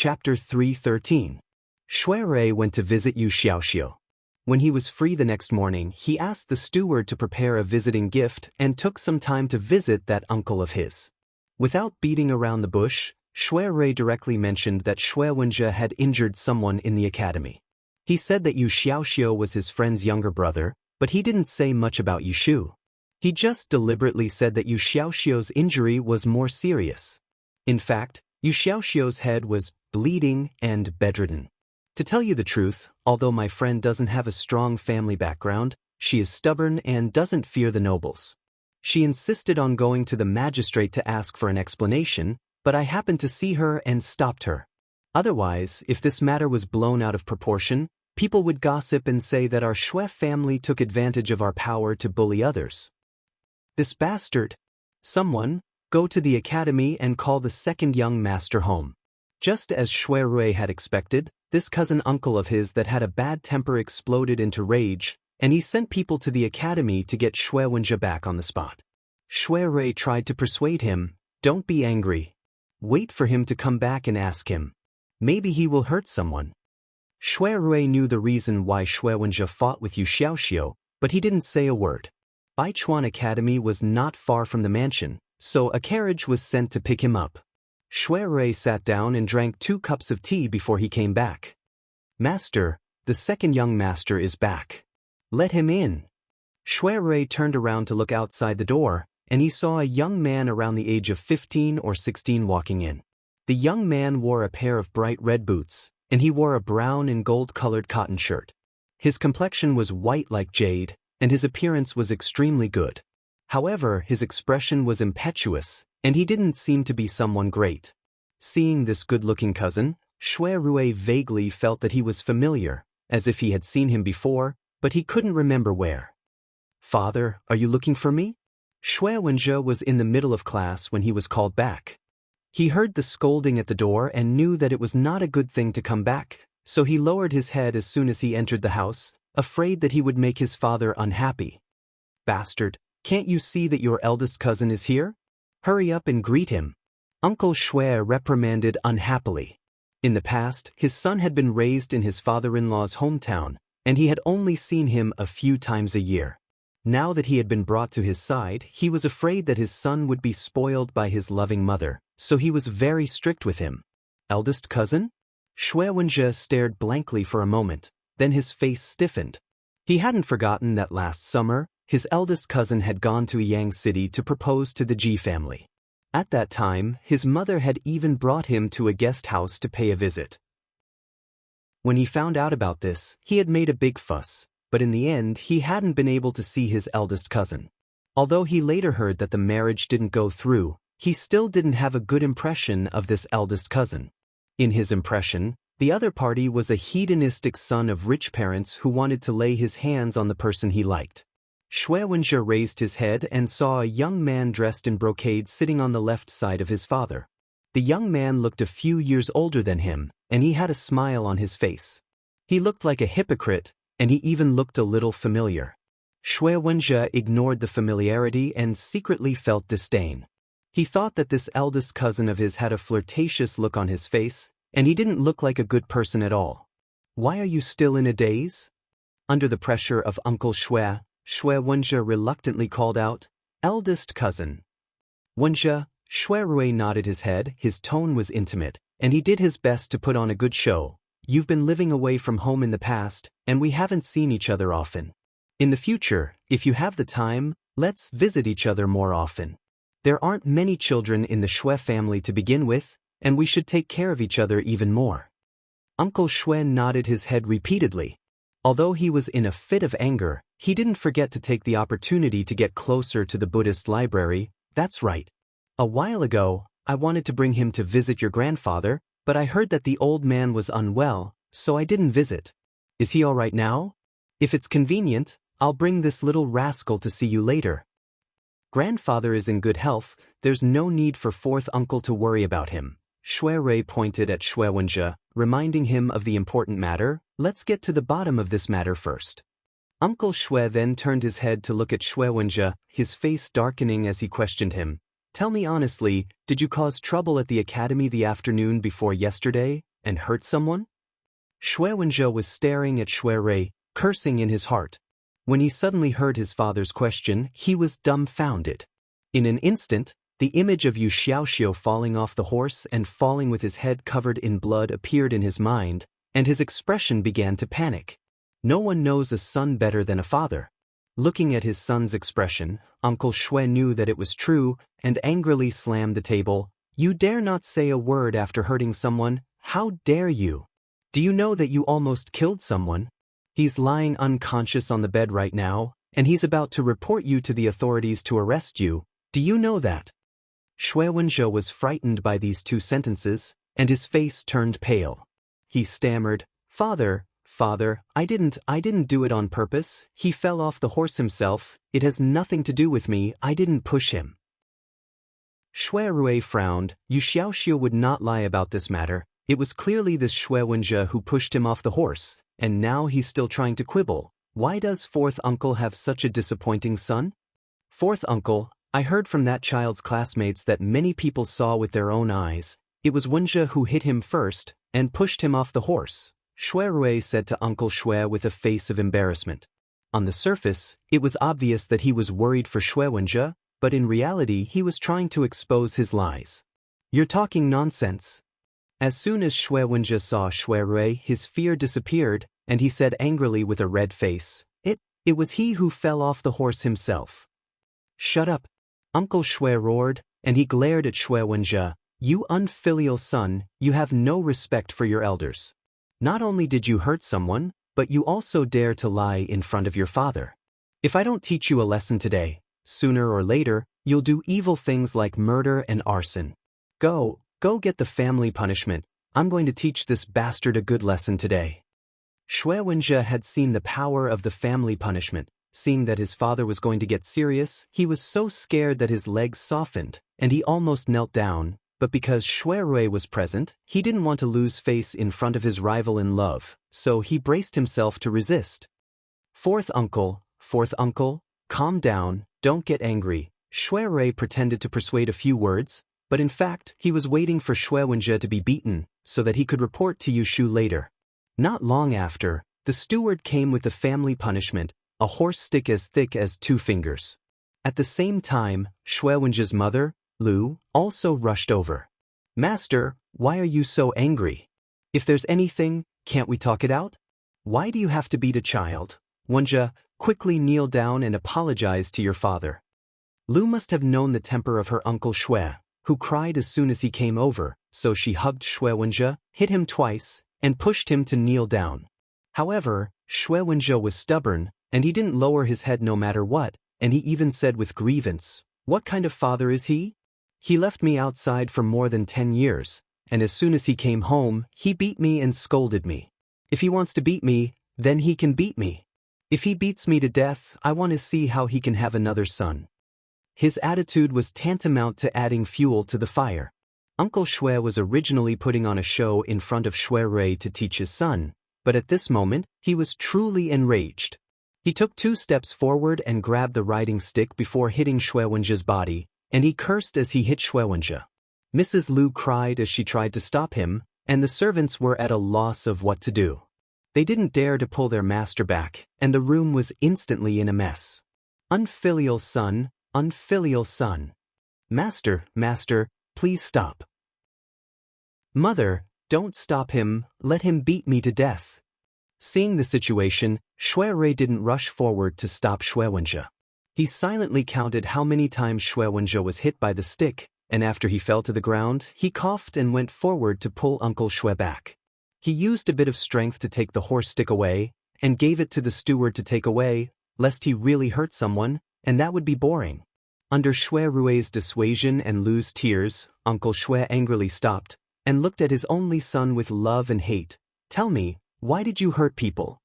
Chapter 3:13. Shui went to visit Yu Xiaoxiu. When he was free the next morning, he asked the steward to prepare a visiting gift and took some time to visit that uncle of his. Without beating around the bush, Shui directly mentioned that Shui Wenjie had injured someone in the academy. He said that Yu Xiaoxiu was his friend's younger brother, but he didn't say much about Yu Shu. He just deliberately said that Yu Xiaoxiu's injury was more serious. In fact, Yu Xiaoxiu's head was bleeding and bedridden. To tell you the truth, although my friend doesn't have a strong family background, she is stubborn and doesn't fear the nobles. She insisted on going to the magistrate to ask for an explanation, but I happened to see her and stopped her. Otherwise, if this matter was blown out of proportion, people would gossip and say that our Shui family took advantage of our power to bully others. This bastard! Someone, go to the academy and call the second young master home. Just as Shui had expected, this cousin uncle of his that had a bad temper exploded into rage, and he sent people to the academy to get Shui Wenjie back on the spot. Shui tried to persuade him, "Don't be angry. Wait for him to come back and ask him. Maybe he will hurt someone." Shui knew the reason why Shui Wenjie fought with Yu Xiaoxiu, but he didn't say a word. Baichuan Academy was not far from the mansion, so a carriage was sent to pick him up. Shui sat down and drank 2 cups of tea before he came back. "Master, the second young master is back. Let him in." Shui turned around to look outside the door, and he saw a young man around the age of 15 or 16 walking in. The young man wore a pair of bright red boots, and he wore a brown and gold-colored cotton shirt. His complexion was white like jade, and his appearance was extremely good. However, his expression was impetuous, and he didn't seem to be someone great. Seeing this good-looking cousin, Shui vaguely felt that he was familiar, as if he had seen him before, but he couldn't remember where. "Father, are you looking for me?" Shui Wenjie was in the middle of class when he was called back. He heard the scolding at the door and knew that it was not a good thing to come back, so he lowered his head as soon as he entered the house, afraid that he would make his father unhappy. "Bastard, can't you see that your eldest cousin is here? Hurry up and greet him." Uncle Shui reprimanded unhappily. In the past, his son had been raised in his father-in-law's hometown, and he had only seen him a few times a year. Now that he had been brought to his side, he was afraid that his son would be spoiled by his loving mother, so he was very strict with him. "Eldest cousin?" Shui Wenjie stared blankly for a moment, then his face stiffened. He hadn't forgotten that last summer, his eldest cousin had gone to Yang City to propose to the Ji family. At that time, his mother had even brought him to a guest house to pay a visit. When he found out about this, he had made a big fuss, but in the end he hadn't been able to see his eldest cousin. Although he later heard that the marriage didn't go through, he still didn't have a good impression of this eldest cousin. In his impression, the other party was a hedonistic son of rich parents who wanted to lay his hands on the person he liked. Shui Wenjie raised his head and saw a young man dressed in brocade sitting on the left side of his father. The young man looked a few years older than him, and he had a smile on his face. He looked like a hypocrite, and he even looked a little familiar. Shui Wenjie ignored the familiarity and secretly felt disdain. He thought that this eldest cousin of his had a flirtatious look on his face, and he didn't look like a good person at all. "Why are you still in a daze?" Under the pressure of Uncle Shui Wenjie reluctantly called out, "Eldest cousin." "Wenjie," Shui nodded his head, his tone was intimate, and he did his best to put on a good show. "You've been living away from home in the past, and we haven't seen each other often. In the future, if you have the time, let's visit each other more often. There aren't many children in the Shui family to begin with, and we should take care of each other even more." Uncle Shui nodded his head repeatedly. Although he was in a fit of anger, he didn't forget to take the opportunity to get closer to the Buddhist library. "That's right. A while ago, I wanted to bring him to visit your grandfather, but I heard that the old man was unwell, so I didn't visit. Is he all right now? If it's convenient, I'll bring this little rascal to see you later." "Grandfather is in good health, there's no need for fourth uncle to worry about him." Shui pointed at Shui Wenjie, reminding him of the important matter. "Let's get to the bottom of this matter first." Uncle Shui then turned his head to look at Shui Wenjie, his face darkening as he questioned him. "Tell me honestly, did you cause trouble at the academy the afternoon before yesterday?" and hurt someone? Shui Wenjie was staring at Shui Rui, cursing in his heart. When he suddenly heard his father's question, he was dumbfounded. In an instant, the image of Yu Xiaoxiu falling off the horse and falling with his head covered in blood appeared in his mind, and his expression began to panic. No one knows a son better than a father. Looking at his son's expression, Uncle Shui knew that it was true and angrily slammed the table. "You dare not say a word after hurting someone? How dare you? Do you know that you almost killed someone? He's lying unconscious on the bed right now, and he's about to report you to the authorities to arrest you. Do you know that?" Shui Wenjie was frightened by these two sentences, and his face turned pale. He stammered, Father, I didn't do it on purpose. He fell off the horse himself. It has nothing to do with me. I didn't push him." Shui Rui frowned. Yu Xiaoxiu would not lie about this matter. It was clearly this Shui Wenjie who pushed him off the horse, and now he's still trying to quibble. Why does fourth uncle have such a disappointing son? Fourth uncle, I heard from that child's classmates that many people saw with their own eyes. It was Wenjie who hit him first and pushed him off the horse, Shui Rui said to Uncle Shui with a face of embarrassment. On the surface, it was obvious that he was worried for Shui Wenjie, but in reality he was trying to expose his lies. "You're talking nonsense." As soon as Shui Wenjie saw Shui Rui, his fear disappeared, and he said angrily with a red face, It was he who fell off the horse himself." "Shut up," Uncle Shui roared, and he glared at Shui Wenjie. "You unfilial son, you have no respect for your elders. Not only did you hurt someone, but you also dare to lie in front of your father. If I don't teach you a lesson today, sooner or later, you'll do evil things like murder and arson. Go get the family punishment. I'm going to teach this bastard a good lesson today." Shui Wenjie had seen the power of the family punishment. Seeing that his father was going to get serious, he was so scared that his legs softened, and he almost knelt down, but because Shui Rui was present, he didn't want to lose face in front of his rival in love, so he braced himself to resist. Fourth uncle, calm down, don't get angry." Shui Rui pretended to persuade a few words, but in fact, he was waiting for Shui Wenjie to be beaten, so that he could report to Yushu later. Not long after, the steward came with the family punishment, a horse stick as thick as 2 fingers. At the same time, Shui Wenjie's mother, Lu, also rushed over. "Master, why are you so angry? If there's anything, can't we talk it out? Why do you have to beat a child? Wenjie, quickly kneel down and apologize to your father." Lu must have known the temper of her uncle Shui, who cried as soon as he came over, so she hugged Shui Wenjie, hit him twice, and pushed him to kneel down. However, Shui Wenjie was stubborn, and he didn't lower his head no matter what, and he even said with grievance, "What kind of father is he? He left me outside for more than 10 years, and as soon as he came home, he beat me and scolded me. If he wants to beat me, then he can beat me. If he beats me to death, I want to see how he can have another son." His attitude was tantamount to adding fuel to the fire. Uncle Shui was originally putting on a show in front of Shui Rui to teach his son, but at this moment, he was truly enraged. He took 2 steps forward and grabbed the riding stick before hitting Shui Wenjie's body, and he cursed as he hit Shui Wenjie. Mrs. Lu cried as she tried to stop him, and the servants were at a loss of what to do. They didn't dare to pull their master back, and the room was instantly in a mess. Unfilial son. Master, please stop." "Mother, don't stop him, let him beat me to death." Seeing the situation, Shui Rui didn't rush forward to stop Shui Wenjie. He silently counted how many times Shui Wenjie was hit by the stick, and after he fell to the ground, he coughed and went forward to pull Uncle Shui back. He used a bit of strength to take the horse stick away, and gave it to the steward to take away, lest he really hurt someone, and that would be boring. Under Shui Rui's dissuasion and Lu's tears, Uncle Shui angrily stopped, and looked at his only son with love and hate. "Tell me, why did you hurt people?"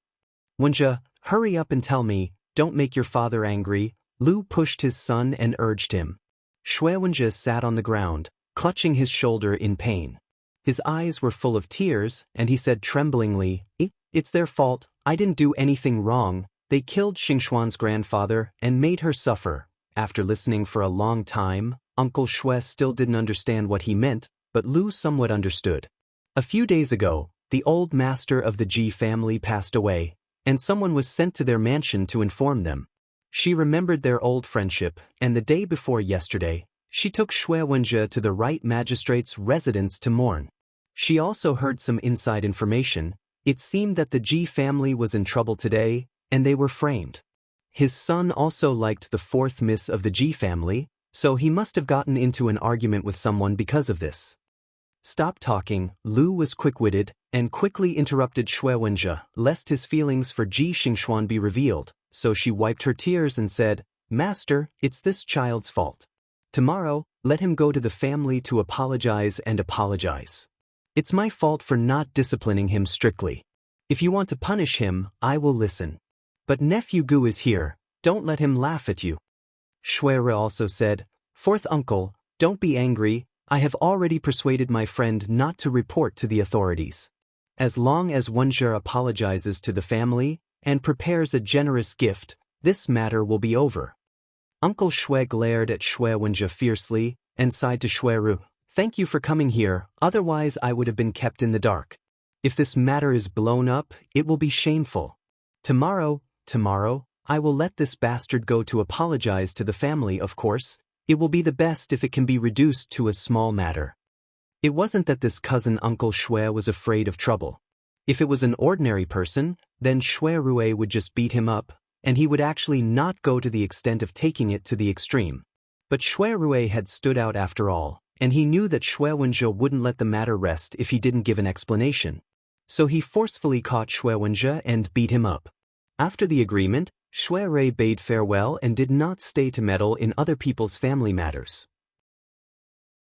"Wenjie, hurry up and tell me, don't make your father angry." Lu pushed his son and urged him. Shui Wenjie sat on the ground, clutching his shoulder in pain. His eyes were full of tears, and he said tremblingly, It's their fault, I didn't do anything wrong. They killed Xingxuan's grandfather and made her suffer." After listening for a long time, Uncle Shui still didn't understand what he meant, but Lu somewhat understood. A few days ago, the old master of the Ji family passed away, and someone was sent to their mansion to inform them. She remembered their old friendship, and the day before yesterday, she took Xue Wenjie to the right magistrate's residence to mourn. She also heard some inside information. It seemed that the Ji family was in trouble today, and they were framed. His son also liked the fourth miss of the Ji family, so he must have gotten into an argument with someone because of this. Stop talking, Lu was quick-witted, and quickly interrupted Xue Wenjie, lest his feelings for Ji Xingxuan be revealed, so she wiped her tears and said, "Master, it's this child's fault. Tomorrow, let him go to the family to apologize and apologize. It's my fault for not disciplining him strictly. If you want to punish him, I will listen. But nephew Gu is here, don't let him laugh at you." Xue Rui also said, "Fourth uncle, don't be angry, I have already persuaded my friend not to report to the authorities. As long as Wenjie apologizes to the family and prepares a generous gift, this matter will be over." Uncle Xue glared at Xue Wenjie fiercely and sighed to Xue Rui, "Thank you for coming here, otherwise I would have been kept in the dark. If this matter is blown up, it will be shameful. Tomorrow, I will let this bastard go to apologize to the family, of course. It will be the best if it can be reduced to a small matter." It wasn't that this cousin Uncle Xue was afraid of trouble. If it was an ordinary person, then Xue Rui would just beat him up, and he would actually not go to the extent of taking it to the extreme. But Xue Rui had stood out after all, and he knew that Xue Wenjie wouldn't let the matter rest if he didn't give an explanation. So he forcefully caught Xue Wenjie and beat him up. After the agreement, Xue Rui bade farewell and did not stay to meddle in other people's family matters.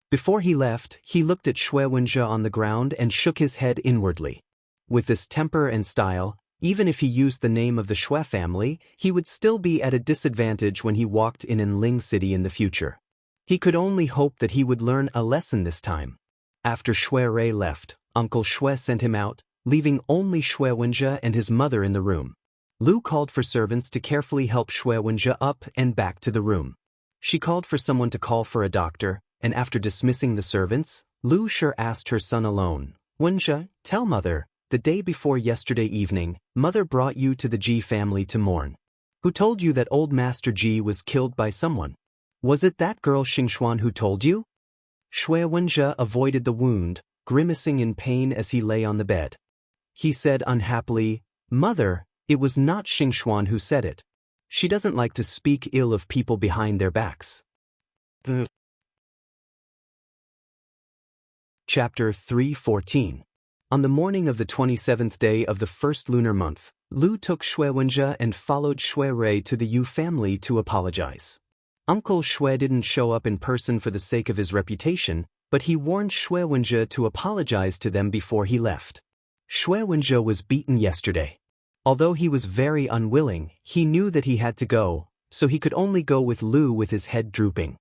Before he left, he looked at Xue Wenjie on the ground and shook his head inwardly. With this temper and style, even if he used the name of the Xue family, he would still be at a disadvantage when he walked in Ling City in the future. He could only hope that he would learn a lesson this time. After Xue Rui left, Uncle Xue sent him out, leaving only Xue Wenjie and his mother in the room. Lu called for servants to carefully help Xue Wenjie up and back to the room. She called for someone to call for a doctor, and after dismissing the servants, Lu Shi asked her son alone, "Wenjie, tell mother, the day before yesterday evening, mother brought you to the Ji family to mourn. Who told you that old Master Ji was killed by someone? Was it that girl Xingxuan who told you?" Xue Wenjie avoided the wound, grimacing in pain as he lay on the bed. He said unhappily, "Mother, it was not Xingxuan who said it. She doesn't like to speak ill of people behind their backs." Chapter 3:14. On the morning of the 27th day of the first lunar month, Lu took Xue Wenjie and followed Xue Rui to the Yu family to apologize. Uncle Xue didn't show up in person for the sake of his reputation, but he warned Xue Wenjie to apologize to them before he left. Xue Wenjie was beaten yesterday. Although he was very unwilling, he knew that he had to go, so he could only go with Lu with his head drooping.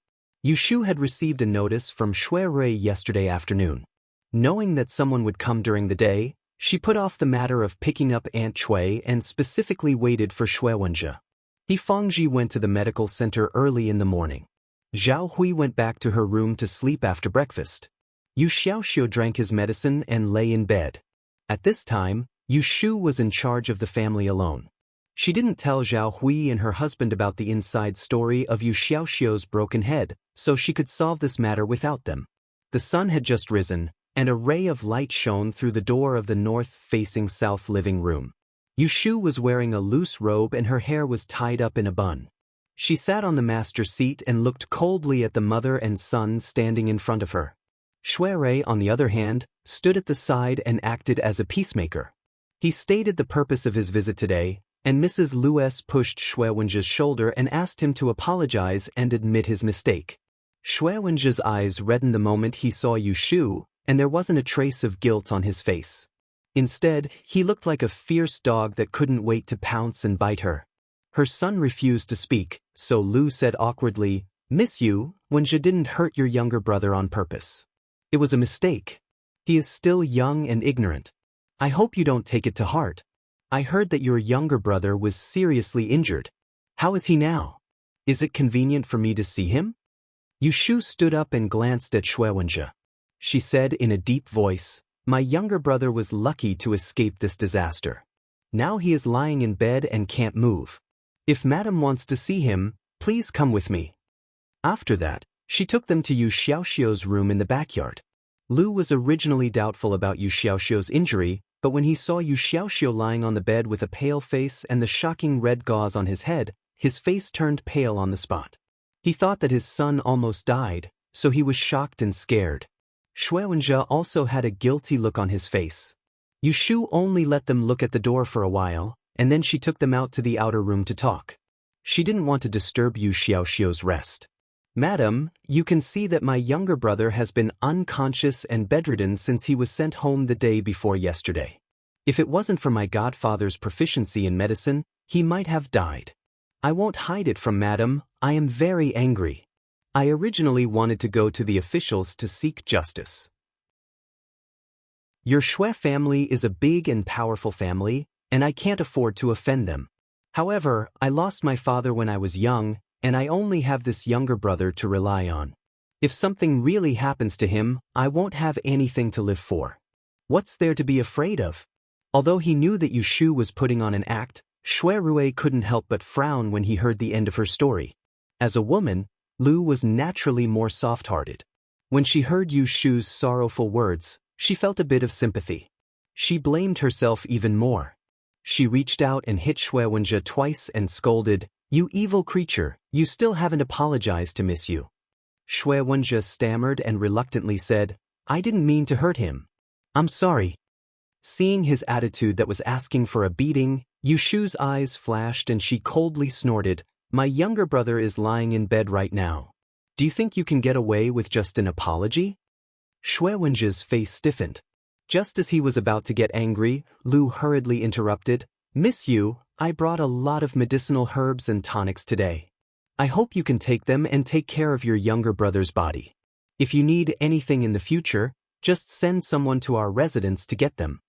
Yushu had received a notice from Xue Rui yesterday afternoon. Knowing that someone would come during the day, she put off the matter of picking up Aunt Cui and specifically waited for Xue Wenjie. He Fangji went to the medical center early in the morning. Zhao Hui went back to her room to sleep after breakfast. Yu Xiaoxiu drank his medicine and lay in bed. At this time, Yu Shu was in charge of the family alone. She didn't tell Zhao Hui and her husband about the inside story of Yu Xiaoxiu's broken head, so she could solve this matter without them. The sun had just risen, and a ray of light shone through the door of the north-facing south living room. Yu Shu was wearing a loose robe and her hair was tied up in a bun. She sat on the master seat and looked coldly at the mother and son standing in front of her. Xue Rui, on the other hand, stood at the side and acted as a peacemaker. He stated the purpose of his visit today, and Mrs. Lues pushed Xue Wenjie's shoulder and asked him to apologize and admit his mistake. Xue Wenjie's eyes reddened the moment he saw Yu Shu, and there wasn't a trace of guilt on his face. Instead, he looked like a fierce dog that couldn't wait to pounce and bite her. Her son refused to speak, so Lu said awkwardly, "Miss Yu, Wenjie didn't hurt your younger brother on purpose. It was a mistake. He is still young and ignorant. I hope you don't take it to heart. I heard that your younger brother was seriously injured. How is he now? Is it convenient for me to see him?" Yu Shu stood up and glanced at Xue Wenjie. She said in a deep voice, My younger brother was lucky to escape this disaster. Now he is lying in bed and can't move. If Madam wants to see him, please come with me. After that, she took them to Yu Xiaoxiu's room in the backyard. Lu was originally doubtful about Yu Xiaoxiu's injury, but when he saw Yu Xiaoxiu lying on the bed with a pale face and the shocking red gauze on his head, his face turned pale on the spot. He thought that his son almost died, so he was shocked and scared. Shui Wenjie also had a guilty look on his face. Yu Shu only let them look at the door for a while, and then she took them out to the outer room to talk. She didn't want to disturb Yu Xiaoxiu's rest. Madam, you can see that my younger brother has been unconscious and bedridden since he was sent home the day before yesterday. If it wasn't for my godfather's proficiency in medicine, he might have died. I won't hide it from Madam, I am very angry. I originally wanted to go to the officials to seek justice. Your Shui family is a big and powerful family, and I can't afford to offend them. However, I lost my father when I was young, and I only have this younger brother to rely on. If something really happens to him, I won't have anything to live for. What's there to be afraid of? Although he knew that Yu Shu was putting on an act, Shui Rui couldn't help but frown when he heard the end of her story. As a woman, Lu was naturally more soft-hearted. When she heard Yu Shu's sorrowful words, she felt a bit of sympathy. She blamed herself even more. She reached out and hit Shui Wenjie twice and scolded, "You evil creature, you still haven't apologized to Miss Yu." Shui Wenjie stammered and reluctantly said, "I didn't mean to hurt him. I'm sorry." Seeing his attitude that was asking for a beating, Yu Shu's eyes flashed and she coldly snorted, "My younger brother is lying in bed right now. Do you think you can get away with just an apology?" Shui Wenjie's face stiffened. Just as he was about to get angry, Lu hurriedly interrupted, "Miss Yu, I brought a lot of medicinal herbs and tonics today. I hope you can take them and take care of your younger brother's body. If you need anything in the future, just send someone to our residence to get them."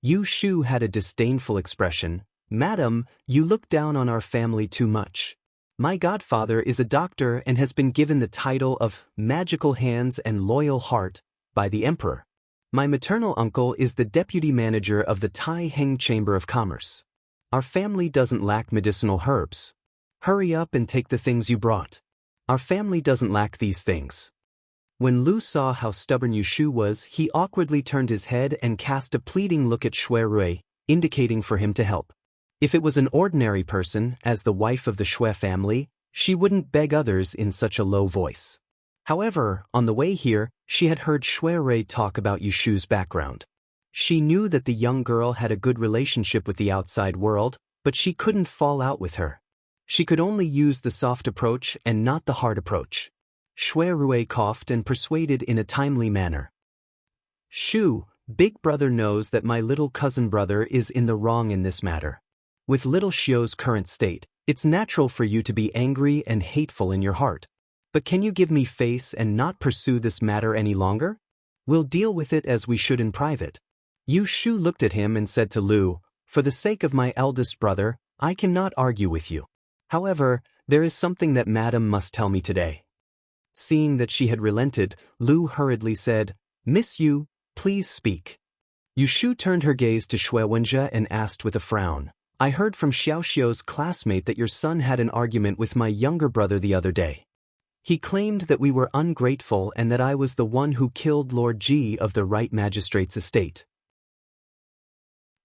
Yu Shu had a disdainful expression. "Madam, you look down on our family too much. My godfather is a doctor and has been given the title of Magical Hands and Loyal Heart by the Emperor. My maternal uncle is the deputy manager of the Tai Heng Chamber of Commerce. Our family doesn't lack medicinal herbs. Hurry up and take the things you brought. Our family doesn't lack these things." When Lu saw how stubborn Yu Shu was, he awkwardly turned his head and cast a pleading look at Shui Rui, indicating for him to help. If it was an ordinary person, as the wife of the Shui family, she wouldn't beg others in such a low voice. However, on the way here, she had heard Shui Rui talk about Yu Shu's background. She knew that the young girl had a good relationship with the outside world, but she couldn't fall out with her. She could only use the soft approach and not the hard approach. Shui Rui coughed and persuaded in a timely manner. "Shu, Big Brother knows that my little cousin brother is in the wrong in this matter. With little Xiu's current state, it's natural for you to be angry and hateful in your heart. But can you give me face and not pursue this matter any longer? We'll deal with it as we should in private." Yu Shu looked at him and said to Lu, "For the sake of my eldest brother, I cannot argue with you. However, there is something that Madam must tell me today." Seeing that she had relented, Lu hurriedly said, "Miss Yu, please speak." Yu Shu turned her gaze to Shui Wenjie and asked with a frown, "I heard from Xiaoxiu's classmate that your son had an argument with my younger brother the other day. He claimed that we were ungrateful and that I was the one who killed Lord Ji of the Right Magistrate's estate.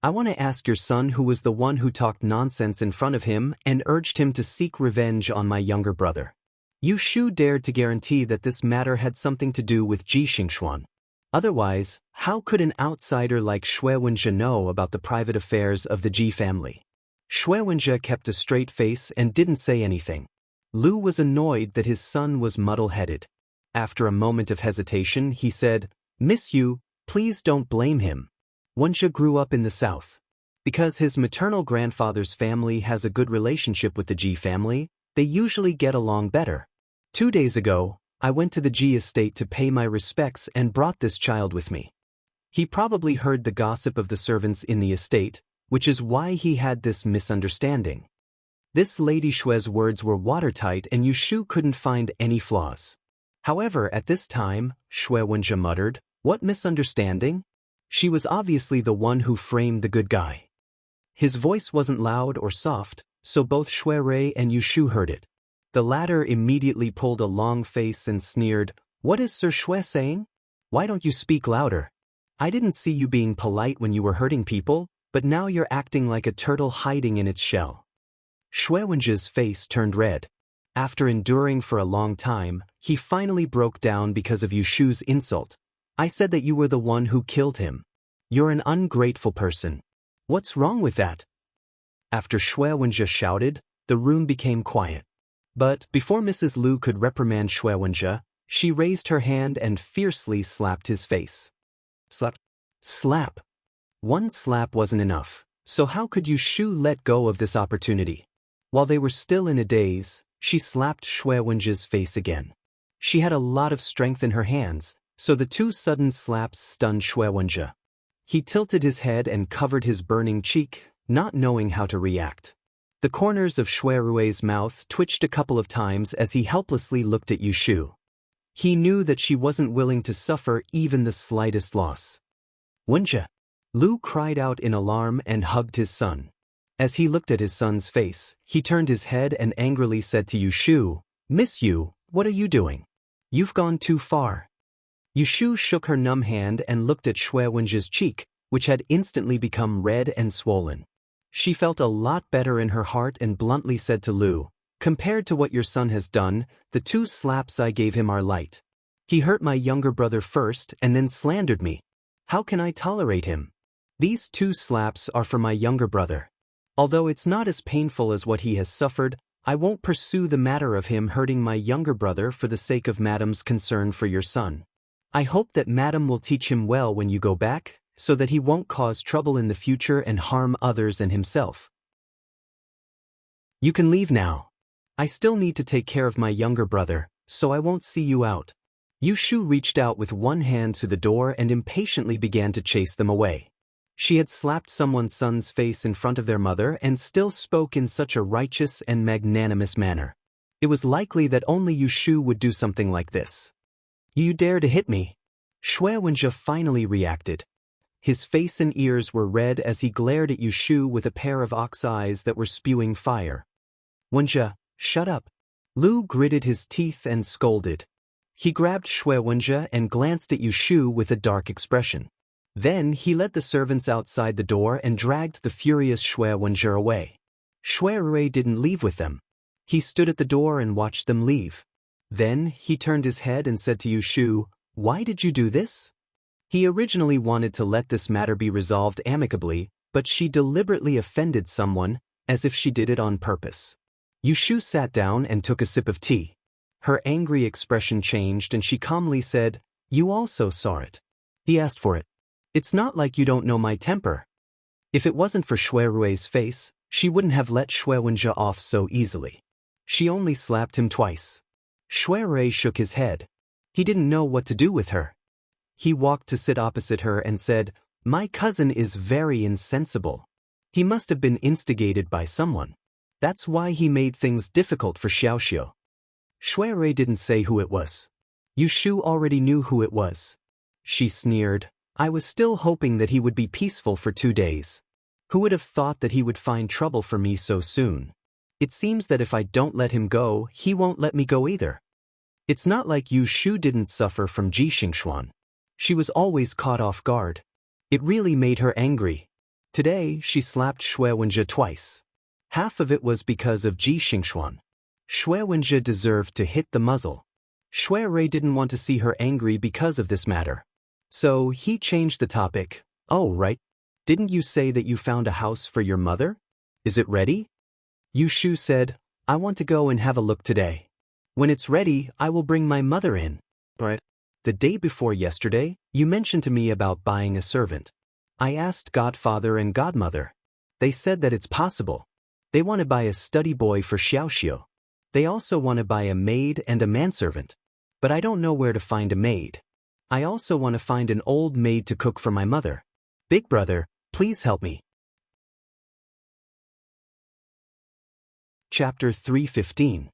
I want to ask your son who was the one who talked nonsense in front of him and urged him to seek revenge on my younger brother." Yu Shu dared to guarantee that this matter had something to do with Ji Xingxuan. Otherwise, how could an outsider like Shui Wenjie know about the private affairs of the Ji family? Shui Wenjie kept a straight face and didn't say anything. Lu was annoyed that his son was muddle-headed. After a moment of hesitation, he said, "Miss Yu, please don't blame him. Wenjie grew up in the south. Because his maternal grandfather's family has a good relationship with the Ji family, they usually get along better. 2 days ago, I went to the Ji estate to pay my respects and brought this child with me. He probably heard the gossip of the servants in the estate, which is why he had this misunderstanding." This Lady Shui's words were watertight and Yu Shu couldn't find any flaws. However, at this time, Shui Wenjie muttered, "What misunderstanding?" She was obviously the one who framed the good guy. His voice wasn't loud or soft, so both Shui and Yushu heard it. The latter immediately pulled a long face and sneered, "What is Sir Shui saying? Why don't you speak louder? I didn't see you being polite when you were hurting people, but now you're acting like a turtle hiding in its shell." Shui Wenji's face turned red. After enduring for a long time, he finally broke down because of Yushu's insult. "I said that you were the one who killed him. You're an ungrateful person. What's wrong with that?" After Shui Wenji shouted, the room became quiet. But before Mrs. Lu could reprimand Shui Wenji, she raised her hand and fiercely slapped his face. Slap. Slap. One slap wasn't enough, so how could Yushu let go of this opportunity? While they were still in a daze, she slapped Shui Wenji's face again. She had a lot of strength in her hands, so the two sudden slaps stunned Shui Wenji. He tilted his head and covered his burning cheek, not knowing how to react. The corners of Shui Rui's mouth twitched a couple of times as he helplessly looked at Yushu. He knew that she wasn't willing to suffer even the slightest loss. "Wenji!" Lu cried out in alarm and hugged his son. As he looked at his son's face, he turned his head and angrily said to Yushu, "Miss Yu, what are you doing? You've gone too far." Yushu shook her numb hand and looked at Shui Wenji's cheek, which had instantly become red and swollen. She felt a lot better in her heart and bluntly said to Lu, "Compared to what your son has done, the 2 slaps I gave him are light. He hurt my younger brother first and then slandered me. How can I tolerate him? These 2 slaps are for my younger brother. Although it's not as painful as what he has suffered, I won't pursue the matter of him hurting my younger brother for the sake of Madam's concern for your son. I hope that Madam will teach him well when you go back, so that he won't cause trouble in the future and harm others and himself. You can leave now. I still need to take care of my younger brother, so I won't see you out." Yushu reached out with one hand to the door and impatiently began to chase them away. She had slapped someone's son's face in front of their mother and still spoke in such a righteous and magnanimous manner. It was likely that only Yushu would do something like this. "You dare to hit me?" Shui Wenji finally reacted. His face and ears were red as he glared at Yushu with a pair of ox eyes that were spewing fire. "Wenji, shut up." Lu gritted his teeth and scolded. He grabbed Shui Wenji and glanced at Yushu with a dark expression. Then he led the servants outside the door and dragged the furious Shui Wenji away. Shui Rui didn't leave with them. He stood at the door and watched them leave. Then he turned his head and said to Yushu, "Why did you do this?" He originally wanted to let this matter be resolved amicably, but she deliberately offended someone, as if she did it on purpose. Yushu sat down and took a sip of tea. Her angry expression changed and she calmly said, "You also saw it. He asked for it. It's not like you don't know my temper." If it wasn't for Shui Rui's face, she wouldn't have let Shui Wenji off so easily. She only slapped him twice. Shui Rui shook his head. He didn't know what to do with her. He walked to sit opposite her and said, "My cousin is very insensible. He must have been instigated by someone. That's why he made things difficult for Xiaoxiu." Shui Rui didn't say who it was. Yushu already knew who it was. She sneered, "I was still hoping that he would be peaceful for 2 days. Who would have thought that he would find trouble for me so soon? It seems that if I don't let him go, he won't let me go either." It's not like Yushu didn't suffer from Ji Xingxuan. She was always caught off guard. It really made her angry. Today, she slapped Shui Wenji twice. Half of it was because of Ji Xingxuan. Shui Wenji deserved to hit the muzzle. Shui Rui didn't want to see her angry because of this matter. So he changed the topic. "Oh, right. Didn't you say that you found a house for your mother? Is it ready?" Yushu said, "I want to go and have a look today. When it's ready, I will bring my mother in." "Right. The day before yesterday, you mentioned to me about buying a servant. I asked godfather and godmother. They said that it's possible. They want to buy a study boy for Xiaoxiu. They also want to buy a maid and a manservant. But I don't know where to find a maid. I also want to find an old maid to cook for my mother. Big brother, please help me." Chapter 315.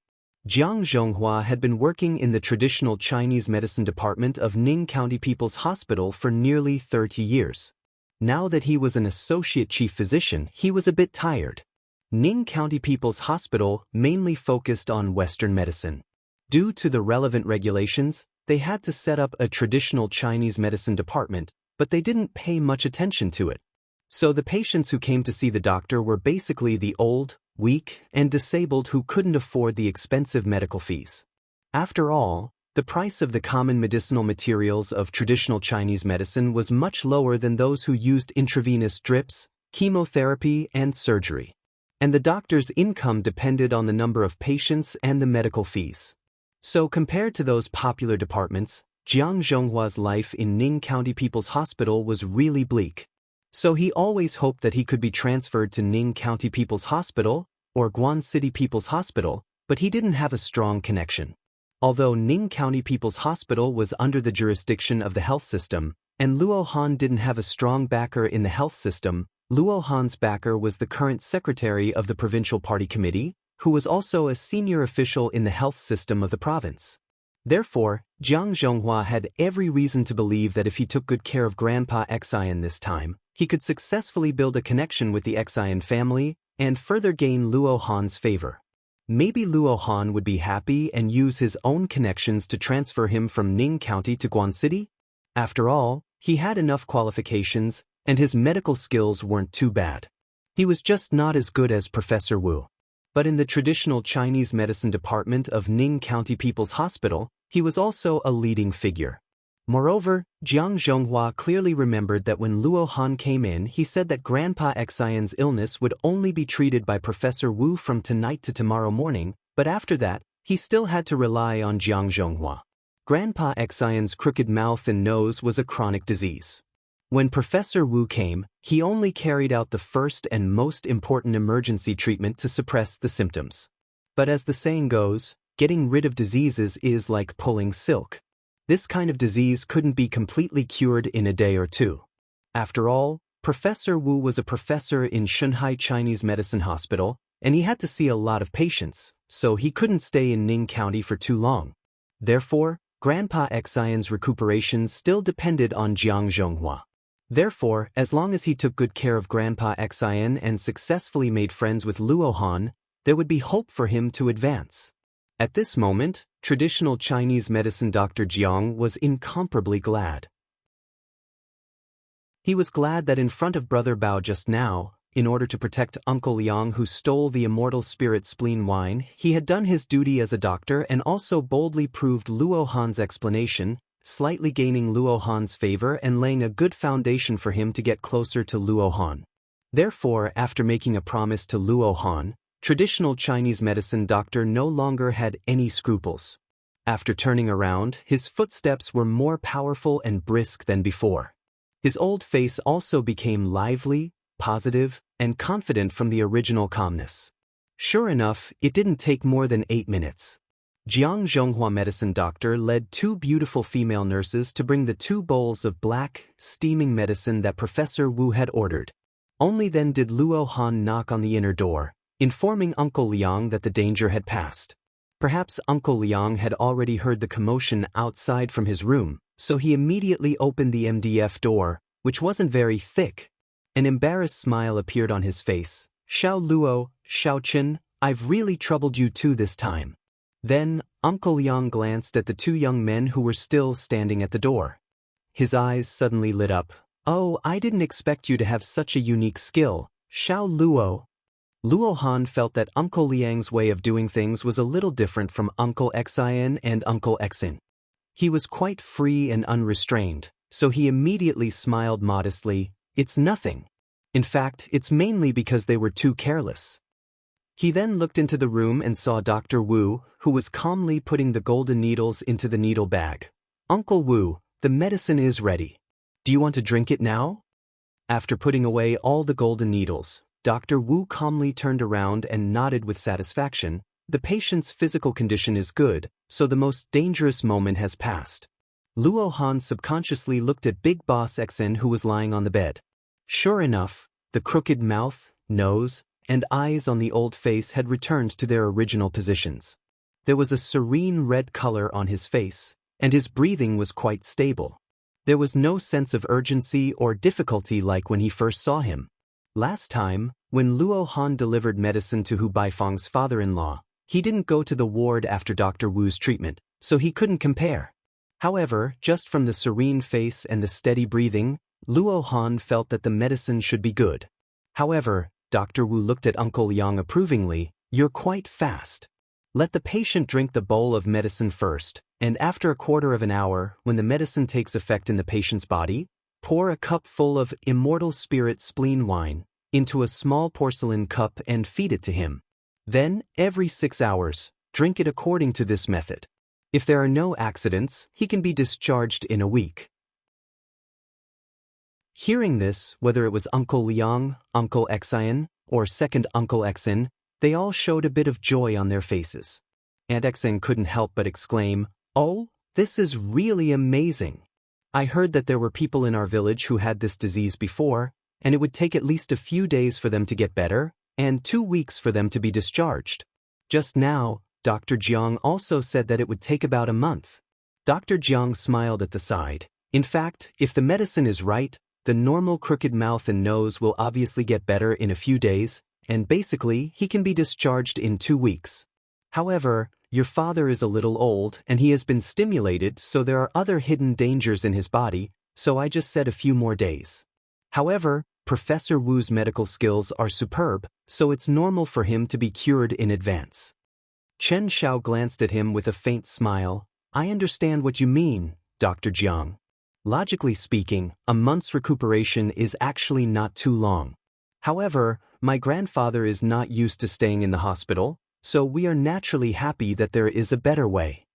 Jiang Zhonghua had been working in the traditional Chinese medicine department of Ning County People's Hospital for nearly 30 years. Now that he was an associate chief physician, he was a bit tired. Ning County People's Hospital mainly focused on Western medicine. Due to the relevant regulations, they had to set up a traditional Chinese medicine department, but they didn't pay much attention to it. So the patients who came to see the doctor were basically the old, weak, and disabled who couldn't afford the expensive medical fees. After all, the price of the common medicinal materials of traditional Chinese medicine was much lower than those who used intravenous drips, chemotherapy, and surgery. And the doctor's income depended on the number of patients and the medical fees. So compared to those popular departments, Jiang Zhonghua's life in Ning County People's Hospital was really bleak. So he always hoped that he could be transferred to Ning County People's Hospital or Guan City People's Hospital, but he didn't have a strong connection. Although Ning County People's Hospital was under the jurisdiction of the health system, and Luo Han didn't have a strong backer in the health system, Luo Han's backer was the current secretary of the provincial party committee, who was also a senior official in the health system of the province. Therefore, Jiang Zhonghua had every reason to believe that if he took good care of Grandpa Xian this time, he could successfully build a connection with the Xian family and further gain Luo Han's favor. Maybe Luo Han would be happy and use his own connections to transfer him from Ning County to Guan City? After all, he had enough qualifications, and his medical skills weren't too bad. He was just not as good as Professor Wu. But in the traditional Chinese medicine department of Ning County People's Hospital, he was also a leading figure. Moreover, Jiang Zhonghua clearly remembered that when Luo Han came in, he said that Grandpa Xian's illness would only be treated by Professor Wu from tonight to tomorrow morning, but after that, he still had to rely on Jiang Zhonghua. Grandpa Xian's crooked mouth and nose was a chronic disease. When Professor Wu came, he only carried out the first and most important emergency treatment to suppress the symptoms. But as the saying goes, getting rid of diseases is like pulling silk. This kind of disease couldn't be completely cured in a day or two. After all, Professor Wu was a professor in Shanghai Chinese Medicine Hospital, and he had to see a lot of patients, so he couldn't stay in Ning County for too long. Therefore, Grandpa Xian's recuperation still depended on Jiang Zhonghua. Therefore, as long as he took good care of Grandpa Xian and successfully made friends with Luo Han, there would be hope for him to advance. At this moment, traditional Chinese medicine Dr. Jiang was incomparably glad. He was glad that in front of Brother Bao just now, in order to protect Uncle Liang who stole the immortal spirit spleen wine, he had done his duty as a doctor and also boldly proved Luo Han's explanation, slightly gaining Luo Han's favor and laying a good foundation for him to get closer to Luo Han. Therefore, after making a promise to Luo Han, traditional Chinese medicine doctor no longer had any scruples. After turning around, his footsteps were more powerful and brisk than before. His old face also became lively, positive, and confident from the original calmness. Sure enough, it didn't take more than 8 minutes. Jiang Zhonghua medicine doctor led 2 beautiful female nurses to bring the 2 bowls of black, steaming medicine that Professor Wu had ordered. Only then did Luo Han knock on the inner door, informing Uncle Liang that the danger had passed. Perhaps Uncle Liang had already heard the commotion outside from his room, so he immediately opened the MDF door, which wasn't very thick. An embarrassed smile appeared on his face. "Xiao Luo, Xiao Chen, I've really troubled you too this time." Then, Uncle Liang glanced at the 2 young men who were still standing at the door. His eyes suddenly lit up. "Oh, I didn't expect you to have such a unique skill, Xiao Luo." Luo Han felt that Uncle Liang's way of doing things was a little different from Uncle Xian and Uncle Xin. He was quite free and unrestrained, so he immediately smiled modestly. "It's nothing. In fact, it's mainly because they were too careless." He then looked into the room and saw Dr. Wu, who was calmly putting the golden needles into the needle bag. "Uncle Wu, the medicine is ready. Do you want to drink it now?" After putting away all the golden needles, Dr. Wu calmly turned around and nodded with satisfaction. "The patient's physical condition is good, so the most dangerous moment has passed." Luo Han subconsciously looked at Big Boss Xin who was lying on the bed. Sure enough, the crooked mouth, nose, and eyes on the old face had returned to their original positions. There was a serene red color on his face, and his breathing was quite stable. There was no sense of urgency or difficulty like when he first saw him. Last time, when Luo Han delivered medicine to Hu Baifeng's father-in-law, he didn't go to the ward after Dr. Wu's treatment, so he couldn't compare. However, just from the serene face and the steady breathing, Luo Han felt that the medicine should be good. However, Dr. Wu looked at Uncle Yang approvingly. "You're quite fast. Let the patient drink the bowl of medicine first, and after a quarter of an hour, when the medicine takes effect in the patient's body, pour a cup full of immortal spirit spleen wine into a small porcelain cup and feed it to him. Then, every 6 hours, drink it according to this method. If there are no accidents, he can be discharged in a week." Hearing this, whether it was Uncle Liang, Uncle Xian, or second Uncle Xin, they all showed a bit of joy on their faces. Aunt Xin couldn't help but exclaim, "Oh, this is really amazing. I heard that there were people in our village who had this disease before, and it would take at least a few days for them to get better, and 2 weeks for them to be discharged. Just now, Dr. Jiang also said that it would take about a month." Dr. Jiang smiled at the side. "In fact, if the medicine is right, the normal crooked mouth and nose will obviously get better in a few days, and basically, he can be discharged in 2 weeks. However, your father is a little old and he has been stimulated, so there are other hidden dangers in his body, so I just said a few more days. However, Professor Wu's medical skills are superb, so it's normal for him to be cured in advance." Chen Xiao glanced at him with a faint smile. "I understand what you mean, Dr. Jiang. Logically speaking, a month's recuperation is actually not too long. However, my grandfather is not used to staying in the hospital, so we are naturally happy that there is a better way."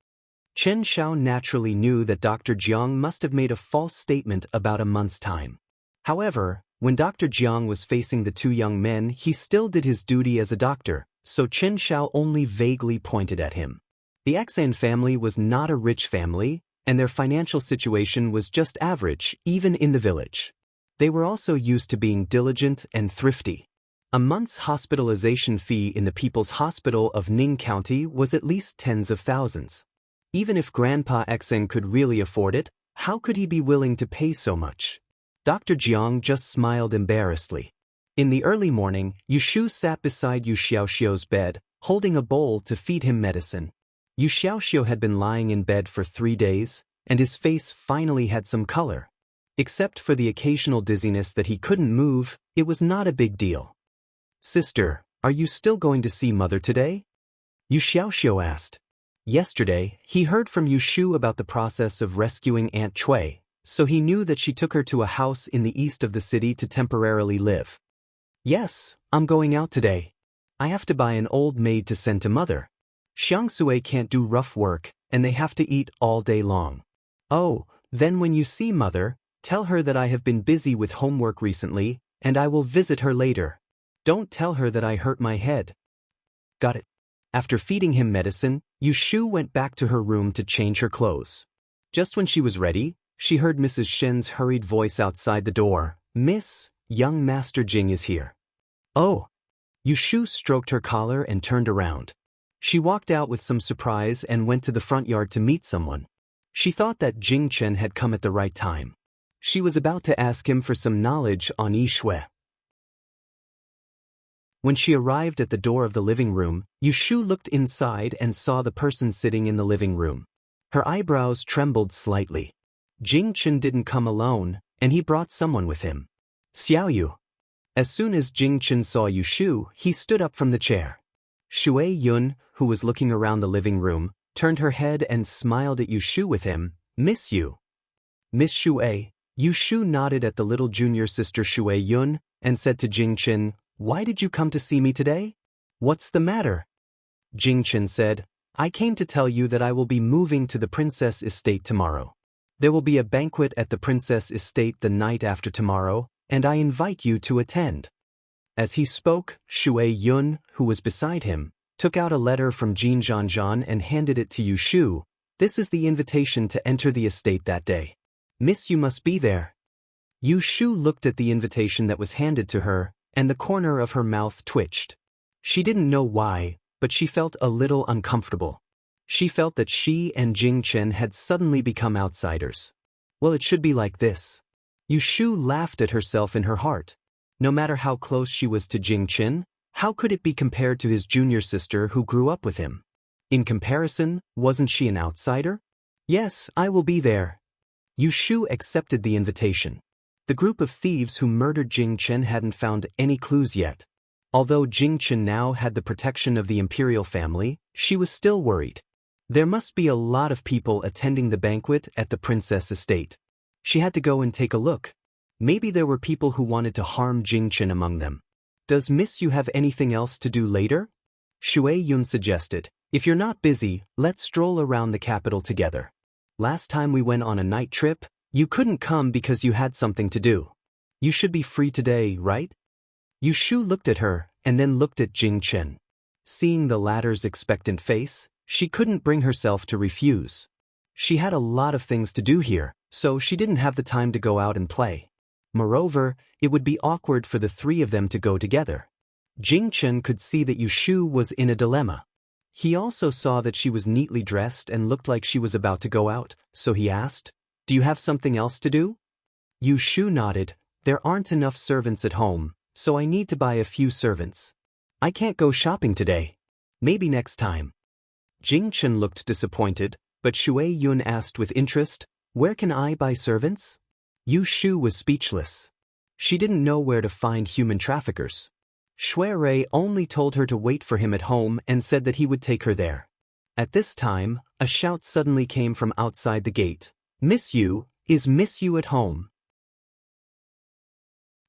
Chen Xiao naturally knew that Dr. Jiang must have made a false statement about a month's time. However, when Dr. Jiang was facing the 2 young men, he still did his duty as a doctor, so Chen Xiao only vaguely pointed at him. The Xian family was not a rich family, and their financial situation was just average, even in the village. They were also used to being diligent and thrifty. A month's hospitalization fee in the People's Hospital of Ning County was at least tens of thousands. Even if Grandpa Xen could really afford it, how could he be willing to pay so much? Dr. Jiang just smiled embarrassedly. In the early morning, Yu Shu sat beside Yu Xiaoxiu's bed, holding a bowl to feed him medicine. Yu Xiaoxiu had been lying in bed for 3 days, and his face finally had some color. Except for the occasional dizziness that he couldn't move, it was not a big deal. "Sister, are you still going to see Mother today?" Yu Xiaoxiu asked. Yesterday, he heard from Yu Shu about the process of rescuing Aunt Cui, so he knew that she took her to a house in the east of the city to temporarily live. "Yes, I'm going out today. I have to buy an old maid to send to Mother. Xiang Sui can't do rough work, and they have to eat all day long. Oh, then when you see Mother, tell her that I have been busy with homework recently, and I will visit her later. Don't tell her that I hurt my head." "Got it." After feeding him medicine, Yu Shu went back to her room to change her clothes. Just when she was ready, she heard Mrs. Shen's hurried voice outside the door. "Miss, young Master Jing is here." "Oh." Yu Shu stroked her collar and turned around. She walked out with some surprise and went to the front yard to meet someone. She thought that Jing Chen had come at the right time. She was about to ask him for some knowledge on Yi Shui. When she arrived at the door of the living room, Yu Shu looked inside and saw the person sitting in the living room. Her eyebrows trembled slightly. Jing Chen didn't come alone, and he brought someone with him. "Xiaoyu." As soon as Jing Chen saw Yu Shu, he stood up from the chair. Shui Yun, who was looking around the living room, turned her head and smiled at Yu Shu with him. "Miss you." "Miss Shui." Yu Shu nodded at the little junior sister Shui Yun and said to Jing Chen, "Why did you come to see me today? What's the matter?" Jing Chen said, "I came to tell you that I will be moving to the princess estate tomorrow. There will be a banquet at the princess estate the night after tomorrow, and I invite you to attend." As he spoke, Shui Yun, who was beside him, took out a letter from Jin Zhanzhan and handed it to Yu Shu. "This is the invitation to enter the estate that day. Miss, you must be there." Yu Shu looked at the invitation that was handed to her, and the corner of her mouth twitched. She didn't know why, but she felt a little uncomfortable. She felt that she and Jing Chen had suddenly become outsiders. Well, it should be like this. Yu Shu laughed at herself in her heart. No matter how close she was to Jing Chen, how could it be compared to his junior sister who grew up with him? In comparison, wasn't she an outsider? Yes, I will be there. Yu Shu accepted the invitation. The group of thieves who murdered Jing Chen hadn't found any clues yet. Although Jing Chen now had the protection of the imperial family, she was still worried. There must be a lot of people attending the banquet at the princess estate. She had to go and take a look. Maybe there were people who wanted to harm Jing Chen among them. Does Miss Yu have anything else to do later? Shui Yun suggested. If you're not busy, let's stroll around the capital together. Last time we went on a night trip, you couldn't come because you had something to do. You should be free today, right? Yu Shu looked at her, and then looked at Jing Chen. Seeing the latter's expectant face, she couldn't bring herself to refuse. She had a lot of things to do here, so she didn't have the time to go out and play. Moreover, it would be awkward for the three of them to go together. Jing Chen could see that Yu Shu was in a dilemma. He also saw that she was neatly dressed and looked like she was about to go out, so he asked, "Do you have something else to do?" Yu Shu nodded. "There aren't enough servants at home, so I need to buy a few servants. I can't go shopping today. Maybe next time." Jing Chen looked disappointed, but Shui Yun asked with interest, "Where can I buy servants?" Yu Shu was speechless. She didn't know where to find human traffickers. Shui only told her to wait for him at home and said that he would take her there. At this time, a shout suddenly came from outside the gate. "Miss Yu, is Miss Yu at home?"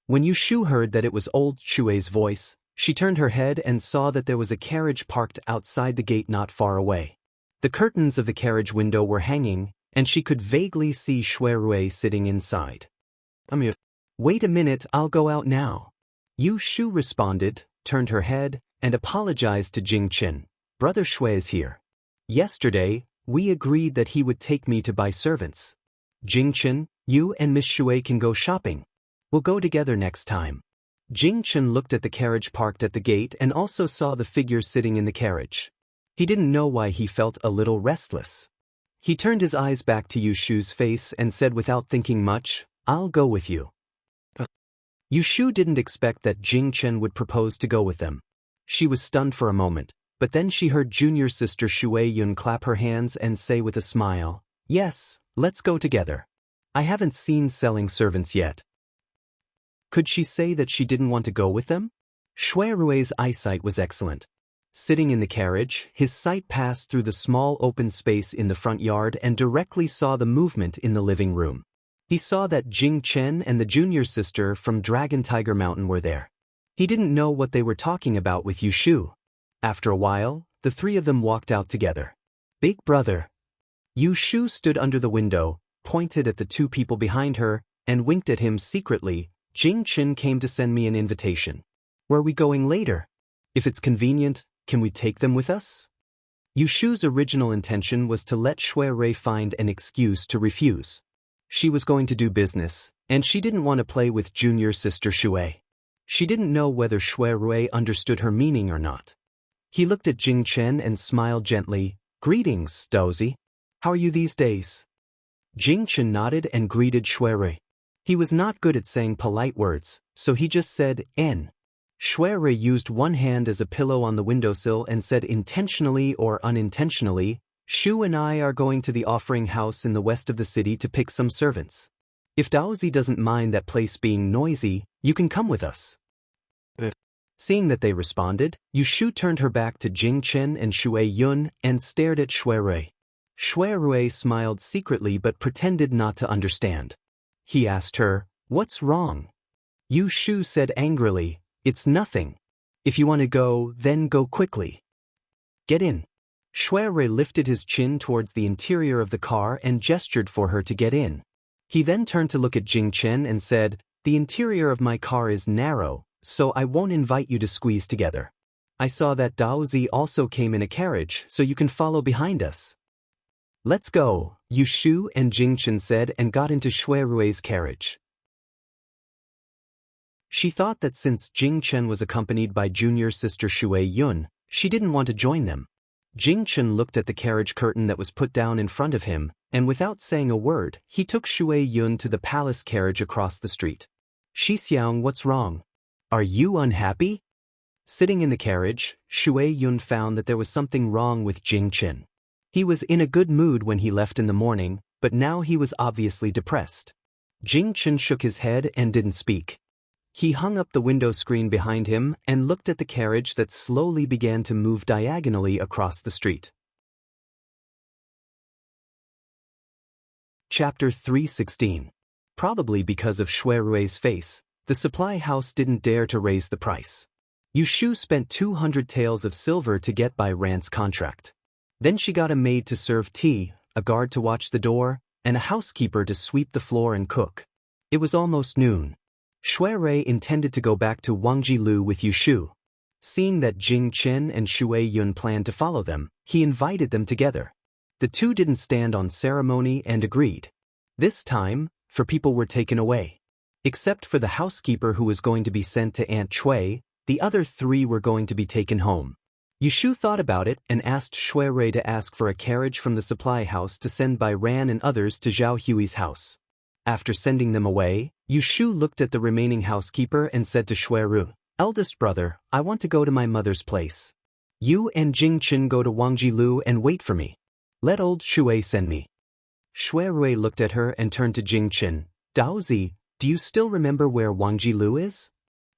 When Yu Shu heard that it was old Shui's voice, she turned her head and saw that there was a carriage parked outside the gate not far away. The curtains of the carriage window were hanging, and she could vaguely see Shui sitting inside. "Wait a minute, I'll go out now." Yu Shu responded, turned her head, and apologized to Jing Chen. "Brother Shui is here. Yesterday, we agreed that he would take me to buy servants. Jing Chen, you and Miss Shui can go shopping. We'll go together next time." Jing Chen looked at the carriage parked at the gate and also saw the figure sitting in the carriage. He didn't know why he felt a little restless. He turned his eyes back to Yu Shu's face and said without thinking much, "I'll go with you." Yu Shu didn't expect that Jing Chen would propose to go with them. She was stunned for a moment, but then she heard junior sister Shui Yun clap her hands and say with a smile, "Yes, let's go together. I haven't seen selling servants yet." Could she say that she didn't want to go with them? Shui Rui's eyesight was excellent. Sitting in the carriage, his sight passed through the small open space in the front yard and directly saw the movement in the living room. He saw that Jing Chen and the junior sister from Dragon Tiger Mountain were there. He didn't know what they were talking about with Yu Shu. After a while, the three of them walked out together. "Big brother." Yu Shu stood under the window, pointed at the two people behind her, and winked at him secretly. "Jing Chen came to send me an invitation. Where are we going later? If it's convenient, can we take them with us?" Yu Shu's original intention was to let Shui find an excuse to refuse. She was going to do business, and she didn't want to play with junior sister Shui. She didn't know whether Shui understood her meaning or not. He looked at Jing Chen and smiled gently. "Greetings, Daozi. How are you these days?" Jing Chen nodded and greeted Shui. He was not good at saying polite words, so he just said, "N." Shui used one hand as a pillow on the windowsill and said intentionally or unintentionally, "Shu and I are going to the offering house in the west of the city to pick some servants. If Daozi doesn't mind that place being noisy, you can come with us." Seeing that they responded, Yu Shu turned her back to Jing Chen and Shui Yun and stared at Shui. Shui smiled secretly but pretended not to understand. He asked her, "What's wrong?" Yu Shu said angrily, "It's nothing. If you want to go, then go quickly. Get in." Shui lifted his chin towards the interior of the car and gestured for her to get in. He then turned to look at Jing Chen and said, "The interior of my car is narrow, so I won't invite you to squeeze together. I saw that Daozi also came in a carriage, so you can follow behind us." "Let's go," Yu Shu and Jing Chen said and got into Shui carriage. She thought that since Jing Chen was accompanied by junior sister Shui Yun, she didn't want to join them. Jing Chen looked at the carriage curtain that was put down in front of him, and without saying a word, he took Shui Yun to the palace carriage across the street. Shi Xiang, what's wrong? Are you unhappy? Sitting in the carriage, Shui Yun found that there was something wrong with Jing Chen. He was in a good mood when he left in the morning, but now he was obviously depressed. Jing Chen shook his head and didn't speak. He hung up the window screen behind him and looked at the carriage that slowly began to move diagonally across the street. Chapter 316. Probably because of Shui Rui's face, the supply house didn't dare to raise the price. Yu Shu spent 200 taels of silver to get by Rant's contract. Then she got a maid to serve tea, a guard to watch the door, and a housekeeper to sweep the floor and cook. It was almost noon. Shui Rui intended to go back to Wangjilu with Yu Shu. Seeing that Jing Chen and Shui Yun planned to follow them, he invited them together. The two didn't stand on ceremony and agreed. This time, people were taken away. Except for the housekeeper who was going to be sent to Aunt Chui, the other three were going to be taken home. Yu Shu thought about it and asked Shui Rui to ask for a carriage from the supply house to send by Ran and others to Zhao Hui's house. After sending them away, Yu Shu looked at the remaining housekeeper and said to Shui Rui, "Eldest brother, I want to go to my mother's place. You and Jing Chen go to Wangjilu and wait for me. Let old Shui send me." Shui Rui looked at her and turned to Jing Chen. "Daozi, do you still remember where Wangjilu is?"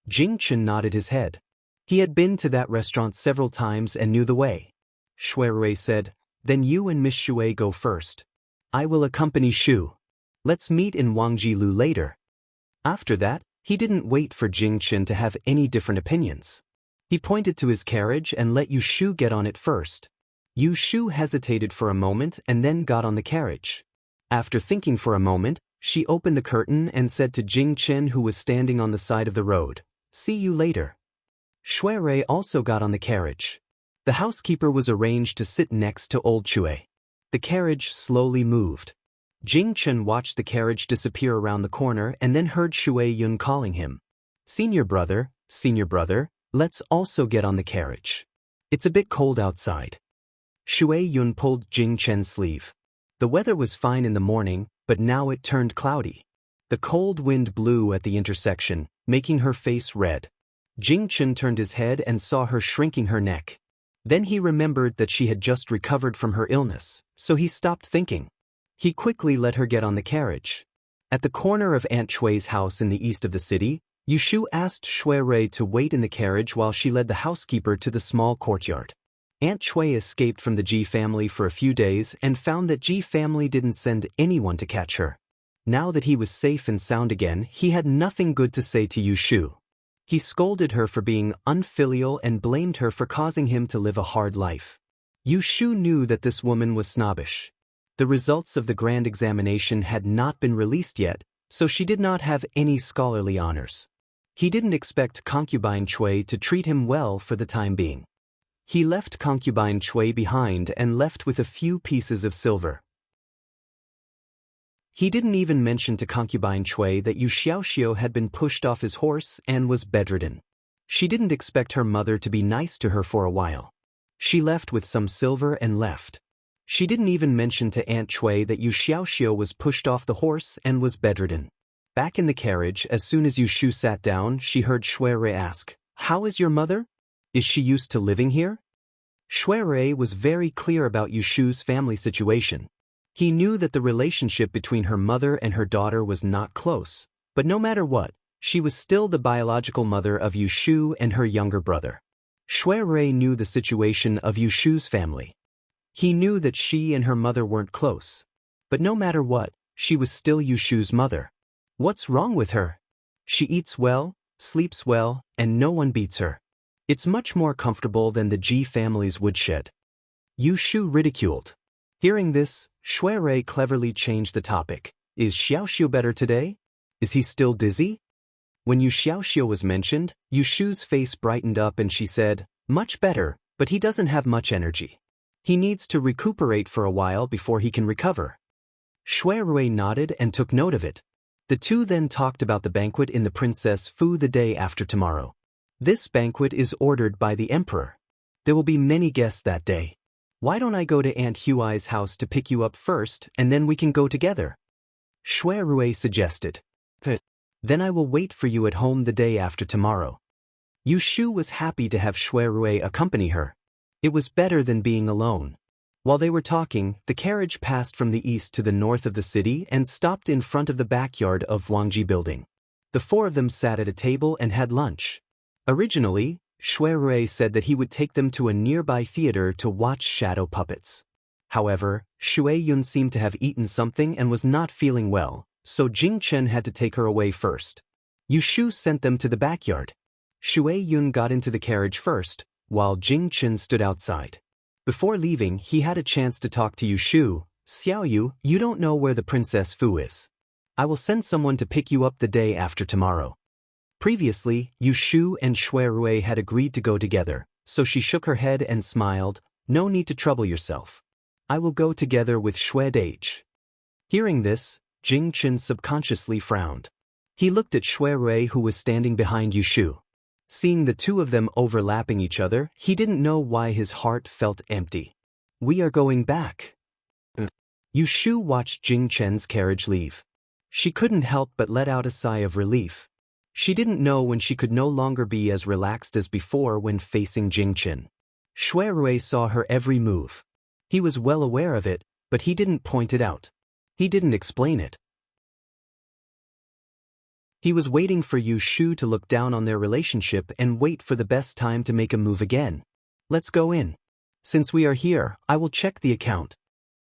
Jing Chen nodded his head. He had been to that restaurant several times and knew the way. Shui Rui said, "Then you and Miss Shui go first. I will accompany Shu. Let's meet in Wangjilu later." After that, he didn't wait for Jing Chen to have any different opinions. He pointed to his carriage and let Yu Shu get on it first. Yu Shu hesitated for a moment and then got on the carriage. After thinking for a moment, she opened the curtain and said to Jing Chen, who was standing on the side of the road, "See you later." Shui Rui also got on the carriage. The housekeeper was arranged to sit next to old Shui. The carriage slowly moved. Jing Chen watched the carriage disappear around the corner and then heard Shui Yun calling him. Senior brother, let's also get on the carriage. It's a bit cold outside." Shui Yun pulled Jing Chen's sleeve. The weather was fine in the morning, but now it turned cloudy. The cold wind blew at the intersection, making her face red. Jing Chen turned his head and saw her shrinking her neck. Then he remembered that she had just recovered from her illness, so he stopped thinking. He quickly let her get on the carriage. At the corner of Aunt Chui's house in the east of the city, Yu Shu asked Shui Rui to wait in the carriage while she led the housekeeper to the small courtyard. Aunt Chui escaped from the Ji family for a few days and found that Ji family didn't send anyone to catch her. Now that he was safe and sound again, he had nothing good to say to Yu Shu. He scolded her for being unfilial and blamed her for causing him to live a hard life. Yu Shu knew that this woman was snobbish. The results of the grand examination had not been released yet, so she did not have any scholarly honors. He didn't expect concubine Chui to treat him well for the time being. He left concubine Chui behind and left with a few pieces of silver. He didn't even mention to concubine Chui that Yu Xiaoxiu had been pushed off his horse and was bedridden. She didn't expect her mother to be nice to her for a while. She left with some silver and left. She didn't even mention to Aunt Chui that Yu Xiaoxiu was pushed off the horse and was bedridden. Back in the carriage, as soon as Yu Shu sat down, she heard Shui Rui ask, "How is your mother? Is she used to living here?" Shui Rui was very clear about Yu Shu's family situation. He knew that the relationship between her mother and her daughter was not close, but no matter what, she was still the biological mother of Yu Shu and her younger brother. Shui Rui knew the situation of Yu Shu's family. He knew that she and her mother weren't close. But no matter what, she was still Yu Shu's mother. What's wrong with her? She eats well, sleeps well, and no one beats her. It's much more comfortable than the Ji family's woodshed. Yu Shu ridiculed. Hearing this, Shui Rui cleverly changed the topic. Is Xiaoxiu better today? Is he still dizzy? When Yu Xiaoxiu was mentioned, Yu Shu's face brightened up and she said, "Much better, but he doesn't have much energy. He needs to recuperate for a while before he can recover." Shui Rui nodded and took note of it. The two then talked about the banquet in the Princess Fu the day after tomorrow. This banquet is ordered by the emperor. There will be many guests that day. Why don't I go to Aunt Huai's house to pick you up first and then we can go together? Shui Rui suggested. Then I will wait for you at home the day after tomorrow. Yu Shu was happy to have Shui Rui accompany her. It was better than being alone. While they were talking, the carriage passed from the east to the north of the city and stopped in front of the backyard of Wangji Building. The four of them sat at a table and had lunch. Originally, Shui Rui said that he would take them to a nearby theater to watch shadow puppets. However, Shui Yun seemed to have eaten something and was not feeling well, so Jing Chen had to take her away first. Yu Shu sent them to the backyard. Shui Yun got into the carriage first, while Jing Chen stood outside. Before leaving, he had a chance to talk to Yu Shu. Xiao Yu, you don't know where the Princess Fu is. I will send someone to pick you up the day after tomorrow. Previously, Yu Shu and Shui Rui had agreed to go together, so she shook her head and smiled. No need to trouble yourself. I will go together with Shui Dage. Hearing this, Jing Chen subconsciously frowned. He looked at Shui Rui who was standing behind Yu Shu. Seeing the two of them overlapping each other, he didn't know why his heart felt empty. We are going back. Yu Shu watched Jing Chen's carriage leave. She couldn't help but let out a sigh of relief. She didn't know when she could no longer be as relaxed as before when facing Jing Chen. Shui Rui saw her every move. He was well aware of it, but he didn't point it out. He didn't explain it. He was waiting for Yu Shu to look down on their relationship and wait for the best time to make a move again. Let's go in. Since we are here, I will check the account.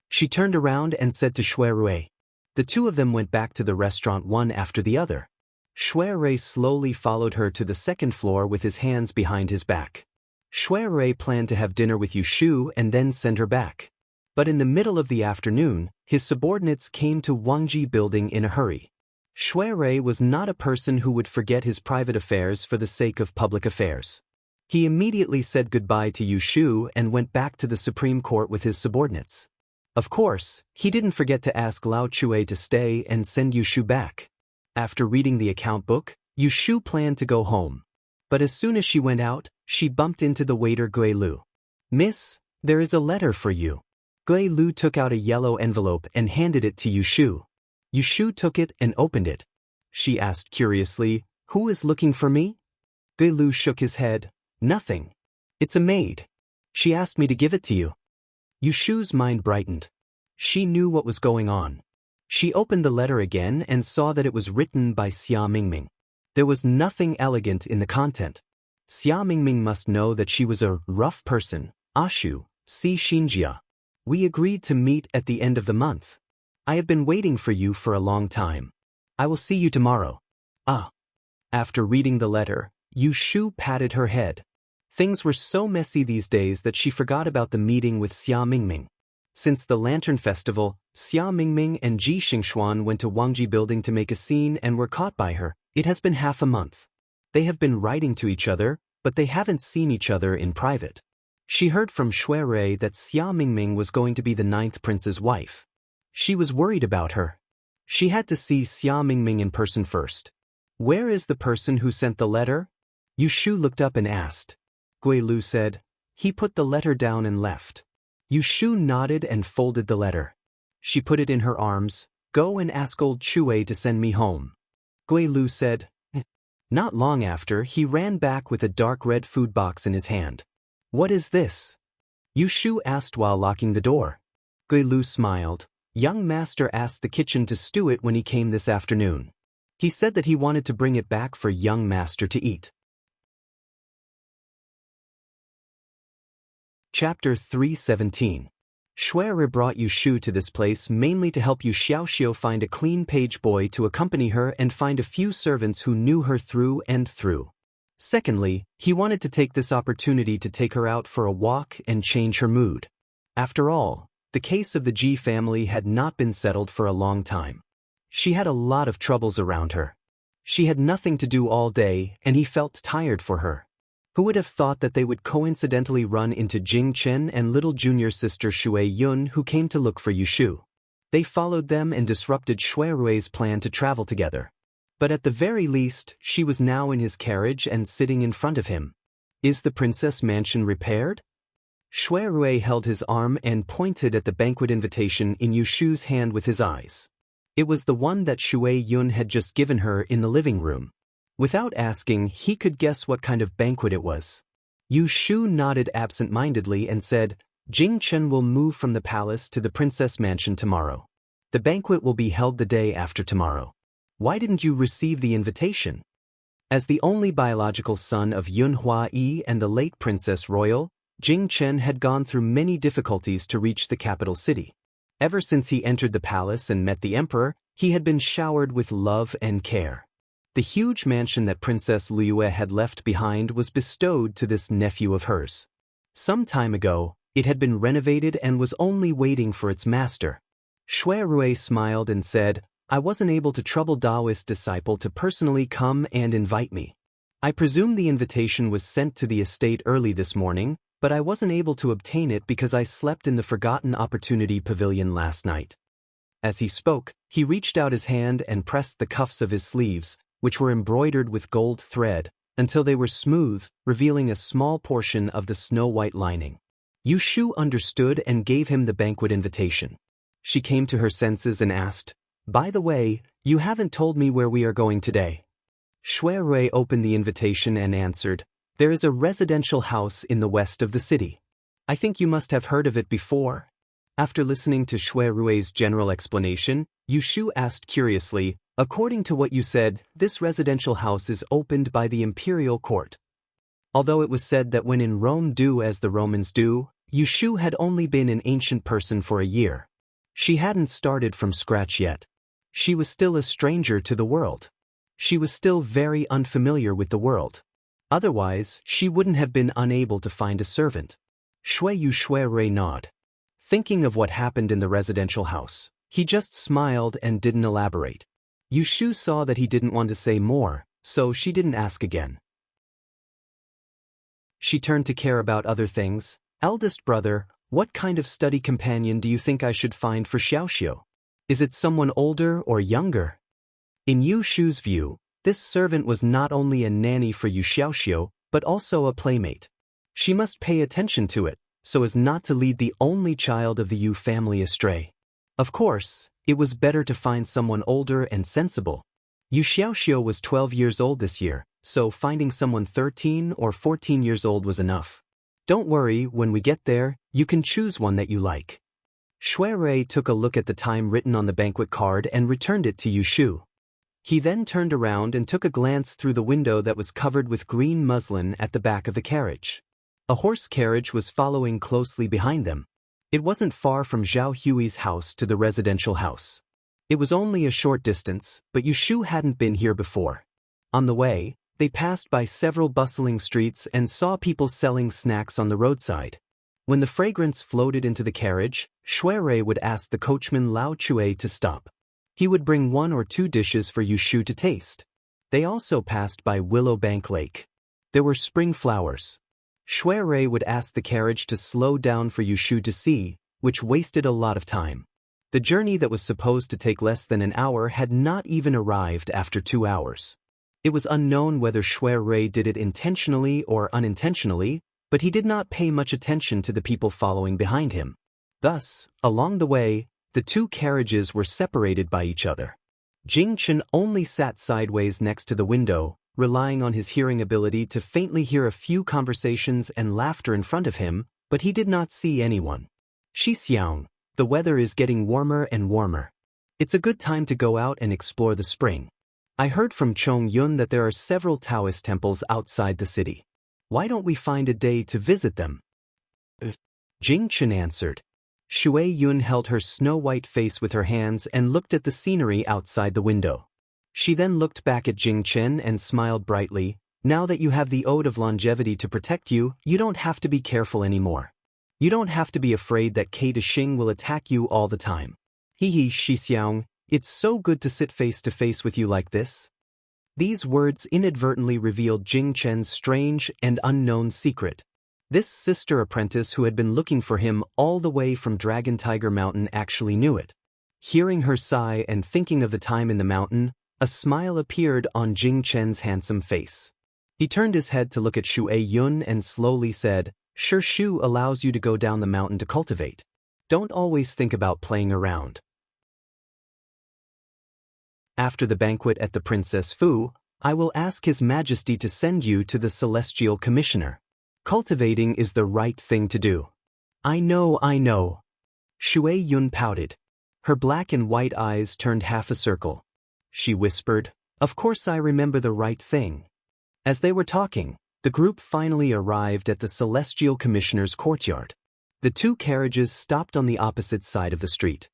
She turned around and said to Shui Rui. The two of them went back to the restaurant one after the other. Shui Rui slowly followed her to the second floor with his hands behind his back. Shui Rui planned to have dinner with Yu Shu and then send her back. But in the middle of the afternoon, his subordinates came to Wangji Building in a hurry. Shui Rui was not a person who would forget his private affairs for the sake of public affairs. He immediately said goodbye to Yu Shu and went back to the Supreme Court with his subordinates. Of course, he didn't forget to ask Lao Chue to stay and send Yu Shu back. After reading the account book, Yu Shu planned to go home. But as soon as she went out, she bumped into the waiter Gui Lu. Miss, there is a letter for you. Gui Lu took out a yellow envelope and handed it to Yu Shu. Yu Shu took it and opened it. She asked curiously, Who is looking for me? Gui Lu shook his head. Nothing. It's a maid. She asked me to give it to you. Yu Shu's mind brightened. She knew what was going on. She opened the letter again and saw that it was written by Xia Mingming. There was nothing elegant in the content. Xia Mingming must know that she was a rough person. Ashu, si Xinjia. We agreed to meet at the end of the month. I have been waiting for you for a long time. I will see you tomorrow. Ah. After reading the letter, Yu Shu patted her head. Things were so messy these days that she forgot about the meeting with Xia Mingming. Since the Lantern Festival, Xia Mingming and Ji Xingxuan went to Wangji Building to make a scene and were caught by her. It has been half a month. They have been writing to each other, but they haven't seen each other in private. She heard from Shui Rui that Xia Mingming was going to be the 9th prince's wife. She was worried about her. She had to see Xia Mingming in person first. Where is the person who sent the letter? Yu Shu looked up and asked. Gui Lu said, He put the letter down and left. Yu Shu nodded and folded the letter. She put it in her arms. Go and ask old Chue to send me home. Gui Lu said. Not long after, he ran back with a dark red food box in his hand. What is this? Yu Shu asked while locking the door. Gui Lu smiled. Young master asked the kitchen to stew it when he came this afternoon. He said that he wanted to bring it back for young master to eat. Chapter 317. Shui Rui brought Yu Shu to this place mainly to help Yu Xiaoxiu find a clean page boy to accompany her and find a few servants who knew her through and through. Secondly, he wanted to take this opportunity to take her out for a walk and change her mood. After all, the case of the Ji family had not been settled for a long time. She had a lot of troubles around her. She had nothing to do all day and he felt tired for her. Who would have thought that they would coincidentally run into Jing Chen and little junior sister Shui Yun who came to look for Yu Shu? They followed them and disrupted Shui Rui's plan to travel together. But at the very least, she was now in his carriage and sitting in front of him. Is the princess mansion repaired? Shui Rui held his arm and pointed at the banquet invitation in Yu Shu's hand with his eyes. It was the one that Shui Yun had just given her in the living room. Without asking, he could guess what kind of banquet it was. Yu Shu nodded absent-mindedly and said, Jing Chen will move from the palace to the princess mansion tomorrow. The banquet will be held the day after tomorrow. Why didn't you receive the invitation? As the only biological son of Yun Hua Yi and the late Princess Royal, Jing Chen had gone through many difficulties to reach the capital city. Ever since he entered the palace and met the emperor, he had been showered with love and care. The huge mansion that Princess Liyue had left behind was bestowed to this nephew of hers. Some time ago, it had been renovated and was only waiting for its master. Shui Rui smiled and said, I wasn't able to trouble Daoist disciple to personally come and invite me. I presume the invitation was sent to the estate early this morning, but I wasn't able to obtain it because I slept in the Forgotten Opportunity Pavilion last night. As he spoke, he reached out his hand and pressed the cuffs of his sleeves, which were embroidered with gold thread, until they were smooth, revealing a small portion of the snow-white lining. Yu Shu understood and gave him the banquet invitation. She came to her senses and asked, By the way, you haven't told me where we are going today. Shui Rui opened the invitation and answered, There is a residential house in the west of the city. I think you must have heard of it before. After listening to Shui Rui's general explanation, Yu Shu asked curiously, According to what you said, this residential house is opened by the imperial court. Although it was said that when in Rome do as the Romans do, Yu Shu had only been an ancient person for a year. She hadn't started from scratch yet. She was still a stranger to the world. She was still very unfamiliar with the world. Otherwise, she wouldn't have been unable to find a servant. Shui Rui nodded. Thinking of what happened in the residential house, he just smiled and didn't elaborate. Yu Shu saw that he didn't want to say more, so she didn't ask again. She turned to care about other things. Eldest brother, what kind of study companion do you think I should find for Xiaoxiu? Is it someone older or younger? In Yu Shu's view, this servant was not only a nanny for Yu Xiaoxiu, but also a playmate. She must pay attention to it, so as not to lead the only child of the Yu family astray. Of course, it was better to find someone older and sensible. Yu Xiaoxiu was 12 years old this year, so finding someone 13 or 14 years old was enough. Don't worry, when we get there, you can choose one that you like. Shui Rui took a look at the time written on the banquet card and returned it to Yu Shu. He then turned around and took a glance through the window that was covered with green muslin at the back of the carriage. A horse carriage was following closely behind them. It wasn't far from Zhao Hui's house to the residential house. It was only a short distance, but Yu Shu hadn't been here before. On the way, they passed by several bustling streets and saw people selling snacks on the roadside. When the fragrance floated into the carriage, Shui Rui would ask the coachman Lao Chue to stop. He would bring 1 or 2 dishes for Yu Shu to taste. They also passed by Willow Bank Lake. There were spring flowers. Shui Rui would ask the carriage to slow down for Yu Shu to see, which wasted a lot of time. The journey that was supposed to take less than an hour had not even arrived after 2 hours. It was unknown whether Shui Rui did it intentionally or unintentionally, but he did not pay much attention to the people following behind him. Thus, along the way, the 2 carriages were separated by each other. Jing Chen only sat sideways next to the window, relying on his hearing ability to faintly hear a few conversations and laughter in front of him, but he did not see anyone. Xixiang, the weather is getting warmer and warmer. It's a good time to go out and explore the spring. I heard from Chong Yun that there are several Taoist temples outside the city. Why don't we find a day to visit them? Jing Chen answered. Shui Yun held her snow-white face with her hands and looked at the scenery outside the window. She then looked back at Jing Chen and smiled brightly. Now that you have the Ode of Longevity to protect you, you don't have to be careful anymore. You don't have to be afraid that Kate Xing will attack you all the time. Hee Xixiang, it's so good to sit face to face with you like this. These words inadvertently revealed Jing Chen's strange and unknown secret. This sister apprentice who had been looking for him all the way from Dragon Tiger Mountain actually knew it. Hearing her sigh and thinking of the time in the mountain, a smile appeared on Jing Chen's handsome face. He turned his head to look at Shui Yun and slowly said, Shu allows you to go down the mountain to cultivate. Don't always think about playing around. After the banquet at the Princess Fu, I will ask His Majesty to send you to the Celestial Commissioner. Cultivating is the right thing to do. I know. Shui Yun pouted. Her black and white eyes turned half a circle. She whispered, "Of course I remember the right thing." As they were talking, the group finally arrived at the Celestial Commissioner's courtyard. The two carriages stopped on the opposite side of the street.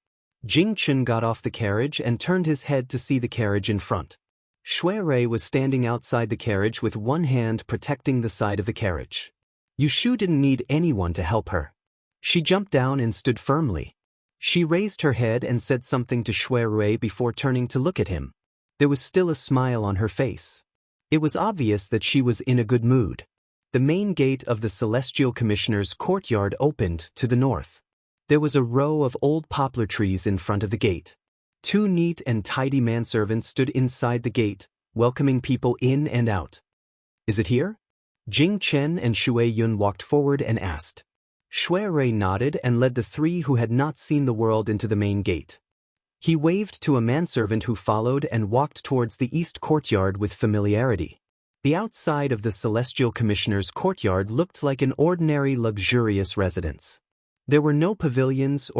Jing Chen got off the carriage and turned his head to see the carriage in front. Shui Rui was standing outside the carriage with one hand protecting the side of the carriage. Yushu didn't need anyone to help her. She jumped down and stood firmly. She raised her head and said something to Shui Rui before turning to look at him. There was still a smile on her face. It was obvious that she was in a good mood. The main gate of the Celestial Commissioner's courtyard opened to the north. There was a row of old poplar trees in front of the gate. Two neat and tidy manservants stood inside the gate, welcoming people in and out. "Is it here?" Jing Chen and Shui Yun walked forward and asked. Shui Rui nodded and led the three who had not seen the world into the main gate. He waved to a manservant who followed and walked towards the east courtyard with familiarity. The outside of the Celestial Commissioner's courtyard looked like an ordinary luxurious residence. There were no pavilions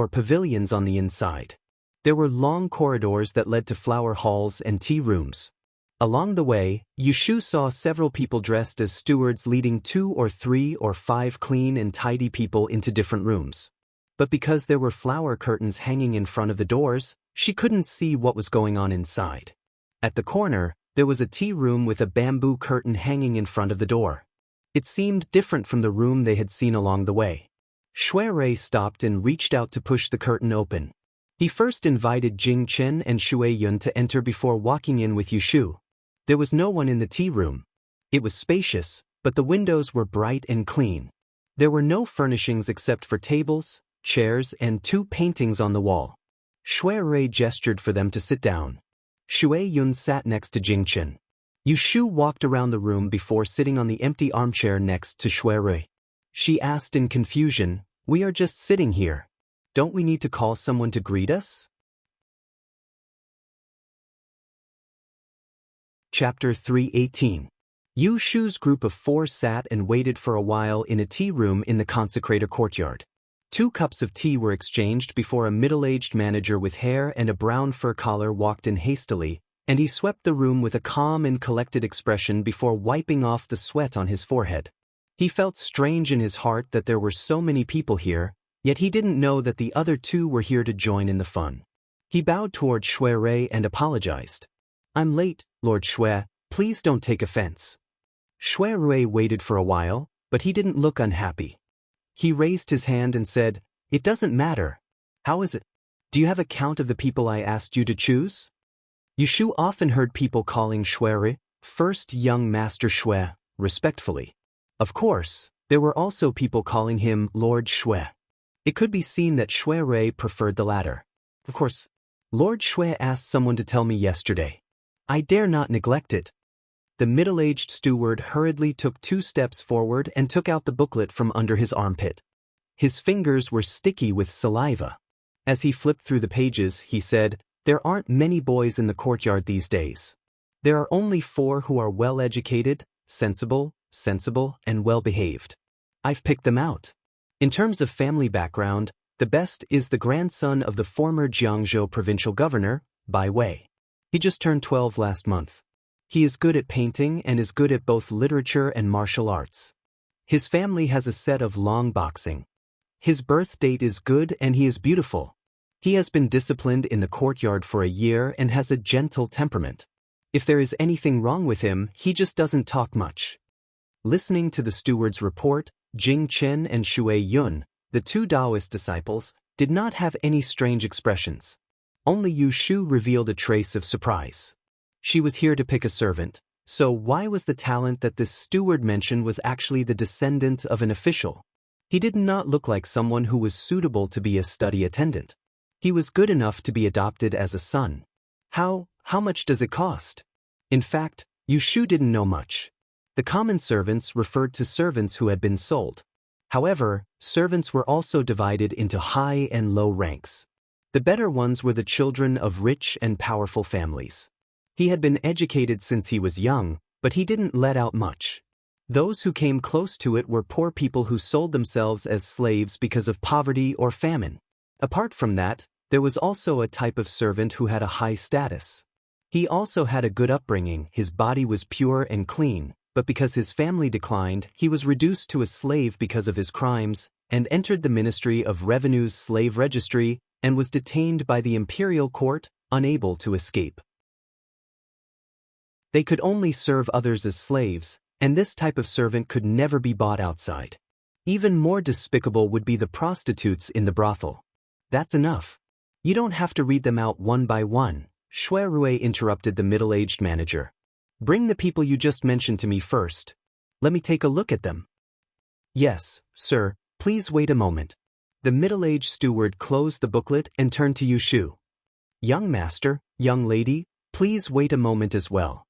on the inside. There were long corridors that led to flower halls and tea rooms. Along the way, Yushu saw several people dressed as stewards leading 2 or 3 or 5 clean and tidy people into different rooms. But because there were flower curtains hanging in front of the doors, she couldn't see what was going on inside. At the corner, there was a tea room with a bamboo curtain hanging in front of the door. It seemed different from the room they had seen along the way. Shui Rui stopped and reached out to push the curtain open. He first invited Jing Chen and Shui Yun to enter before walking in with Yushu. There was no one in the tea room. It was spacious, but the windows were bright and clean. There were no furnishings except for tables, chairs, and 2 paintings on the wall. Shui Rui gestured for them to sit down. Shui Yun sat next to Jing Chen. Yushu walked around the room before sitting on the empty armchair next to Shui Rui. She asked in confusion, "We are just sitting here. Don't we need to call someone to greet us?" Chapter 3:18. Yushu's group of 4 sat and waited for a while in a tea room in the consecrator courtyard. 2 cups of tea were exchanged before a middle-aged manager with hair and a brown fur collar walked in hastily, and he swept the room with a calm and collected expression before wiping off the sweat on his forehead. He felt strange in his heart that there were so many people here, yet he didn't know that the other 2 were here to join in the fun. He bowed toward Shui Rui and apologized. "I'm late, Lord Shui, please don't take offense." Shui Rui waited for a while, but he didn't look unhappy. He raised his hand and said, "It doesn't matter. How is it? Do you have a count of the people I asked you to choose?" Yushu often heard people calling Shui Rui, "First Young Master Shui," respectfully. Of course, there were also people calling him Lord Shui. It could be seen that Shui Rui preferred the latter. "Of course, Lord Shui asked someone to tell me yesterday. I dare not neglect it." The middle-aged steward hurriedly took 2 steps forward and took out the booklet from under his armpit. His fingers were sticky with saliva. As he flipped through the pages, he said, "There aren't many boys in the courtyard these days. There are only 4 who are well-educated, sensible, and well-behaved. I've picked them out. In terms of family background, the best is the grandson of the former Jiangzhou provincial governor, Bai Wei. He just turned 12 last month. He is good at painting and is good at both literature and martial arts. His family has a set of long boxing. His birth date is good and he is beautiful. He has been disciplined in the courtyard for a year and has a gentle temperament. If there is anything wrong with him, he just doesn't talk much." Listening to the steward's report, Jing Chen and Shui Yun, the 2 Taoist disciples, did not have any strange expressions. Only Yushu revealed a trace of surprise. She was here to pick a servant, so why was the talent that this steward mentioned was actually the descendant of an official? He did not look like someone who was suitable to be a study attendant. He was good enough to be adopted as a son. How much does it cost? In fact, Yushu didn't know much. The common servants referred to servants who had been sold. However, servants were also divided into high and low ranks. The better ones were the children of rich and powerful families. He had been educated since he was young, but he didn't let out much. Those who came close to it were poor people who sold themselves as slaves because of poverty or famine. Apart from that, there was also a type of servant who had a high status. He also had a good upbringing, his body was pure and clean, but because his family declined, he was reduced to a slave because of his crimes, and entered the Ministry of Revenue's slave registry, and was detained by the imperial court, unable to escape. They could only serve others as slaves, and this type of servant could never be bought outside. Even more despicable would be the prostitutes in the brothel. That's enough. You don't have to read them out one by one, Shuirui interrupted the middle-aged manager. Bring the people you just mentioned to me first. Let me take a look at them. Yes, sir, please wait a moment. The middle-aged steward closed the booklet and turned to Yushu. Young master, young lady, please wait a moment as well.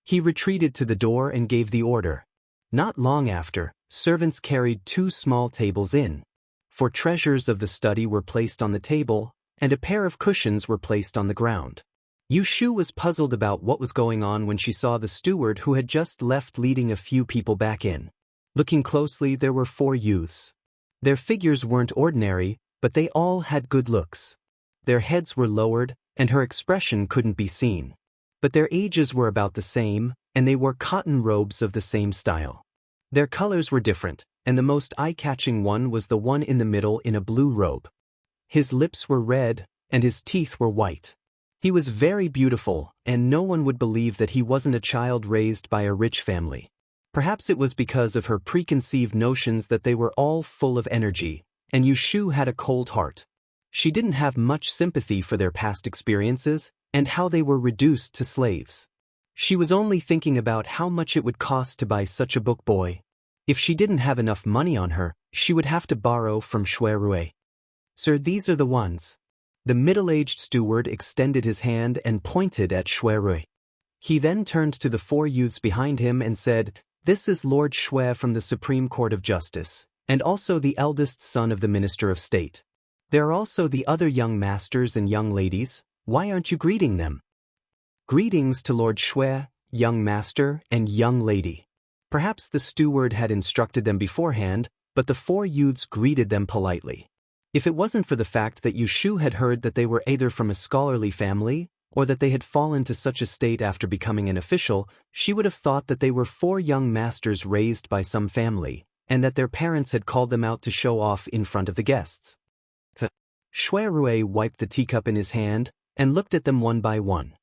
He retreated to the door and gave the order. Not long after, servants carried 2 small tables in. 4 treasures of the study were placed on the table, and a pair of cushions were placed on the ground. Yushu was puzzled about what was going on when she saw the steward who had just left leading a few people back in. Looking closely, there were 4 youths. Their figures weren't ordinary, but they all had good looks. Their heads were lowered, and her expression couldn't be seen. But their ages were about the same, and they wore cotton robes of the same style. Their colors were different, and the most eye-catching one was the one in the middle in a blue robe. His lips were red, and his teeth were white. He was very beautiful, and no one would believe that he wasn't a child raised by a rich family. Perhaps it was because of her preconceived notions that they were all full of energy, and Yushu had a cold heart. She didn't have much sympathy for their past experiences and how they were reduced to slaves. She was only thinking about how much it would cost to buy such a book boy. If she didn't have enough money on her, she would have to borrow from Shuirui. Sir, these are the ones. The middle-aged steward extended his hand and pointed at Shuirui. He then turned to the 4 youths behind him and said, "This is Lord Shui from the Supreme Court of Justice, and also the eldest son of the Minister of State. There are also the other young masters and young ladies. Why aren't you greeting them?" Greetings to Lord Shui, young master, and young lady. Perhaps the steward had instructed them beforehand, but the 4 youths greeted them politely. If it wasn't for the fact that Yushu had heard that they were either from a scholarly family, or that they had fallen to such a state after becoming an official, she would have thought that they were 4 young masters raised by some family, and that their parents had called them out to show off in front of the guests. Shuirui wiped the teacup in his hand, and looked at them one by one.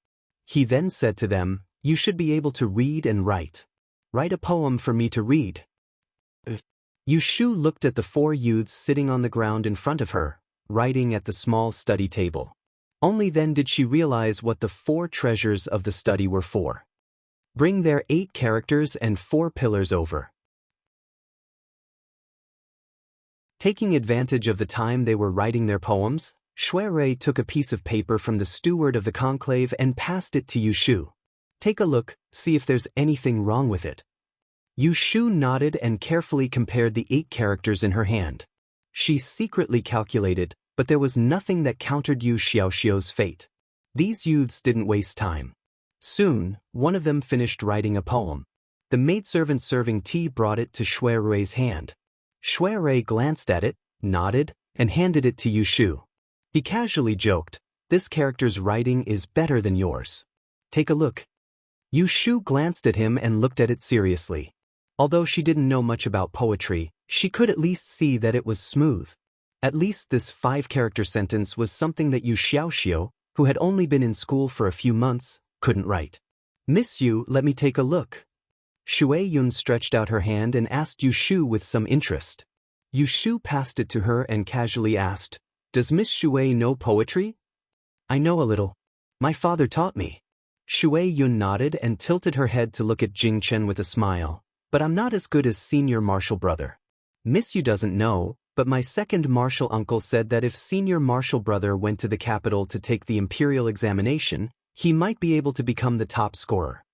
He then said to them, "You should be able to read and write. Write a poem for me to read." Yushu looked at the 4 youths sitting on the ground in front of her, writing at the small study table. Only then did she realize what the 4 treasures of the study were for. Bring their 8 characters and 4 pillars over. Taking advantage of the time they were writing their poems, Shuirui took a piece of paper from the steward of the conclave and passed it to Yushu. "Take a look, see if there's anything wrong with it." Yushu nodded and carefully compared the 8 characters in her hand. She secretly calculated, but there was nothing that countered Yu Xiaoxiu's fate. These youths didn't waste time. Soon, one of them finished writing a poem. The maidservant serving tea brought it to Shuirui's hand. Shuirui glanced at it, nodded, and handed it to Yushu. He casually joked, "This character's writing is better than yours. Take a look." Yushu glanced at him and looked at it seriously. Although she didn't know much about poetry, she could at least see that it was smooth. At least this 5-character sentence was something that Yu Xiaoxiu, who had only been in school for a few months, couldn't write. "Miss Yu, let me take a look." Shui Yun stretched out her hand and asked Yushu with some interest. Yushu passed it to her and casually asked, "Does Miss Shui know poetry?" "I know a little. My father taught me." Shui Yun nodded and tilted her head to look at Jing Chen with a smile. "But I'm not as good as senior marshal brother. Miss Yu doesn't know, but my second marshal uncle said that if senior marshal brother went to the capital to take the imperial examination, he might be able to become the top scorer."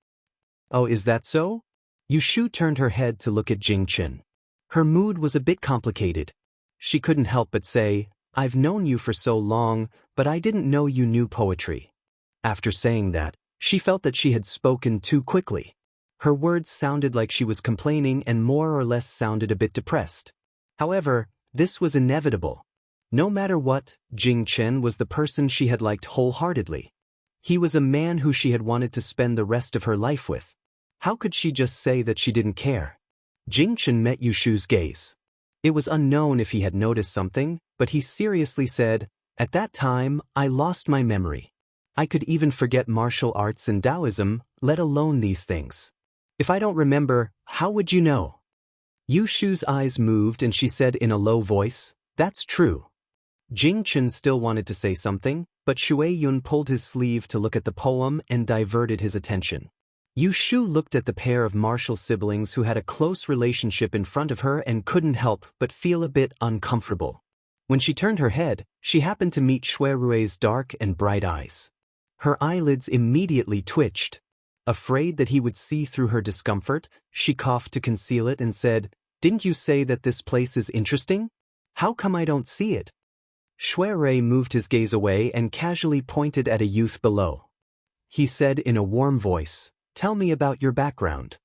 "Oh, is that so?" Yushu turned her head to look at Jing Chen. Her mood was a bit complicated. She couldn't help but say, "I've known you for so long, but I didn't know you knew poetry." After saying that, she felt that she had spoken too quickly. Her words sounded like she was complaining and more or less sounded a bit depressed. However, this was inevitable. No matter what, Jing Chen was the person she had liked wholeheartedly. He was a man who she had wanted to spend the rest of her life with. How could she just say that she didn't care? Jing Chen met Yushu's gaze. It was unknown if he had noticed something, but he seriously said, "At that time, I lost my memory. I could even forget martial arts and Taoism, let alone these things. If I don't remember, how would you know?" Yushu's eyes moved and she said in a low voice, "That's true." Jing Chen still wanted to say something, but Shui Yun pulled his sleeve to look at the poem and diverted his attention. Yushu looked at the pair of martial siblings who had a close relationship in front of her and couldn't help but feel a bit uncomfortable. When she turned her head, she happened to meet Shui Rui's dark and bright eyes. Her eyelids immediately twitched. Afraid that he would see through her discomfort, she coughed to conceal it and said, "Didn't you say that this place is interesting? How come I don't see it?" Shui Rui moved his gaze away and casually pointed at a youth below. He said in a warm voice, "Tell me about your background."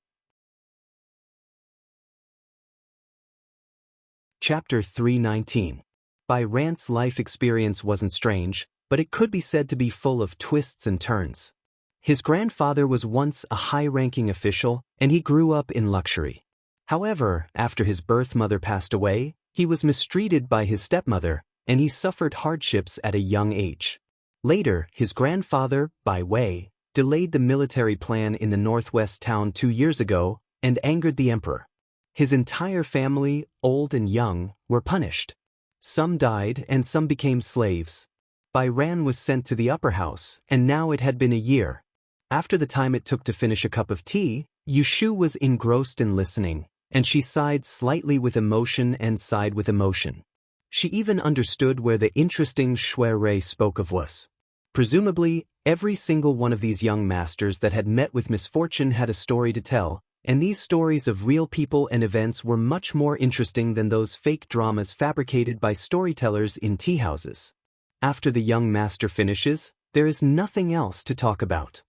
Chapter 319. Bai Ran's life experience wasn't strange, but it could be said to be full of twists and turns. His grandfather was once a high-ranking official, and he grew up in luxury. However, after his birth mother passed away, he was mistreated by his stepmother, and he suffered hardships at a young age. Later, his grandfather, Bai Wei, delayed the military plan in the northwest town 2 years ago and angered the emperor. His entire family, old and young, were punished. Some died and some became slaves. Bai Ran was sent to the upper house, and now it had been a year. After the time it took to finish a cup of tea, Yushu was engrossed in listening, and she sighed slightly with emotion and sighed with emotion. She even understood where the interesting Shui Rui spoke of was. Presumably, every single one of these young masters that had met with misfortune had a story to tell, and these stories of real people and events were much more interesting than those fake dramas fabricated by storytellers in tea houses. After the young master finishes, there is nothing else to talk about.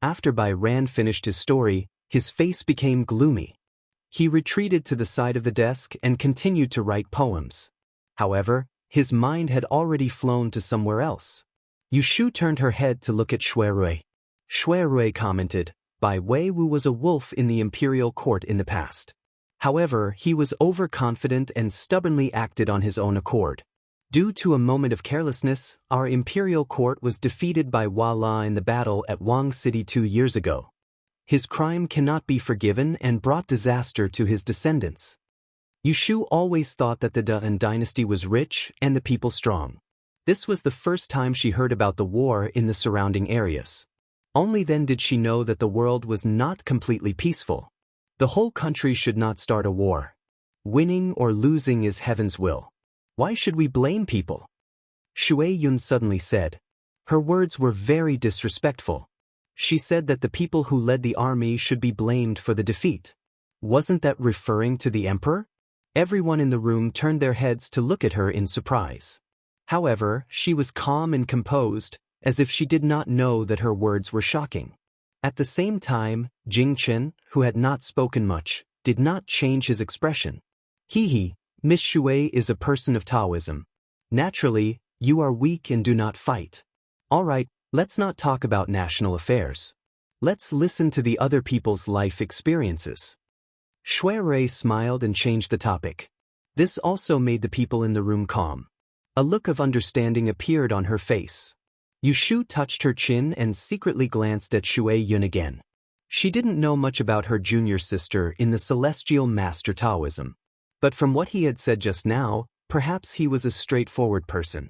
After Bai Ran finished his story, his face became gloomy. He retreated to the side of the desk and continued to write poems. However, his mind had already flown to somewhere else. Yushu turned her head to look at Shui Rui. Shui Rui commented, "Bai Weiwu was a wolf in the imperial court in the past. However, he was overconfident and stubbornly acted on his own accord. Due to a moment of carelessness, our imperial court was defeated by Wala in the battle at Wang City 2 years ago. His crime cannot be forgiven and brought disaster to his descendants." Yushu always thought that the Dan dynasty was rich and the people strong. This was the first time she heard about the war in the surrounding areas. Only then did she know that the world was not completely peaceful. The whole country should not start a war. Winning or losing is heaven's will. Why should we blame people? Shui Yun suddenly said. Her words were very disrespectful. She said that the people who led the army should be blamed for the defeat. Wasn't that referring to the emperor? Everyone in the room turned their heads to look at her in surprise. However, she was calm and composed, as if she did not know that her words were shocking. At the same time, Jing Chen, who had not spoken much, did not change his expression. He, Miss Shui is a person of Taoism. Naturally, you are weak and do not fight. All right, let's not talk about national affairs. Let's listen to the other people's life experiences. Shui Rui smiled and changed the topic. This also made the people in the room calm. A look of understanding appeared on her face. Yushu touched her chin and secretly glanced at Shui Yun again. She didn't know much about her junior sister in the Celestial Master Taoism. But from what he had said just now, perhaps he was a straightforward person.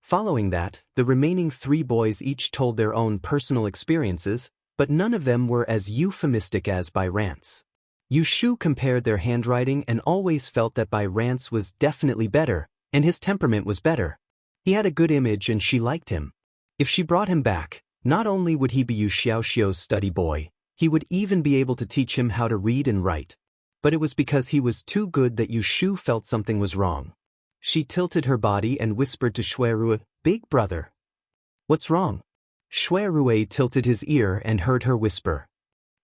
Following that, the remaining 3 boys each told their own personal experiences, but none of them were as euphemistic as Bai Ran's. Yushu compared their handwriting and always felt that Bai Ran's was definitely better, and his temperament was better. He had a good image and she liked him. If she brought him back, not only would he be Yu Xiaoxiu's study boy, he would even be able to teach him how to read and write. but it was because he was too good that Yu Shu felt something was wrong. She tilted her body and whispered to Shuirui, "Big brother. What's wrong?" Shuirui tilted his ear and heard her whisper.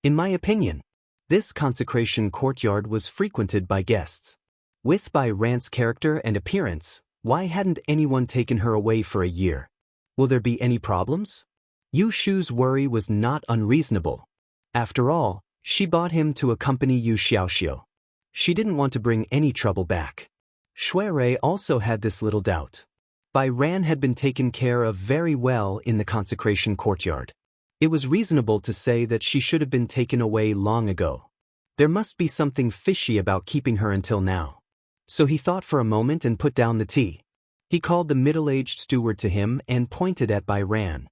"In my opinion, this consecration courtyard was frequented by guests. With Bai Ran's character and appearance, why hadn't anyone taken her away for a year? Will there be any problems?" Yu Shu's worry was not unreasonable. After all, she bought him to accompany Yu Xiaoxiu. She didn't want to bring any trouble back. Shuirui also had this little doubt. Bai Ran had been taken care of very well in the consecration courtyard. It was reasonable to say that she should have been taken away long ago. There must be something fishy about keeping her until now. So he thought for a moment and put down the tea. He called the middle-aged steward to him and pointed at Bai Ran.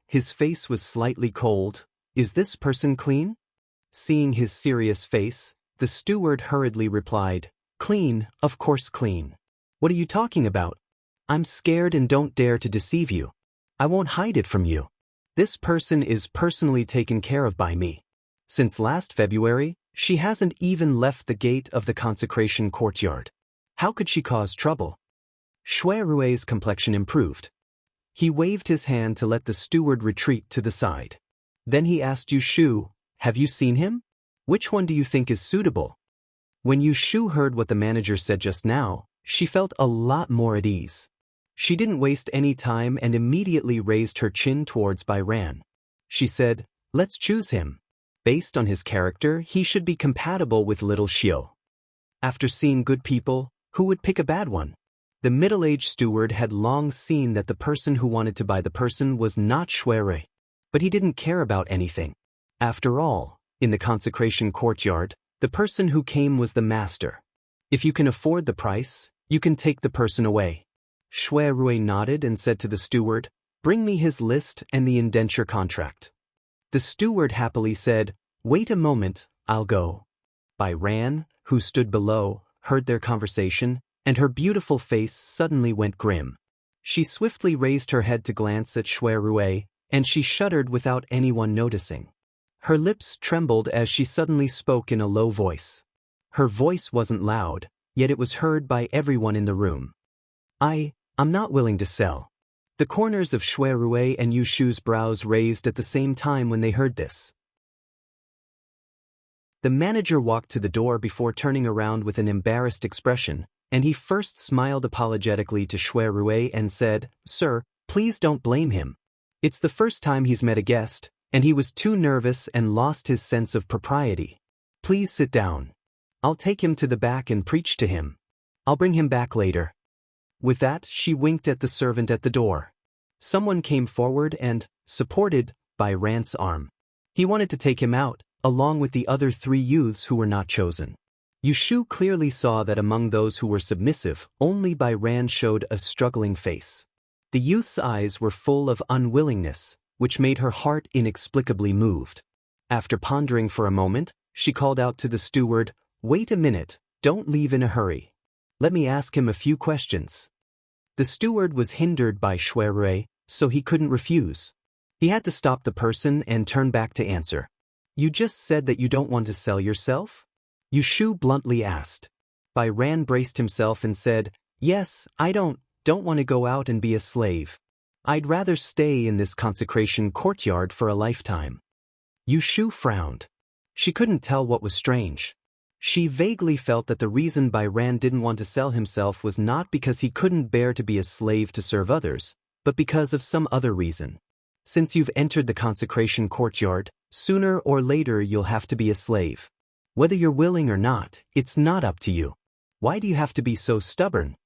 His face was slightly cold. "Is this person clean?" Seeing his serious face, the steward hurriedly replied, "Clean, of course clean. What are you talking about? I'm scared and don't dare to deceive you. I won't hide it from you. This person is personally taken care of by me. Since last February, she hasn't even left the gate of the consecration courtyard. How could she cause trouble?" Shuirui's complexion improved. He waved his hand to let the steward retreat to the side. Then he asked Yu Shu, "Have you seen him? Which one do you think is suitable?" When Yu Shu heard what the manager said just now, she felt a lot more at ease. She didn't waste any time and immediately raised her chin towards Bai Ran. She said, "Let's choose him. Based on his character, he should be compatible with little Xiu." After seeing good people, who would pick a bad one? The middle-aged steward had long seen that the person who wanted to buy the person was not Shuirui. But he didn't care about anything. After all, in the consecration courtyard, the person who came was the master. If you can afford the price, you can take the person away. Shuirui nodded and said to the steward, "Bring me his list and the indenture contract." The steward happily said, "Wait a moment, I'll go." Bai Ran, who stood below, heard their conversation, and her beautiful face suddenly went grim. She swiftly raised her head to glance at Shuirui, and she shuddered without anyone noticing. Her lips trembled as she suddenly spoke in a low voice. Her voice wasn't loud, yet it was heard by everyone in the room. I'm not willing to sell." The corners of Shuirui and Yu Shu's brows raised at the same time when they heard this. The manager walked to the door before turning around with an embarrassed expression, and he first smiled apologetically to Shuirui and said, "Sir, please don't blame him. It's the first time he's met a guest, and he was too nervous and lost his sense of propriety. Please sit down. I'll take him to the back and preach to him. I'll bring him back later." With that, she winked at the servant at the door. Someone came forward and, supported Bai Ran's arm. He wanted to take him out, along with the other 3 youths who were not chosen. Yu Shu clearly saw that among those who were submissive, only Bai Ran showed a struggling face. The youth's eyes were full of unwillingness, which made her heart inexplicably moved. After pondering for a moment, she called out to the steward, "Wait a minute, don't leave in a hurry. Let me ask him a few questions." The steward was hindered by Shuirui, so he couldn't refuse. He had to stop the person and turn back to answer. "You just said that you don't want to sell yourself?" Yu Shu bluntly asked. Bai Ran braced himself and said, "Yes, I don't want to go out and be a slave. I'd rather stay in this consecration courtyard for a lifetime." Yu Shu frowned. She couldn't tell what was strange. She vaguely felt that the reason Bai Ran didn't want to sell himself was not because he couldn't bear to be a slave to serve others, but because of some other reason. Since you've entered the consecration courtyard, sooner or later you'll have to be a slave. Whether you're willing or not, it's not up to you. Why do you have to be so stubborn?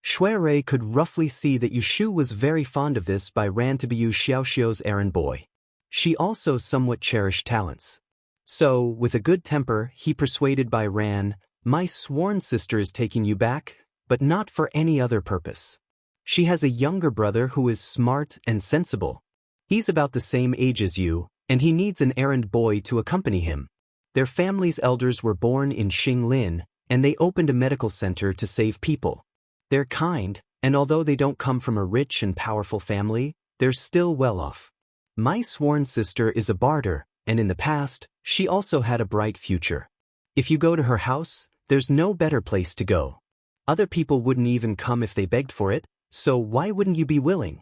Shuirui could roughly see that Yu Shu was very fond of this Bai Ran to be Yu Xiaoxiu's errand boy. She also somewhat cherished talents. So, with a good temper, he persuaded Bai Ran, "My sworn sister is taking you back, but not for any other purpose. She has a younger brother who is smart and sensible. He's about the same age as you, and he needs an errand boy to accompany him. Their family's elders were born in Xinglin, and they opened a medical center to save people. They're kind, and although they don't come from a rich and powerful family, they're still well off. My sworn sister is a barter, and in the past, she also had a bright future. If you go to her house, there's no better place to go. Other people wouldn't even come if they begged for it, so why wouldn't you be willing?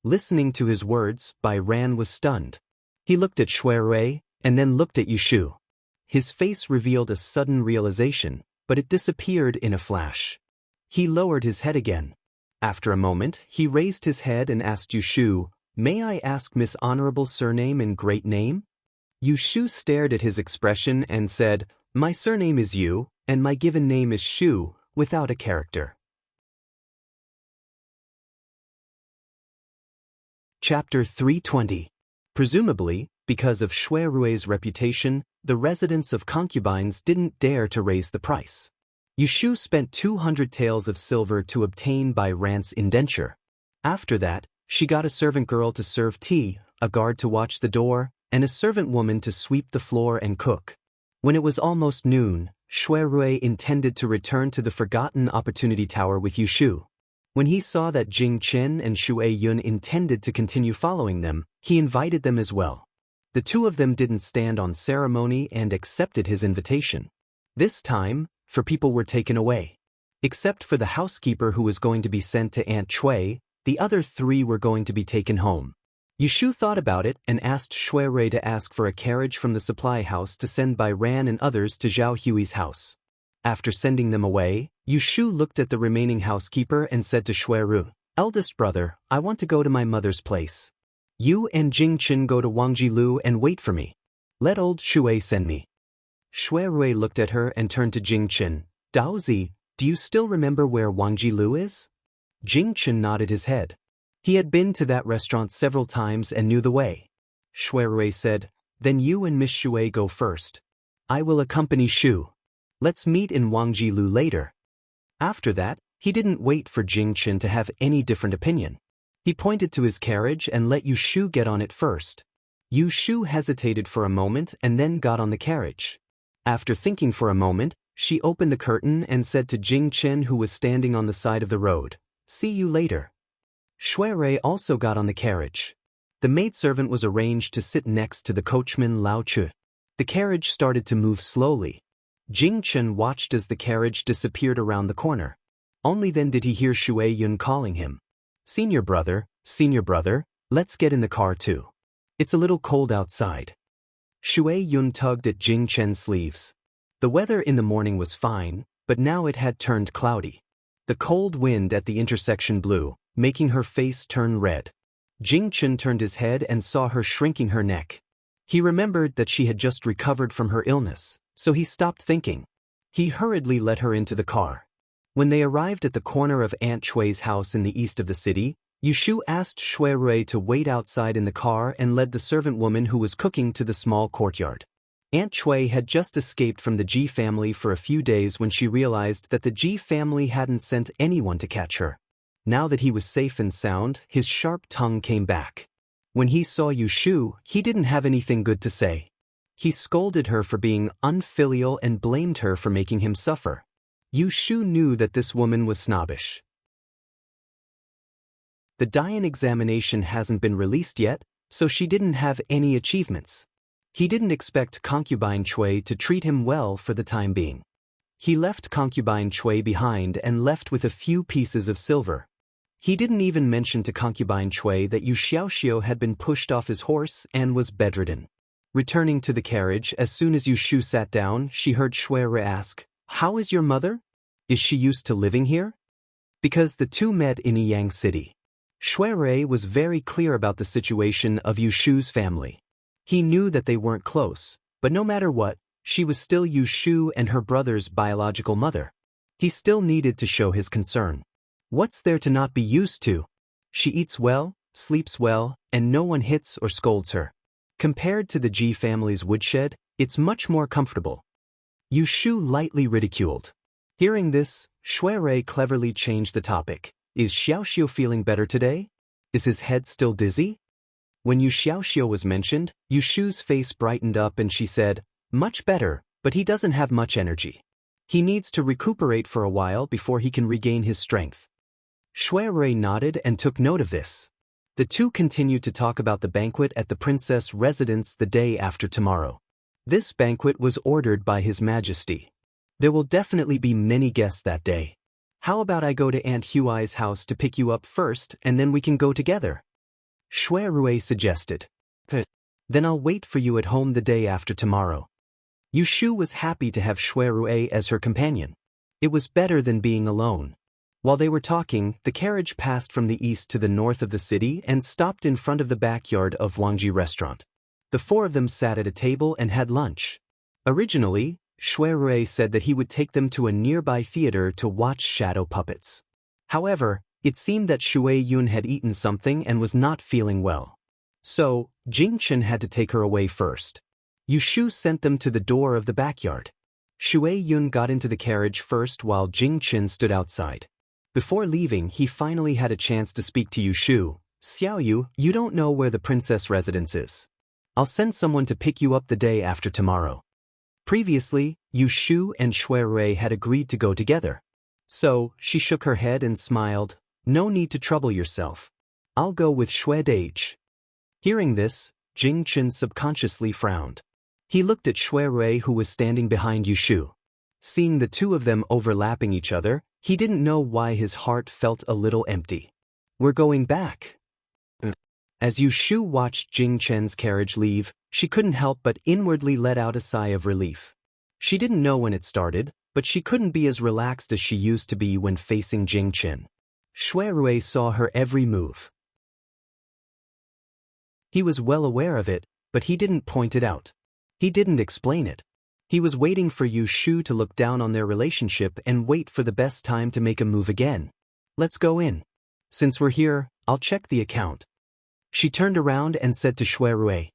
Listening to his words, Bai Ran was stunned. He looked at Shui Rui, and then looked at Yushu. His face revealed a sudden realization, but it disappeared in a flash. He lowered his head again. After a moment, he raised his head and asked Yushu, "May I ask Miss Honorable Surname and Great Name?" Yushu stared at his expression and said, "My surname is Yu, and my given name is Shu, without a character." Chapter 320. Presumably, because of Shui Rui's reputation, the residents of concubines didn't dare to raise the price. Yushu spent 200 taels of silver to obtain Bai Ran's indenture. After that, she got a servant girl to serve tea, a guard to watch the door, and a servant woman to sweep the floor and cook. When it was almost noon, Shui Rui intended to return to the Forgotten Opportunity Tower with Yushu. When he saw that Jing Chen and Shui Yun intended to continue following them, he invited them as well. The two of them didn't stand on ceremony and accepted his invitation. This time, 4 people were taken away. Except for the housekeeper who was going to be sent to Aunt Chui, the other 3 were going to be taken home. Yushu thought about it and asked Shui Rui to ask for a carriage from the supply house to send Bai Ran and others to Zhao Hui's house. After sending them away, Yushu looked at the remaining housekeeper and said to Shui Rui, "Eldest brother, I want to go to my mother's place. You and Jing Chen go to Wangjilu and wait for me. Let old Shui send me." Shui Rui looked at her and turned to Jing Chen. "Daozi, do you still remember where Wangjilu is?" Jing Chen nodded his head. He had been to that restaurant several times and knew the way. Shui Rui said, "Then you and Miss Shui go first. I will accompany Shu. Let's meet in Wangjilu later." After that, he didn't wait for Jing Chen to have any different opinion. He pointed to his carriage and let Yushu get on it first. Yushu hesitated for a moment and then got on the carriage. After thinking for a moment, she opened the curtain and said to Jing Chen, who was standing on the side of the road, "See you later." Shui Rui also got on the carriage. The maidservant was arranged to sit next to the coachman Lao Chu. The carriage started to move slowly. Jing Chen watched as the carriage disappeared around the corner. Only then did he hear Shui Yun calling him. Senior brother, let's get in the car too. It's a little cold outside." Shui Yun tugged at Jing Chen's sleeves. The weather in the morning was fine, but now it had turned cloudy. The cold wind at the intersection blew, making her face turn red. Jing Chen turned his head and saw her shrinking her neck. He remembered that she had just recovered from her illness, so he stopped thinking. He hurriedly let her into the car. When they arrived at the corner of Aunt Chui's house in the east of the city, Yushu asked Shui Rui to wait outside in the car and led the servant woman who was cooking to the small courtyard. Aunt Chui had just escaped from the Ji family for a few days when she realized that the Ji family hadn't sent anyone to catch her. Now that he was safe and sound, his sharp tongue came back. When he saw Yushu, he didn't have anything good to say. He scolded her for being unfilial and blamed her for making him suffer. Yushu knew that this woman was snobbish. The Dian examination hasn't been released yet, so she didn't have any achievements. He didn't expect Concubine Chui to treat him well for the time being. He left Concubine Chui behind and left with a few pieces of silver. He didn't even mention to Concubine Chui that Yu Xiaoxiu had been pushed off his horse and was bedridden. Returning to the carriage, as soon as Yushu sat down, she heard Shui Rui ask, "How is your mother? Is she used to living here?" Because the two met in Yang City. Shui Rui was very clear about the situation of Yushu's family. He knew that they weren't close, but no matter what, she was still Yushu and her brother's biological mother. He still needed to show his concern. What's there to not be used to? She eats well, sleeps well, and no one hits or scolds her. Compared to the Ji family's woodshed, it's much more comfortable. Yushu lightly ridiculed. Hearing this, Shui Rui cleverly changed the topic. Is Xiaoxiu feeling better today? Is his head still dizzy? When Yu Xiaoxiu was mentioned, Yushu's face brightened up and she said, "Much better, but he doesn't have much energy. He needs to recuperate for a while before he can regain his strength." Shui Rui nodded and took note of this. The two continued to talk about the banquet at the princess residence the day after tomorrow. This banquet was ordered by His Majesty. There will definitely be many guests that day. How about I go to Aunt Huai's house to pick you up first and then we can go together? Shui Rui suggested. Then I'll wait for you at home the day after tomorrow. Yushu was happy to have Shui Rui as her companion. It was better than being alone. While they were talking, the carriage passed from the east to the north of the city and stopped in front of the backyard of Wangji restaurant. The four of them sat at a table and had lunch. Originally, Shui Rui said that he would take them to a nearby theater to watch shadow puppets. However, it seemed that Shui Yun had eaten something and was not feeling well. So, Jing Chen had to take her away first. Yushu sent them to the door of the backyard. Shui Yun got into the carriage first while Jing Chen stood outside. Before leaving, he finally had a chance to speak to Yushu. Xiaoyu, you don't know where the princess residence is. I'll send someone to pick you up the day after tomorrow. Previously, Yushu and Shui Rui had agreed to go together. So, she shook her head and smiled. No need to trouble yourself. I'll go with Shui Dage. Hearing this, Jing Chen subconsciously frowned. He looked at Shui Rui who was standing behind Yushu. Seeing the two of them overlapping each other, he didn't know why his heart felt a little empty. We're going back. As Yushu watched Jing Chen's carriage leave, she couldn't help but inwardly let out a sigh of relief. She didn't know when it started, but she couldn't be as relaxed as she used to be when facing Jing Chen. Shui Rui saw her every move. He was well aware of it, but he didn't point it out. He didn't explain it. He was waiting for Yushu to look down on their relationship and wait for the best time to make a move again. Let's go in. Since we're here, I'll check the account. She turned around and said to Shui Rui.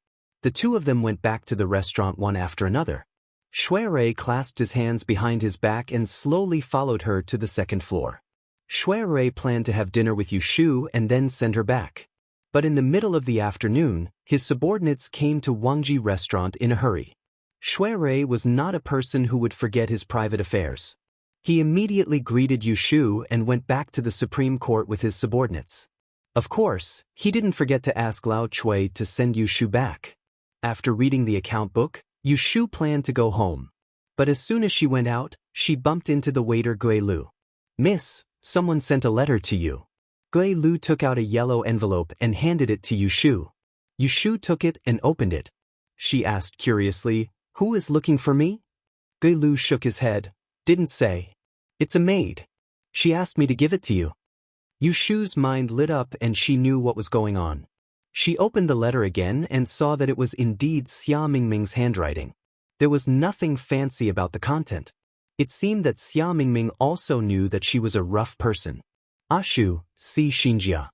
The two of them went back to the restaurant one after another. Shui Rui clasped his hands behind his back and slowly followed her to the second floor. Shui Rui planned to have dinner with Yushu and then send her back. But in the middle of the afternoon, his subordinates came to Wangji restaurant in a hurry. Shui Rui was not a person who would forget his private affairs. He immediately greeted Yushu and went back to the Supreme Court with his subordinates. Of course, he didn't forget to ask Lao Chui to send Yushu back. After reading the account book, Yushu planned to go home. But as soon as she went out, she bumped into the waiter Gui Lu. Miss, someone sent a letter to you. Gui Lu took out a yellow envelope and handed it to Yushu. Yushu took it and opened it. She asked curiously, Who is looking for me? Gui Lu shook his head. Didn't say. It's a maid. She asked me to give it to you. Yushu's mind lit up and she knew what was going on. She opened the letter again and saw that it was indeed Xia Mingming's handwriting. There was nothing fancy about the content. It seemed that Xia Mingming also knew that she was a rough person. Ashu, see Xinjia.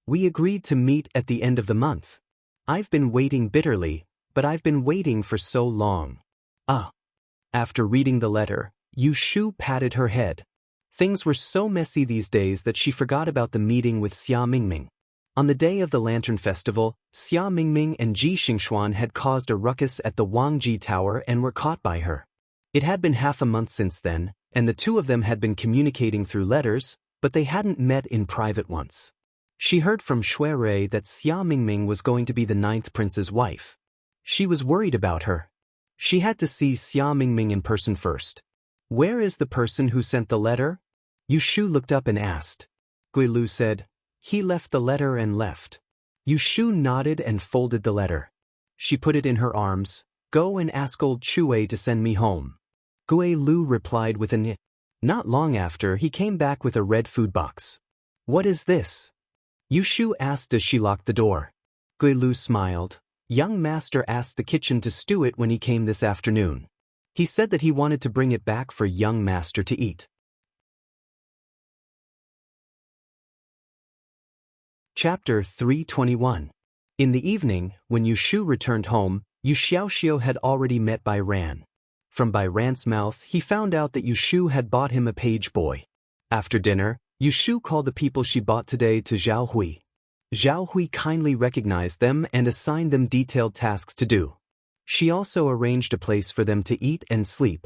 We agreed to meet at the end of the month. I've been waiting bitterly, but I've been waiting for so long. After reading the letter, Yushu patted her head. Things were so messy these days that she forgot about the meeting with Xia Mingming. On the day of the Lantern Festival, Xia Mingming and Ji Xingxuan had caused a ruckus at the Wangji Tower and were caught by her. It had been half a month since then, and the two of them had been communicating through letters, but they hadn't met in private once. She heard from Shui Rui that Xia Mingming was going to be the 9th prince's wife. She was worried about her. She had to see Xia Mingming in person first. Where is the person who sent the letter? Yushu looked up and asked. Gui Lu said, He left the letter and left. Yushu nodded and folded the letter. She put it in her arms. Go and ask old Chue to send me home. Gui Lu replied with an Not long after, he came back with a red food box. What is this? Yushu asked as she locked the door. Gui Lu smiled. Young master asked the kitchen to stew it when he came this afternoon. He said that he wanted to bring it back for young master to eat. Chapter 321. In the evening, when Yushu returned home, Yu Xiaoxiu had already met Bai Ran. From Bai Ran's mouth, he found out that Yushu had bought him a page boy. After dinner, Yushu called the people she bought today to Zhao Hui. Zhao Hui kindly recognized them and assigned them detailed tasks to do. She also arranged a place for them to eat and sleep.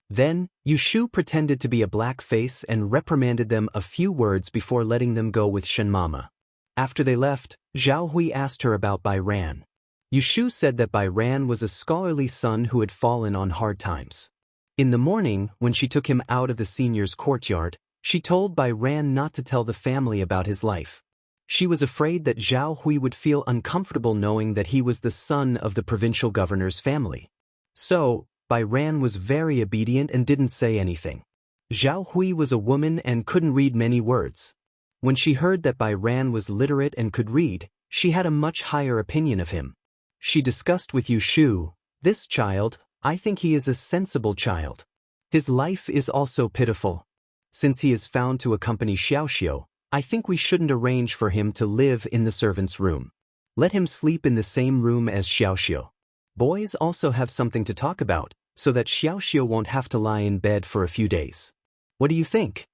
Then, Yushu pretended to be a black face and reprimanded them a few words before letting them go with Shen Mama. After they left, Zhao Hui asked her about Bai Ran. Yu Shu said that Bai Ran was a scholarly son who had fallen on hard times. In the morning, when she took him out of the senior's courtyard, she told Bai Ran not to tell the family about his life. She was afraid that Zhao Hui would feel uncomfortable knowing that he was the son of the provincial governor's family. So, Bai Ran was very obedient and didn't say anything. Zhao Hui was a woman and couldn't read many words. When she heard that Bai Ran was literate and could read, she had a much higher opinion of him. She discussed with Yu Shu, "This child, I think he is a sensible child. His life is also pitiful. Since he is found to accompany Xiaoxiu, I think we shouldn't arrange for him to live in the servant's room. Let him sleep in the same room as Xiaoxiu. Boys also have something to talk about, so that Xiaoxiu won't have to lie in bed for a few days. What do you think?"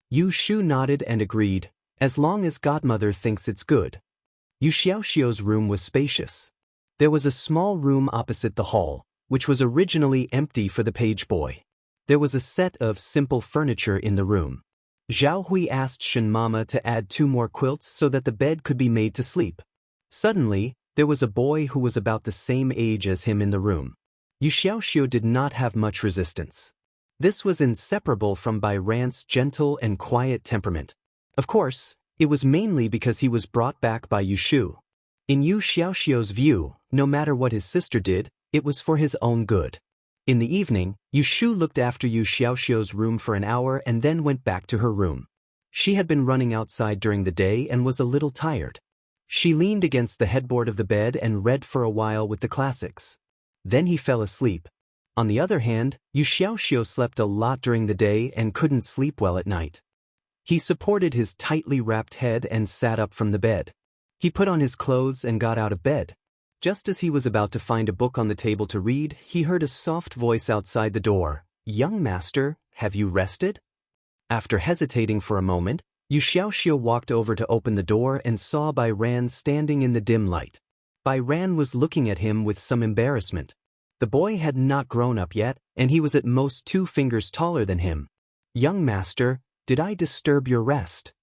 Yu Shu nodded and agreed, as long as godmother thinks it's good. Yu Xiaoxiu's room was spacious. There was a small room opposite the hall, which was originally empty for the page boy. There was a set of simple furniture in the room. Zhao Hui asked Shen Mama to add 2 more quilts so that the bed could be made to sleep. Suddenly, there was a boy who was about the same age as him in the room. Yu Xiaoxiu did not have much resistance. This was inseparable from Bai Ran's gentle and quiet temperament. Of course, it was mainly because he was brought back by Yu Shu. In Yu Xiaoxiu's view, no matter what his sister did, it was for his own good. In the evening, Yu Shu looked after Yu Xiaoxiu's room for an hour and then went back to her room. She had been running outside during the day and was a little tired. She leaned against the headboard of the bed and read for a while with the classics. Then he fell asleep. On the other hand, Yu Xiaoxiu slept a lot during the day and couldn't sleep well at night. He supported his tightly wrapped head and sat up from the bed. He put on his clothes and got out of bed. Just as he was about to find a book on the table to read, he heard a soft voice outside the door. "Young master, have you rested?" After hesitating for a moment, Yu Xiaoxiu walked over to open the door and saw Bai Ran standing in the dim light. Bai Ran was looking at him with some embarrassment. The boy had not grown up yet, and he was at most 2 fingers taller than him. "Young master, did I disturb your rest?"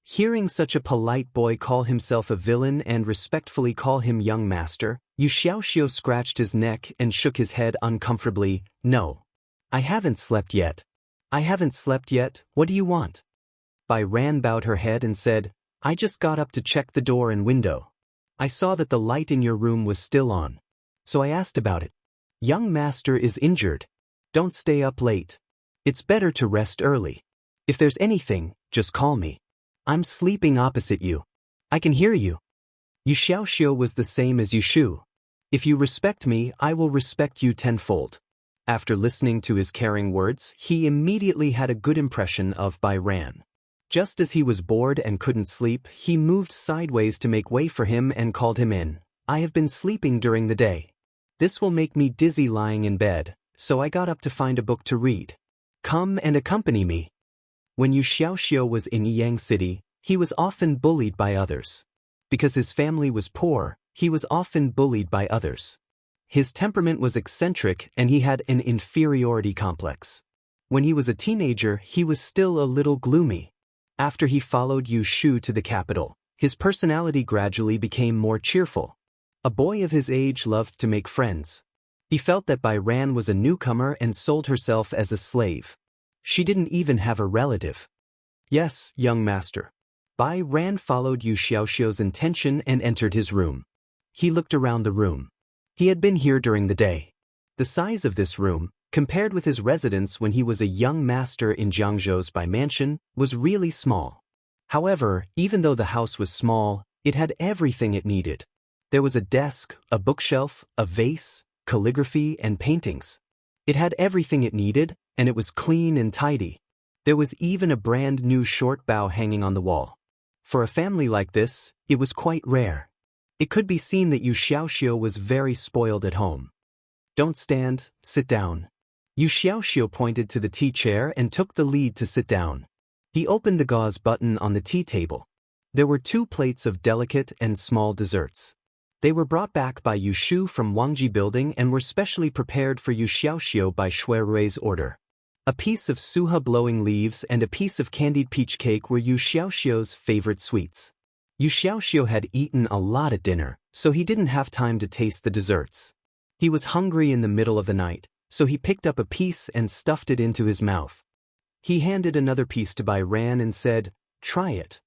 Hearing such a polite boy call himself a villain and respectfully call him young master, Yu Xiaoxiu scratched his neck and shook his head uncomfortably. "No. I haven't slept yet." "I haven't slept yet, what do you want?" Bai Ran bowed her head and said, "I just got up to check the door and window. I saw that the light in your room was still on. So I asked about it. Young master is injured. Don't stay up late. It's better to rest early. If there's anything, just call me. I'm sleeping opposite you. I can hear you." Yu Xiaoxiu was the same as Yu Shu. "If you respect me, I will respect you tenfold." After listening to his caring words, he immediately had a good impression of Bai Ran. Just as he was bored and couldn't sleep, he moved sideways to make way for him and called him in. "I have been sleeping during the day. This will make me dizzy lying in bed, so I got up to find a book to read. Come and accompany me." When Yu Xiaoxiu was in Yang City, he was often bullied by others. Because his family was poor, he was often bullied by others. His temperament was eccentric and he had an inferiority complex. When he was a teenager, he was still a little gloomy. After he followed Yu Shu to the capital, his personality gradually became more cheerful. A boy of his age loved to make friends. He felt that Bai Ran was a newcomer and sold herself as a slave. She didn't even have a relative. "Yes, young master." Bai Ran followed Yu Xiaoxiu's intention and entered his room. He looked around the room. He had been here during the day. The size of this room, compared with his residence when he was a young master in Jiangzhou's Bai mansion, was really small. However, even though the house was small, it had everything it needed. There was a desk, a bookshelf, a vase, calligraphy, and paintings. It had everything it needed, and it was clean and tidy. There was even a brand new short bow hanging on the wall. For a family like this, it was quite rare. It could be seen that Yu Xiaoxiu was very spoiled at home. "Don't stand, sit down." Yu Xiaoxiu pointed to the tea chair and took the lead to sit down. He opened the gauze button on the tea table. There were 2 plates of delicate and small desserts. They were brought back by Yu Shu from Wangji Building and were specially prepared for Yu Xiaoxiu by Shui Rui's order. A piece of suha blowing leaves and a piece of candied peach cake were Yu Xiaoxiu's favorite sweets. Yu Xiaoxiu had eaten a lot at dinner, so he didn't have time to taste the desserts. He was hungry in the middle of the night, so he picked up a piece and stuffed it into his mouth. He handed another piece to Bai Ran and said, "Try it."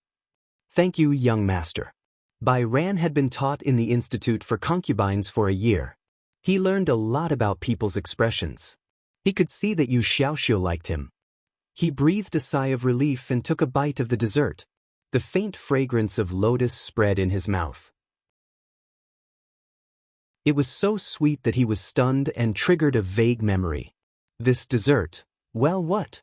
"Thank you, young master." Bai Ran had been taught in the Institute for Concubines for a year. He learned a lot about people's expressions. He could see that Yu Xiaoxiu liked him. He breathed a sigh of relief and took a bite of the dessert. The faint fragrance of lotus spread in his mouth. It was so sweet that he was stunned and triggered a vague memory. This dessert, well, what?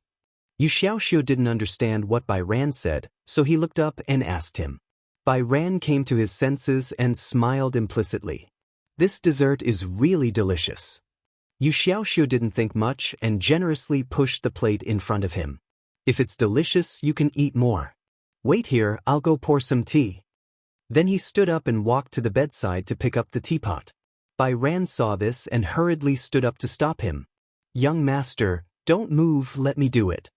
Yu Xiaoxiu didn't understand what Bai Ran said, so he looked up and asked him. Bai Ran came to his senses and smiled implicitly. "This dessert is really delicious." Yu Xiaoxiu didn't think much and generously pushed the plate in front of him. "If it's delicious, you can eat more. Wait here, I'll go pour some tea." Then he stood up and walked to the bedside to pick up the teapot. Bai Ran saw this and hurriedly stood up to stop him. "Young master, don't move, let me do it."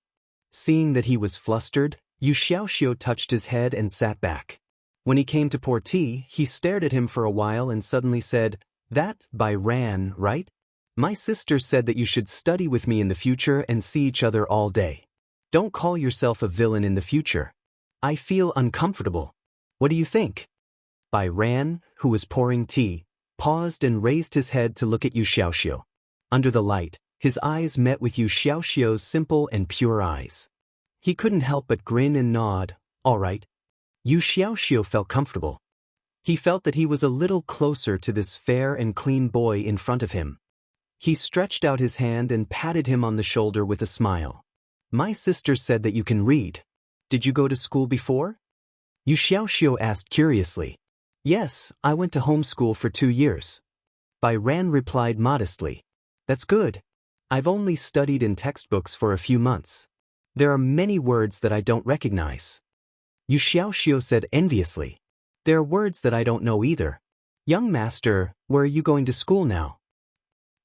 Seeing that he was flustered, Yu Xiaoxiu touched his head and sat back. When he came to pour tea, he stared at him for a while and suddenly said, "That, Bai Ran, right? My sister said that you should study with me in the future and see each other all day. Don't call yourself a villain in the future. I feel uncomfortable. What do you think?" Bai Ran, who was pouring tea, paused and raised his head to look at Yu Xiaoxiu. Under the light, his eyes met with Yu Xiaoxiu's simple and pure eyes. He couldn't help but grin and nod. "All right." Yu Xiaoxiu felt comfortable. He felt that he was a little closer to this fair and clean boy in front of him. He stretched out his hand and patted him on the shoulder with a smile. "My sister said that you can read. Did you go to school before?" Yu Xiaoxiu asked curiously. "Yes, I went to homeschool for 2 years." Bai Ran replied modestly. "That's good. I've only studied in textbooks for a few months. There are many words that I don't recognize." Yu Xiaoxiu said enviously. "There are words that I don't know either. Young master, where are you going to school now?"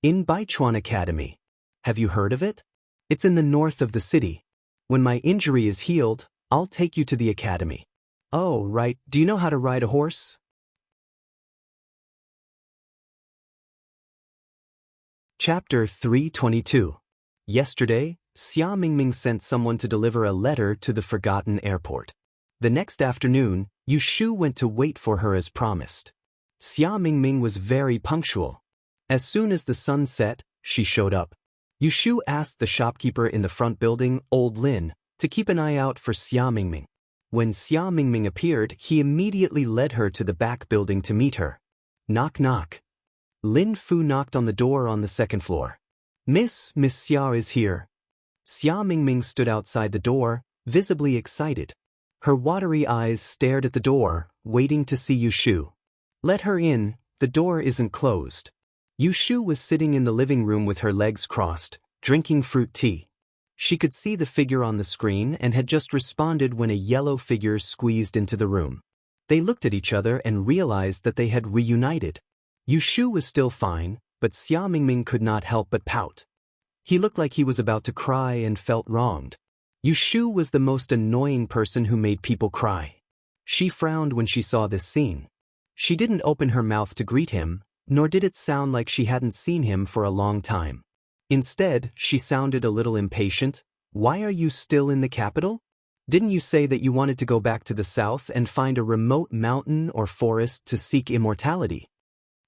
"In Baichuan Academy. Have you heard of it? It's in the north of the city. When my injury is healed, I'll take you to the academy." "Oh, right. Do you know how to ride a horse?" Chapter 322. Yesterday, Xia Mingming sent someone to deliver a letter to the forgotten airport. The next afternoon, Yu Shu went to wait for her as promised. Xia Mingming was very punctual. As soon as the sun set, she showed up. Yu Shu asked the shopkeeper in the front building, Old Lin, to keep an eye out for Xia Mingming. When Xia Mingming appeared, he immediately led her to the back building to meet her. Knock knock. Lin Fu knocked on the door on the second floor. Miss Xia is here." Xia Mingming stood outside the door, visibly excited. Her watery eyes stared at the door, waiting to see Yu Shu. "Let her in, the door isn't closed." Yu Shu was sitting in the living room with her legs crossed, drinking fruit tea. She could see the figure on the screen and had just responded when a yellow figure squeezed into the room. They looked at each other and realized that they had reunited. Yu Shu was still fine, but Xia Mingming could not help but pout. He looked like he was about to cry and felt wronged. Yu Shu was the most annoying person who made people cry. She frowned when she saw this scene. She didn't open her mouth to greet him, nor did it sound like she hadn't seen him for a long time. Instead, she sounded a little impatient. "Why are you still in the capital? Didn't you say that you wanted to go back to the south and find a remote mountain or forest to seek immortality?"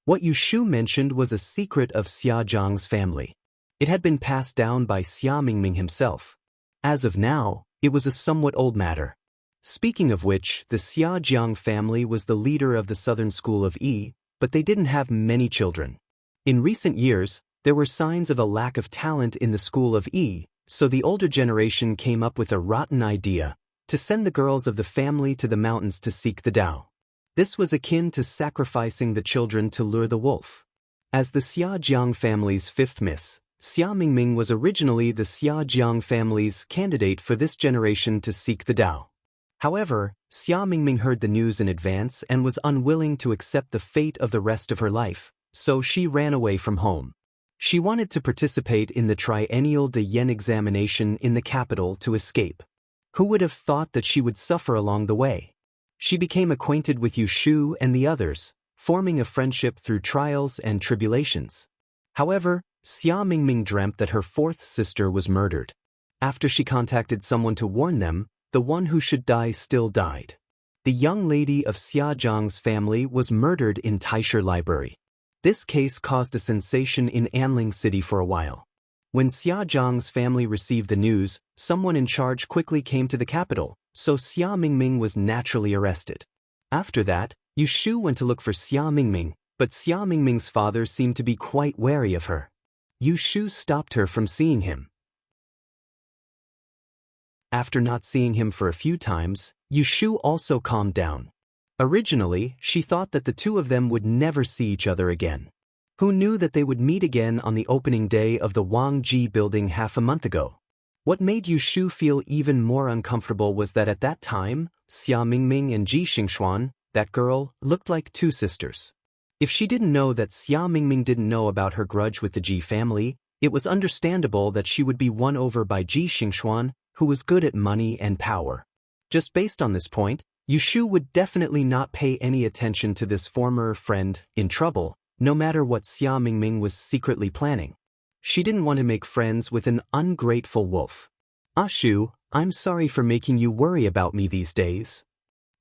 What Yu Shu mentioned was a secret of Xia Zhang's family. It had been passed down by Xia Mingming himself. As of now, it was a somewhat old matter. Speaking of which, the Xia Jiang family was the leader of the southern school of Yi, but they didn't have many children. In recent years, there were signs of a lack of talent in the school of Yi, so the older generation came up with a rotten idea to send the girls of the family to the mountains to seek the Tao. This was akin to sacrificing the children to lure the wolf. As the Xia Jiang family's fifth miss, Xia Mingming was originally the Xia Jiang family's candidate for this generation to seek the Tao. However, Xia Mingming heard the news in advance and was unwilling to accept the fate of the rest of her life, so she ran away from home. She wanted to participate in the triennial de Yen examination in the capital to escape. Who would have thought that she would suffer along the way? She became acquainted with Yushu and the others, forming a friendship through trials and tribulations. However, Xia Mingming dreamt that her fourth sister was murdered. After she contacted someone to warn them, the one who should die still died. The young lady of Xia Zhang's family was murdered in Taisher Library. This case caused a sensation in Anling City for a while. When Xia Zhang's family received the news, someone in charge quickly came to the capital, so Xia Mingming was naturally arrested. After that, Yushu went to look for Xia Mingming, but Xia Mingming's father seemed to be quite wary of her. Yushu stopped her from seeing him. After not seeing him for a few times, Yushu also calmed down. Originally, she thought that the two of them would never see each other again. Who knew that they would meet again on the opening day of the Wang Ji building half a month ago? What made Yushu feel even more uncomfortable was that at that time, Xia Mingming and Ji Xingxuan, that girl, looked like two sisters. If she didn't know that Xia Mingming didn't know about her grudge with the Ji family, it was understandable that she would be won over by Ji Xingxuan, who was good at money and power. Just based on this point, Yushu would definitely not pay any attention to this former friend in trouble, no matter what Xia Mingming was secretly planning. She didn't want to make friends with an ungrateful wolf. Shu, I'm sorry for making you worry about me these days.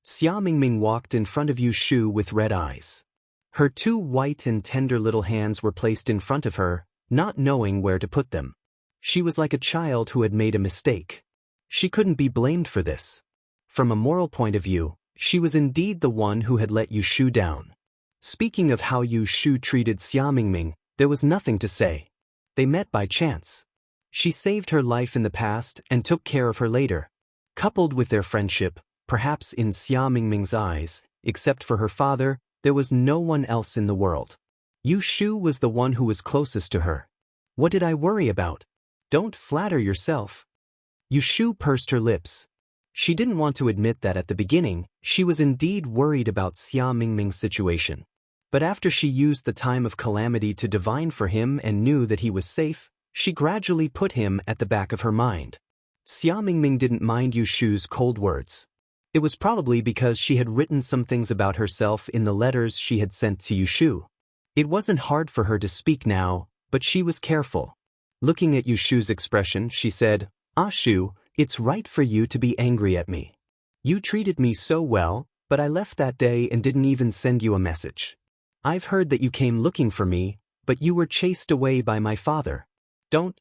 Xia Mingming walked in front of Yushu with red eyes. Her two white and tender little hands were placed in front of her, not knowing where to put them. She was like a child who had made a mistake. She couldn't be blamed for this. From a moral point of view, she was indeed the one who had let Yushu down. Speaking of how Yushu treated Xia Mingming, there was nothing to say. They met by chance. She saved her life in the past and took care of her later. Coupled with their friendship, perhaps in Xia Mingming's eyes, except for her father, there was no one else in the world. Yushu was the one who was closest to her. What did I worry about? Don't flatter yourself. Yushu pursed her lips. She didn't want to admit that at the beginning, she was indeed worried about Xia Mingming's situation. But after she used the time of calamity to divine for him and knew that he was safe, she gradually put him at the back of her mind. Xia Mingming didn't mind Yushu's cold words. It was probably because she had written some things about herself in the letters she had sent to Yushu. It wasn't hard for her to speak now, but she was careful. Looking at Yushu's expression, she said, Shu, it's right for you to be angry at me. You treated me so well, but I left that day and didn't even send you a message. I've heard that you came looking for me, but you were chased away by my father. Don't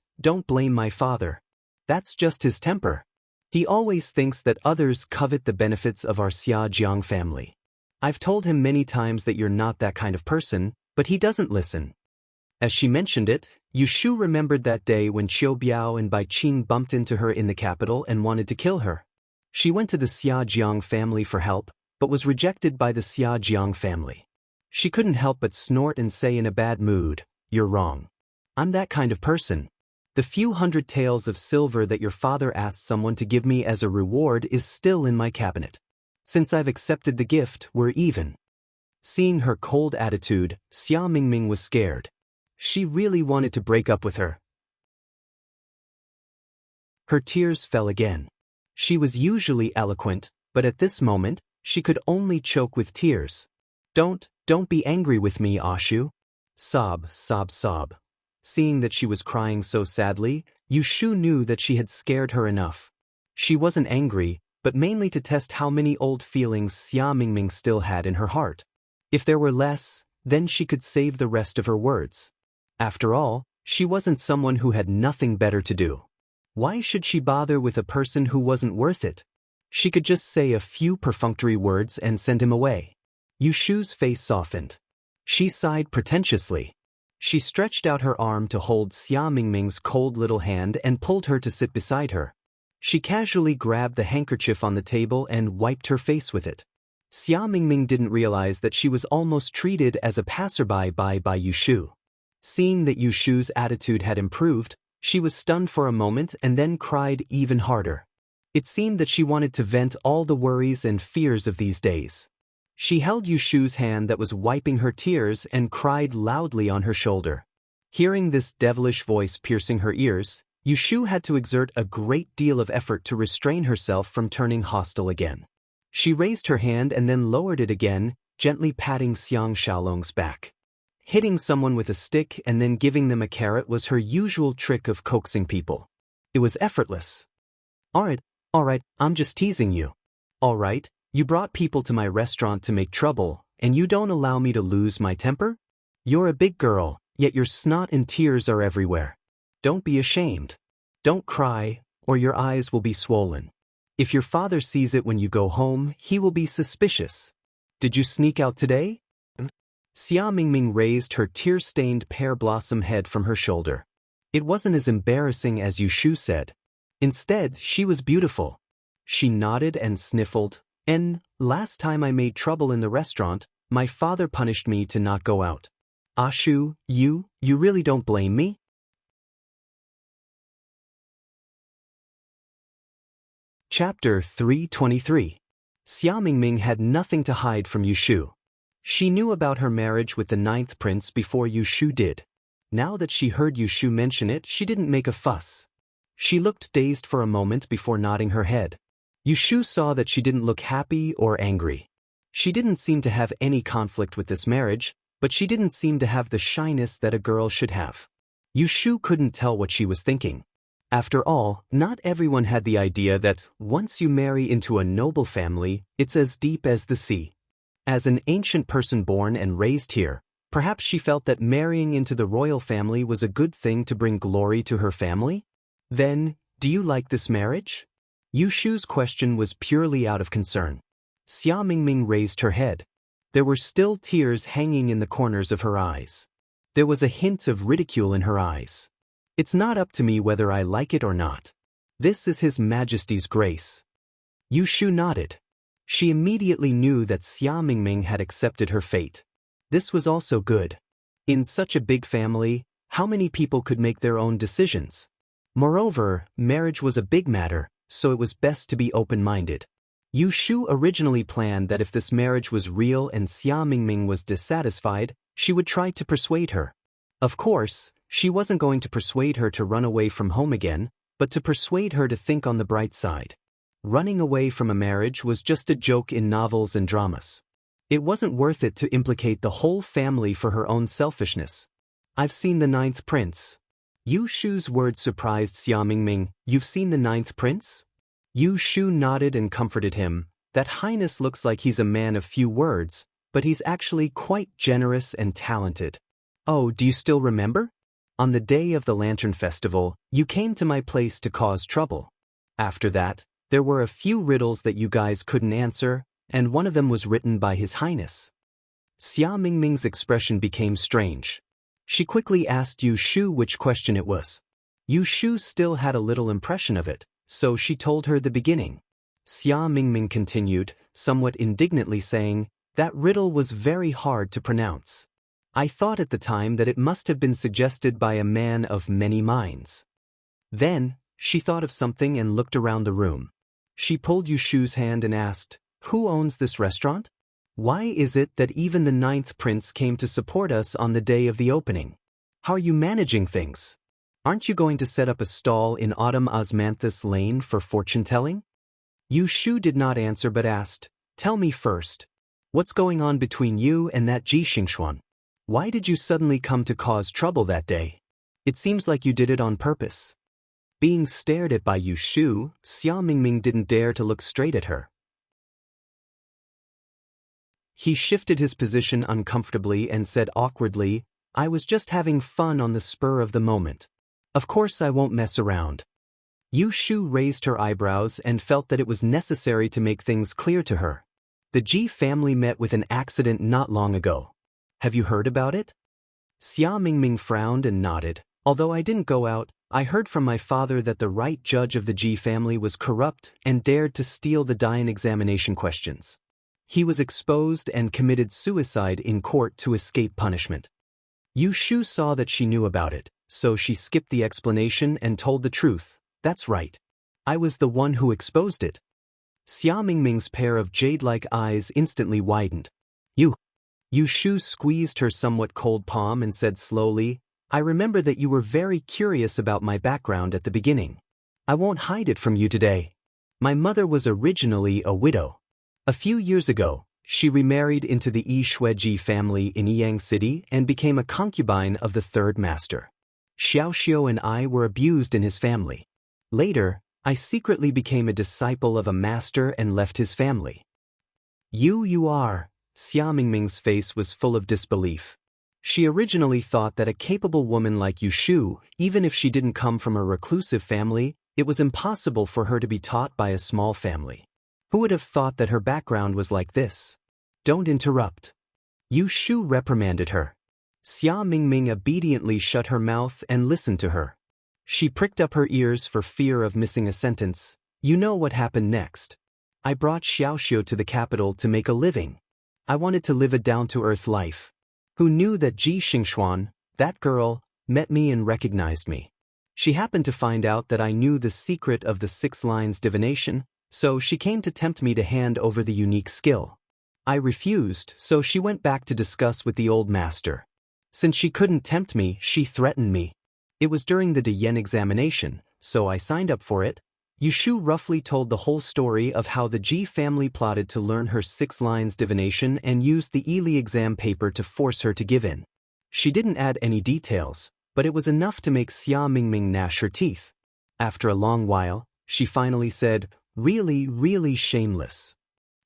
blame my father. That's just his temper. He always thinks that others covet the benefits of our Xia Jiang family. I've told him many times that you're not that kind of person, but he doesn't listen. As she mentioned it, Yushu remembered that day when Qiu Biao and Bai Qing bumped into her in the capital and wanted to kill her. She went to the Xia Jiang family for help, but was rejected by the Xia Jiang family. She couldn't help but snort and say in a bad mood, "You're wrong. I'm that kind of person. The few hundred taels of silver that your father asked someone to give me as a reward is still in my cabinet. Since I've accepted the gift, we're even." Seeing her cold attitude, Xia Mingming was scared. She really wanted to break up with her. Her tears fell again. She was usually eloquent, but at this moment, she could only choke with tears. Don't be angry with me, Shu. Sob, sob, sob. Seeing that she was crying so sadly, Yushu knew that she had scared her enough. She wasn't angry, but mainly to test how many old feelings Xia Mingming still had in her heart. If there were less, then she could save the rest of her words. After all, she wasn't someone who had nothing better to do. Why should she bother with a person who wasn't worth it? She could just say a few perfunctory words and send him away. Yushu's face softened. She sighed pretentiously. She stretched out her arm to hold Xia Mingming's cold little hand and pulled her to sit beside her. She casually grabbed the handkerchief on the table and wiped her face with it. Xia Mingming didn't realize that she was almost treated as a passerby by Yushu. Seeing that Yushu's attitude had improved, she was stunned for a moment and then cried even harder. It seemed that she wanted to vent all the worries and fears of these days. She held Yushu's hand that was wiping her tears and cried loudly on her shoulder. Hearing this devilish voice piercing her ears, Yushu had to exert a great deal of effort to restrain herself from turning hostile again. She raised her hand and then lowered it again, gently patting Xiang Xiaolong's back. Hitting someone with a stick and then giving them a carrot was her usual trick of coaxing people. It was effortless. Alright, I'm just teasing you. Alright, you brought people to my restaurant to make trouble, and you don't allow me to lose my temper? You're a big girl, yet your snot and tears are everywhere. Don't be ashamed. Don't cry, or your eyes will be swollen. If your father sees it when you go home, he will be suspicious. Did you sneak out today? Xia Mingming raised her tear-stained pear-blossom head from her shoulder. It wasn't as embarrassing as Yu Shu said. Instead, she was beautiful. She nodded and sniffled, and, last time I made trouble in the restaurant, my father punished me to not go out. Shu, you really don't blame me? Chapter 323. Xia Mingming had nothing to hide from Yu Shu. She knew about her marriage with the 9th prince before Yu Shu did. Now that she heard Yu Shu mention it, she didn't make a fuss. She looked dazed for a moment before nodding her head. Yu Shu saw that she didn't look happy or angry. She didn't seem to have any conflict with this marriage, but she didn't seem to have the shyness that a girl should have. Yu Shu couldn't tell what she was thinking. After all, not everyone had the idea that, once you marry into a noble family, it's as deep as the sea. As an ancient person born and raised here, perhaps she felt that marrying into the royal family was a good thing to bring glory to her family? Then, do you like this marriage? Yu Shu's question was purely out of concern. Xia Mingming raised her head. There were still tears hanging in the corners of her eyes. There was a hint of ridicule in her eyes. It's not up to me whether I like it or not. This is His Majesty's grace. Yu Shu nodded. She immediately knew that Xia Mingming had accepted her fate. This was also good. In such a big family, how many people could make their own decisions? Moreover, marriage was a big matter, so it was best to be open-minded. Yu Shu originally planned that if this marriage was real and Xia Mingming was dissatisfied, she would try to persuade her. Of course, she wasn't going to persuade her to run away from home again, but to persuade her to think on the bright side. Running away from a marriage was just a joke in novels and dramas. It wasn't worth it to implicate the whole family for her own selfishness. I've seen the 9th prince. Yu Shu's words surprised Xia Mingming. You've seen the 9th prince? Yu Shu nodded and comforted him. That highness looks like he's a man of few words, but he's actually quite generous and talented. Oh, do you still remember? On the day of the Lantern Festival, you came to my place to cause trouble. After that, there were a few riddles that you guys couldn't answer, and one of them was written by His Highness. Xia Mingming's expression became strange. She quickly asked Yu Shu which question it was. Yu Shu still had a little impression of it, so she told her the beginning. Xia Mingming continued, somewhat indignantly saying, that riddle was very hard to pronounce. I thought at the time that it must have been suggested by a man of many minds. Then, she thought of something and looked around the room. She pulled Yu Shu's hand and asked, who owns this restaurant? Why is it that even the 9th prince came to support us on the day of the opening? How are you managing things? Aren't you going to set up a stall in Autumn Osmanthus Lane for fortune-telling? Yu Shu did not answer but asked, tell me first. What's going on between you and that Ji Xingxuan? Why did you suddenly come to cause trouble that day? It seems like you did it on purpose. Being stared at by Yu Shu, Xia Mingming didn't dare to look straight at her. He shifted his position uncomfortably and said awkwardly, I was just having fun on the spur of the moment. Of course I won't mess around. Yu Shu raised her eyebrows and felt that it was necessary to make things clear to her. The Ji family met with an accident not long ago. Have you heard about it? Xia Mingming frowned and nodded. Although I didn't go out, I heard from my father that the right judge of the Ji family was corrupt and dared to steal the Dian examination questions. He was exposed and committed suicide in court to escape punishment. Yu Shu saw that she knew about it, so she skipped the explanation and told the truth. That's right. I was the one who exposed it. Xia Mingming's pair of jade-like eyes instantly widened. Yu Shu squeezed her somewhat cold palm and said slowly, I remember that you were very curious about my background at the beginning. I won't hide it from you today. My mother was originally a widow. A few years ago, she remarried into the Yi Shueji family in Yiyang City and became a concubine of the third master. Xiaoxiu and I were abused in his family. Later, I secretly became a disciple of a master and left his family. You are. Xia Mingming's face was full of disbelief. She originally thought that a capable woman like Yu Shu, even if she didn't come from a reclusive family, it was impossible for her to be taught by a small family. Who would have thought that her background was like this? Don't interrupt. Yu Shu reprimanded her. Xia Mingming obediently shut her mouth and listened to her. She pricked up her ears for fear of missing a sentence. You know what happened next. I brought Xiaoxiu to the capital to make a living. I wanted to live a down-to-earth life. Who knew that Ji Xingxuan, that girl, met me and recognized me? She happened to find out that I knew the secret of the 6 lines divination, so she came to tempt me to hand over the unique skill. I refused, so she went back to discuss with the old master. Since she couldn't tempt me, she threatened me. It was during the Diyan examination, so I signed up for it. Yu Shu roughly told the whole story of how the Ji family plotted to learn her 6 lines divination and used the Yili exam paper to force her to give in. She didn't add any details, but it was enough to make Xia Mingming gnash her teeth. After a long while, she finally said, really shameless.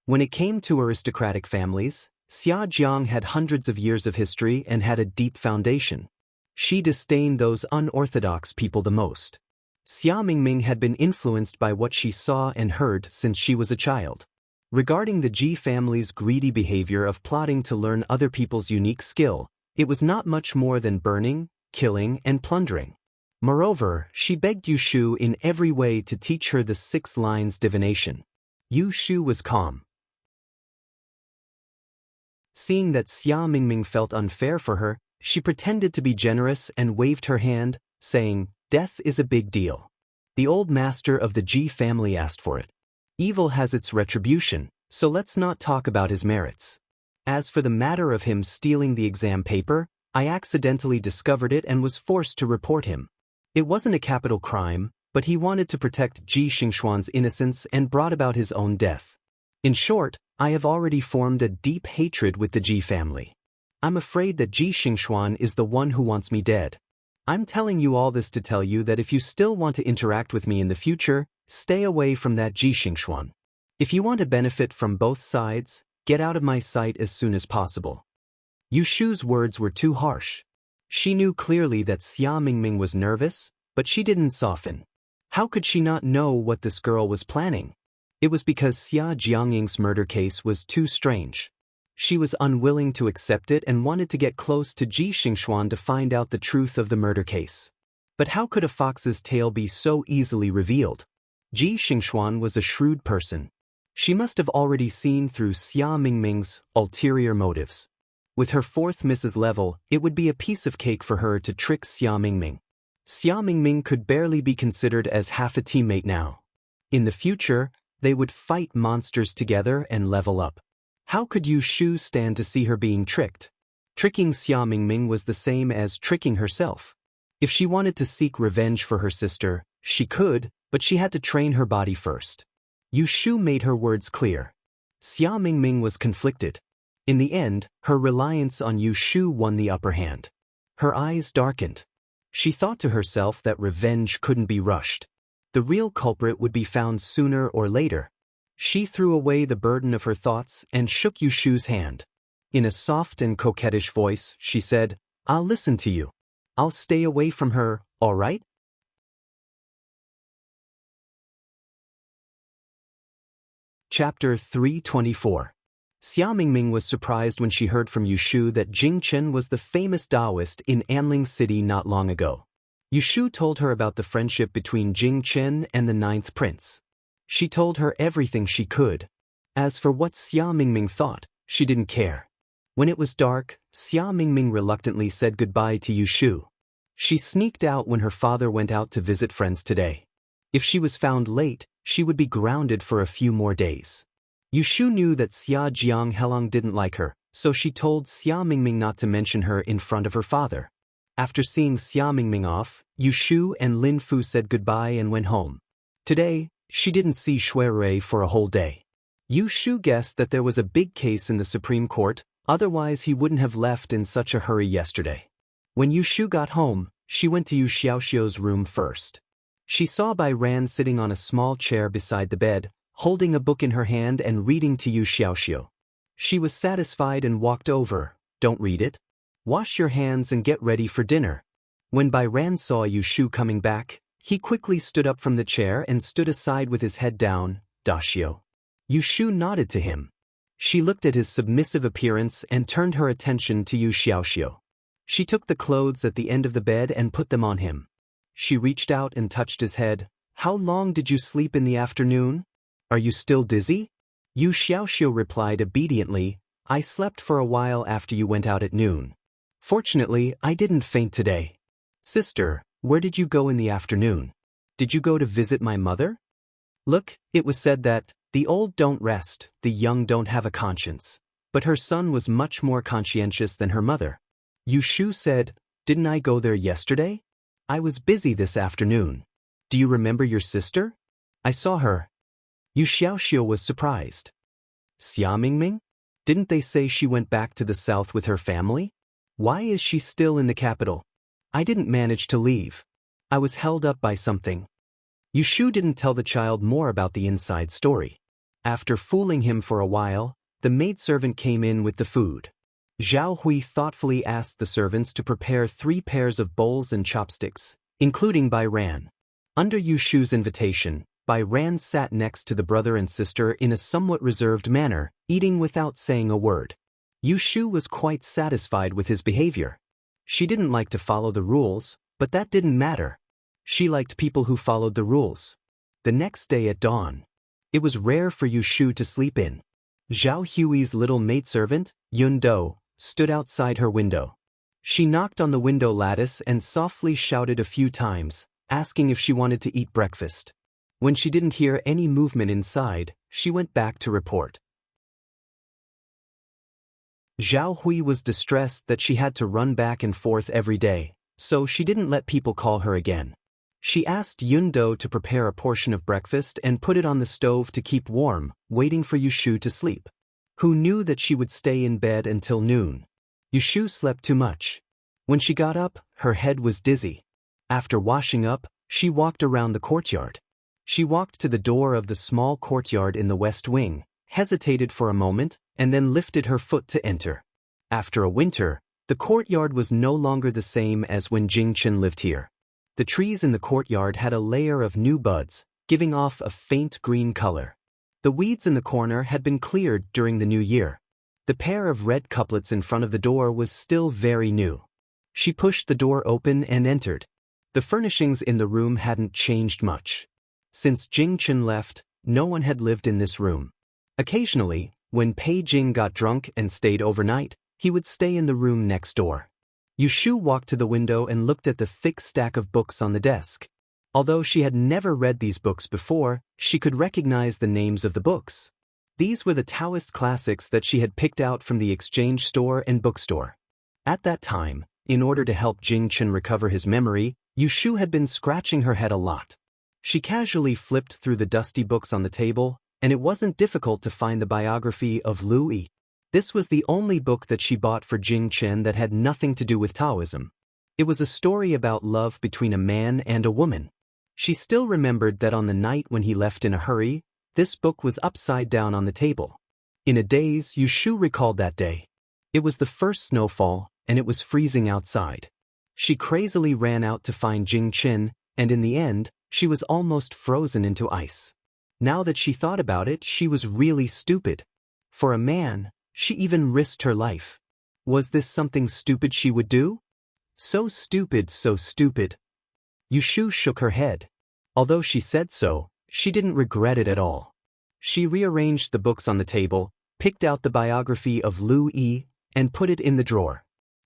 When it came to aristocratic families, Xia Jiang had hundreds of years of history and had a deep foundation. She disdained those unorthodox people the most. Xia Mingming had been influenced by what she saw and heard since she was a child. Regarding the Ji family's greedy behavior of plotting to learn other people's unique skill, it was not much more than burning, killing, and plundering. Moreover, she begged Yu Shu in every way to teach her the 6 lines divination. Yu Shu was calm. Seeing that Xia Mingming felt unfair for her, she pretended to be generous and waved her hand, saying, "Death is a big deal. The old master of the Ji family asked for it. Evil has its retribution, so let's not talk about his merits. As for the matter of him stealing the exam paper, I accidentally discovered it and was forced to report him. It wasn't a capital crime, but he wanted to protect Ji Xingxuan's innocence and brought about his own death. In short, I have already formed a deep hatred with the Ji family. I'm afraid that Ji Xingxuan is the one who wants me dead. I'm telling you all this to tell you that if you still want to interact with me in the future, stay away from that Ji Xingxuan. If you want to benefit from both sides, get out of my sight as soon as possible." Yu Shu's words were too harsh. She knew clearly that Xia Mingming was nervous, but she didn't soften. How could she not know what this girl was planning? It was because Xia Jiangying's murder case was too strange. She was unwilling to accept it and wanted to get close to Ji Xingxuan to find out the truth of the murder case. But how could a fox's tail be so easily revealed? Ji Xingxuan was a shrewd person. She must have already seen through Xia Mingming's ulterior motives. With her 4th Mrs. level, it would be a piece of cake for her to trick Xia Mingming. Xia Mingming could barely be considered as half a teammate now. In the future, they would fight monsters together and level up. How could Yu Shu stand to see her being tricked? Tricking Xia Mingming was the same as tricking herself. If she wanted to seek revenge for her sister, she could, but she had to train her body first. Yu Shu made her words clear. Xia Mingming was conflicted. In the end, her reliance on Yu Shu won the upper hand. Her eyes darkened. She thought to herself that revenge couldn't be rushed. The real culprit would be found sooner or later. She threw away the burden of her thoughts and shook Yu Shu's hand. In a soft and coquettish voice, she said, "I'll listen to you. I'll stay away from her, all right?" Chapter 324. Xia Mingming was surprised when she heard from Yu Shu that Jing Chen was the famous Taoist in Anling City not long ago. Yu Shu told her about the friendship between Jing Chen and the 9th prince. She told her everything she could. As for what Xia Mingming thought, she didn't care. When it was dark, Xia Mingming reluctantly said goodbye to Yu Shu. She sneaked out when her father went out to visit friends today. If she was found late, she would be grounded for a few more days. Yu Shu knew that Xia Jiang didn't like her, so she told Xia Mingming not to mention her in front of her father. After seeing Xia Mingming off, Yu Shu and Lin Fu said goodbye and went home. Today, she didn't see Shui Rui for a whole day. Yu Shu guessed that there was a big case in the Supreme Court, otherwise he wouldn't have left in such a hurry yesterday. When Yu Shu got home, she went to Yu Xiaoxiu's room first. She saw Bai Ran sitting on a small chair beside the bed, holding a book in her hand and reading to Yu Xiaoxiu. She was satisfied and walked over. "Don't read it. Wash your hands and get ready for dinner." When Bai Ran saw Yu Shu coming back, he quickly stood up from the chair and stood aside with his head down. "Daxiu." Yu Shu nodded to him. She looked at his submissive appearance and turned her attention to Yu Xiaoxiu. She took the clothes at the end of the bed and put them on him. She reached out and touched his head. "How long did you sleep in the afternoon? Are you still dizzy?" Yu Xiaoxiu replied obediently, "I slept for a while after you went out at noon. Fortunately, I didn't faint today." "Sister, where did you go in the afternoon? Did you go to visit my mother?" "Look, it was said that the old don't rest, the young don't have a conscience." But her son was much more conscientious than her mother. Yu Shu said, "Didn't I go there yesterday? I was busy this afternoon. Do you remember your sister? I saw her." Yu Xiaoxiu was surprised. "Xia Mingming? Didn't they say she went back to the south with her family? Why is she still in the capital? I didn't manage to leave. I was held up by something." Yu Shu didn't tell the child more about the inside story. After fooling him for a while, the maidservant came in with the food. Zhao Hui thoughtfully asked the servants to prepare 3 pairs of bowls and chopsticks, including Bai Ran. Under Yu Shu's invitation, Bai Ran sat next to the brother and sister in a somewhat reserved manner, eating without saying a word. Yu Shu was quite satisfied with his behavior. She didn't like to follow the rules, but that didn't matter. She liked people who followed the rules. The next day at dawn, it was rare for Yu Shu to sleep in. Zhao Hui's little maidservant, Yun Do, stood outside her window. She knocked on the window lattice and softly shouted a few times, asking if she wanted to eat breakfast. When she didn't hear any movement inside, she went back to report. Zhao Hui was distressed that she had to run back and forth every day, so she didn't let people call her again. She asked Yun Do to prepare a portion of breakfast and put it on the stove to keep warm, waiting for Yu Shu to sleep. Who knew that she would stay in bed until noon? Yu Shu slept too much. When she got up, her head was dizzy. After washing up, she walked around the courtyard. She walked to the door of the small courtyard in the west wing, hesitated for a moment, and then lifted her foot to enter. After a winter, the courtyard was no longer the same as when Jingchen lived here. The trees in the courtyard had a layer of new buds, giving off a faint green color. The weeds in the corner had been cleared during the new year. The pair of red couplets in front of the door was still very new. She pushed the door open and entered. The furnishings in the room hadn't changed much. Since Jingchen left, no one had lived in this room. Occasionally, when Pei Jing got drunk and stayed overnight, he would stay in the room next door. Yu Shu walked to the window and looked at the thick stack of books on the desk. Although she had never read these books before, she could recognize the names of the books. These were the Taoist classics that she had picked out from the exchange store and bookstore. At that time, in order to help Jingchen recover his memory, Yu Shu had been scratching her head a lot. She casually flipped through the dusty books on the table, and it wasn't difficult to find the biography of Lu Yi. This was the only book that she bought for Jingchen that had nothing to do with Taoism. It was a story about love between a man and a woman. She still remembered that on the night when he left in a hurry, this book was upside down on the table. In a daze, Yu Shu recalled that day. It was the first snowfall, and it was freezing outside. She crazily ran out to find Jingchen, and in the end, she was almost frozen into ice. Now that she thought about it, she was really stupid. For a man, she even risked her life. Was this something stupid she would do? So stupid, so stupid. Yu Shu shook her head. Although she said so, she didn't regret it at all. She rearranged the books on the table, picked out the biography of Lu Yi, and put it in the drawer.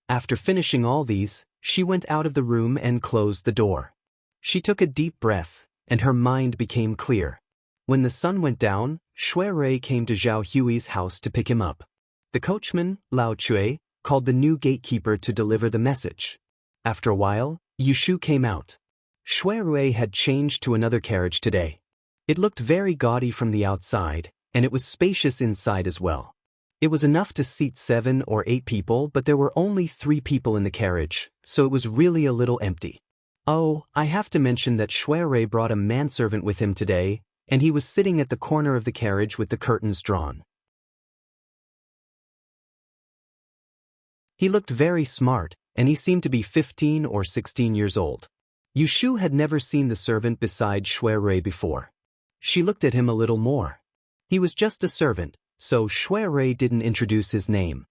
After finishing all these, she went out of the room and closed the door. She took a deep breath, and her mind became clear. When the sun went down, Shui Rui came to Zhao Hui's house to pick him up. The coachman, Lao Chui, called the new gatekeeper to deliver the message. After a while, Yu Shu came out. Shui Rui had changed to another carriage today. It looked very gaudy from the outside, and it was spacious inside as well. It was enough to seat 7 or 8 people, but there were only 3 people in the carriage, so it was really a little empty. Oh, I have to mention that Shui brought a manservant with him today, and he was sitting at the corner of the carriage with the curtains drawn. He looked very smart, and he seemed to be 15 or 16 years old. Yushu had never seen the servant beside Shui before. She looked at him a little more. He was just a servant, so Shui didn't introduce his name.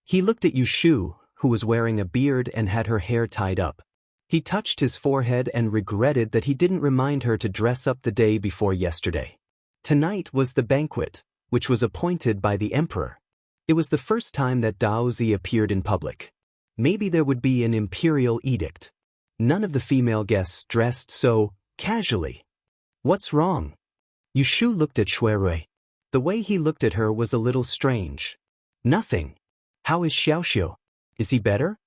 He looked at Yushu, who was wearing a beard and had her hair tied up. He touched his forehead and regretted that he didn't remind her to dress up the day before yesterday. Tonight was the banquet, which was appointed by the emperor. It was the first time that Daozi appeared in public. Maybe there would be an imperial edict. None of the female guests dressed so casually. What's wrong? Yushu looked at Shui. The way he looked at her was a little strange. Nothing. How is Xiaoxiu? Is he better?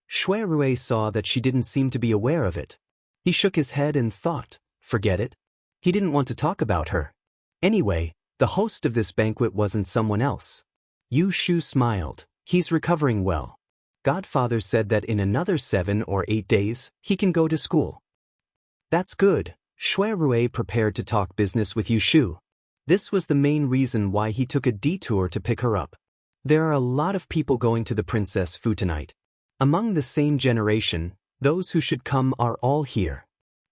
Shui saw that she didn't seem to be aware of it. He shook his head and thought, forget it. He didn't want to talk about her. Anyway, the host of this banquet wasn't someone else. Yushu smiled. He's recovering well. Godfather said that in another 7 or 8 days, he can go to school. That's good. Shui prepared to talk business with Yushu. This was the main reason why he took a detour to pick her up. There are a lot of people going to the Princess Fu tonight. Among the same generation, those who should come are all here.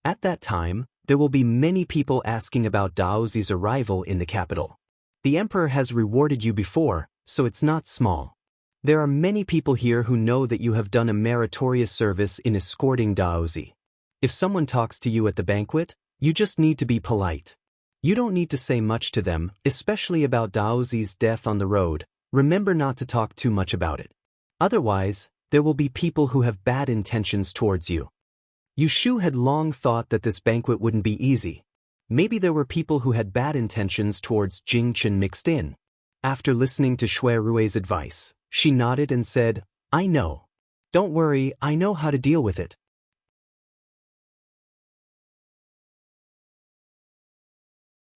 At that time, there will be many people asking about Daozi's arrival in the capital. The emperor has rewarded you before, so it's not small. There are many people here who know that you have done a meritorious service in escorting Daozi. If someone talks to you at the banquet, you just need to be polite. You don't need to say much to them, especially about Daozi's death on the road. Remember not to talk too much about it. Otherwise, there will be people who have bad intentions towards you. Yushu had long thought that this banquet wouldn't be easy. Maybe there were people who had bad intentions towards Jingchen mixed in. After listening to Shui advice, she nodded and said, I know. Don't worry, I know how to deal with it.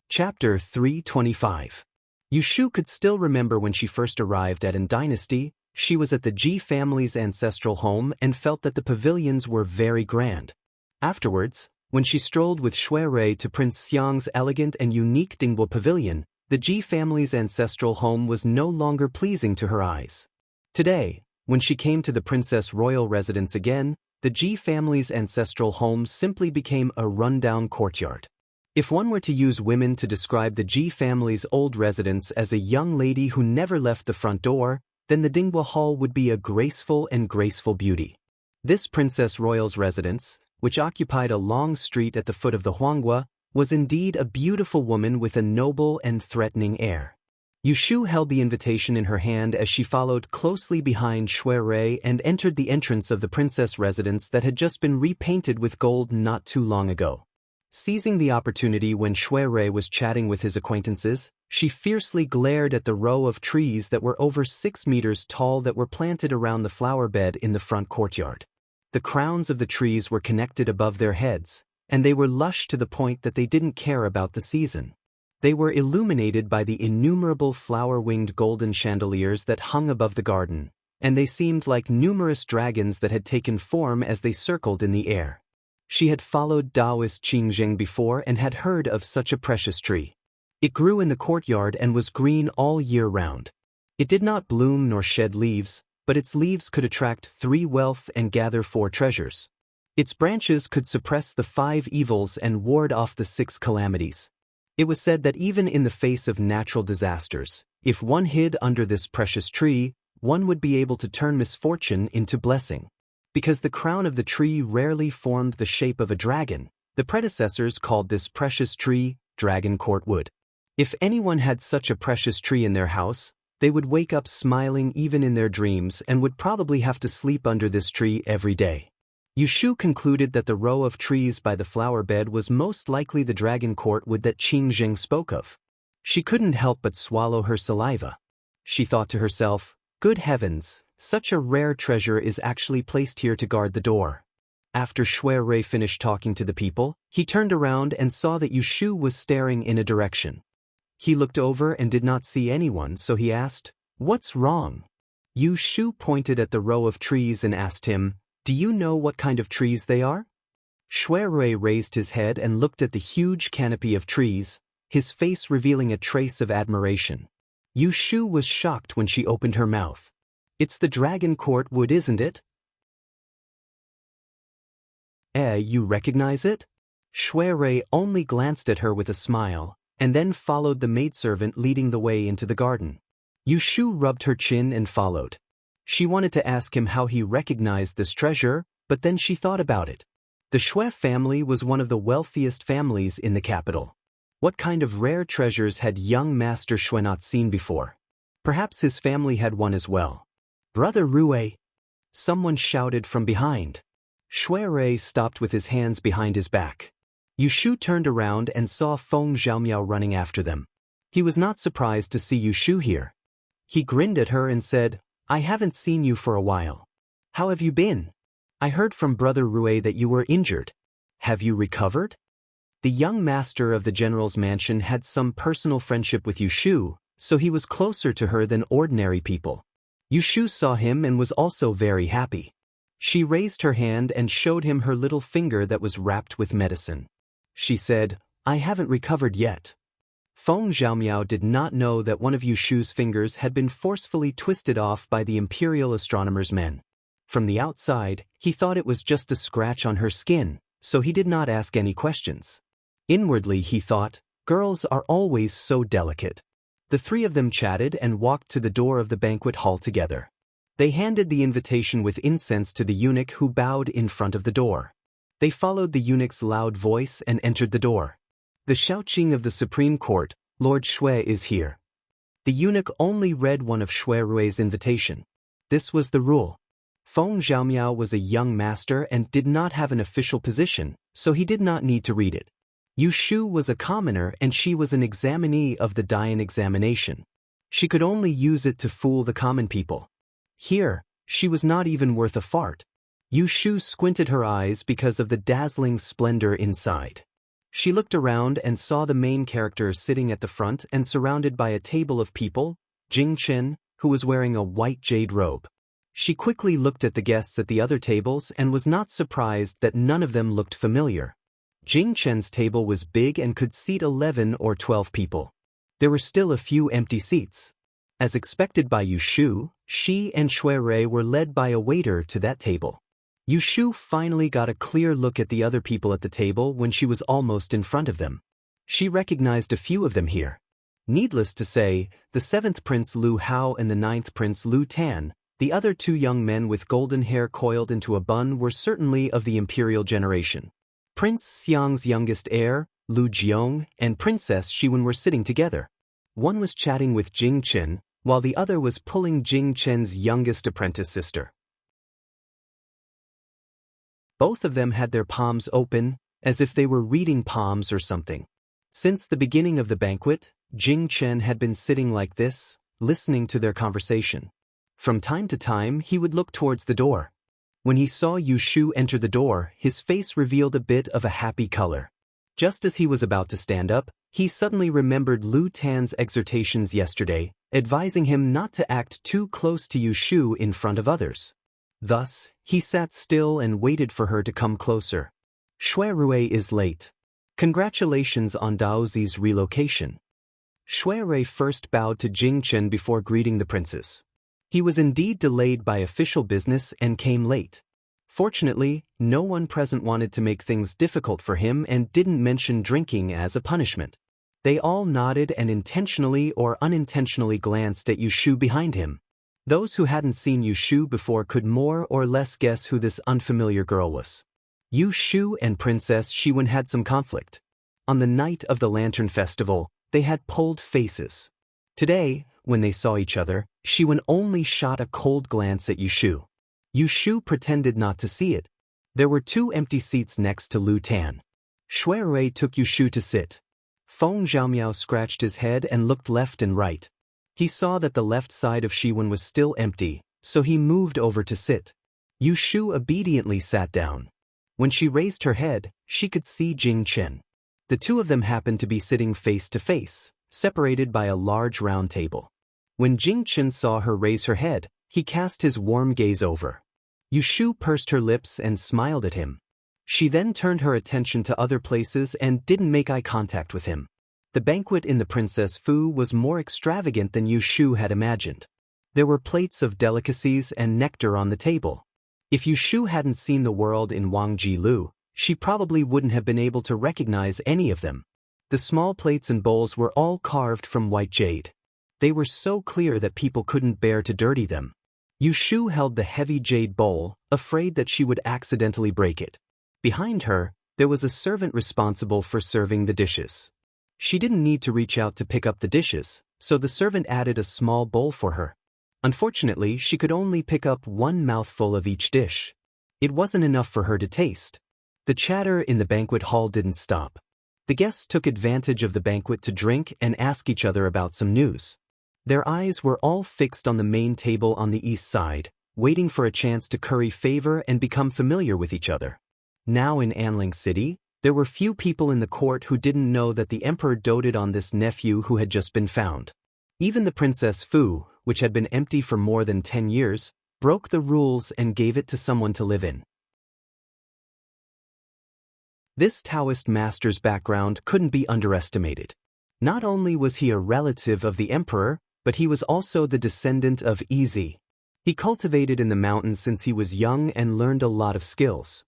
Chapter 325. Yushu could still remember when she first arrived at An Dynasty. She was at the Ji family's ancestral home and felt that the pavilions were very grand. Afterwards, when she strolled with Shui to Prince Xiang's elegant and unique Dingbo pavilion, the Ji family's ancestral home was no longer pleasing to her eyes. Today, when she came to the princess royal residence again, the Ji family's ancestral home simply became a rundown courtyard. If one were to use women to describe the Ji family's old residence as a young lady who never left the front door, then the Dingbo Hall would be a graceful beauty. This Princess Royal's residence, which occupied a long street at the foot of the Huanghua, was indeed a beautiful woman with a noble and threatening air. Yushu held the invitation in her hand as she followed closely behind Shui and entered the entrance of the princess residence that had just been repainted with gold not too long ago. Seizing the opportunity when Shui was chatting with his acquaintances, she fiercely glared at the row of trees that were over 6 meters tall that were planted around the flower bed in the front courtyard. The crowns of the trees were connected above their heads, and they were lush to the point that they didn't care about the season. They were illuminated by the innumerable flower-winged golden chandeliers that hung above the garden, and they seemed like numerous dragons that had taken form as they circled in the air. She had followed Taoist Qingzheng before and had heard of such a precious tree. It grew in the courtyard and was green all year round. It did not bloom nor shed leaves, but its leaves could attract 3 wealth and gather 4 treasures. Its branches could suppress the 5 evils and ward off the 6 calamities. It was said that even in the face of natural disasters, if one hid under this precious tree, one would be able to turn misfortune into blessing. Because the crown of the tree rarely formed the shape of a dragon, the predecessors called this precious tree Dragon Court Wood. If anyone had such a precious tree in their house, they would wake up smiling even in their dreams and would probably have to sleep under this tree every day. Yushu concluded that the row of trees by the flower bed was most likely the Dragon Court Wood that Qingzheng spoke of. She couldn't help but swallow her saliva. She thought to herself, good heavens, such a rare treasure is actually placed here to guard the door. After Shui finished talking to the people, he turned around and saw that Yushu was staring in a direction. He looked over and did not see anyone, so he asked, "What's wrong?" Yu Shu pointed at the row of trees and asked him, "Do you know what kind of trees they are?" Shui Rui raised his head and looked at the huge canopy of trees, his face revealing a trace of admiration. Yu Shu was shocked when she opened her mouth. "It's the dragon court wood, isn't it?" You recognize it?" Shui Rui only glanced at her with a smile, and then followed the maidservant leading the way into the garden. Yu Shu rubbed her chin and followed. She wanted to ask him how he recognized this treasure, but then she thought about it. The Shui family was one of the wealthiest families in the capital. What kind of rare treasures had young Master Shui not seen before? Perhaps his family had one as well. "Brother Rui!" Someone shouted from behind. Shui Rui stopped with his hands behind his back. Yu Shu turned around and saw Feng Zhaomiao running after them. He was not surprised to see Yu Shu here. He grinned at her and said, "I haven't seen you for a while. How have you been? I heard from Brother Rui that you were injured. Have you recovered?" The young master of the general's mansion had some personal friendship with Yu Shu, so he was closer to her than ordinary people. Yu Shu saw him and was also very happy. She raised her hand and showed him her little finger that was wrapped with medicine. She said, "I haven't recovered yet." Feng Zhaomiao did not know that one of Yu Shu's fingers had been forcefully twisted off by the imperial astronomer's men. From the outside, he thought it was just a scratch on her skin, so he did not ask any questions. Inwardly he thought, girls are always so delicate. The three of them chatted and walked to the door of the banquet hall together. They handed the invitation with incense to the eunuch who bowed in front of the door. They followed the eunuch's loud voice and entered the door. "The Shaoqing of the Supreme Court, Lord Shui is here." The eunuch only read one of Shui Rui's invitation. This was the rule. Feng Zhaomiao was a young master and did not have an official position, so he did not need to read it. Yu Shu was a commoner and she was an examinee of the Dian examination. She could only use it to fool the common people. Here, she was not even worth a fart. Yu Shu squinted her eyes because of the dazzling splendor inside. She looked around and saw the main character sitting at the front and surrounded by a table of people, Jing Chen, who was wearing a white jade robe. She quickly looked at the guests at the other tables and was not surprised that none of them looked familiar. Jing Chen's table was big and could seat 11 or 12 people. There were still a few empty seats. As expected by Yu Shu, she and Shui Rui were led by a waiter to that table. Yu Shu finally got a clear look at the other people at the table when she was almost in front of them. She recognized a few of them here. Needless to say, the 7th Prince Lu Hao and the 9th Prince Lu Tan, the other two young men with golden hair coiled into a bun, were certainly of the imperial generation. Prince Xiang's youngest heir, Lu Jiong, and Princess Shiwen were sitting together. One was chatting with Jing Chen, while the other was pulling Jing Chen's youngest apprentice sister. Both of them had their palms open, as if they were reading palms or something. Since the beginning of the banquet, Jing Chen had been sitting like this, listening to their conversation. From time to time, he would look towards the door. When he saw Yu Shu enter the door, his face revealed a bit of a happy color. Just as he was about to stand up, he suddenly remembered Lu Tan's exhortations yesterday, advising him not to act too close to Yu Shu in front of others. Thus, he sat still and waited for her to come closer. "Shui Rui is late. Congratulations on Daozi's relocation." Shui Rui first bowed to Jing Chen before greeting the princes. He was indeed delayed by official business and came late. Fortunately, no one present wanted to make things difficult for him and didn't mention drinking as a punishment. They all nodded and intentionally or unintentionally glanced at Yu Shu behind him. Those who hadn't seen Yu Shu before could more or less guess who this unfamiliar girl was. Yu Shu and Princess Shiwen had some conflict. On the night of the Lantern Festival, they had pulled faces. Today, when they saw each other, Shiwen only shot a cold glance at Yu Shu. Yu Shu pretended not to see it. There were 2 empty seats next to Lu Tan. Shui Rui took Yu Shu to sit. Feng Zhaomiao scratched his head and looked left and right. He saw that the left side of Shiwen was still empty, so he moved over to sit. Yu Shu obediently sat down. When she raised her head, she could see Jing Chen. The two of them happened to be sitting face to face, separated by a large round table. When Jing Chen saw her raise her head, he cast his warm gaze over. Yu Shu pursed her lips and smiled at him. She then turned her attention to other places and didn't make eye contact with him. The banquet in the Princess Fu was more extravagant than Yu Shu had imagined. There were plates of delicacies and nectar on the table. If Yu Shu hadn't seen the world in Wang Jilu, she probably wouldn't have been able to recognize any of them. The small plates and bowls were all carved from white jade. They were so clear that people couldn't bear to dirty them. Yu Shu held the heavy jade bowl, afraid that she would accidentally break it. Behind her, there was a servant responsible for serving the dishes. She didn't need to reach out to pick up the dishes, so the servant added a small bowl for her. Unfortunately, she could only pick up one mouthful of each dish. It wasn't enough for her to taste. The chatter in the banquet hall didn't stop. The guests took advantage of the banquet to drink and ask each other about some news. Their eyes were all fixed on the main table on the east side, waiting for a chance to curry favor and become familiar with each other. Now in Anling City, there were few people in the court who didn't know that the emperor doted on this nephew who had just been found. Even the Princess Fu, which had been empty for more than 10 years, broke the rules and gave it to someone to live in. This Taoist master's background couldn't be underestimated. Not only was he a relative of the emperor, but he was also the descendant of Ezi. He cultivated in the mountains since he was young and learned a lot of skills.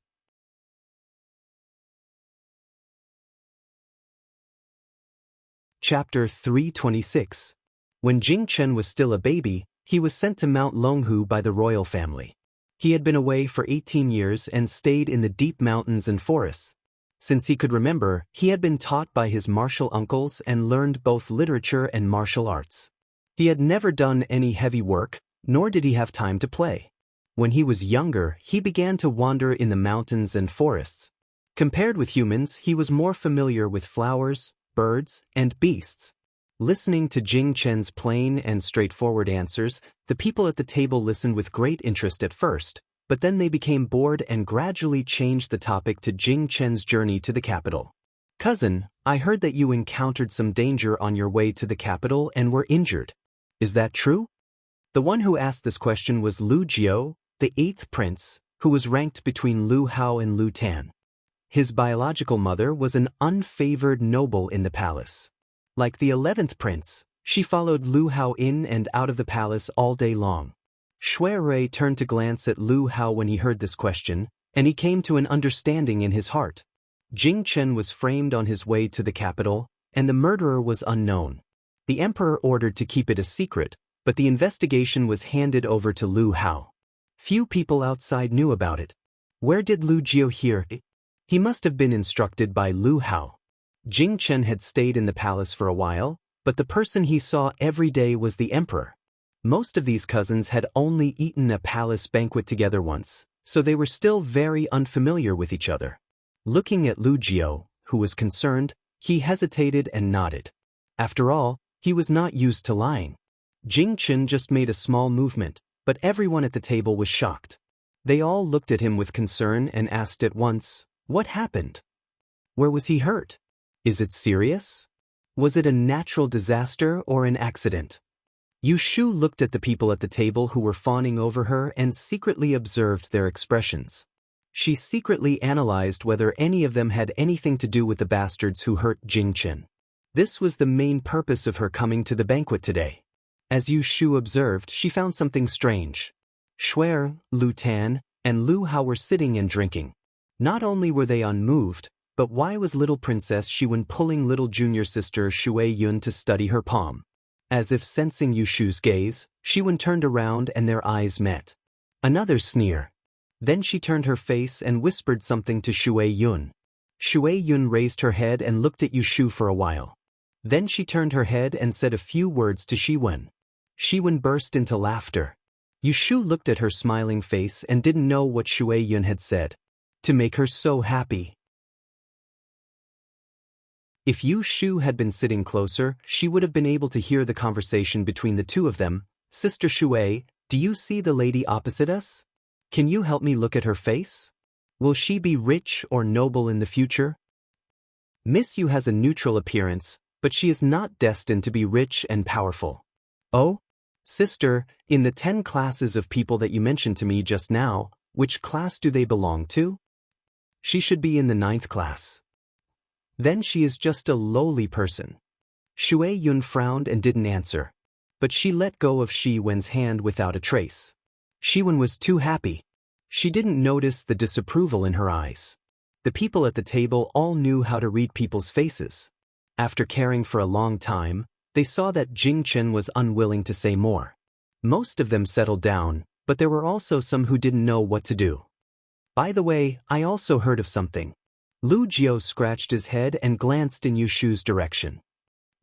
Chapter 326. When Jing Chen was still a baby, he was sent to Mount Longhu by the royal family. He had been away for 18 years and stayed in the deep mountains and forests. Since he could remember, he had been taught by his martial uncles and learned both literature and martial arts. He had never done any heavy work, nor did he have time to play. When he was younger, he began to wander in the mountains and forests. Compared with humans, he was more familiar with flowers, birds, and beasts. Listening to Jing Chen's plain and straightforward answers, the people at the table listened with great interest at first, but then they became bored and gradually changed the topic to Jing Chen's journey to the capital. "Cousin, I heard that you encountered some danger on your way to the capital and were injured. Is that true?" The one who asked this question was Lu Jiao, the 8th prince, who was ranked between Lu Hao and Lu Tan. His biological mother was an unfavored noble in the palace. Like the 11th prince, she followed Lu Hao in and out of the palace all day long. Shui Rui turned to glance at Lu Hao when he heard this question, and he came to an understanding in his heart. Jing Chen was framed on his way to the capital, and the murderer was unknown. The emperor ordered to keep it a secret, but the investigation was handed over to Lu Hao. Few people outside knew about it. Where did Lu Jiao hear it? He must have been instructed by Lu Hao. Jing Chen had stayed in the palace for a while, but the person he saw every day was the emperor. Most of these cousins had only eaten a palace banquet together once, so they were still very unfamiliar with each other. Looking at Lu Jiao, who was concerned, he hesitated and nodded. After all, he was not used to lying. Jing Chen just made a small movement, but everyone at the table was shocked. They all looked at him with concern and asked at once, "What happened? Where was he hurt? Is it serious? Was it a natural disaster or an accident?" Yu Shu looked at the people at the table who were fawning over her and secretly observed their expressions. She secretly analyzed whether any of them had anything to do with the bastards who hurt Jing Chen. This was the main purpose of her coming to the banquet today. As Yu Shu observed, she found something strange. Shui, Lu Tan, and Lu Hao were sitting and drinking. Not only were they unmoved, but why was little Princess Xiwen pulling little junior sister Shui Yun to study her palm? As if sensing Yu Shu's gaze, Xiwen turned around and their eyes met. Another sneer. Then she turned her face and whispered something to Shui Yun. Shui Yun raised her head and looked at Yu Shu for a while. Then she turned her head and said a few words to Xiwen. Xiwen burst into laughter. Yu Shu looked at her smiling face and didn't know what Shui Yun had said. To make her so happy. If Yu Shu had been sitting closer, she would have been able to hear the conversation between the two of them. "Sister Shui, do you see the lady opposite us? Can you help me look at her face? Will she be rich or noble in the future? Miss Yu has a neutral appearance, but she is not destined to be rich and powerful. Oh? Sister, in the 10 classes of people that you mentioned to me just now, which class do they belong to? She should be in the 9th class. Then she is just a lowly person. Shui Yun frowned and didn't answer. But she let go of Shi Wen's hand without a trace. Shi Wen was too happy. She didn't notice the disapproval in her eyes. The people at the table all knew how to read people's faces. After caring for a long time, they saw that Jing Chen was unwilling to say more. Most of them settled down, but there were also some who didn't know what to do. By the way, I also heard of something. Lu Jiao scratched his head and glanced in Yushu's direction.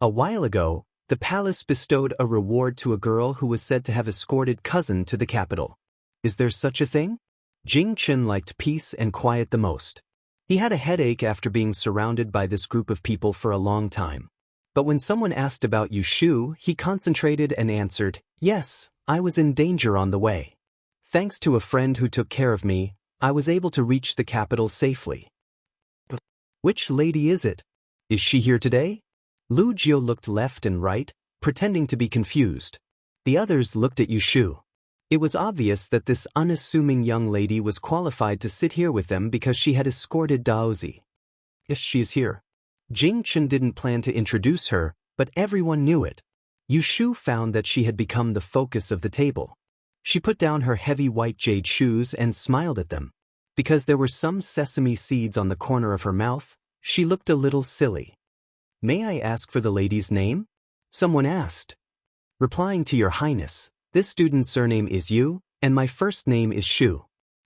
A while ago, the palace bestowed a reward to a girl who was said to have escorted cousin to the capital. Is there such a thing? Jing Chen liked peace and quiet the most. He had a headache after being surrounded by this group of people for a long time. But when someone asked about Yushu, he concentrated and answered, "Yes, I was in danger on the way. Thanks to a friend who took care of me, I was able to reach the capital safely." Which lady is it? Is she here today? Lu Jiao looked left and right, pretending to be confused. The others looked at Yushu. It was obvious that this unassuming young lady was qualified to sit here with them because she had escorted Daozi. Yes, she is here. Jing Chen didn't plan to introduce her, but everyone knew it. Yushu found that she had become the focus of the table. She put down her heavy white jade shoes and smiled at them. Because there were some sesame seeds on the corner of her mouth, she looked a little silly. "May I ask for the lady's name?" someone asked. "Replying to Your Highness, this student's surname is Yu, and my first name is Shu."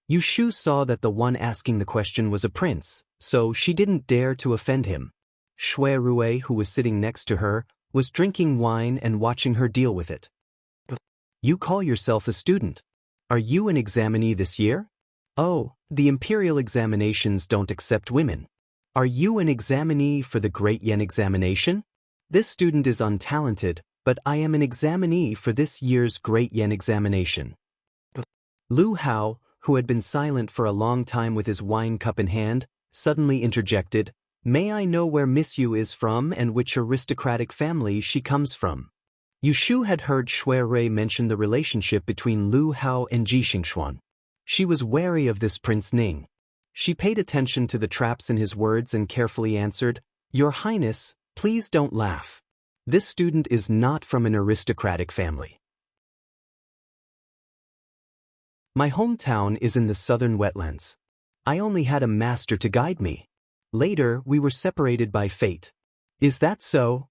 Yushu saw that the one asking the question was a prince, so she didn't dare to offend him. Shui Rui, who was sitting next to her, was drinking wine and watching her deal with it. "You call yourself a student. Are you an examinee this year?" "Oh, the imperial examinations don't accept women." "Are you an examinee for the Great Yen examination?" "This student is untalented, but I am an examinee for this year's Great Yen examination." Lu Hao, who had been silent for a long time with his wine cup in hand, suddenly interjected, "May I know where Miss Yu is from and which aristocratic family she comes from?" Yushu had heard Shui Rui mention the relationship between Lu Hao and Ji Xingxuan. She was wary of this Prince Ning. She paid attention to the traps in his words and carefully answered, "Your Highness, please don't laugh. This student is not from an aristocratic family. My hometown is in the southern wetlands. I only had a master to guide me. Later, we were separated by fate." "Is that so?"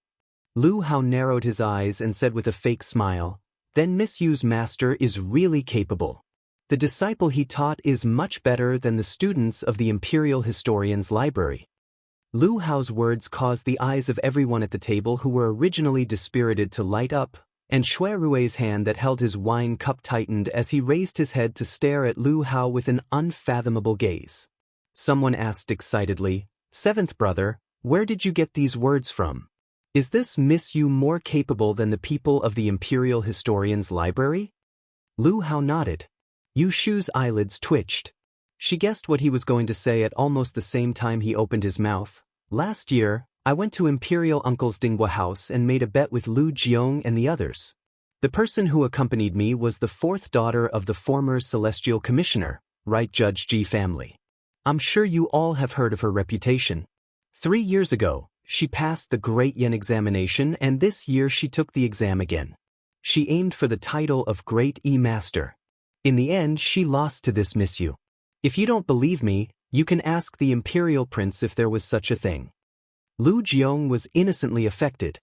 Lu Hao narrowed his eyes and said with a fake smile, "Then Miss Yu's master is really capable. The disciple he taught is much better than the students of the Imperial Historian's Library." Lu Hao's words caused the eyes of everyone at the table who were originally dispirited to light up, and Shui Rui's hand that held his wine cup tightened as he raised his head to stare at Lu Hao with an unfathomable gaze. Someone asked excitedly, "Seventh brother, where did you get these words from? Is this Miss Yu more capable than the people of the Imperial Historian's Library?" Lu Hao nodded. Yushu's eyelids twitched. She guessed what he was going to say at almost the same time he opened his mouth. "Last year, I went to Imperial Uncle's Dinghua house and made a bet with Lu Jiong and the others. The person who accompanied me was the 4th daughter of the former Celestial Commissioner, right Judge Ji family. I'm sure you all have heard of her reputation. 3 years ago, she passed the Great Yen examination and this year she took the exam again. She aimed for the title of Great E-Master. In the end, she lost to this Miss Yu. If you don't believe me, you can ask the Imperial Prince if there was such a thing." Lu Jiong was innocently affected.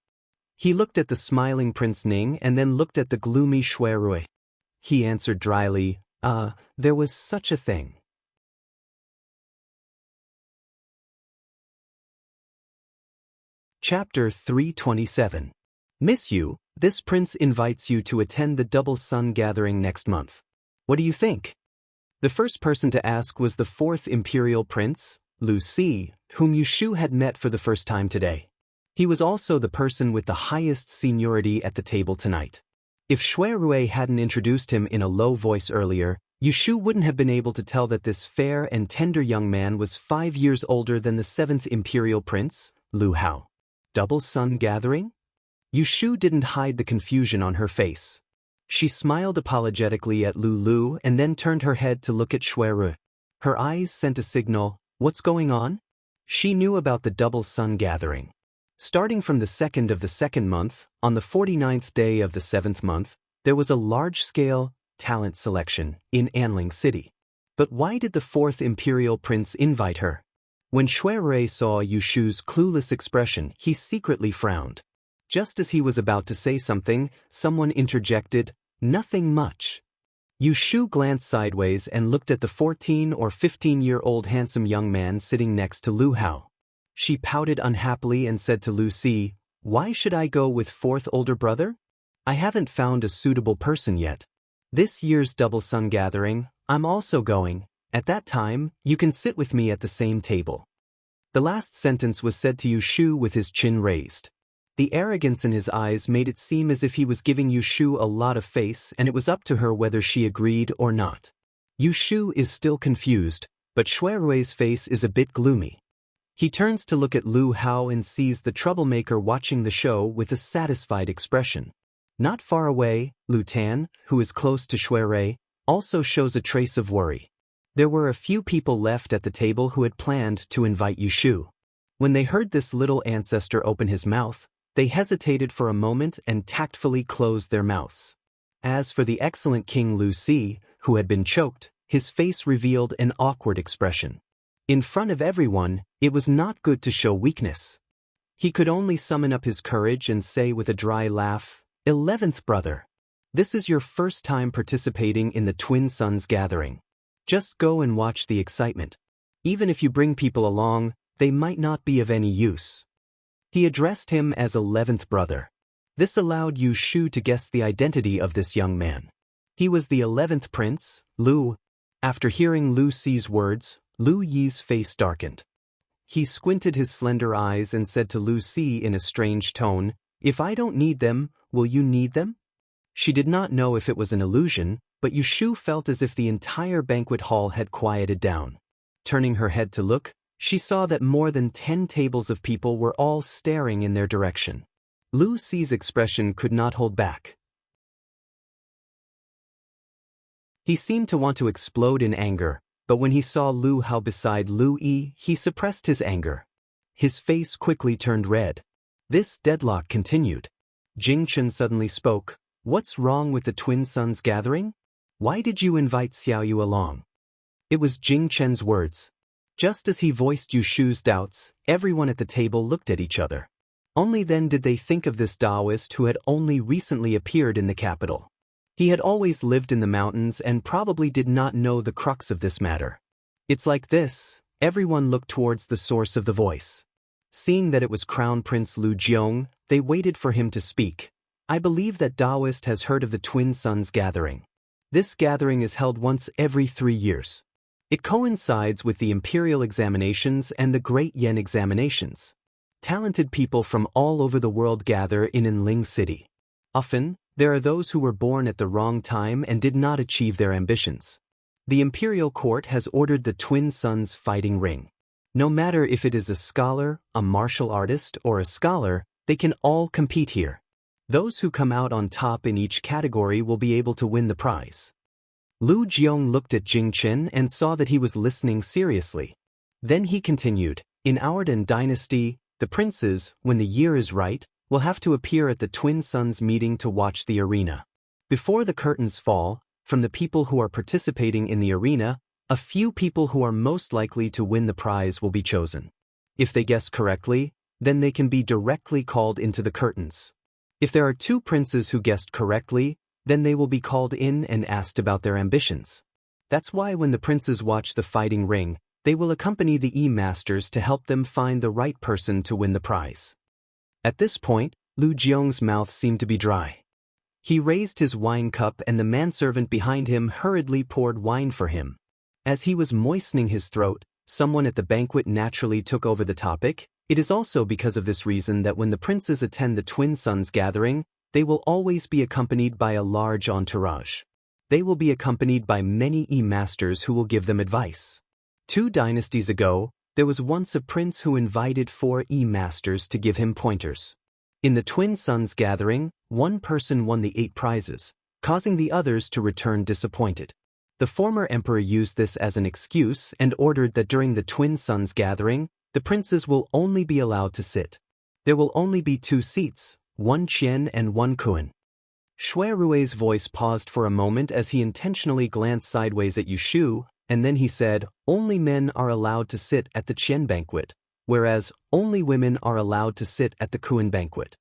He looked at the smiling Prince Ning and then looked at the gloomy Shui Rui. He answered dryly, there was such a thing." Chapter 327. Miss Yu, this prince invites you to attend the Double Sun Gathering next month. What do you think? The first person to ask was the 4th Imperial Prince, Lu Si, whom Yushu had met for the first time today. He was also the person with the highest seniority at the table tonight. If Shui Rui hadn't introduced him in a low voice earlier, Yushu wouldn't have been able to tell that this fair and tender young man was 5 years older than the 7th Imperial Prince, Lu Hao. Double Sun Gathering? Yushu didn't hide the confusion on her face. She smiled apologetically at Lulu and then turned her head to look at Shuiru. Her eyes sent a signal, "What's going on?" She knew about the Double Sun Gathering. Starting from the 2nd of the 2nd month, on the 49th day of the 7th month, there was a large-scale talent selection in Anling City. But why did the 4th Imperial Prince invite her? When Shuiru saw Yushu's clueless expression, he secretly frowned. Just as he was about to say something, someone interjected, "Nothing much." Yushu glanced sideways and looked at the 14 or 15-year-old handsome young man sitting next to Lu Hao. She pouted unhappily and said to Lu Si, "Why should I go with 4th older brother? I haven't found a suitable person yet. This year's Double Sun Gathering, I'm also going. At that time, you can sit with me at the same table." The last sentence was said to Yushu with his chin raised. The arrogance in his eyes made it seem as if he was giving Yushu a lot of face and it was up to her whether she agreed or not. Yushu is still confused, but Shuiru's face is a bit gloomy. He turns to look at Lu Hao and sees the troublemaker watching the show with a satisfied expression. Not far away, Lu Tan, who is close to Shuiru, also shows a trace of worry. There were a few people left at the table who had planned to invite Yushu. When they heard this little ancestor open his mouth, they hesitated for a moment and tactfully closed their mouths. As for the excellent King Lu Si, who had been choked, his face revealed an awkward expression. In front of everyone, it was not good to show weakness. He could only summon up his courage and say with a dry laugh, "11th brother. This is your first time participating in the Twin Suns Gathering. Just go and watch the excitement. Even if you bring people along, they might not be of any use." He addressed him as 11th brother. This allowed Yushu to guess the identity of this young man. He was the 11th prince, Lu. After hearing Lu Si's words, Lu Yi's face darkened. He squinted his slender eyes and said to Lu Si in a strange tone, "If I don't need them, will you need them?" She did not know if it was an illusion, but Yushu felt as if the entire banquet hall had quieted down. Turning her head to look, she saw that more than 10 tables of people were all staring in their direction. Lu Si's expression could not hold back. He seemed to want to explode in anger, but when he saw Lu Hao beside Lu Yi, he suppressed his anger. His face quickly turned red. This deadlock continued. Jing Chen suddenly spoke, "What's wrong with the Twin Suns Gathering? Why did you invite Xiaoyu along?" It was Jing Chen's words. Just as he voiced Yushu's doubts, everyone at the table looked at each other. Only then did they think of this Taoist who had only recently appeared in the capital. He had always lived in the mountains and probably did not know the crux of this matter. "It's like this," everyone looked towards the source of the voice. Seeing that it was Crown Prince Lu Jiong, they waited for him to speak. "I believe that Taoist has heard of the Twin Suns Gathering. This gathering is held once every 3 years. It coincides with the Imperial examinations and the Great Yen examinations. Talented people from all over the world gather in Anling City. Often, there are those who were born at the wrong time and did not achieve their ambitions. The Imperial Court has ordered the Twin Suns fighting ring. No matter if it is a scholar, a martial artist, or a scholar, they can all compete here. Those who come out on top in each category will be able to win the prize." Lu Jiong looked at Jing Chen and saw that he was listening seriously. Then he continued, "In our Dan dynasty, the princes, when the year is right, will have to appear at the Twin Suns meeting to watch the arena. Before the curtains fall, from the people who are participating in the arena, a few people who are most likely to win the prize will be chosen. If they guess correctly, then they can be directly called into the curtains. If there are 2 princes who guessed correctly, then they will be called in and asked about their ambitions. That's why when the princes watch the fighting ring, they will accompany the E-Masters to help them find the right person to win the prize." At this point, Lu Jiong's mouth seemed to be dry. He raised his wine cup and the manservant behind him hurriedly poured wine for him. As he was moistening his throat, someone at the banquet naturally took over the topic. It is also because of this reason that when the princes attend the Twin Suns Gathering, they will always be accompanied by a large entourage. They will be accompanied by many E-Masters who will give them advice. 2 dynasties ago, there was once a prince who invited 4 masters to give him pointers. In the twin sons gathering, one person won the 8 prizes, causing the others to return disappointed. The former emperor used this as an excuse and ordered that during the twin sons gathering, the princes will only be allowed to sit. There will only be 2 seats, one qian and one kuan. Shui Rui's voice paused for a moment as he intentionally glanced sideways at Yu Shu, and then he said, only men are allowed to sit at the qian banquet, whereas only women are allowed to sit at the kuan banquet.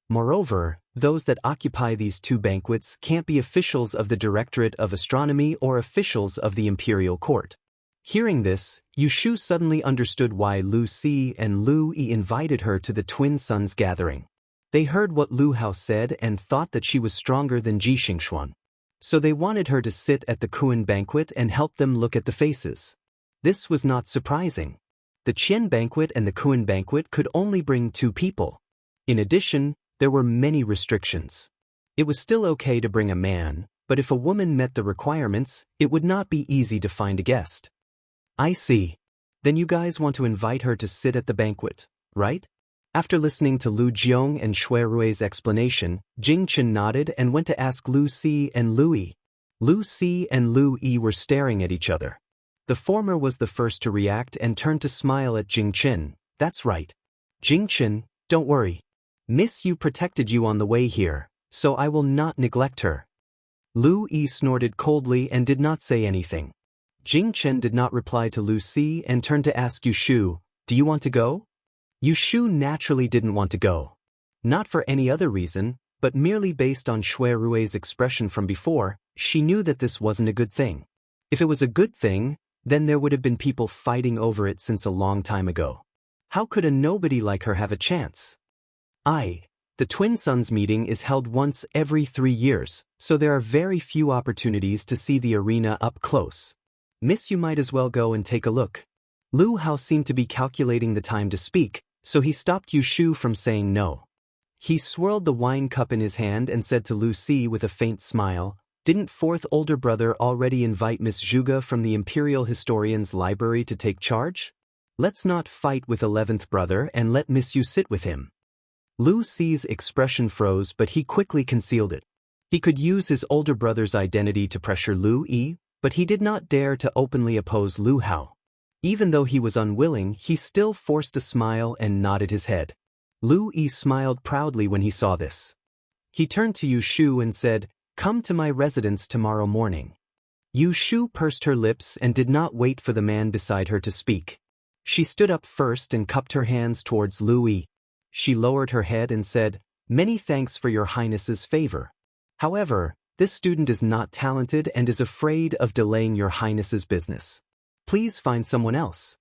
Moreover, those that occupy these 2 banquets can't be officials of the Directorate of Astronomy or officials of the imperial court. Hearing this, Yu Shu suddenly understood why Lu Si and Lu Yi invited her to the twin sons gathering. They heard what Lu Hao said and thought that she was stronger than Ji Xingxuan. So they wanted her to sit at the Kuan banquet and help them look at the faces. This was not surprising. The Qian banquet and the Kuan banquet could only bring 2 people. In addition, there were many restrictions. It was still okay to bring a man, but if a woman met the requirements, it would not be easy to find a guest. I see. Then you guys want to invite her to sit at the banquet, right? After listening to Lu Jiong and Shui Rui's explanation, Jing Chen nodded and went to ask Lu Si and Lu Yi. Lu Si and Lu Yi were staring at each other. The former was the first to react and turned to smile at Jing Chen. That's right. Jing Chen, don't worry. Miss Yu protected you on the way here, so I will not neglect her. Lu Yi snorted coldly and did not say anything. Jing Chen did not reply to Lu Si and turned to ask Yu Shu, do you want to go? Yu Shu naturally didn't want to go. Not for any other reason, but merely based on Shui Rui's expression from before, she knew that this wasn't a good thing. If it was a good thing, then there would have been people fighting over it since a long time ago. How could a nobody like her have a chance? The Twin Sons meeting is held once every 3 years, so there are very few opportunities to see the arena up close. Miss, you might as well go and take a look. Lu Hao seemed to be calculating the time to speak, so he stopped Yu Shu from saying no. He swirled the wine cup in his hand and said to Lu Si with a faint smile, didn't 4th older brother already invite Miss Zhuge from the Imperial Historian's Library to take charge? Let's not fight with 11th brother and let Miss Yu sit with him. Lu Si's expression froze, but he quickly concealed it. He could use his older brother's identity to pressure Lu Yi, but he did not dare to openly oppose Lu Hao. Even though he was unwilling, he still forced a smile and nodded his head. Lu Yi smiled proudly when he saw this. He turned to Yu Shu and said, come to my residence tomorrow morning. Yu Shu pursed her lips and did not wait for the man beside her to speak. She stood up first and cupped her hands towards Lu Yi. She lowered her head and said, many thanks for your highness's favor. However, this student is not talented and is afraid of delaying your highness's business. Please find someone else.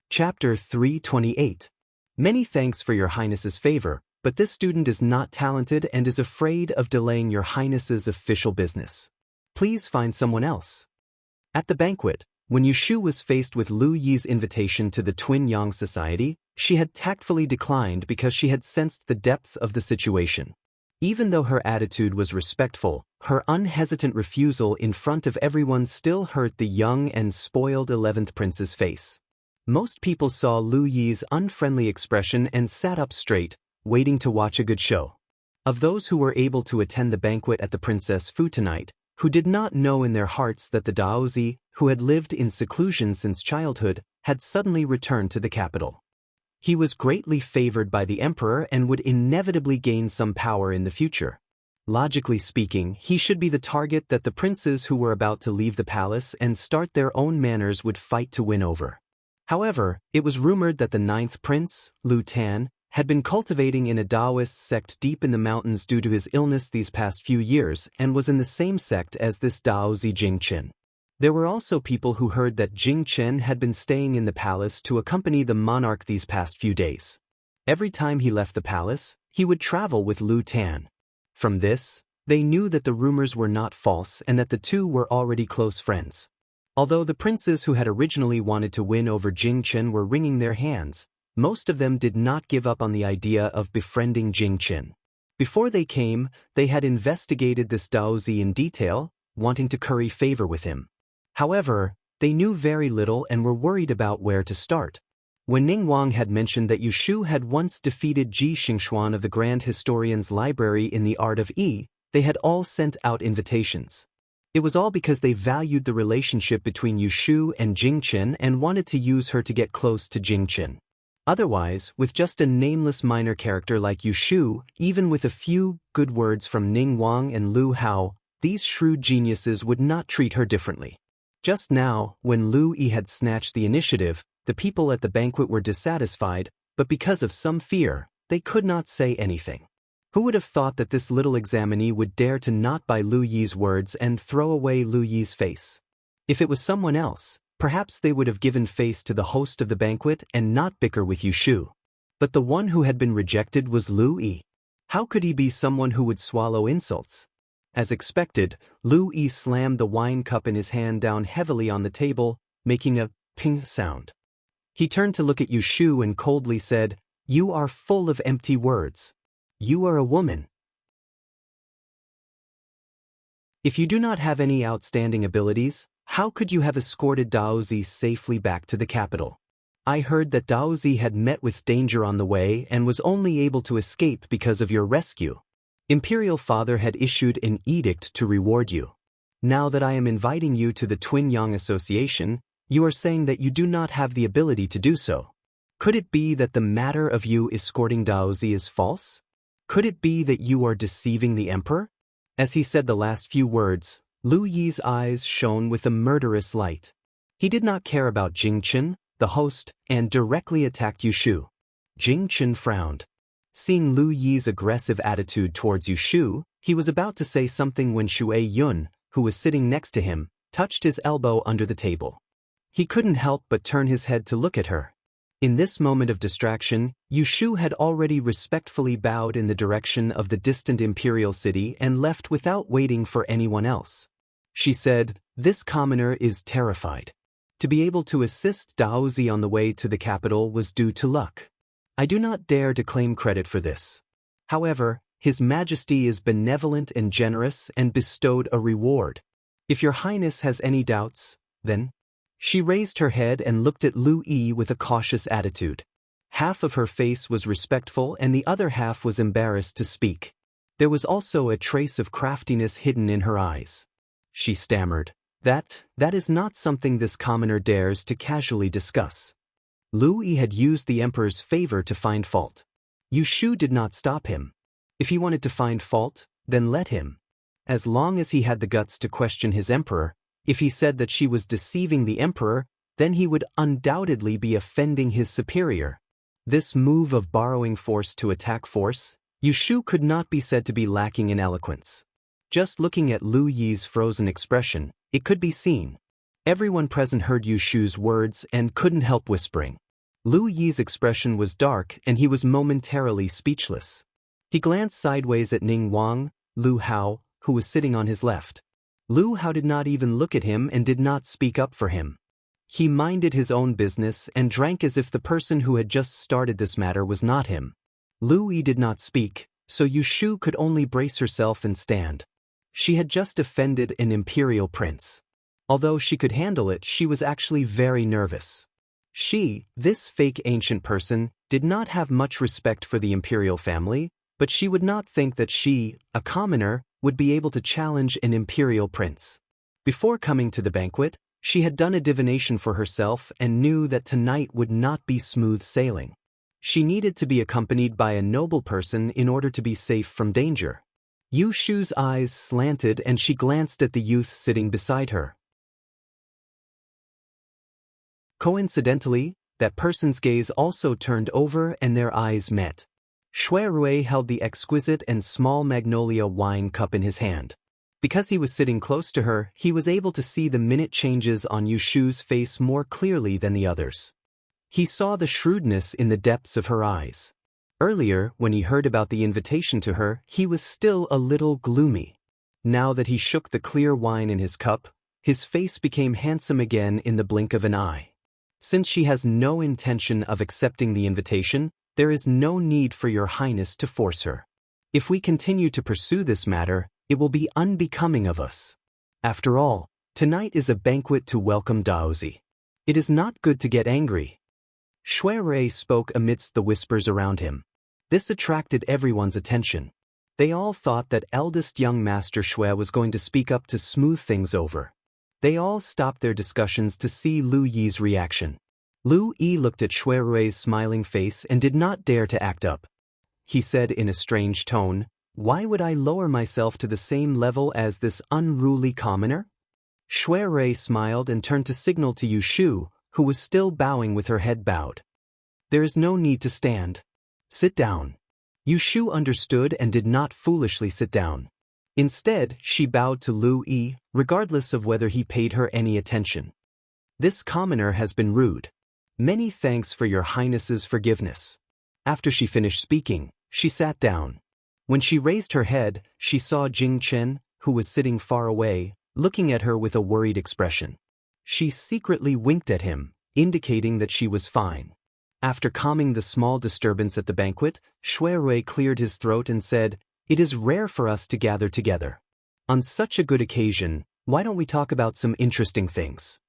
Chapter 328. Many thanks for your highness's favor, but this student is not talented and is afraid of delaying your highness's official business. Please find someone else. At the banquet, when Yu Shu was faced with Lu Yi's invitation to the Twin Yang Society, she had tactfully declined because she had sensed the depth of the situation. Even though her attitude was respectful, her unhesitant refusal in front of everyone still hurt the young and spoiled 11th prince's face. Most people saw Lu Yi's unfriendly expression and sat up straight, waiting to watch a good show. Of those who were able to attend the banquet at the Princess Fu tonight, who did not know in their hearts that the Daozi, who had lived in seclusion since childhood, had suddenly returned to the capital. He was greatly favored by the emperor and would inevitably gain some power in the future. Logically speaking, he should be the target that the princes who were about to leave the palace and start their own manners would fight to win over. However, it was rumored that the 9th prince, Lu Tan, had been cultivating in a Taoist sect deep in the mountains due to his illness these past few years and was in the same sect as this Daozi Jing Chen. There were also people who heard that Jing Chen had been staying in the palace to accompany the monarch these past few days. Every time he left the palace, he would travel with Lu Tan. From this, they knew that the rumors were not false and that the two were already close friends. Although the princes who had originally wanted to win over Jing Chen were wringing their hands, most of them did not give up on the idea of befriending Jing Chen. Before they came, they had investigated this Daozi in detail, wanting to curry favor with him. However, they knew very little and were worried about where to start. When Ning Wang had mentioned that Yushu had once defeated Ji Xingxuan of the Grand Historian's Library in the Art of Yi, they had all sent out invitations. It was all because they valued the relationship between Yushu and Jingchen and wanted to use her to get close to Jingchen. Otherwise, with just a nameless minor character like Yushu, even with a few good words from Ning Wang and Lu Hao, these shrewd geniuses would not treat her differently. Just now, when Lu Yi had snatched the initiative, the people at the banquet were dissatisfied, but because of some fear, they could not say anything. Who would have thought that this little examinee would dare to not buy Lu Yi's words and throw away Lu Yi's face? If it was someone else, perhaps they would have given face to the host of the banquet and not bicker with Yushu. But the one who had been rejected was Lu Yi. How could he be someone who would swallow insults? As expected, Lu Yi slammed the wine cup in his hand down heavily on the table, making a ping sound. He turned to look at Yushu and coldly said, "You are full of empty words. You are a woman. If you do not have any outstanding abilities, how could you have escorted Daozi safely back to the capital? I heard that Daozi had met with danger on the way and was only able to escape because of your rescue. Imperial Father had issued an edict to reward you. Now that I am inviting you to the Twin Yang Association, you are saying that you do not have the ability to do so. Could it be that the matter of you escorting Daozi is false? Could it be that you are deceiving the emperor?" As he said the last few words, Lu Yi's eyes shone with a murderous light. He did not care about Jingchen, the host, and directly attacked Yushu. Jingchen frowned. Seeing Lu Yi's aggressive attitude towards Yushu, he was about to say something when Shui Yun, who was sitting next to him, touched his elbow under the table. He couldn't help but turn his head to look at her. In this moment of distraction, Yushu had already respectfully bowed in the direction of the distant imperial city and left without waiting for anyone else. She said, "This commoner is terrified. To be able to assist Daozi on the way to the capital was due to luck. I do not dare to claim credit for this. However, His Majesty is benevolent and generous and bestowed a reward. If your Highness has any doubts, then—" She raised her head and looked at Lu Yi with a cautious attitude. Half of her face was respectful and the other half was embarrassed to speak. There was also a trace of craftiness hidden in her eyes. She stammered, That is not something this commoner dares to casually discuss." Lu Yi had used the emperor's favor to find fault. Yushu did not stop him. If he wanted to find fault, then let him. As long as he had the guts to question his emperor, if he said that she was deceiving the emperor, then he would undoubtedly be offending his superior. This move of borrowing force to attack force, Yushu could not be said to be lacking in eloquence. Just looking at Lu Yi's frozen expression, it could be seen. Everyone present heard Yushu's words and couldn't help whispering. Lu Yi's expression was dark and he was momentarily speechless. He glanced sideways at Ning Wang, Lu Hao, who was sitting on his left. Lu Hao did not even look at him and did not speak up for him. He minded his own business and drank as if the person who had just started this matter was not him. Lu Yi did not speak, so Yushu could only brace herself and stand. She had just offended an imperial prince. Although she could handle it, she was actually very nervous. She, this fake ancient person, did not have much respect for the imperial family, but she would not think that she, a commoner, would be able to challenge an imperial prince. Before coming to the banquet, she had done a divination for herself and knew that tonight would not be smooth sailing. She needed to be accompanied by a noble person in order to be safe from danger. Yushu's eyes slanted and she glanced at the youth sitting beside her. Coincidentally, that person's gaze also turned over and their eyes met. Shui Rui held the exquisite and small magnolia wine cup in his hand. Because he was sitting close to her, he was able to see the minute changes on Yushu's face more clearly than the others. He saw the shrewdness in the depths of her eyes. Earlier, when he heard about the invitation to her, he was still a little gloomy. Now that he shook the clear wine in his cup, his face became handsome again in the blink of an eye. Since she has no intention of accepting the invitation, there is no need for your Highness to force her. If we continue to pursue this matter, it will be unbecoming of us. After all, tonight is a banquet to welcome Daozi. It is not good to get angry. Shui Rui spoke amidst the whispers around him. This attracted everyone's attention. They all thought that eldest young Master Shui was going to speak up to smooth things over. They all stopped their discussions to see Lu Yi's reaction. Lu Yi looked at Shui Rui's smiling face and did not dare to act up. He said in a strange tone, "Why would I lower myself to the same level as this unruly commoner?" Shui Rui smiled and turned to signal to Yu Shu, who was still bowing with her head bowed. "There is no need to stand. Sit down." Yu Shu understood and did not foolishly sit down. Instead, she bowed to Lu Yi, regardless of whether he paid her any attention. "This commoner has been rude. Many thanks for your Highness's forgiveness." After she finished speaking, she sat down. When she raised her head, she saw Jing Chen, who was sitting far away, looking at her with a worried expression. She secretly winked at him, indicating that she was fine. After calming the small disturbance at the banquet, Shui Rui cleared his throat and said, "It is rare for us to gather together. On such a good occasion, why don't we talk about some interesting things?"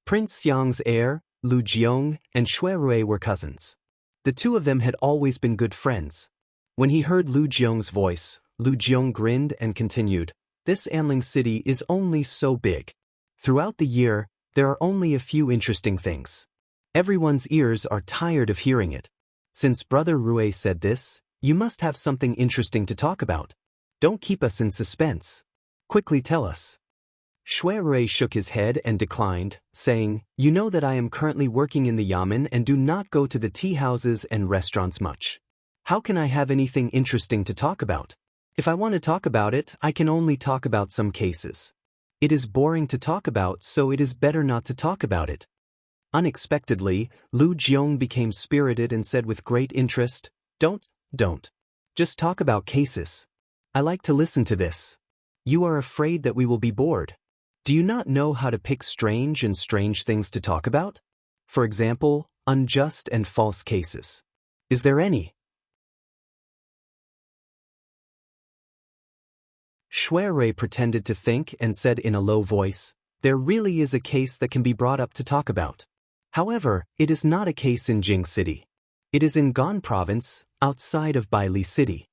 Prince Xiang's heir, Lu Jiong, and Shui Rui were cousins. The two of them had always been good friends. When he heard Lu Jiong's voice, Lu Jiong grinned and continued, "This Anling city is only so big. Throughout the year, there are only a few interesting things. Everyone's ears are tired of hearing it. Since Brother Rui said this, you must have something interesting to talk about. Don't keep us in suspense. Quickly tell us." Shui Rui shook his head and declined, saying, "You know that I am currently working in the yamen and do not go to the tea houses and restaurants much. How can I have anything interesting to talk about? If I want to talk about it, I can only talk about some cases. It is boring to talk about, so it is better not to talk about it." Unexpectedly, Lu Jiong became spirited and said with great interest, Don't. Just talk about cases. I like to listen to this. You are afraid that we will be bored. Do you not know how to pick strange things to talk about? For example, unjust and false cases. Is there any?" Shui Rui pretended to think and said in a low voice, "There really is a case that can be brought up to talk about. However, it is not a case in Jing City. It is in Gan Province, outside of Baili City.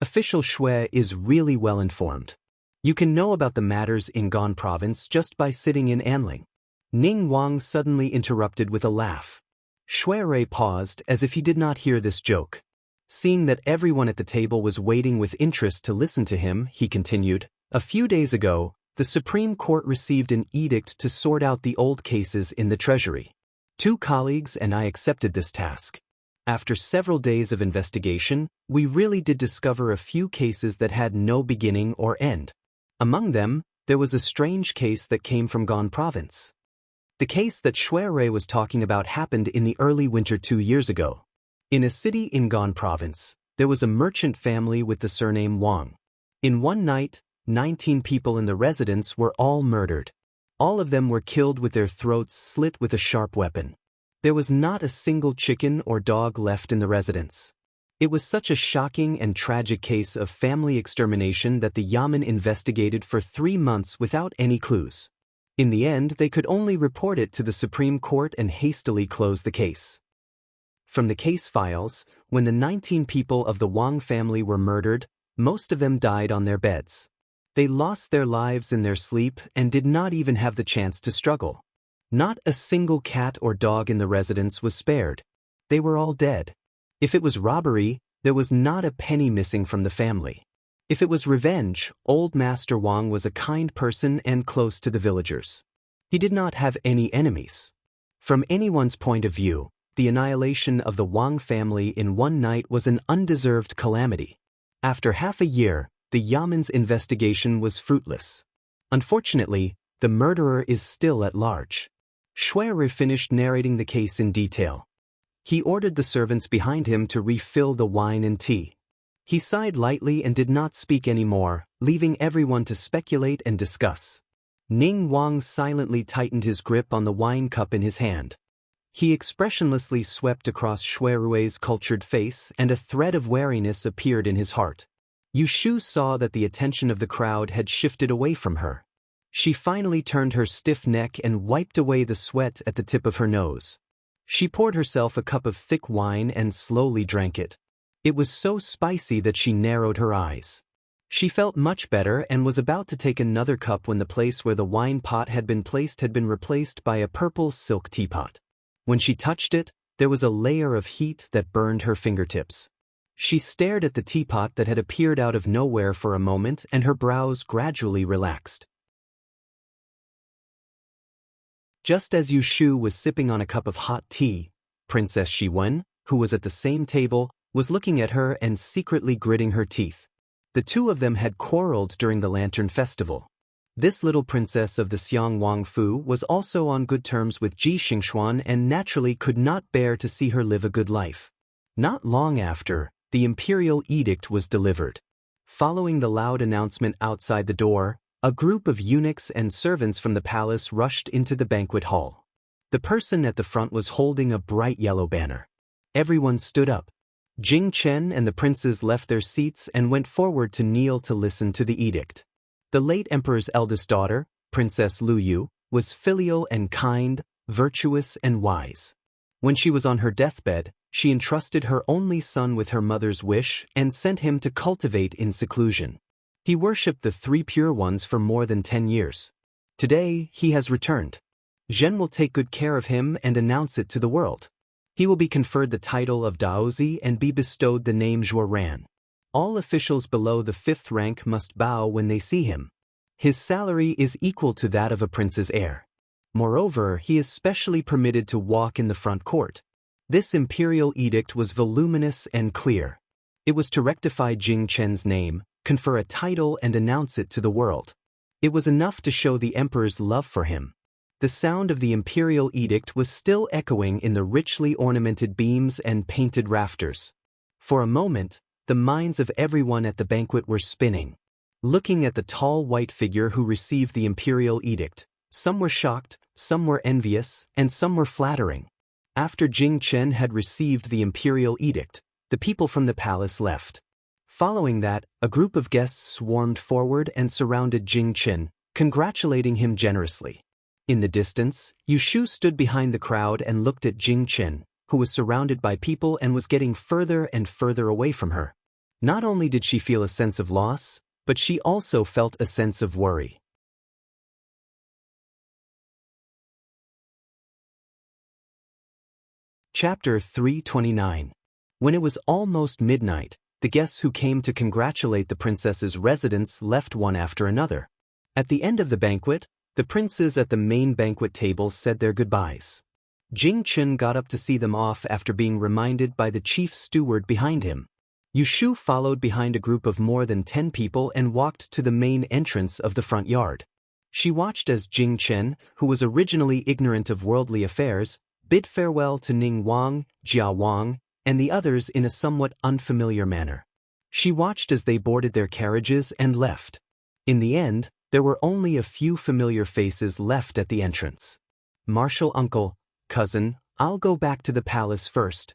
Official Shui is really well informed. You can know about the matters in Gan Province just by sitting in Anling." Ning Wang suddenly interrupted with a laugh. Shui Rui paused as if he did not hear this joke. Seeing that everyone at the table was waiting with interest to listen to him, he continued, "A few days ago, the Supreme Court received an edict to sort out the old cases in the Treasury. 2 colleagues and I accepted this task. After several days of investigation, we really did discover a few cases that had no beginning or end. Among them, there was a strange case that came from Gan Province. The case that Shui Rui was talking about happened in the early winter 2 years ago. In a city in Gan Province, there was a merchant family with the surname Wang. In one night, 19 people in the residence were all murdered. All of them were killed with their throats slit with a sharp weapon. There was not a single chicken or dog left in the residence. It was such a shocking and tragic case of family extermination that the yamen investigated for 3 months without any clues. In the end, they could only report it to the Supreme Court and hastily close the case. From the case files, when the 19 people of the Wang family were murdered, most of them died on their beds. They lost their lives in their sleep and did not even have the chance to struggle. Not a single cat or dog in the residence was spared. They were all dead. If it was robbery, there was not a penny missing from the family. If it was revenge, old Master Wang was a kind person and close to the villagers. He did not have any enemies. From anyone's point of view, the annihilation of the Wang family in one night was an undeserved calamity. After half a year, the Yamen's investigation was fruitless. Unfortunately, the murderer is still at large. Shui Rui finished narrating the case in detail. He ordered the servants behind him to refill the wine and tea. He sighed lightly and did not speak anymore, leaving everyone to speculate and discuss. Ning Wang silently tightened his grip on the wine cup in his hand. He expressionlessly swept across Shui Rui's cultured face and a thread of wariness appeared in his heart. Yushu saw that the attention of the crowd had shifted away from her. She finally turned her stiff neck and wiped away the sweat at the tip of her nose. She poured herself a cup of thick wine and slowly drank it. It was so spicy that she narrowed her eyes. She felt much better and was about to take another cup when the place where the wine pot had been placed had been replaced by a purple silk teapot. When she touched it, there was a layer of heat that burned her fingertips. She stared at the teapot that had appeared out of nowhere for a moment, and her brows gradually relaxed. Just as Yushu was sipping on a cup of hot tea, Princess Shiwen, who was at the same table, was looking at her and secretly gritting her teeth. The two of them had quarreled during the Lantern Festival. This little princess of the Xiang Wangfu was also on good terms with Ji Xingxuan and naturally could not bear to see her live a good life. Not long after, the imperial edict was delivered. Following the loud announcement outside the door, a group of eunuchs and servants from the palace rushed into the banquet hall. The person at the front was holding a bright yellow banner. Everyone stood up. Jing Chen and the princes left their seats and went forward to kneel to listen to the edict. The late emperor's eldest daughter, Princess Lu Yu, was filial and kind, virtuous and wise. When she was on her deathbed, she entrusted her only son with her mother's wish and sent him to cultivate in seclusion. He worshipped the three pure ones for more than 10 years. Today, he has returned. Zhen will take good care of him and announce it to the world. He will be conferred the title of Daozi and be bestowed the name Zhuoran. All officials below the 5th rank must bow when they see him. His salary is equal to that of a prince's heir. Moreover, he is specially permitted to walk in the front court. This imperial edict was voluminous and clear. It was to rectify Jing Chen's name, confer a title and announce it to the world. It was enough to show the emperor's love for him. The sound of the imperial edict was still echoing in the richly ornamented beams and painted rafters. For a moment, the minds of everyone at the banquet were spinning. Looking at the tall white figure who received the imperial edict, some were shocked, some were envious, and some were flattering. After Jing Chen had received the imperial edict, the people from the palace left. Following that, a group of guests swarmed forward and surrounded Jing Chen, congratulating him generously. In the distance, Yushu stood behind the crowd and looked at Jing Chen, who was surrounded by people and was getting further and further away from her. Not only did she feel a sense of loss, but she also felt a sense of worry. Chapter 329. When it was almost midnight, the guests who came to congratulate the princess's residents left one after another. At the end of the banquet, the princes at the main banquet table said their goodbyes. Jing Chen got up to see them off after being reminded by the chief steward behind him. Yushu followed behind a group of more than 10 people and walked to the main entrance of the front yard. She watched as Jing Chen, who was originally ignorant of worldly affairs, bid farewell to Ning Wang, Jia Wang, and the others in a somewhat unfamiliar manner. She watched as they boarded their carriages and left. In the end, there were only a few familiar faces left at the entrance. Martial uncle, cousin, I'll go back to the palace first.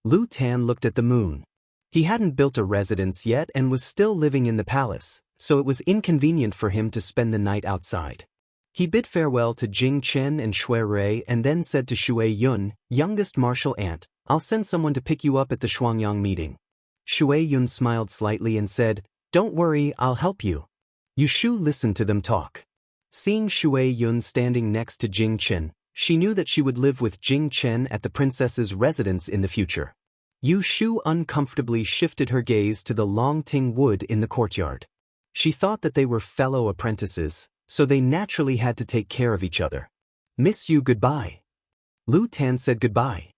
Lu Tan looked at the moon. He hadn't built a residence yet and was still living in the palace, so it was inconvenient for him to spend the night outside. He bid farewell to Jing Chen and Shui Rui and then said to Shui Yun, youngest martial aunt, I'll send someone to pick you up at the Shuangyang meeting. Shui Yun smiled slightly and said, don't worry, I'll help you. Yushu listened to them talk. Seeing Shui Yun standing next to Jing Chen, she knew that she would live with Jing Chen at the princess's residence in the future. Yushu uncomfortably shifted her gaze to the Long Ting wood in the courtyard. She thought that they were fellow apprentices, so they naturally had to take care of each other. Miss you goodbye. Lu Tan said goodbye.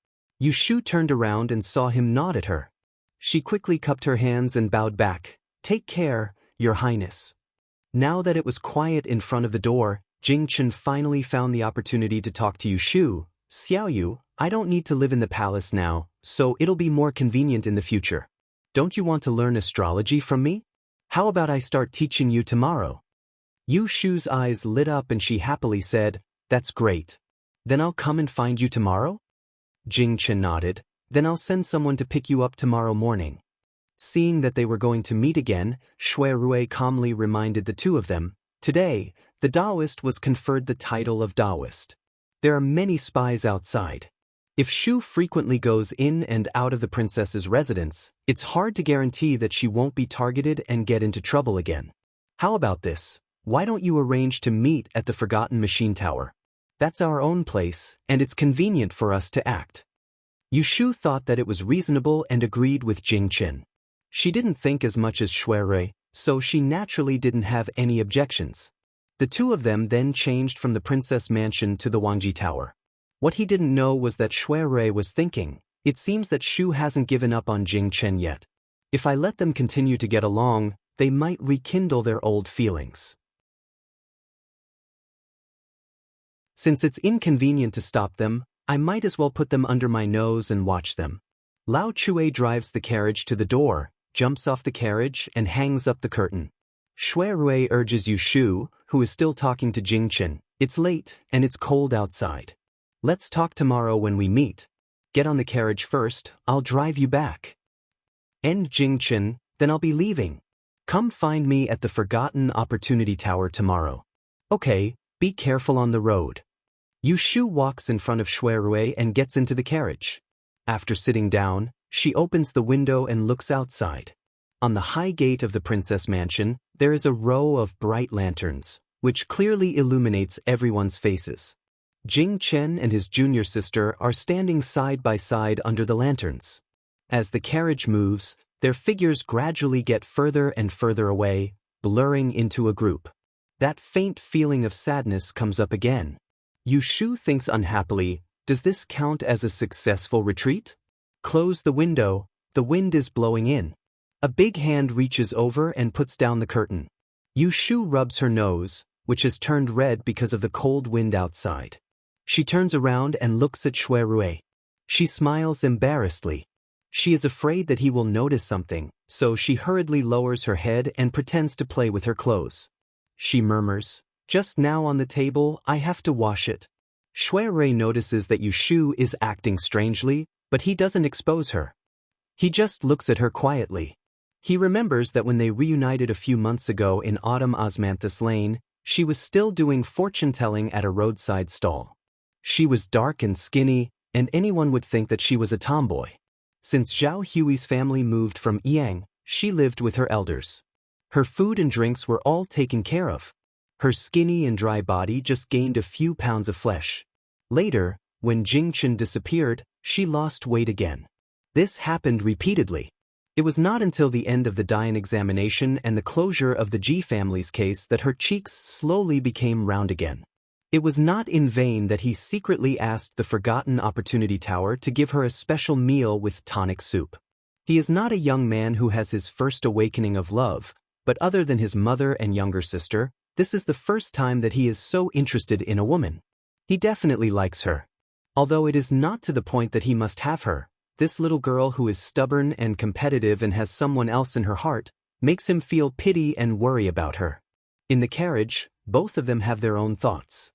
Yushu turned around and saw him nod at her. She quickly cupped her hands and bowed back. Take care, Your Highness. Now that it was quiet in front of the door, Jing Chen finally found the opportunity to talk to Yushu. Xiaoyu, I don't need to live in the palace now, so it'll be more convenient in the future. Don't you want to learn astrology from me? How about I start teaching you tomorrow? Yushu's eyes lit up and she happily said, that's great. Then I'll come and find you tomorrow? Jing Chen nodded, then I'll send someone to pick you up tomorrow morning. Seeing that they were going to meet again, Shui Rui calmly reminded the two of them, today, the Taoist was conferred the title of Taoist. There are many spies outside. If Shu frequently goes in and out of the princess's residence, it's hard to guarantee that she won't be targeted and get into trouble again. How about this? Why don't you arrange to meet at the Forgotten Machine Tower? That's our own place, and it's convenient for us to act. Yu Shu thought that it was reasonable and agreed with Jing Qin. She didn't think as much as Shui Rui, so she naturally didn't have any objections. The two of them then changed from the Princess Mansion to the Wangji Tower. What he didn't know was that Shui Rui was thinking, it seems that Shu hasn't given up on Jing Chen yet. If I let them continue to get along, they might rekindle their old feelings. Since it's inconvenient to stop them, I might as well put them under my nose and watch them. Lao Chue drives the carriage to the door, jumps off the carriage and hangs up the curtain. Shui Rui urges Yu Shu, who is still talking to Jing Chen, it's late and it's cold outside. Let's talk tomorrow when we meet. Get on the carriage first, I'll drive you back. And Jing Chen, then I'll be leaving. Come find me at the Forgotten Opportunity Tower tomorrow. Okay, be careful on the road. Yu Shu walks in front of Shui Rui and gets into the carriage. After sitting down, she opens the window and looks outside. On the high gate of the Princess Mansion, there is a row of bright lanterns, which clearly illuminates everyone's faces. Jing Chen and his junior sister are standing side by side under the lanterns. As the carriage moves, their figures gradually get further and further away, blurring into a group. That faint feeling of sadness comes up again. Yu Shu thinks unhappily, does this count as a successful retreat? Close the window, the wind is blowing in. A big hand reaches over and puts down the curtain. Yu Shu rubs her nose, which has turned red because of the cold wind outside. She turns around and looks at Shui Rui. She smiles embarrassedly. She is afraid that he will notice something, so she hurriedly lowers her head and pretends to play with her clothes. She murmurs, just now on the table, I have to wash it. Shui Rui notices that Yu Shu is acting strangely, but he doesn't expose her. He just looks at her quietly. He remembers that when they reunited a few months ago in Autumn Osmanthus Lane, she was still doing fortune-telling at a roadside stall. She was dark and skinny, and anyone would think that she was a tomboy. Since Zhao Hui's family moved from Yang, she lived with her elders. Her food and drinks were all taken care of. Her skinny and dry body just gained a few pounds of flesh. Later, when Jing Chen disappeared, she lost weight again. This happened repeatedly. It was not until the end of the Dian examination and the closure of the Ji family's case that her cheeks slowly became round again. It was not in vain that he secretly asked the Forgotten Opportunity Tower to give her a special meal with tonic soup. He is not a young man who has his first awakening of love, but other than his mother and younger sister, this is the first time that he is so interested in a woman. He definitely likes her. Although it is not to the point that he must have her, this little girl who is stubborn and competitive and has someone else in her heart, makes him feel pity and worry about her. In the carriage, both of them have their own thoughts.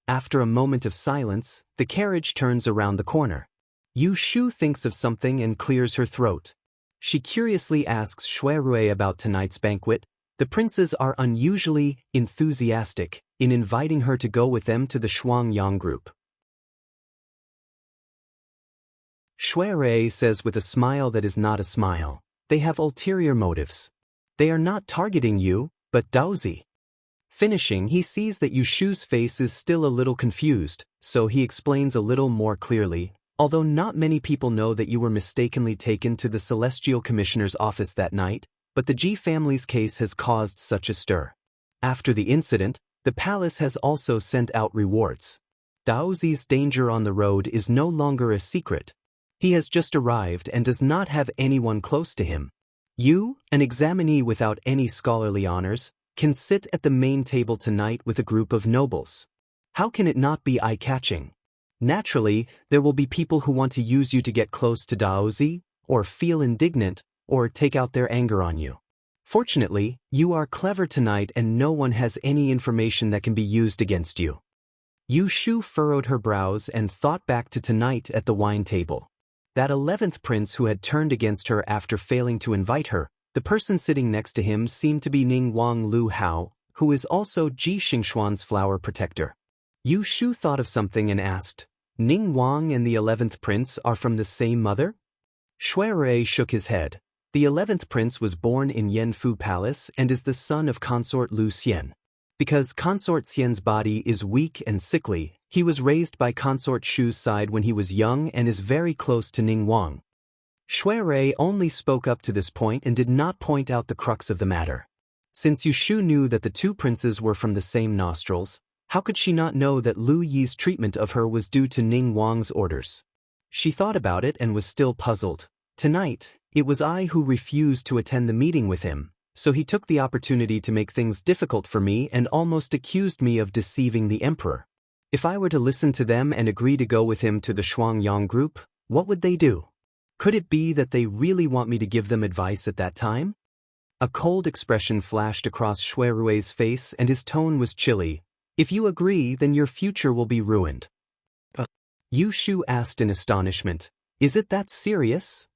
After a moment of silence, the carriage turns around the corner. Yu Shu thinks of something and clears her throat. She curiously asks Shui Rui about tonight's banquet. The princes are unusually enthusiastic in inviting her to go with them to the Shuangyang group. Shui Rui says with a smile that is not a smile, they have ulterior motives. They are not targeting you, but Daozi. Finishing, he sees that Yu Shu's face is still a little confused, so he explains a little more clearly, although not many people know that you were mistakenly taken to the Celestial Commissioner's office that night, but the Ji family's case has caused such a stir. After the incident, the palace has also sent out rewards. Daozi's danger on the road is no longer a secret. He has just arrived and does not have anyone close to him. You, an examinee without any scholarly honors, can sit at the main table tonight with a group of nobles. How can it not be eye-catching? Naturally, there will be people who want to use you to get close to Daozi, or feel indignant, or take out their anger on you. Fortunately, you are clever tonight and no one has any information that can be used against you. Yu Shu furrowed her brows and thought back to tonight at the wine table. that 11th prince who had turned against her after failing to invite her. The person sitting next to him seemed to be Ning Wang Lu Hao, who is also Ji Xingxuan's flower protector. Yu Shu thought of something and asked, Ning Wang and the 11th prince are from the same mother? Shui Rui shook his head. The 11th prince was born in Yanfu Palace and is the son of consort Lu Xian. Because consort Xian's body is weak and sickly, he was raised by consort Shu's side when he was young and is very close to Ning Wang. Shui Rui only spoke up to this point and did not point out the crux of the matter. Since Yu Shu knew that the two princes were from the same nostrils, how could she not know that Lu Yi's treatment of her was due to Ning Wang's orders? She thought about it and was still puzzled. Tonight, it was I who refused to attend the meeting with him, so he took the opportunity to make things difficult for me and almost accused me of deceiving the emperor. If I were to listen to them and agree to go with him to the Shuangyang group, what would they do? Could it be that they really want me to give them advice at that time? A cold expression flashed across Shui Rui's face and his tone was chilly. If you agree, then your future will be ruined. Yu Shu asked in astonishment, is it that serious?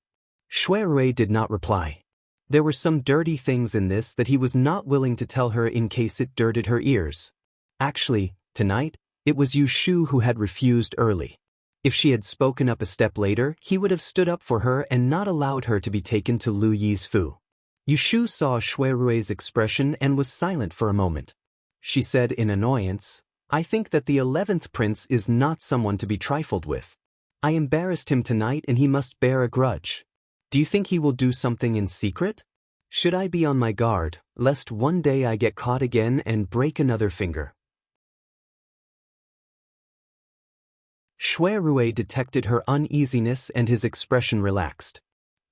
Shui Rui did not reply. There were some dirty things in this that he was not willing to tell her in case it dirted her ears. Actually, tonight, it was Yu Shu who had refused early. If she had spoken up a step later, he would have stood up for her and not allowed her to be taken to Lu Yi's fu. Yu Shu saw Shui Rui's expression and was silent for a moment. She said in annoyance, I think that the 11th prince is not someone to be trifled with. I embarrassed him tonight and he must bear a grudge. Do you think he will do something in secret? Should I be on my guard, lest one day I get caught again and break another finger? Shui Rui detected her uneasiness and his expression relaxed.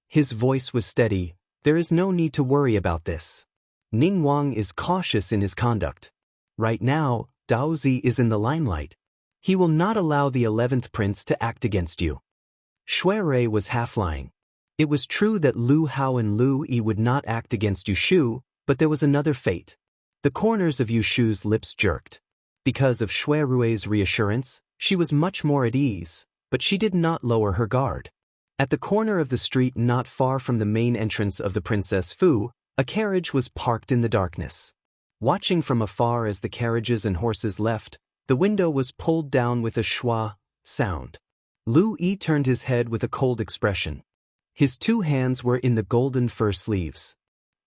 His voice was steady. There is no need to worry about this. Ning Wang is cautious in his conduct. Right now, Daozi is in the limelight. He will not allow the 11th prince to act against you. Shui Rui was half lying. It was true that Lu Hao and Lu Yi would not act against Yu Shu, but there was another fate. The corners of Yu Shu's lips jerked. Because of Shui Rui's reassurance, she was much more at ease, but she did not lower her guard. At the corner of the street not far from the main entrance of the Princess Fu, a carriage was parked in the darkness. Watching from afar as the carriages and horses left, the window was pulled down with a schwa sound. Lu Yi turned his head with a cold expression. His two hands were in the golden fur sleeves.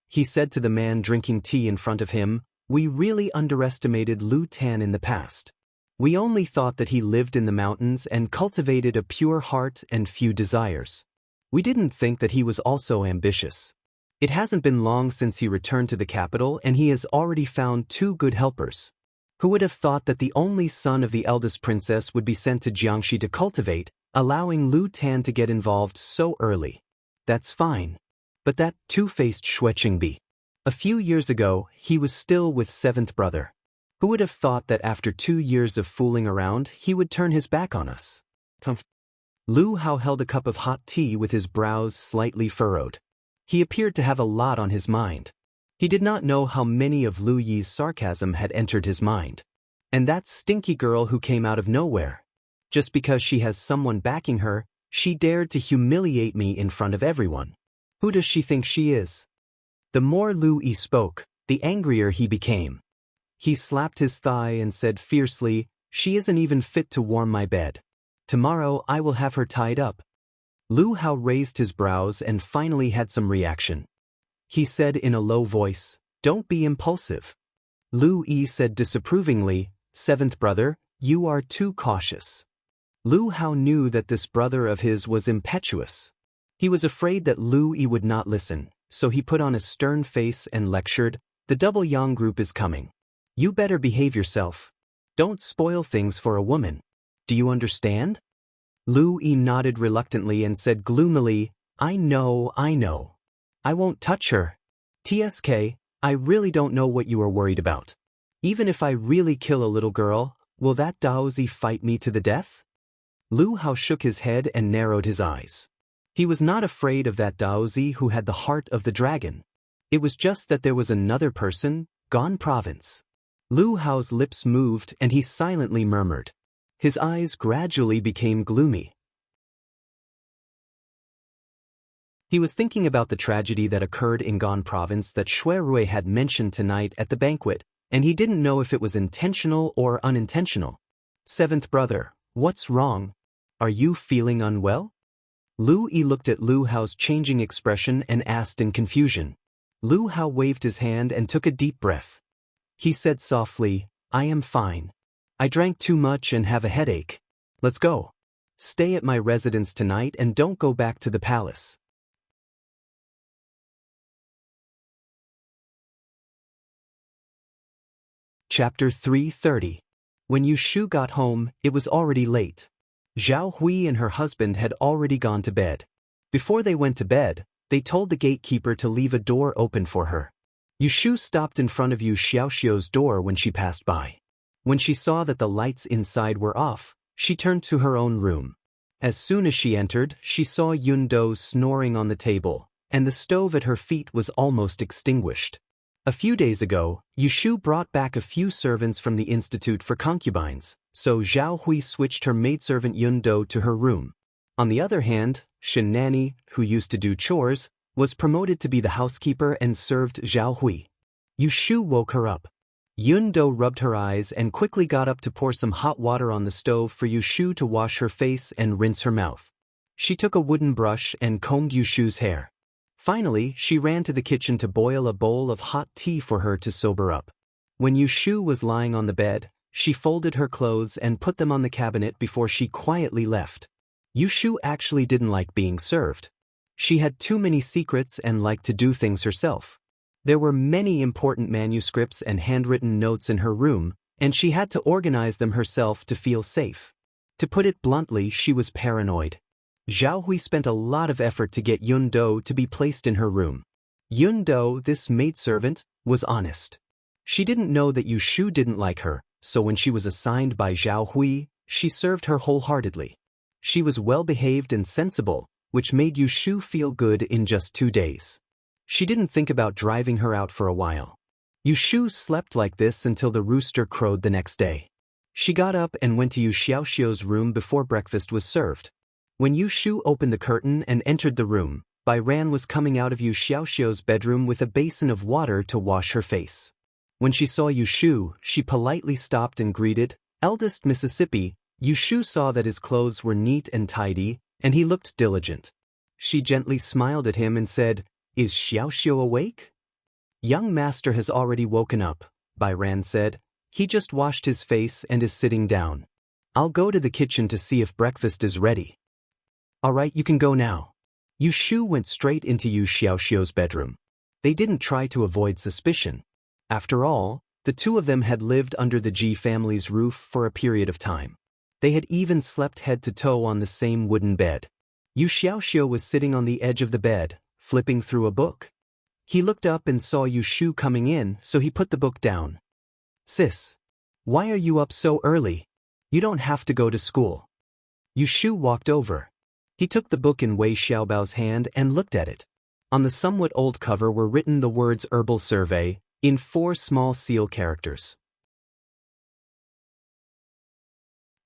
He said to the man drinking tea in front of him, we really underestimated Lu Tan in the past. We only thought that he lived in the mountains and cultivated a pure heart and few desires. We didn't think that he was also ambitious. It hasn't been long since he returned to the capital and he has already found two good helpers. Who would have thought that the only son of the eldest princess would be sent to Jiangxi to cultivate, allowing Lu Tan to get involved so early? That's fine. But that two-faced Xueqingbi. A few years ago, he was still with seventh brother. Who would have thought that after 2 years of fooling around, he would turn his back on us? Lu Hao held a cup of hot tea with his brows slightly furrowed. He appeared to have a lot on his mind. He did not know how many of Lu Yi's sarcasm had entered his mind. And that stinky girl who came out of nowhere. Just because she has someone backing her, she dared to humiliate me in front of everyone. Who does she think she is? The more Lu Yi spoke, the angrier he became. He slapped his thigh and said fiercely, she isn't even fit to warm my bed. Tomorrow I will have her tied up. Lu Hao raised his brows and finally had some reaction. He said in a low voice, don't be impulsive. Lu Yi said disapprovingly, seventh brother, you are too cautious. Lu Hao knew that this brother of his was impetuous. He was afraid that Lu Yi would not listen, so he put on a stern face and lectured, the double yang group is coming. You better behave yourself. Don't spoil things for a woman. Do you understand? Lu Yi nodded reluctantly and said gloomily, I know. I won't touch her. TSK, I really don't know what you are worried about. Even if I really kill a little girl, will that Daozi fight me to the death? Lu Hao shook his head and narrowed his eyes. He was not afraid of that Daozi who had the heart of the dragon. It was just that there was another person, Gan Province. Lu Hao's lips moved and he silently murmured. His eyes gradually became gloomy. He was thinking about the tragedy that occurred in Gan province that Shui Rui had mentioned tonight at the banquet, and he didn't know if it was intentional or unintentional. Seventh brother, what's wrong? Are you feeling unwell? Lu Yi looked at Lu Hao's changing expression and asked in confusion. Lu Hao waved his hand and took a deep breath. He said softly, I am fine. I drank too much and have a headache. Let's go. Stay at my residence tonight and don't go back to the palace. Chapter 330. When Yu Shu got home, it was already late. Zhao Hui and her husband had already gone to bed. Before they went to bed, they told the gatekeeper to leave a door open for her. Yu Shu stopped in front of Yu Xiaoxiu's door when she passed by. When she saw that the lights inside were off, she turned to her own room. As soon as she entered, she saw Yun Do snoring on the table, and the stove at her feet was almost extinguished. A few days ago, Yu Shu brought back a few servants from the Institute for Concubines, so Zhao Hui switched her maidservant Yun Do to her room. On the other hand, Shen Nanny, who used to do chores, was promoted to be the housekeeper and served Zhao Hui. Yu Shu woke her up. Yun Do rubbed her eyes and quickly got up to pour some hot water on the stove for Yu Shu to wash her face and rinse her mouth. She took a wooden brush and combed Yu Shu's hair. Finally, she ran to the kitchen to boil a bowl of hot tea for her to sober up. When Yu Shu was lying on the bed, she folded her clothes and put them on the cabinet before she quietly left. Yu Shu actually didn't like being served. She had too many secrets and liked to do things herself. There were many important manuscripts and handwritten notes in her room, and she had to organize them herself to feel safe. To put it bluntly, she was paranoid. Zhao Hui spent a lot of effort to get Yun Do to be placed in her room. Yun Do, this maidservant, was honest. She didn't know that Yu Shu didn't like her, so when she was assigned by Zhao Hui, she served her wholeheartedly. She was well-behaved and sensible, which made Yu Shu feel good in just 2 days. She didn't think about driving her out for a while. Yu Shu slept like this until the rooster crowed the next day. She got up and went to Yu Xiaoxiu's room before breakfast was served. When Yu Shu opened the curtain and entered the room, Bai Ran was coming out of Yu Xiaoxiu's bedroom with a basin of water to wash her face. When she saw Yu Shu, she politely stopped and greeted, Eldest Mississippi. Yu Shu saw that his clothes were neat and tidy, and he looked diligent. She gently smiled at him and said, Is Xiaoxiu awake? Young master has already woken up, Bai Ran said. He just washed his face and is sitting down. I'll go to the kitchen to see if breakfast is ready. All right, you can go now. Yu Shu went straight into Yu Xiaoxiu's bedroom. They didn't try to avoid suspicion. After all, the two of them had lived under the Ji family's roof for a period of time. They had even slept head to toe on the same wooden bed. Yu Xiaoxiu was sitting on the edge of the bed, flipping through a book. He looked up and saw Yu Shu coming in, so he put the book down. Sis, why are you up so early? You don't have to go to school. Yu Shu walked over. He took the book in Wei Xiaobao's hand and looked at it. On the somewhat old cover were written the words Herbal Survey, in 4 small seal characters.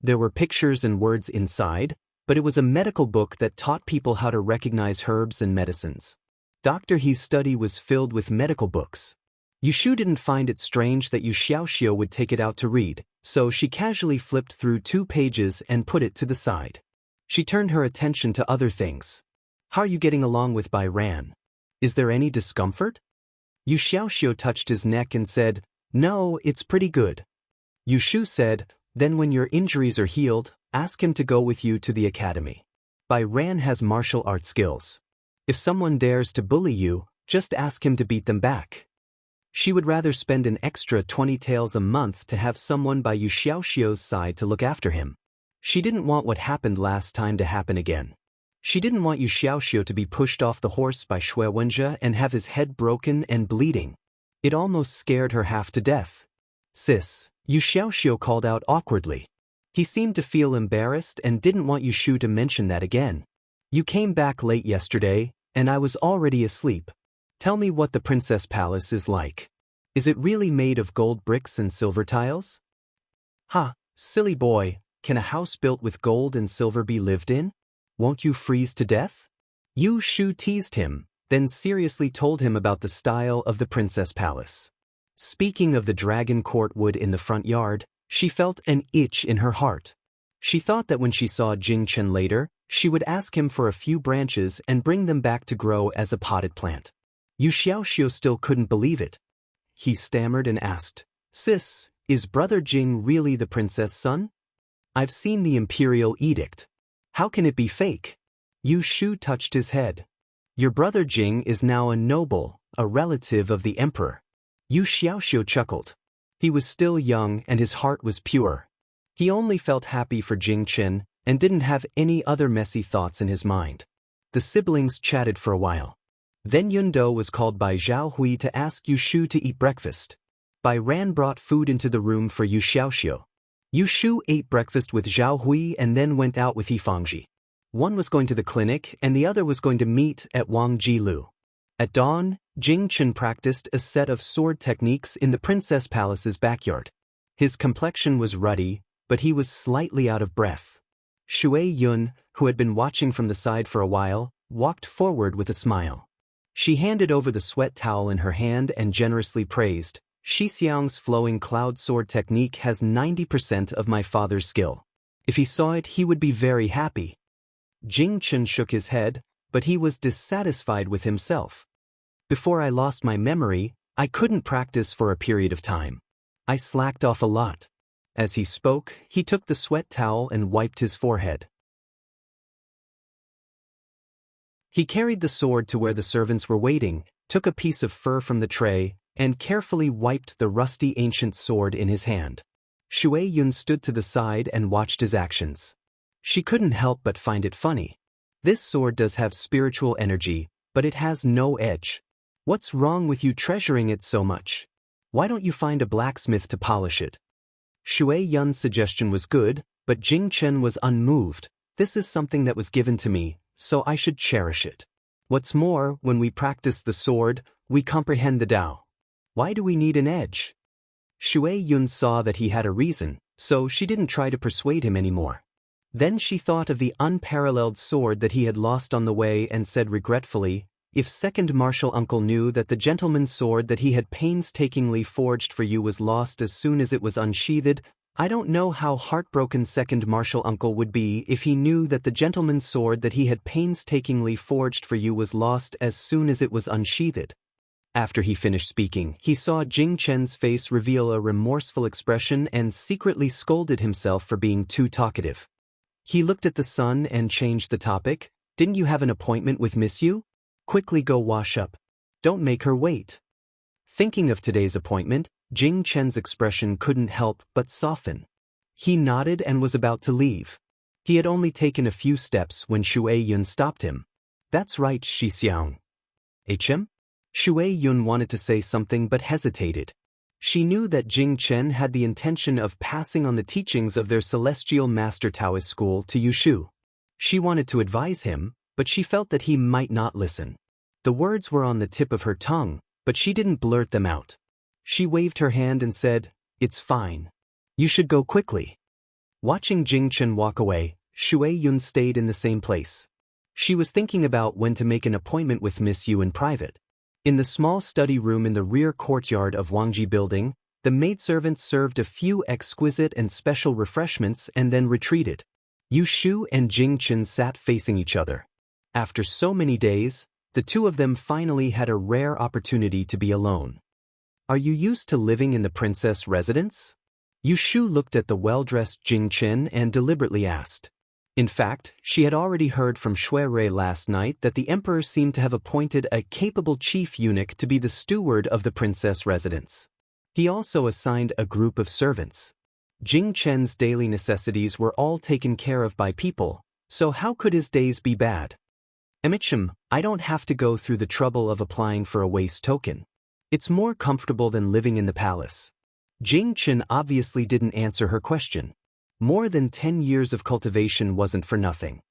There were pictures and words inside, but it was a medical book that taught people how to recognize herbs and medicines. Dr. He's study was filled with medical books. Yu Shu didn't find it strange that Yu Xiaoxiu would take it out to read, so she casually flipped through 2 pages and put it to the side. She turned her attention to other things. How are you getting along with Bai Ran? Is there any discomfort? Yu Xiaoxiu touched his neck and said, No, it's pretty good. Yu Shu said, Then when your injuries are healed, ask him to go with you to the academy. Bai Ran has martial art skills. If someone dares to bully you, just ask him to beat them back. She would rather spend an extra 20 taels a month to have someone by Yu Xiaoxiu's side to look after him. She didn't want what happened last time to happen again. She didn't want Yu Xiaoxiu to be pushed off the horse by Shui Wenjie and have his head broken and bleeding. It almost scared her half to death. Sis, Yu Xiaoxiu called out awkwardly. He seemed to feel embarrassed and didn't want Yu Shu to mention that again. You came back late yesterday, and I was already asleep. Tell me what the Princess Palace is like. Is it really made of gold bricks and silver tiles? Ha, silly boy. Can a house built with gold and silver be lived in? Won't you freeze to death? Yu Shu teased him, then seriously told him about the style of the princess palace. Speaking of the dragon court wood in the front yard, she felt an itch in her heart. She thought that when she saw Jing Chen later, she would ask him for a few branches and bring them back to grow as a potted plant. Yu Xiaoxiu still couldn't believe it. He stammered and asked, "Sis, is brother Jing really the princess' son? I've seen the imperial edict. How can it be fake?" Yu Shu touched his head. "Your brother Jing is now a noble, a relative of the emperor." Yu Xiaoxiu chuckled. He was still young and his heart was pure. He only felt happy for Jing Chen and didn't have any other messy thoughts in his mind. The siblings chatted for a while. Then Yun Do was called by Zhao Hui to ask Yu Shu to eat breakfast. Bai Ran brought food into the room for Yu Xiaoxiu. Yu Shu ate breakfast with Zhao Hui and then went out with He Fangji. One was going to the clinic and the other was going to meet at Wang Jilu. At dawn, Jing Chen practiced a set of sword techniques in the princess palace's backyard. His complexion was ruddy, but he was slightly out of breath. Shui Yun, who had been watching from the side for a while, walked forward with a smile. She handed over the sweat towel in her hand and generously praised, "Shi Xiang's flowing cloud sword technique has 90% of my father's skill. If he saw it, he would be very happy." Jing Chen shook his head, but he was dissatisfied with himself. "Before I lost my memory, I couldn't practice for a period of time. I slacked off a lot." As he spoke, he took the sweat towel and wiped his forehead. He carried the sword to where the servants were waiting, took a piece of fur from the tray, and carefully wiped the rusty ancient sword in his hand. Shui Yun stood to the side and watched his actions. She couldn't help but find it funny. This sword does have spiritual energy, but it has no edge. What's wrong with you treasuring it so much? Why don't you find a blacksmith to polish it? Shui Yun's suggestion was good, but Jing Chen was unmoved. "This is something that was given to me, so I should cherish it. What's more, when we practice the sword, we comprehend the Tao. Why do we need an edge?" Shui Yun saw that he had a reason, so she didn't try to persuade him anymore. Then she thought of the unparalleled sword that he had lost on the way and said regretfully, "If second martial uncle knew that the gentleman's sword that he had painstakingly forged for you was lost as soon as it was unsheathed, I don't know how heartbroken second martial uncle would be if he knew that the gentleman's sword that he had painstakingly forged for you was lost as soon as it was unsheathed." After he finished speaking, he saw Jing Chen's face reveal a remorseful expression and secretly scolded himself for being too talkative. He looked at the sun and changed the topic. "Didn't you have an appointment with Miss Yu? Quickly go wash up. Don't make her wait." Thinking of today's appointment, Jing Chen's expression couldn't help but soften. He nodded and was about to leave. He had only taken a few steps when Shui Yun stopped him. "That's right, Shi Xiang." "HM?" Shui Yun wanted to say something but hesitated. She knew that Jing Chen had the intention of passing on the teachings of their celestial master Taoist school to Yu Shu. She wanted to advise him, but she felt that he might not listen. The words were on the tip of her tongue, but she didn't blurt them out. She waved her hand and said, "It's fine. You should go quickly." Watching Jing Chen walk away, Shui Yun stayed in the same place. She was thinking about when to make an appointment with Miss Yu in private. In the small study room in the rear courtyard of Wangji Building, the maidservants served a few exquisite and special refreshments and then retreated. Yu Shu and Jing Chen sat facing each other. After so many days, the two of them finally had a rare opportunity to be alone. "Are you used to living in the princess residence?" Yu Shu looked at the well-dressed Jing Chen and deliberately asked. In fact, she had already heard from Shui last night that the emperor seemed to have appointed a capable chief eunuch to be the steward of the princess residence. He also assigned a group of servants. Jing Chen's daily necessities were all taken care of by people, so how could his days be bad? I don't have to go through the trouble of applying for a waste token. It's more comfortable than living in the palace." Jing Chen obviously didn't answer her question. More than 10 years of cultivation wasn't for nothing.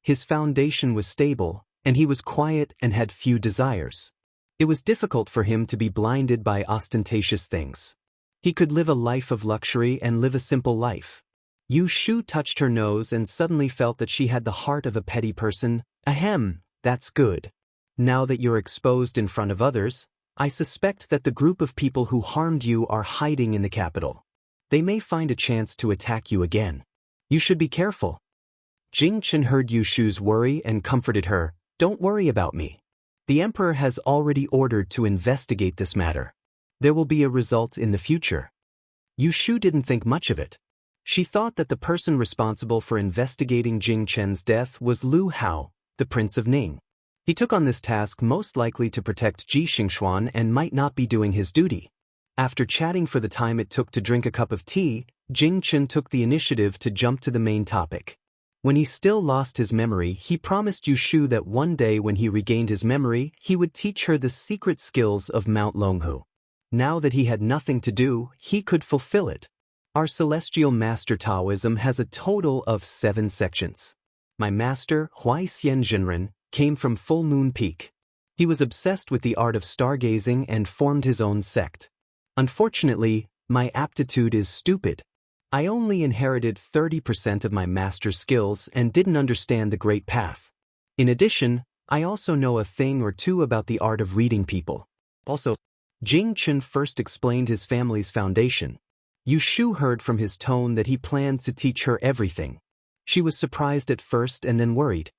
His foundation was stable, and he was quiet and had few desires. It was difficult for him to be blinded by ostentatious things. He could live a life of luxury and live a simple life. Yu Shu touched her nose and suddenly felt that she had the heart of a petty person. Ahem, that's good. Now that you're exposed in front of others, I suspect that the group of people who harmed you are hiding in the capital. They may find a chance to attack you again. You should be careful. Jing Chen heard Yu Shu's worry and comforted her. Don't worry about me. The emperor has already ordered to investigate this matter. There will be a result in the future. Yu Shu didn't think much of it. She thought that the person responsible for investigating Jing Chen's death was Lu Hao, the Prince of Ning. He took on this task most likely to protect Ji Xingxuan and might not be doing his duty. After chatting for the time it took to drink a cup of tea, Jing Chen took the initiative to jump to the main topic. When he still lost his memory, he promised Yu Shu that one day when he regained his memory, he would teach her the secret skills of Mount Longhu. Now that he had nothing to do, he could fulfill it. Our celestial master Taoism has a total of 7 sections. My master, Huai Xian Jinren, came from Full Moon Peak. He was obsessed with the art of stargazing and formed his own sect. Unfortunately, my aptitude is stupid. I only inherited 30% of my master's skills and didn't understand the Great Path. In addition, I also know a thing or two about the art of reading people. Also, Jing Chen first explained his family's foundation. Yu Shu heard from his tone that he planned to teach her everything. She was surprised at first and then worried.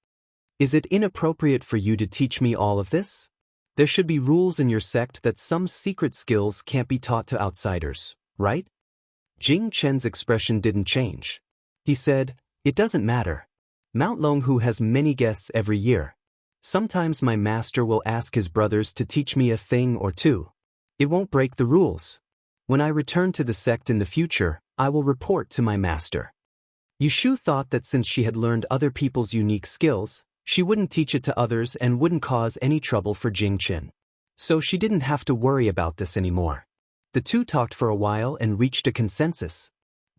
Is it inappropriate for you to teach me all of this? There should be rules in your sect that some secret skills can't be taught to outsiders, right? Jing Chen's expression didn't change. He said, it doesn't matter. Mount Longhu has many guests every year. Sometimes my master will ask his brothers to teach me a thing or two. It won't break the rules. When I return to the sect in the future, I will report to my master. Yu Shu thought that since she had learned other people's unique skills, she wouldn't teach it to others and wouldn't cause any trouble for Jing Chen. So she didn't have to worry about this anymore. The two talked for a while and reached a consensus.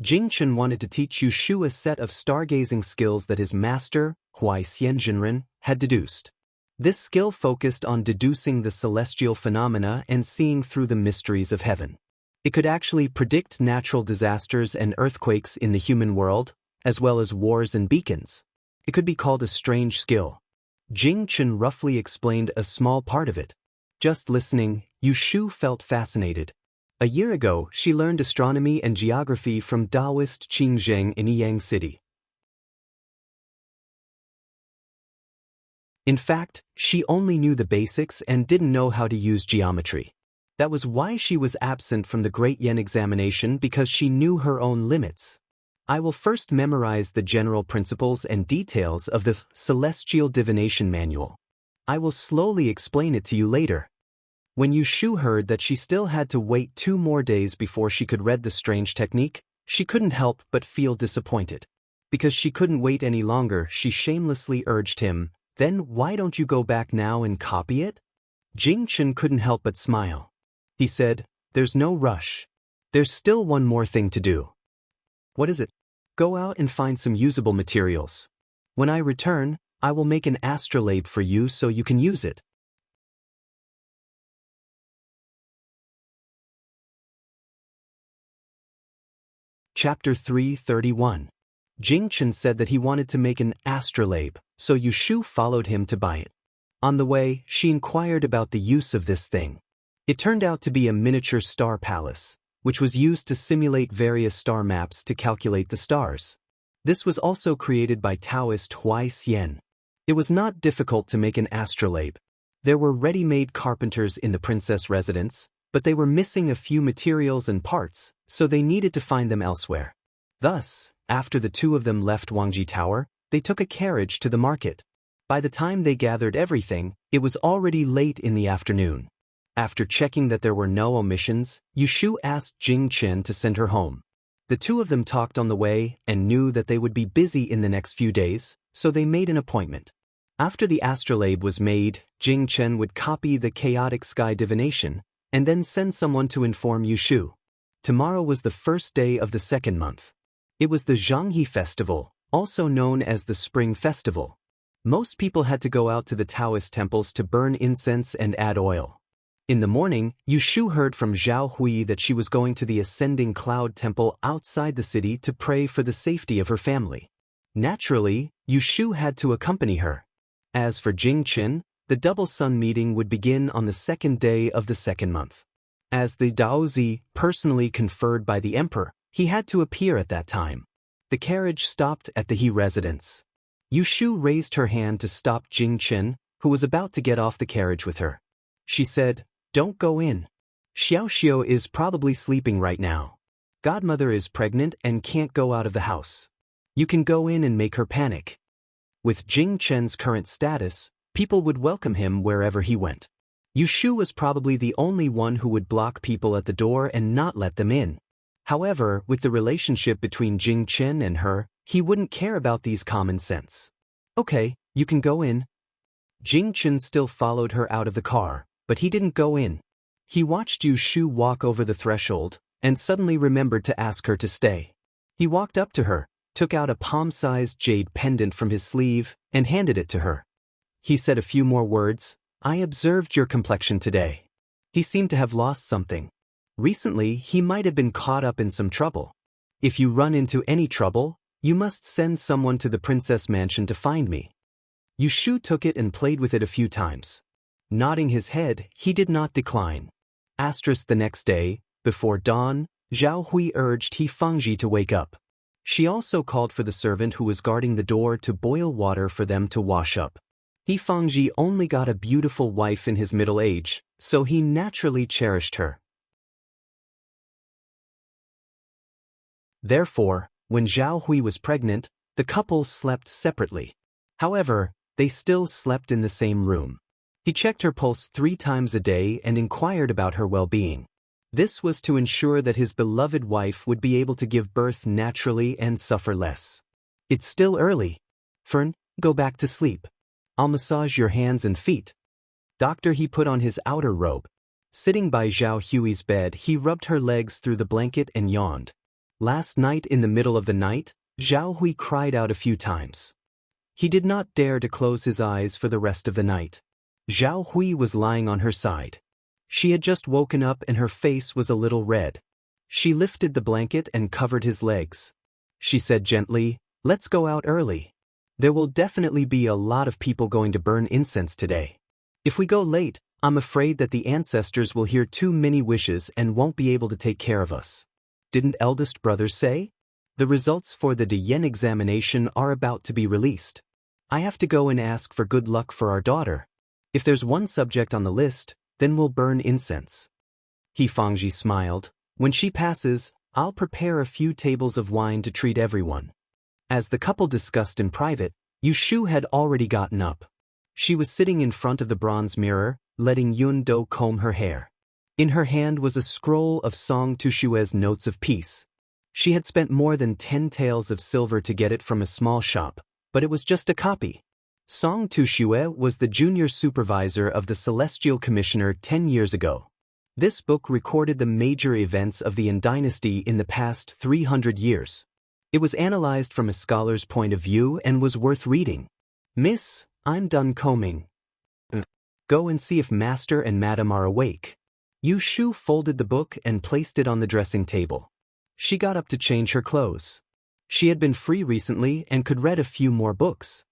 Jing Chen wanted to teach Yu Shu a set of stargazing skills that his master, Huai Xian Jinren, had deduced. This skill focused on deducing the celestial phenomena and seeing through the mysteries of heaven. It could actually predict natural disasters and earthquakes in the human world, as well as wars and beacons. It could be called a strange skill. Jing Chen roughly explained a small part of it. Just listening, Yu Shu felt fascinated. A year ago, she learned astronomy and geography from Taoist Qing Zheng in Yang City. In fact, she only knew the basics and didn't know how to use geometry. That was why she was absent from the Great Yen examination, because she knew her own limits. I will first memorize the general principles and details of the Celestial Divination Manual. I will slowly explain it to you later. When Yu Shu heard that she still had to wait 2 more days before she could read the strange technique, she couldn't help but feel disappointed. Because she couldn't wait any longer, she shamelessly urged him, then why don't you go back now and copy it? Jing Chen couldn't help but smile. He said, there's no rush. There's still one more thing to do. What is it? Go out and find some usable materials. When I return, I will make an astrolabe for you so you can use it. Chapter 331. Jing Chen said that he wanted to make an astrolabe, so Yu Shu followed him to buy it. On the way, she inquired about the use of this thing. It turned out to be a miniature star palace, which was used to simulate various star maps to calculate the stars. This was also created by Taoist Huai Xian. It was not difficult to make an astrolabe. There were ready-made carpenters in the princess residence, but they were missing a few materials and parts, so they needed to find them elsewhere. Thus, after the two of them left Wangji Tower, they took a carriage to the market. By the time they gathered everything, it was already late in the afternoon. After checking that there were no omissions, Yu Shu asked Jing Chen to send her home. The two of them talked on the way and knew that they would be busy in the next few days, so they made an appointment. After the astrolabe was made, Jing Chen would copy the chaotic sky divination and then send someone to inform Yu Shu. Tomorrow was the first day of the 2nd month. It was the Zhanghe festival, also known as the Spring Festival. Most people had to go out to the Taoist temples to burn incense and add oil. In the morning, Yu Shu heard from Zhao Hui that she was going to the Ascending Cloud Temple outside the city to pray for the safety of her family. Naturally, Yu Shu had to accompany her. As for Jing Qin, the double sun meeting would begin on the second day of the second month. As the Daozi, personally conferred by the emperor, he had to appear at that time. The carriage stopped at the He residence. Yu Shu raised her hand to stop Jing Qin, who was about to get off the carriage with her. She said, "Don't go in. Xiaoxiu is probably sleeping right now. Godmother is pregnant and can't go out of the house. You can go in and make her panic." With Jing Chen's current status, people would welcome him wherever he went. Yu Shu was probably the only one who would block people at the door and not let them in. However, with the relationship between Jing Chen and her, he wouldn't care about these common sense. "Okay, you can go in." Jing Chen still followed her out of the car, but he didn't go in. He watched Yu Shu walk over the threshold, and suddenly remembered to ask her to stay. He walked up to her, took out a palm-sized jade pendant from his sleeve, and handed it to her. He said a few more words. "I observed your complexion today." He seemed to have lost something. Recently, he might have been caught up in some trouble. "If you run into any trouble, you must send someone to the princess mansion to find me." Yu Shu took it and played with it a few times. Nodding his head, he did not decline. The next day, before dawn, Zhao Hui urged He Fangji to wake up. She also called for the servant who was guarding the door to boil water for them to wash up. He Fangji only got a beautiful wife in his middle age, so he naturally cherished her. Therefore, when Zhao Hui was pregnant, the couple slept separately. However, they still slept in the same room. He checked her pulse 3 times a day and inquired about her well-being. This was to ensure that his beloved wife would be able to give birth naturally and suffer less. "It's still early. Fern, go back to sleep. I'll massage your hands and feet." Doctor He put on his outer robe. Sitting by Zhao Hui's bed, he rubbed her legs through the blanket and yawned. Last night in the middle of the night, Zhao Hui cried out a few times. He did not dare to close his eyes for the rest of the night. Zhao Hui was lying on her side. She had just woken up and her face was a little red. She lifted the blanket and covered his legs. She said gently, "Let's go out early. There will definitely be a lot of people going to burn incense today. If we go late, I'm afraid that the ancestors will hear too many wishes and won't be able to take care of us." Didn't eldest brother say? The results for the Diyan examination are about to be released. I have to go and ask for good luck for our daughter. If there's one subject on the list, then we'll burn incense. He Fangji smiled. When she passes, I'll prepare a few tables of wine to treat everyone. As the couple discussed in private, Yu Shu had already gotten up. She was sitting in front of the bronze mirror, letting Yun Do comb her hair. In her hand was a scroll of Song Tushue's Notes of Peace. She had spent more than 10 taels of silver to get it from a small shop, but it was just a copy. Song Tushue was the junior supervisor of the Celestial Commissioner 10 years ago. This book recorded the major events of the Yin dynasty in the past 300 years. It was analyzed from a scholar's point of view and was worth reading. "Miss, I'm done combing. Go and see if Master and Madam are awake." Yu Shu folded the book and placed it on the dressing table. She got up to change her clothes. She had been free recently and could read a few more books.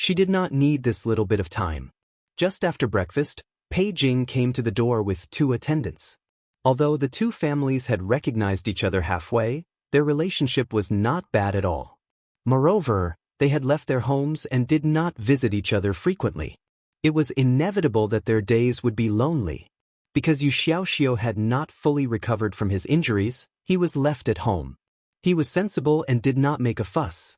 She did not need this little bit of time. Just after breakfast, Pei Jing came to the door with 2 attendants. Although the 2 families had recognized each other halfway, their relationship was not bad at all. Moreover, they had left their homes and did not visit each other frequently. It was inevitable that their days would be lonely. Because Yu Xiaoxiu had not fully recovered from his injuries, he was left at home. He was sensible and did not make a fuss.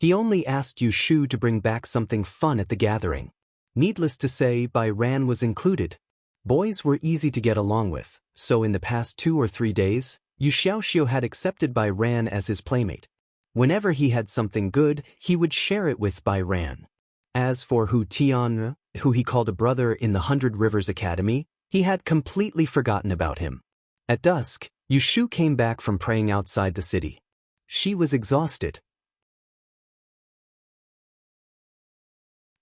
He only asked Yu Shu to bring back something fun at the gathering. Needless to say, Bai Ran was included. Boys were easy to get along with, so in the past 2 or 3 days, Yu Xiaoxiu had accepted Bai Ran as his playmate. Whenever he had something good, he would share it with Bai Ran. As for Hu Tian, who he called a brother in the 100 Rivers Academy, he had completely forgotten about him. At dusk, Yu Shu came back from praying outside the city. She was exhausted.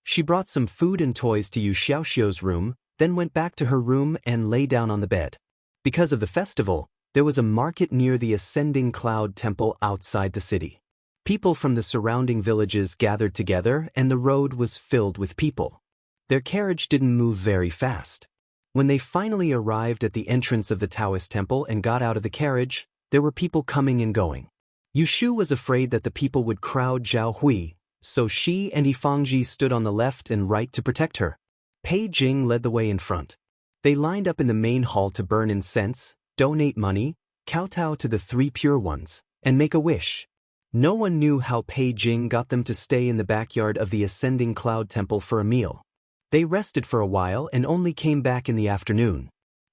She brought some food and toys to Yu Xiaoxiu's room, then went back to her room and lay down on the bed. Because of the festival, there was a market near the Ascending Cloud Temple outside the city. People from the surrounding villages gathered together and the road was filled with people. Their carriage didn't move very fast. When they finally arrived at the entrance of the Taoist temple and got out of the carriage, there were people coming and going. Yushu was afraid that the people would crowd Zhao Hui, so she and Yifangji stood on the left and right to protect her. Pei Jing led the way in front. They lined up in the main hall to burn incense, donate money, kowtow to the 3 pure ones, and make a wish. No one knew how Pei Jing got them to stay in the backyard of the Ascending Cloud Temple for a meal. They rested for a while and only came back in the afternoon.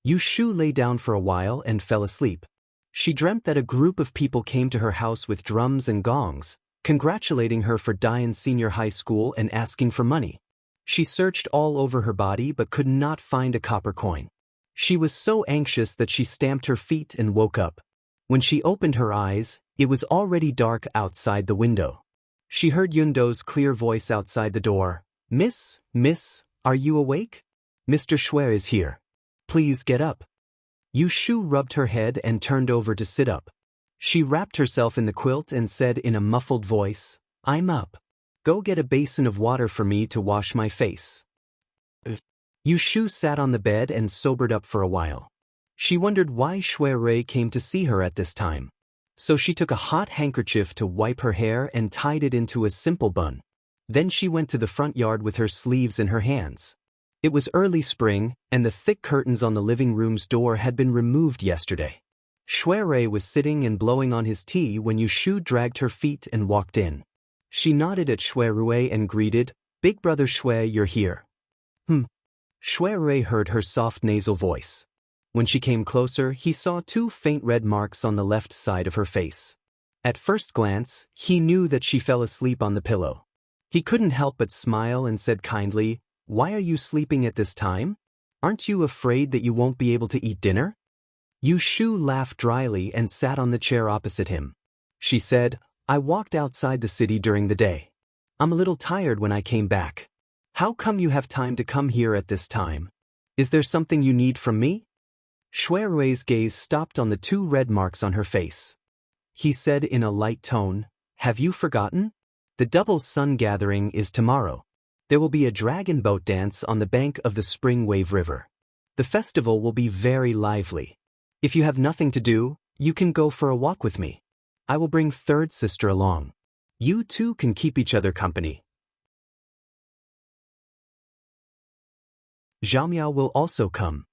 Yushu lay down for a while and fell asleep. She dreamt that a group of people came to her house with drums and gongs, congratulating her for Dian Senior High School and asking for money. She searched all over her body but could not find a copper coin. She was so anxious that she stamped her feet and woke up. When she opened her eyes, it was already dark outside the window. She heard Yundo's clear voice outside the door. Miss, are you awake? Mr. Shui is here. Please get up. Yushu rubbed her head and turned over to sit up. She wrapped herself in the quilt and said in a muffled voice, I'm up. Go get a basin of water for me to wash my face. Yushu sat on the bed and sobered up for a while. She wondered why Shui Rui came to see her at this time. So she took a hot handkerchief to wipe her hair and tied it into a simple bun. Then she went to the front yard with her sleeves in her hands. It was early spring, and the thick curtains on the living room's door had been removed yesterday. Shui Rui was sitting and blowing on his tea when Yushu dragged her feet and walked in. She nodded at Shui Rui and greeted, Big brother Shui, you're here. Shui Rui heard her soft nasal voice. When she came closer, he saw 2 faint red marks on the left side of her face. At first glance, he knew that she fell asleep on the pillow. He couldn't help but smile and said kindly, Why are you sleeping at this time? Aren't you afraid that you won't be able to eat dinner? Yushu laughed dryly and sat on the chair opposite him. She said, I walked outside the city during the day. I'm a little tired when I came back. How come you have time to come here at this time? Is there something you need from me? Shui Rui's gaze stopped on the 2 red marks on her face. He said in a light tone, Have you forgotten? The double sun gathering is tomorrow. There will be a dragon boat dance on the bank of the Spring Wave River. The festival will be very lively. If you have nothing to do, you can go for a walk with me. I will bring third sister along. You two can keep each other company. Zhao will also come.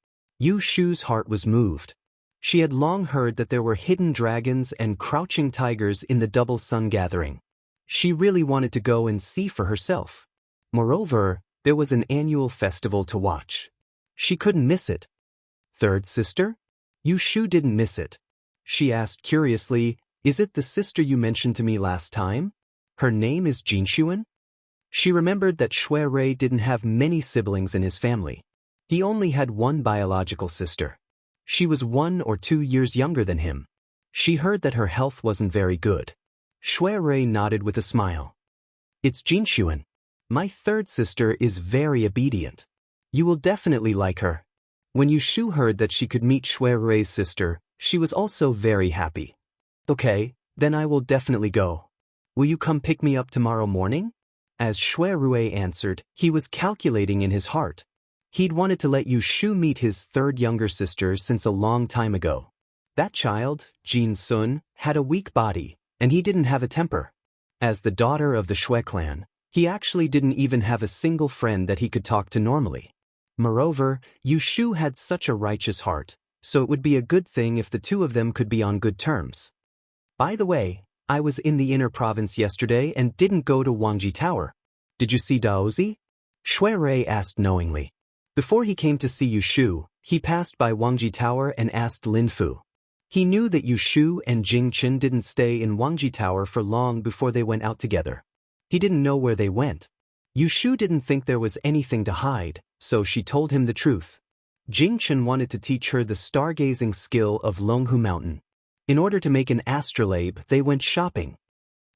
Yushu's heart was moved. She had long heard that there were hidden dragons and crouching tigers in the double sun gathering. She really wanted to go and see for herself. Moreover, there was an annual festival to watch. She couldn't miss it. Third sister? Yushu didn't miss it. She asked curiously, Is it the sister you mentioned to me last time? Her name is Jinshuan? She remembered that Shui Rui didn't have many siblings in his family. He only had 1 biological sister. She was 1 or 2 years younger than him. She heard that her health wasn't very good. Shui Rui nodded with a smile. It's Jinshuan. My third sister is very obedient. You will definitely like her. When Yushu heard that she could meet Shui Rui's sister, she was also very happy. Okay, then I will definitely go. Will you come pick me up tomorrow morning? As Shui Rui answered, he was calculating in his heart. He'd wanted to let Yushu meet his 3rd younger sister since a long time ago. That child, Jin Sun, had a weak body, and he didn't have a temper. As the daughter of the Shui clan, he actually didn't even have a single friend that he could talk to normally. Moreover, Yushu had such a righteous heart, so it would be a good thing if the 2 of them could be on good terms. By the way, I was in the inner province yesterday and didn't go to Wangji Tower. Did you see Daozi? Shui Rui asked knowingly. Before he came to see Yushu, he passed by Wangji Tower and asked Lin Fu. He knew that Yushu and Jing Chen didn't stay in Wangji Tower for long before they went out together. He didn't know where they went. Yushu didn't think there was anything to hide, so she told him the truth. Jing Chen wanted to teach her the stargazing skill of Longhu Mountain. In order to make an astrolabe, they went shopping.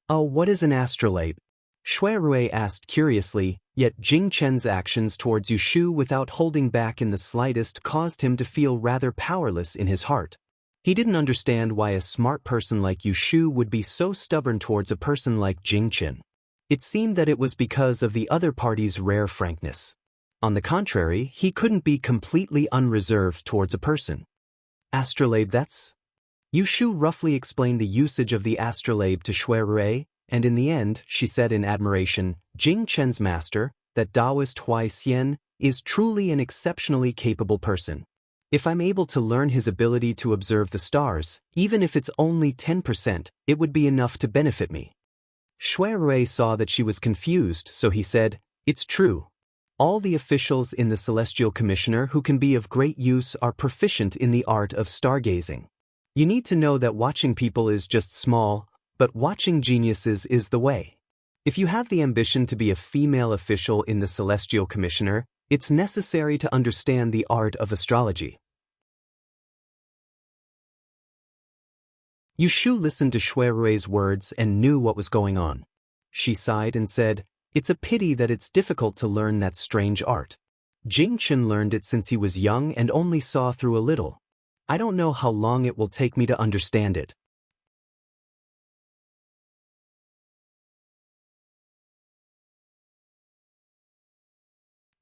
Oh, what is an astrolabe? Shui Rui asked curiously, yet Jing Chen's actions towards Yu Shu without holding back in the slightest caused him to feel rather powerless in his heart. He didn't understand why a smart person like Yu Shu would be so stubborn towards a person like Jing Chen. It seemed that it was because of the other party's rare frankness. On the contrary, he couldn't be completely unreserved towards a person. Astrolabe, that's? Yu Shu roughly explained the usage of the astrolabe to Shui Rui, and in the end, she said in admiration, Jing Chen's master, that Taoist Huai Xian, is truly an exceptionally capable person. If I'm able to learn his ability to observe the stars, even if it's only 10%, it would be enough to benefit me. Shui Rui saw that she was confused, so he said, It's true. All the officials in the Celestial Commissioner who can be of great use are proficient in the art of stargazing. You need to know that watching people is just small, but watching geniuses is the way. If you have the ambition to be a female official in the Celestial Commissioner, it's necessary to understand the art of astrology. Yu Shu listened to Shui Rui's words and knew what was going on. She sighed and said, It's a pity that it's difficult to learn that strange art. Jing Chen learned it since he was young and only saw through a little. I don't know how long it will take me to understand it.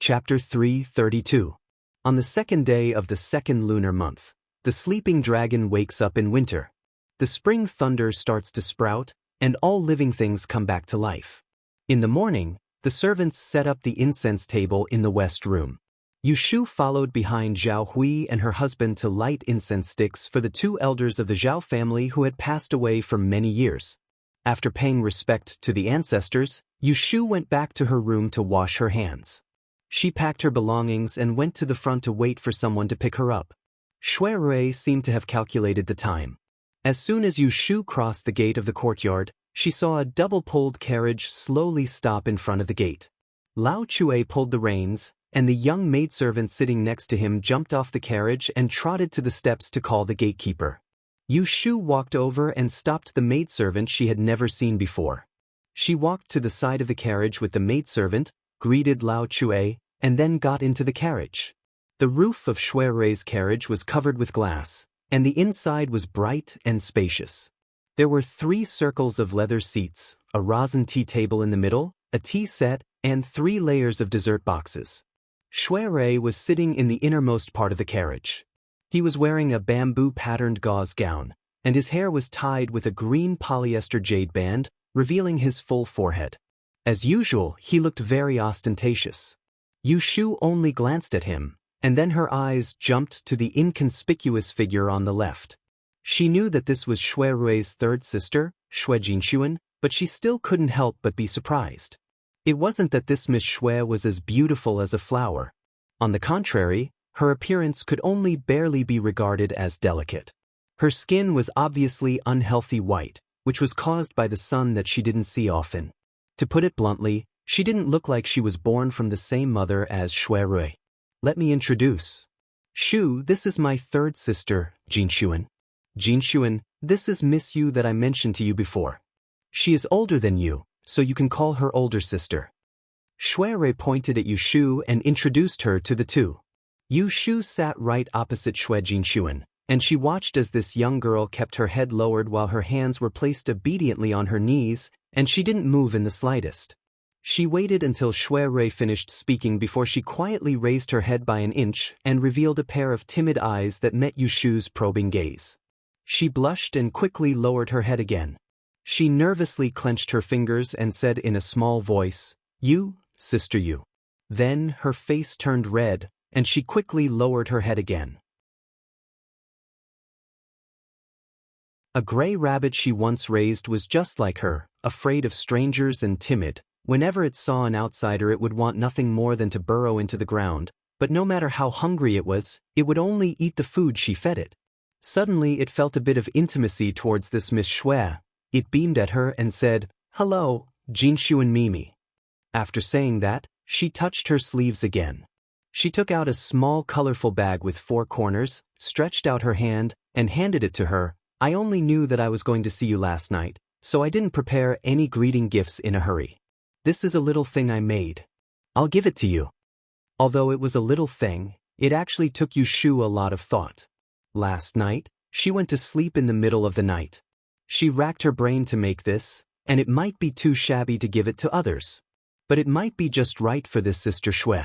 Chapter 332. On the second day of the second lunar month, the sleeping dragon wakes up in winter. The spring thunder starts to sprout, and all living things come back to life. In the morning, the servants set up the incense table in the west room. Yu Shu followed behind Zhao Hui and her husband to light incense sticks for the two elders of the Zhao family who had passed away for many years. After paying respect to the ancestors, Yu Shu went back to her room to wash her hands. She packed her belongings and went to the front to wait for someone to pick her up. Shui Rui seemed to have calculated the time. As soon as Yu Shu crossed the gate of the courtyard, she saw a double-poled carriage slowly stop in front of the gate. Lao Chue pulled the reins, and the young maidservant sitting next to him jumped off the carriage and trotted to the steps to call the gatekeeper. Yu Shu walked over and stopped the maidservant she had never seen before. She walked to the side of the carriage with the maidservant, greeted Lao Chue, and then got into the carriage. The roof of Shui Rui's carriage was covered with glass, and the inside was bright and spacious. There were 3 circles of leather seats, a rosin tea table in the middle, a tea set, and 3 layers of dessert boxes. Shui Rui was sitting in the innermost part of the carriage. He was wearing a bamboo-patterned gauze gown, and his hair was tied with a green polyester jade band, revealing his full forehead. As usual, he looked very ostentatious. Yu Shu only glanced at him, and then her eyes jumped to the inconspicuous figure on the left. She knew that this was Shui Rui's third sister, Shui Jinshuan, but she still couldn't help but be surprised. It wasn't that this Miss Shui was as beautiful as a flower. On the contrary, her appearance could only barely be regarded as delicate. Her skin was obviously unhealthy white, which was caused by the sun that she didn't see often. To put it bluntly, she didn't look like she was born from the same mother as Shui Rui. Let me introduce. Shu, this is my third sister, Jinshuan. Jinshuan, this is Miss Yu that I mentioned to you before. She is older than you, so you can call her older sister. Shui Rui pointed at Yu Shu and introduced her to the two. Yu Shu sat right opposite Shui Jinshuan, and she watched as this young girl kept her head lowered while her hands were placed obediently on her knees, and she didn't move in the slightest. She waited until Shui Rui finished speaking before she quietly raised her head by an inch and revealed a pair of timid eyes that met Yu Shu's probing gaze. She blushed and quickly lowered her head again. She nervously clenched her fingers and said in a small voice, "You, Sister Yu." Then her face turned red, and she quickly lowered her head again. A gray rabbit she once raised was just like her, afraid of strangers and timid. Whenever it saw an outsider it would want nothing more than to burrow into the ground, but no matter how hungry it was, it would only eat the food she fed it. Suddenly it felt a bit of intimacy towards this Miss Shui. It beamed at her and said, "Hello, Jinshu and Mimi." After saying that, she touched her sleeves again. She took out a small colorful bag with 4 corners, stretched out her hand, and handed it to her. "I only knew that I was going to see you last night, so I didn't prepare any greeting gifts in a hurry." This is a little thing I made. I'll give it to you. Although it was a little thing, it actually took Yushu a lot of thought. Last night, she went to sleep in the middle of the night. She racked her brain to make this, and it might be too shabby to give it to others. But it might be just right for this sister Shui.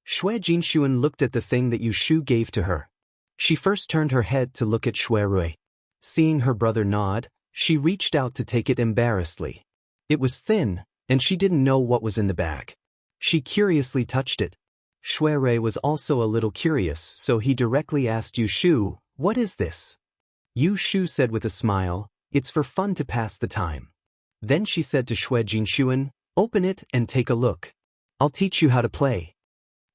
Shui Jinshuan looked at the thing that Yushu gave to her. She first turned her head to look at Shui Rui. Seeing her brother nod, she reached out to take it embarrassedly. It was thin, and she didn't know what was in the bag. She curiously touched it. Shui Rui was also a little curious, so he directly asked Yushu, "What is this?" Yushu said with a smile, "It's for fun to pass the time." Then she said to Shui Jinshuan, "Open it and take a look. I'll teach you how to play."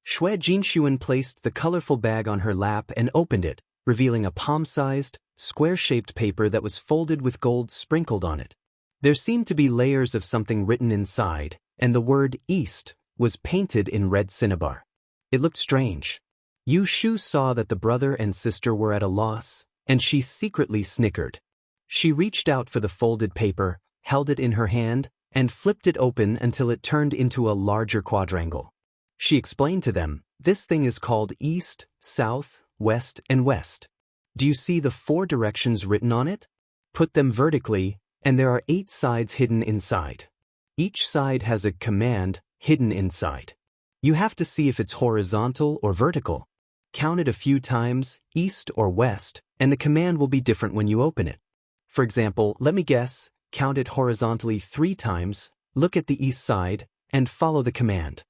Shui Jinshuan placed the colorful bag on her lap and opened it, revealing a palm-sized, square-shaped paper that was folded with gold sprinkled on it. There seemed to be layers of something written inside, and the word East was painted in red cinnabar. It looked strange. Yushu saw that the brother and sister were at a loss, and she secretly snickered. She reached out for the folded paper, held it in her hand, and flipped it open until it turned into a larger quadrangle. She explained to them, "This thing is called East, South, West, and West. Do you see the 4 directions written on it? Put them vertically, and there are 8 sides hidden inside. Each side has a command hidden inside. You have to see if it's horizontal or vertical. Count it a few times, east or west, and the command will be different when you open it. For example, let me guess, count it horizontally 3 times, look at the east side, and follow the command."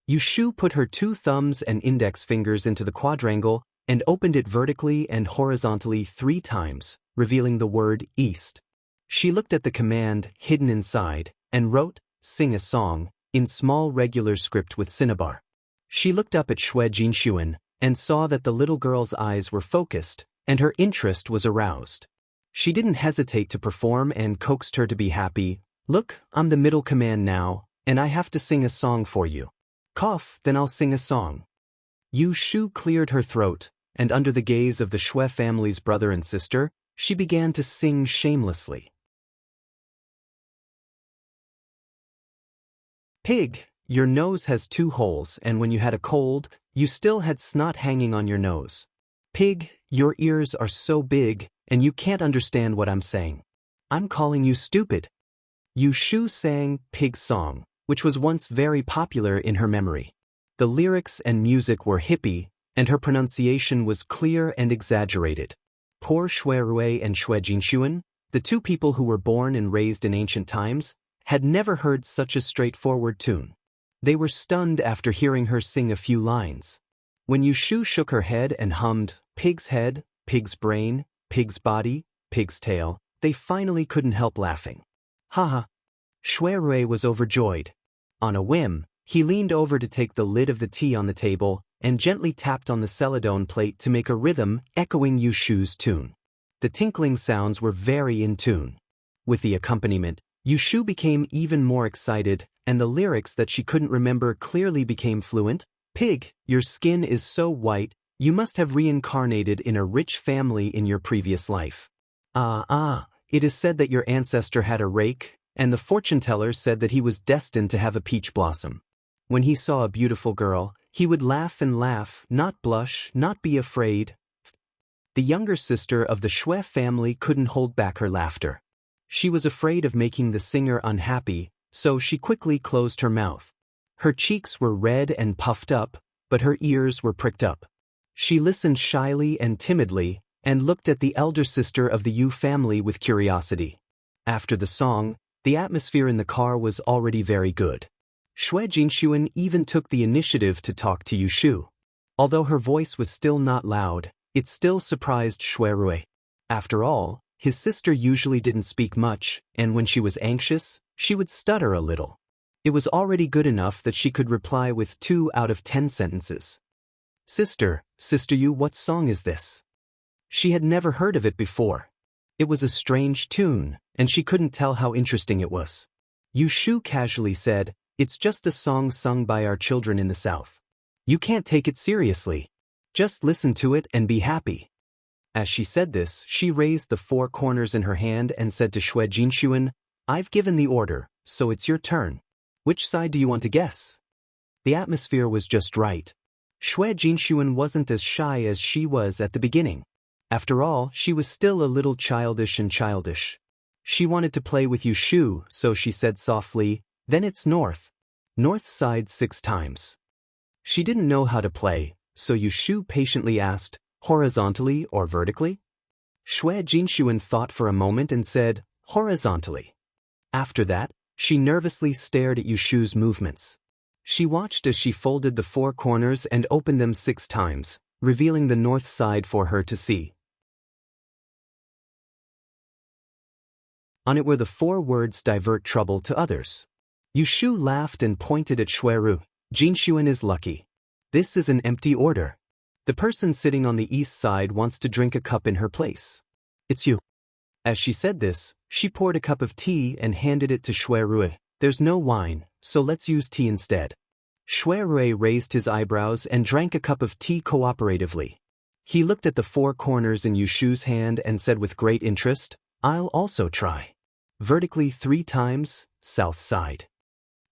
Yushu put her 2 thumbs and index fingers into the quadrangle and opened it vertically and horizontally 3 times, revealing the word East. She looked at the command hidden inside and wrote, "Sing a song," in small regular script with cinnabar. She looked up at Shui Jinshuan and saw that the little girl's eyes were focused and her interest was aroused. She didn't hesitate to perform and coaxed her to be happy. "Look, I'm the middle command now, and I have to sing a song for you. Cough, then I'll sing a song." Yushu cleared her throat, and under the gaze of the Shui family's brother and sister, she began to sing shamelessly. Pig, your nose has 2 holes, and when you had a cold, you still had snot hanging on your nose. Pig, your ears are so big, and you can't understand what I'm saying. I'm calling you stupid. Yushu sang Pig's song, which was once very popular in her memory. The lyrics and music were hippie, and her pronunciation was clear and exaggerated. Poor Shui Rui and Shui Jinshuan, the 2 people who were born and raised in ancient times, had never heard such a straightforward tune. They were stunned after hearing her sing a few lines. When Yushu shook her head and hummed, "Pig's head, pig's brain, pig's body, pig's tail," they finally couldn't help laughing. Haha. Shui Rui was overjoyed. On a whim, he leaned over to take the lid of the tea on the table and gently tapped on the celadone plate to make a rhythm echoing Yushu's tune. The tinkling sounds were very in tune. With the accompaniment, Yushu became even more excited, and the lyrics that she couldn't remember clearly became fluent. "Pig, your skin is so white, you must have reincarnated in a rich family in your previous life. It is said that your ancestor had a rake, and the fortune teller said that he was destined to have a peach blossom. When he saw a beautiful girl, he would laugh and laugh, not blush, not be afraid." The younger sister of the Shui family couldn't hold back her laughter. She was afraid of making the singer unhappy, so she quickly closed her mouth. Her cheeks were red and puffed up, but her ears were pricked up. She listened shyly and timidly, and looked at the elder sister of the Yu family with curiosity. After the song, the atmosphere in the car was already very good. Shui Jinshuan even took the initiative to talk to Yushu. Although her voice was still not loud, it still surprised Shui Rui. After all, his sister usually didn't speak much, and when she was anxious, she would stutter a little. It was already good enough that she could reply with 2 out of 10 sentences. Sister Yu, what song is this?" She had never heard of it before. It was a strange tune, and she couldn't tell how interesting it was. Yushu casually said, "It's just a song sung by our children in the South. You can't take it seriously. Just listen to it and be happy." As she said this, she raised the 4 corners in her hand and said to Shui Jinshuan, "I've given the order, so it's your turn. Which side do you want to guess? The atmosphere was just right. Shui Jinshuan wasn't as shy as she was at the beginning. After all, she was still a little childish. She wanted to play with Yushu, so she said softly, "Then it's north. North side 6 times." She didn't know how to play, so Yushu patiently asked, "Horizontally or vertically?" Shui Jinshuan thought for a moment and said, "Horizontally." After that, she nervously stared at Yushu's movements. She watched as she folded the 4 corners and opened them 6 times, revealing the north side for her to see. On it were the 4 words "divert trouble to others." Yushu laughed and pointed at Shuiru. "Jinshuan is lucky. This is an empty order. The person sitting on the east side wants to drink a cup in her place. It's you." As she said this, she poured a cup of tea and handed it to Shuiru. "There's no wine, so let's use tea instead." Shuiru raised his eyebrows and drank a cup of tea cooperatively. He looked at the 4 corners in Yushu's hand and said with great interest, "I'll also try. Vertically 3 times, south side."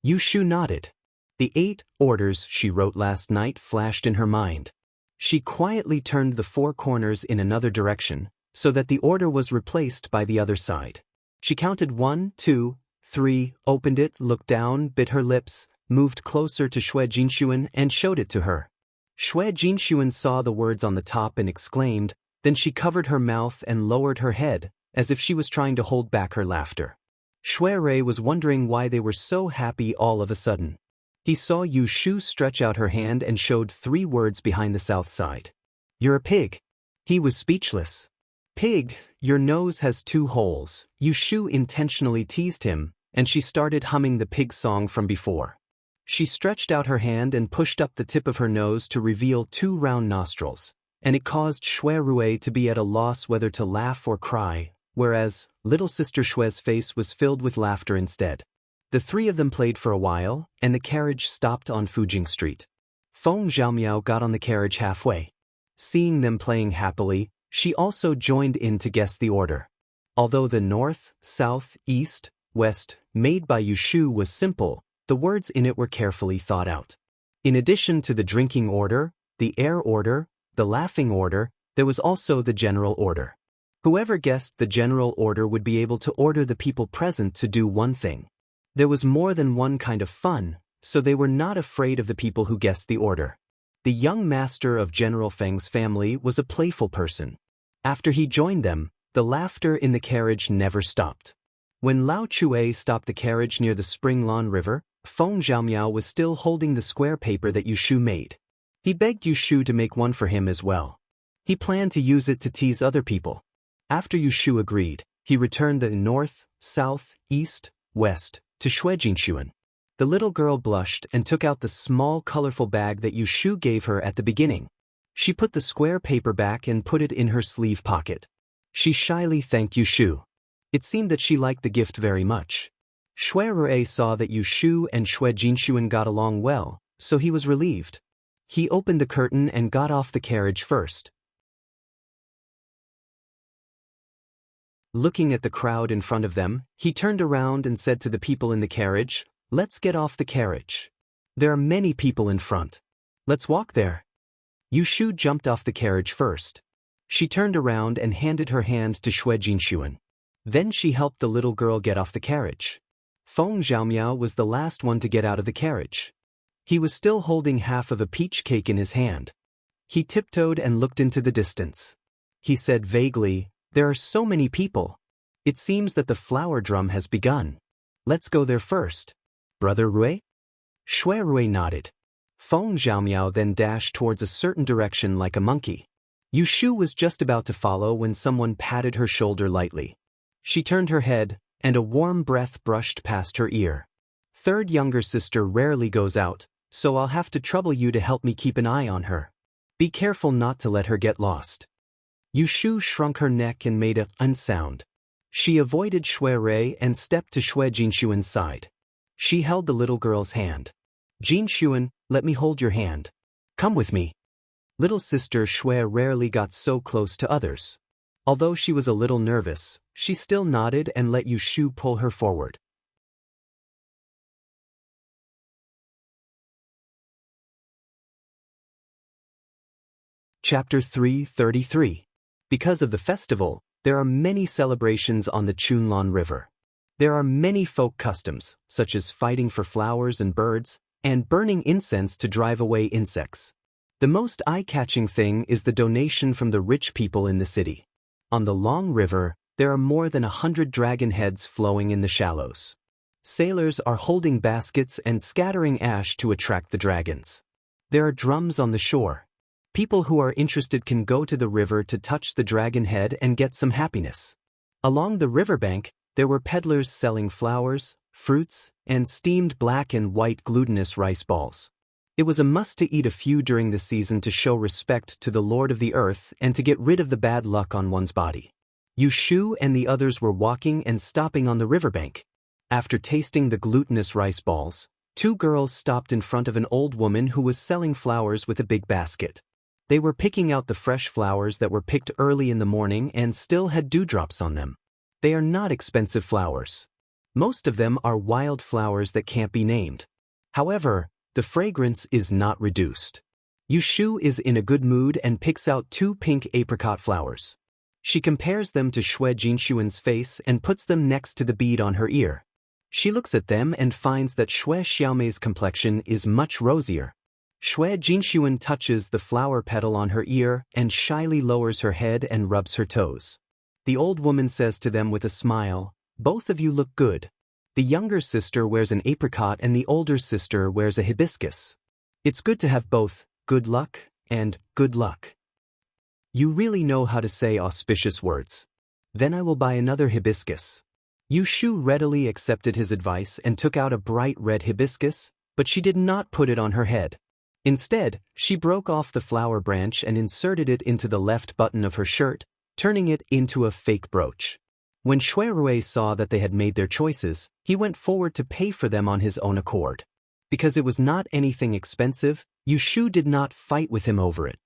Yushu nodded. The 8 orders she wrote last night flashed in her mind. She quietly turned the 4 corners in another direction, so that the order was replaced by the other side. She counted 1, 2, 3, opened it, looked down, bit her lips, moved closer to Shui Jinshuan and showed it to her. Shui Jinshuan saw the words on the top and exclaimed, then she covered her mouth and lowered her head, as if she was trying to hold back her laughter. Shuiru was wondering why they were so happy all of a sudden. He saw Yushu stretch out her hand and showed 3 words behind the south side. "You're a pig." He was speechless. "Pig, your nose has 2 holes." Yushu intentionally teased him, and she started humming the pig song from before. She stretched out her hand and pushed up the tip of her nose to reveal 2 round nostrils, and it caused Shuiru to be at a loss whether to laugh or cry, whereas little sister Shui's face was filled with laughter instead. The 3 of them played for a while, and the carriage stopped on Fujing Street. Feng Zhaomiao got on the carriage halfway. Seeing them playing happily, she also joined in to guess the order. Although the north, south, east, west, made by Yushu was simple, the words in it were carefully thought out. In addition to the drinking order, the air order, the laughing order, there was also the general order. Whoever guessed the general order would be able to order the people present to do one thing. There was more than one kind of fun, so they were not afraid of the people who guessed the order. The young master of General Feng's family was a playful person. After he joined them, the laughter in the carriage never stopped. When Lao Chue stopped the carriage near the Spring Lawn River, Feng Zhaomiao was still holding the square paper that Yushu made. He begged Yushu to make one for him as well. He planned to use it to tease other people. After Yushu agreed, he returned the north, south, east, west to Shui Jinshuan. The little girl blushed and took out the small colorful bag that Yushu gave her at the beginning. She put the square paper back and put it in her sleeve pocket. She shyly thanked Yushu. It seemed that she liked the gift very much. Shuiru saw that Yushu and Shui Jinshuan got along well, so he was relieved. He opened the curtain and got off the carriage first. Looking at the crowd in front of them, he turned around and said to the people in the carriage, "Let's get off the carriage. There are many people in front. Let's walk there." Yushu jumped off the carriage first. She turned around and handed her hand to Shui Jinshuan. Then she helped the little girl get off the carriage. Feng Zhaomiao was the last one to get out of the carriage. He was still holding half of a peach cake in his hand. He tiptoed and looked into the distance. He said vaguely, "There are so many people. It seems that the flower drum has begun. Let's go there first. Brother Rui?" Shuiru nodded. Feng Zhaomiao then dashed towards a certain direction like a monkey. Yushu was just about to follow when someone patted her shoulder lightly. She turned her head, and a warm breath brushed past her ear. "Third younger sister rarely goes out, so I'll have to trouble you to help me keep an eye on her. Be careful not to let her get lost." Yushu shrunk her neck and made a sound. She avoided Shuiru and stepped to Shui Jinshuan's side. She held the little girl's hand. "Jinshuan, let me hold your hand. Come with me." Little sister Shui rarely got so close to others. Although she was a little nervous, she still nodded and let Yushu pull her forward. Chapter 333. Because of the festival, there are many celebrations on the Chunlan River. There are many folk customs, such as fighting for flowers and birds, and burning incense to drive away insects. The most eye-catching thing is the donation from the rich people in the city. On the long river, there are more than 100 dragon heads flowing in the shallows. Sailors are holding baskets and scattering ash to attract the dragons. There are drums on the shore. People who are interested can go to the river to touch the dragon head and get some happiness. Along the riverbank, there were peddlers selling flowers, fruits, and steamed black and white glutinous rice balls. It was a must to eat a few during the season to show respect to the Lord of the Earth and to get rid of the bad luck on one's body. Yushu and the others were walking and stopping on the riverbank. After tasting the glutinous rice balls, two girls stopped in front of an old woman who was selling flowers with a big basket. They were picking out the fresh flowers that were picked early in the morning and still had dewdrops on them. They are not expensive flowers. Most of them are wild flowers that can't be named. However, the fragrance is not reduced. Yushu is in a good mood and picks out two pink apricot flowers. She compares them to Shui Jinshuan's face and puts them next to the bead on her ear. She looks at them and finds that Shui Xiaomei's complexion is much rosier. Shui Jinshuan touches the flower petal on her ear and shyly lowers her head and rubs her toes. The old woman says to them with a smile, "Both of you look good." The younger sister wears an apricot and the older sister wears a hibiscus. It's good to have both good luck and good luck. You really know how to say auspicious words. Then I will buy another hibiscus. Yushu readily accepted his advice and took out a bright red hibiscus, but she did not put it on her head. Instead, she broke off the flower branch and inserted it into the left button of her shirt, turning it into a fake brooch. When Shuirui saw that they had made their choices, he went forward to pay for them on his own accord. Because it was not anything expensive, Yushu did not fight with him over it.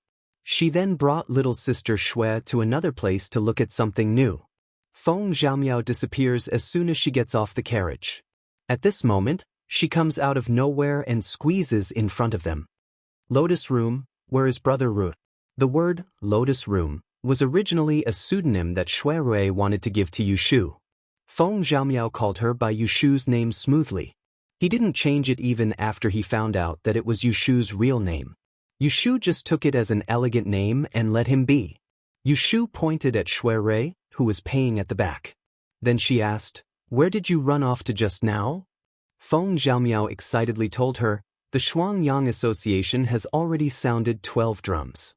She then brought little sister Shui to another place to look at something new. Feng Zhaomiao disappears as soon as she gets off the carriage. At this moment, she comes out of nowhere and squeezes in front of them. Lotus Room, where is Brother Ru? The word, Lotus Room, was originally a pseudonym that Shuirui wanted to give to Yushu. Feng Zhaomiao called her by Yushu's name smoothly. He didn't change it even after he found out that it was Yushu's real name. Yushu just took it as an elegant name and let him be. Yushu pointed at Shuirui, who was paying at the back. Then she asked, "Where did you run off to just now?" Feng Zhaomiao excitedly told her, "The Shuangyang Association has already sounded 12 drums.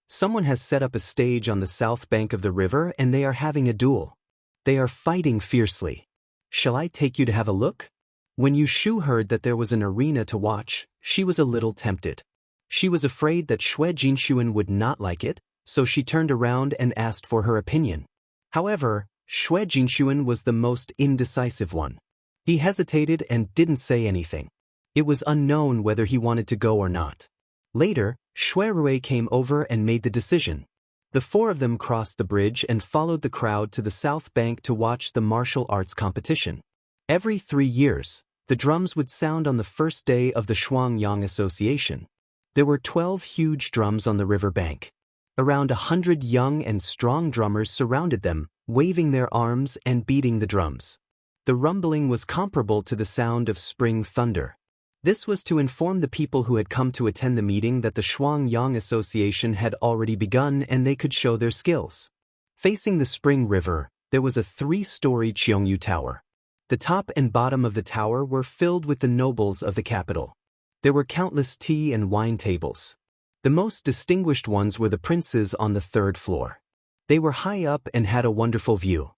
Someone has set up a stage on the south bank of the river and they are having a duel. They are fighting fiercely. Shall I take you to have a look?" When Yushu heard that there was an arena to watch, she was a little tempted. She was afraid that Shui Jinshuan would not like it, so she turned around and asked for her opinion. However, Shui Jinshuan was the most indecisive one. He hesitated and didn't say anything. It was unknown whether he wanted to go or not. Later, Shuirui came over and made the decision. The four of them crossed the bridge and followed the crowd to the south bank to watch the martial arts competition. Every 3 years, the drums would sound on the first day of the Shuangyang Association. There were 12 huge drums on the river bank. Around 100 young and strong drummers surrounded them, waving their arms and beating the drums. The rumbling was comparable to the sound of spring thunder. This was to inform the people who had come to attend the meeting that the Shuangyang Association had already begun and they could show their skills. Facing the spring river, there was a 3-story Cheongyu Tower. The top and bottom of the tower were filled with the nobles of the capital. There were countless tea and wine tables. The most distinguished ones were the princes on the 3rd floor. They were high up and had a wonderful view.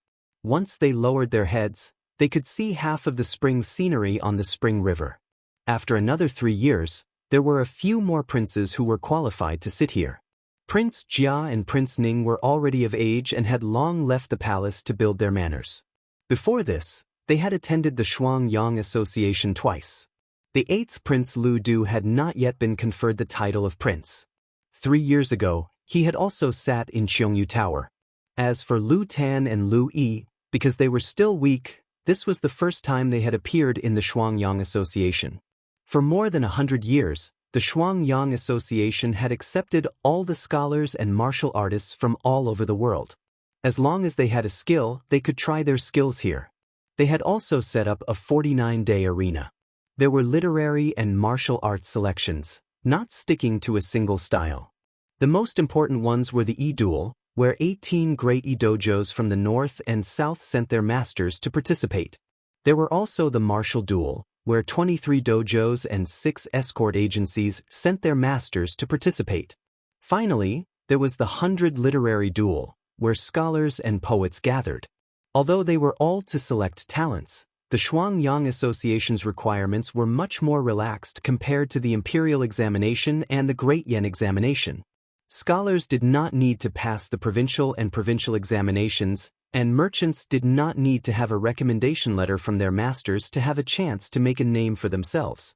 Once they lowered their heads, they could see half of the spring scenery on the spring river. After another 3 years, there were a few more princes who were qualified to sit here. Prince Jia and Prince Ning were already of age and had long left the palace to build their manners. Before this, they had attended the Shuangyang Association twice. The 8th Prince Lu Du had not yet been conferred the title of prince. 3 years ago, he had also sat in Cheongyu Tower. As for Lu Tan and Lu Yi, because they were still weak, this was the first time they had appeared in the Shuangyang Association. For more than 100 years, the Shuangyang Association had accepted all the scholars and martial artists from all over the world. As long as they had a skill, they could try their skills here. They had also set up a 49-day arena. There were literary and martial arts selections, not sticking to a single style. The most important ones were the E-Duel, where 18 great E-dojos from the north and south sent their masters to participate. There were also the Martial Duel, where 23 dojos and 6 escort agencies sent their masters to participate. Finally, there was the 100 Literary Duel, where scholars and poets gathered. Although they were all to select talents, the Shuangyang Association's requirements were much more relaxed compared to the Imperial Examination and the Great Yen Examination. Scholars did not need to pass the provincial and provincial examinations, and merchants did not need to have a recommendation letter from their masters to have a chance to make a name for themselves.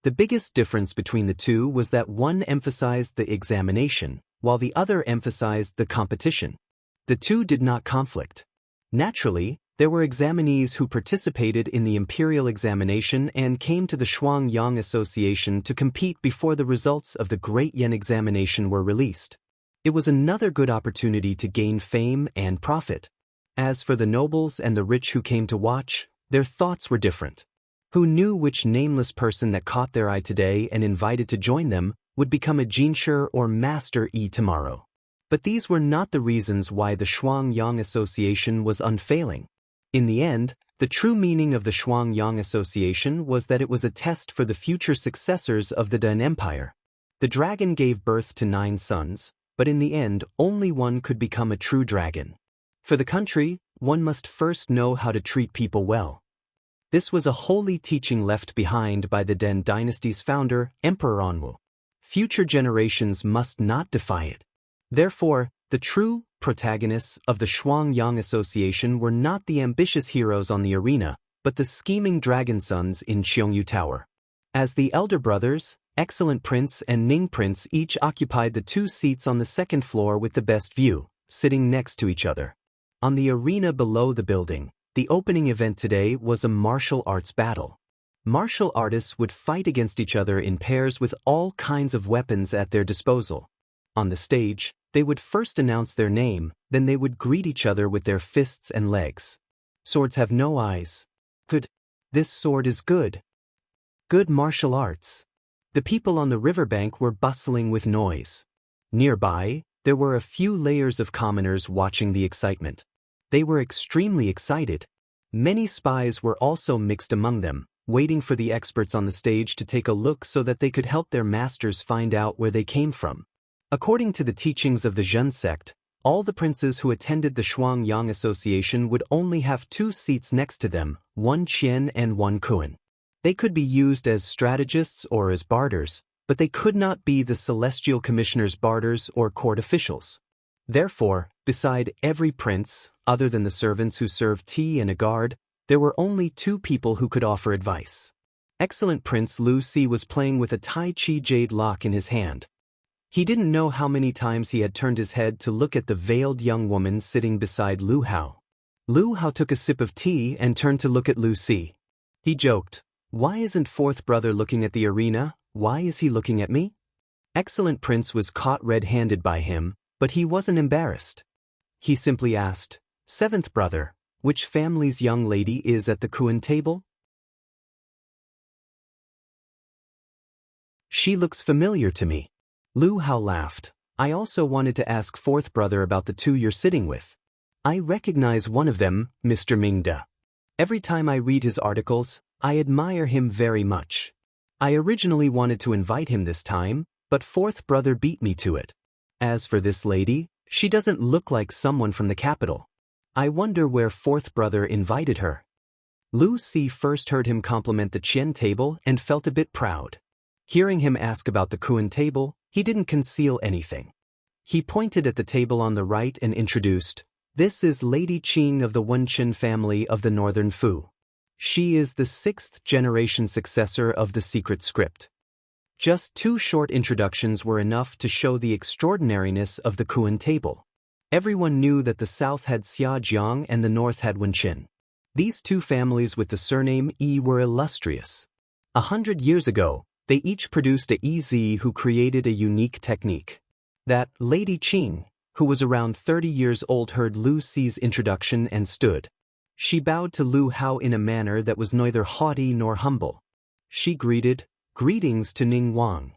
The biggest difference between the two was that one emphasized the examination, while the other emphasized the competition. The two did not conflict. Naturally, there were examinees who participated in the imperial examination and came to the Shuangyang Association to compete before the results of the Great Yen examination were released. It was another good opportunity to gain fame and profit. As for the nobles and the rich who came to watch, their thoughts were different. Who knew which nameless person that caught their eye today and invited to join them would become a Jinshi or Master E tomorrow? But these were not the reasons why the Shuangyang Association was unfailing. In the end, the true meaning of the Shuangyang Association was that it was a test for the future successors of the Dan Empire. The dragon gave birth to 9 sons, but in the end only one could become a true dragon. For the country, one must first know how to treat people well. This was a holy teaching left behind by the Dan dynasty's founder, Emperor Onwu. Future generations must not defy it. Therefore, the true protagonists of the Shuangyang Association were not the ambitious heroes on the arena, but the scheming dragon sons in Cheongyu Tower. As the elder brothers, Excellent Prince and Ning Prince each occupied the 2 seats on the second floor with the best view, sitting next to each other. On the arena below the building, the opening event today was a martial arts battle. Martial artists would fight against each other in pairs with all kinds of weapons at their disposal. On the stage, they would first announce their name, then they would greet each other with their fists and legs. Swords have no eyes. Good. This sword is good. Good martial arts. The people on the riverbank were bustling with noise. Nearby, there were a few layers of commoners watching the excitement. They were extremely excited. Many spies were also mixed among them, waiting for the experts on the stage to take a look so that they could help their masters find out where they came from. According to the teachings of the Zhen sect, all the princes who attended the Shuangyang Association would only have 2 seats next to them, 1 Qian and 1 Kuan. They could be used as strategists or as barters, but they could not be the celestial commissioners' barters or court officials. Therefore, beside every prince, other than the servants who served tea and a guard, there were only 2 people who could offer advice. Excellent Prince Lu Si was playing with a Tai Chi jade lock in his hand. He didn't know how many times he had turned his head to look at the veiled young woman sitting beside Lu Hao. Lu Hao took a sip of tea and turned to look at Lu Si. He joked, "Why isn't 4th brother looking at the arena? Why is he looking at me?" Excellent Prince was caught red-handed by him, but he wasn't embarrassed. He simply asked, "7th brother, which family's young lady is at the Kuan table?" "She looks familiar to me." Lu Hao laughed. "I also wanted to ask 4th brother about the 2 you're sitting with. I recognize one of them, Mr. Mingda. Every time I read his articles, I admire him very much. I originally wanted to invite him this time, but 4th brother beat me to it. As for this lady, she doesn't look like someone from the capital. I wonder where 4th brother invited her." Lu Si first heard him compliment the Qian table and felt a bit proud. Hearing him ask about the Kuan table, he didn't conceal anything. He pointed at the table on the right and introduced, "This is Lady Qing of the Wenqin family of the Northern Fu. She is the 6th generation successor of the secret script." Just 2 short introductions were enough to show the extraordinariness of the Kuan table. Everyone knew that the south had Xia Jiang and the north had Wenqin. These two families with the surname Yi were illustrious. 100 years ago, they each produced a EZ who created a unique technique. That Lady Qing, who was around 30 years old, heard Lu Si's introduction and stood. She bowed to Lu Hao in a manner that was neither haughty nor humble. She greeted, "Greetings to Ning Wang."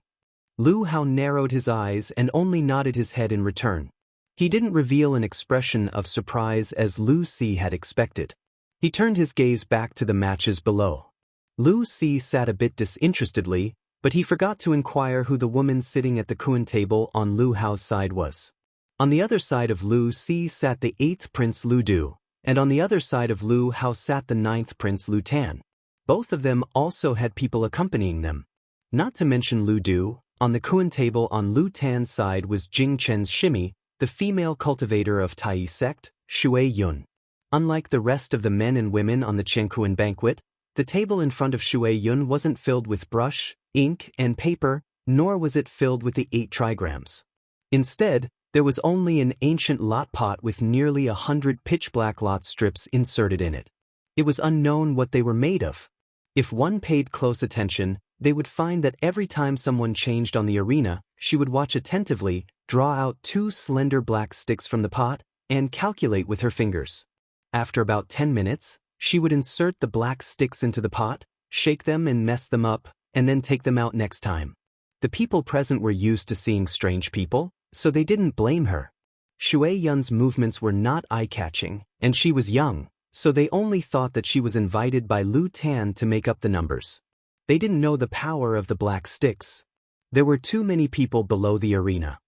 Lu Hao narrowed his eyes and only nodded his head in return. He didn't reveal an expression of surprise as Lu Si had expected. He turned his gaze back to the matches below. Lu Si sat a bit disinterestedly, but he forgot to inquire who the woman sitting at the Kuan table on Lu Hao's side was. On the other side of Lu Si sat the 8th Prince Lu Du, and on the other side of Lu Hao sat the 9th Prince Lu Tan. Both of them also had people accompanying them. Not to mention Lu Du, on the Kuan table on Lu Tan's side was Jing Chen's Shimi, the female cultivator of Tai sect, Shui Yun. Unlike the rest of the men and women on the Chengkuan banquet, the table in front of Shui Yun wasn't filled with brush, ink, and paper, nor was it filled with the 8 trigrams. Instead, there was only an ancient lot pot with nearly 100 pitch-black lot strips inserted in it. It was unknown what they were made of. If one paid close attention, they would find that every time someone changed on the arena, she would watch attentively, draw out 2 slender black sticks from the pot, and calculate with her fingers. After about 10 minutes, she would insert the black sticks into the pot, shake them and mess them up, and then take them out next time. The people present were used to seeing strange people, so they didn't blame her. Shui Yun's movements were not eye-catching, and she was young, so they only thought that she was invited by Lu Tan to make up the numbers. They didn't know the power of the black sticks. There were too many people below the arena.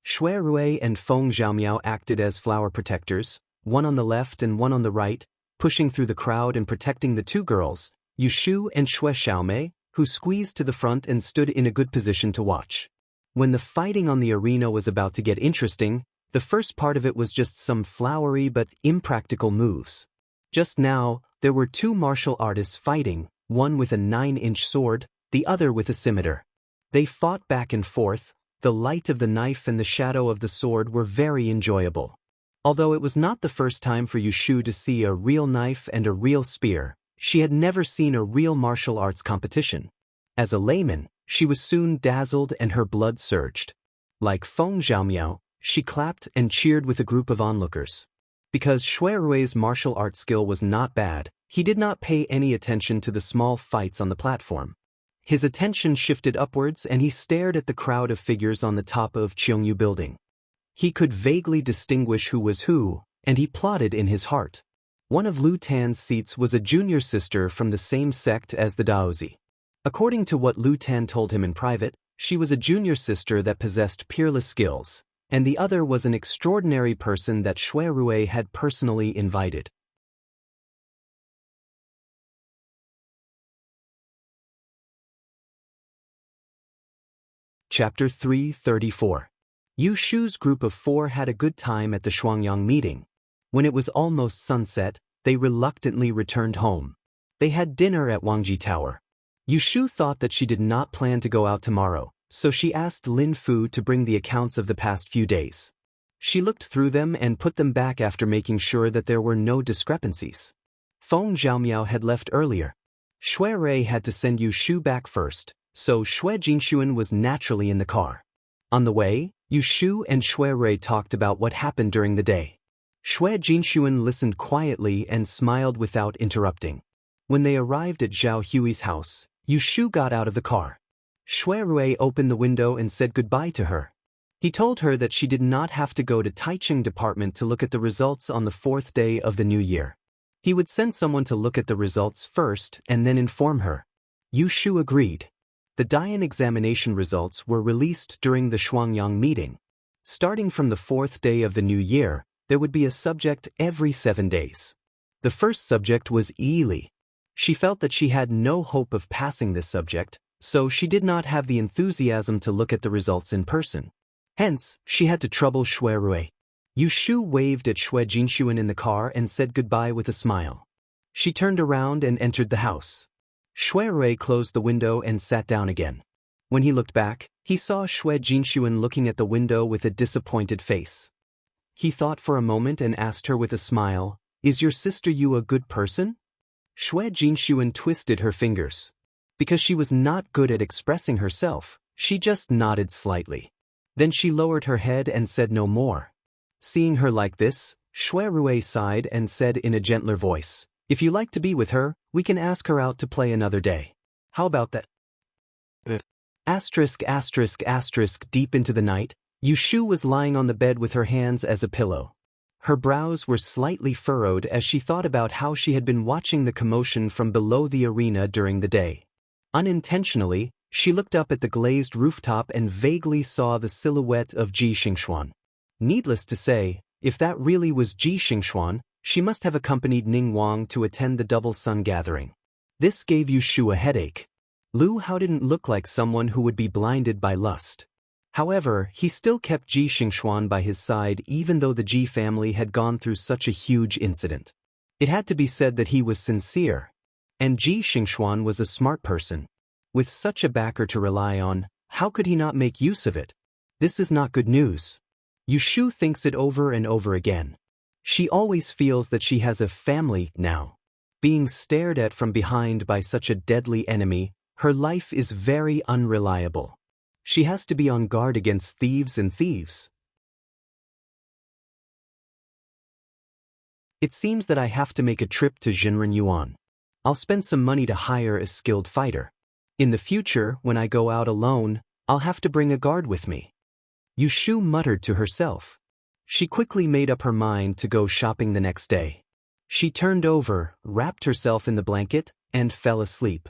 Shui Rui and Feng Zhaomiao acted as flower protectors, one on the left and one on the right, pushing through the crowd and protecting the 2 girls, Yu Shu and Shui Xiaomei, who squeezed to the front and stood in a good position to watch. When the fighting on the arena was about to get interesting, the first part of it was just some flowery but impractical moves. Just now, there were 2 martial artists fighting, one with a 9-inch sword, the other with a scimitar. They fought back and forth. The light of the knife and the shadow of the sword were very enjoyable. Although it was not the first time for Yu Shu to see a real knife and a real spear, she had never seen a real martial arts competition. As a layman, she was soon dazzled and her blood surged. Like Feng Zhaomiao, she clapped and cheered with a group of onlookers. Because Shui Rui's martial arts skill was not bad, he did not pay any attention to the small fights on the platform. His attention shifted upwards and he stared at the crowd of figures on the top of Cheongyu Building. He could vaguely distinguish who was who, and he plotted in his heart. One of Lu Tan's seats was a junior sister from the same sect as the Daozi. According to what Lu Tan told him in private, she was a junior sister that possessed peerless skills, and the other was an extraordinary person that Shui Rui had personally invited. Chapter 334. Yu Shu's group of 4 had a good time at the Shuangyang meeting. When it was almost sunset, they reluctantly returned home. They had dinner at Wangji Tower. Yu Shu thought that she did not plan to go out tomorrow, so she asked Lin Fu to bring the accounts of the past few days. She looked through them and put them back after making sure that there were no discrepancies. Feng Zhaomiao had left earlier. Shui Rui had to send Yu Shu back first, so Shui Jinshuan was naturally in the car. On the way, Yu Shu and Shui Rui talked about what happened during the day. Shui Jinshuan listened quietly and smiled without interrupting. When they arrived at Zhao Hui's house, Yu Shu got out of the car. Shui Rui opened the window and said goodbye to her. He told her that she did not have to go to Taichung Department to look at the results on the 4th day of the new year. He would send someone to look at the results first and then inform her. Yu Shu agreed. The Dian examination results were released during the Shuangyang meeting. Starting from the 4th day of the new year, there would be a subject every 7 days. The first subject was Yi. She felt that she had no hope of passing this subject, so she did not have the enthusiasm to look at the results in person. Hence, she had to trouble Shui Rui. Yu Shu waved at Shui Jinshuan in the car and said goodbye with a smile. She turned around and entered the house. Shui Rui closed the window and sat down again. When he looked back, he saw Shui Jinshuan looking at the window with a disappointed face. He thought for a moment and asked her with a smile, "Is your sister Yu a good person?" Shui Jinshuan twisted her fingers. Because she was not good at expressing herself, she just nodded slightly. Then she lowered her head and said no more. Seeing her like this, Shui Rui sighed and said in a gentler voice, "If you like to be with her, we can ask her out to play another day. How about that?" Deep into the night, Yu Shu was lying on the bed with her hands as a pillow. Her brows were slightly furrowed as she thought about how she had been watching the commotion from below the arena during the day. Unintentionally, she looked up at the glazed rooftop and vaguely saw the silhouette of Ji Xingxuan. Needless to say, if that really was Ji Xingxuan, she must have accompanied Ning Wang to attend the double sun gathering. This gave Yu Shu a headache. Lu Hao didn't look like someone who would be blinded by lust. However, he still kept Ji Xingxuan by his side even though the Ji family had gone through such a huge incident. It had to be said that he was sincere. And Ji Xingxuan was a smart person. With such a backer to rely on, how could he not make use of it? This is not good news. Yu Shu thinks it over and over again. She always feels that she has a family now. Being stared at from behind by such a deadly enemy, her life is very unreliable. She has to be on guard against thieves and thieves. It seems that I have to make a trip to Jinren Yuan. I'll spend some money to hire a skilled fighter. In the future, when I go out alone, I'll have to bring a guard with me. Yu Shu muttered to herself. She quickly made up her mind to go shopping the next day. She turned over, wrapped herself in the blanket, and fell asleep.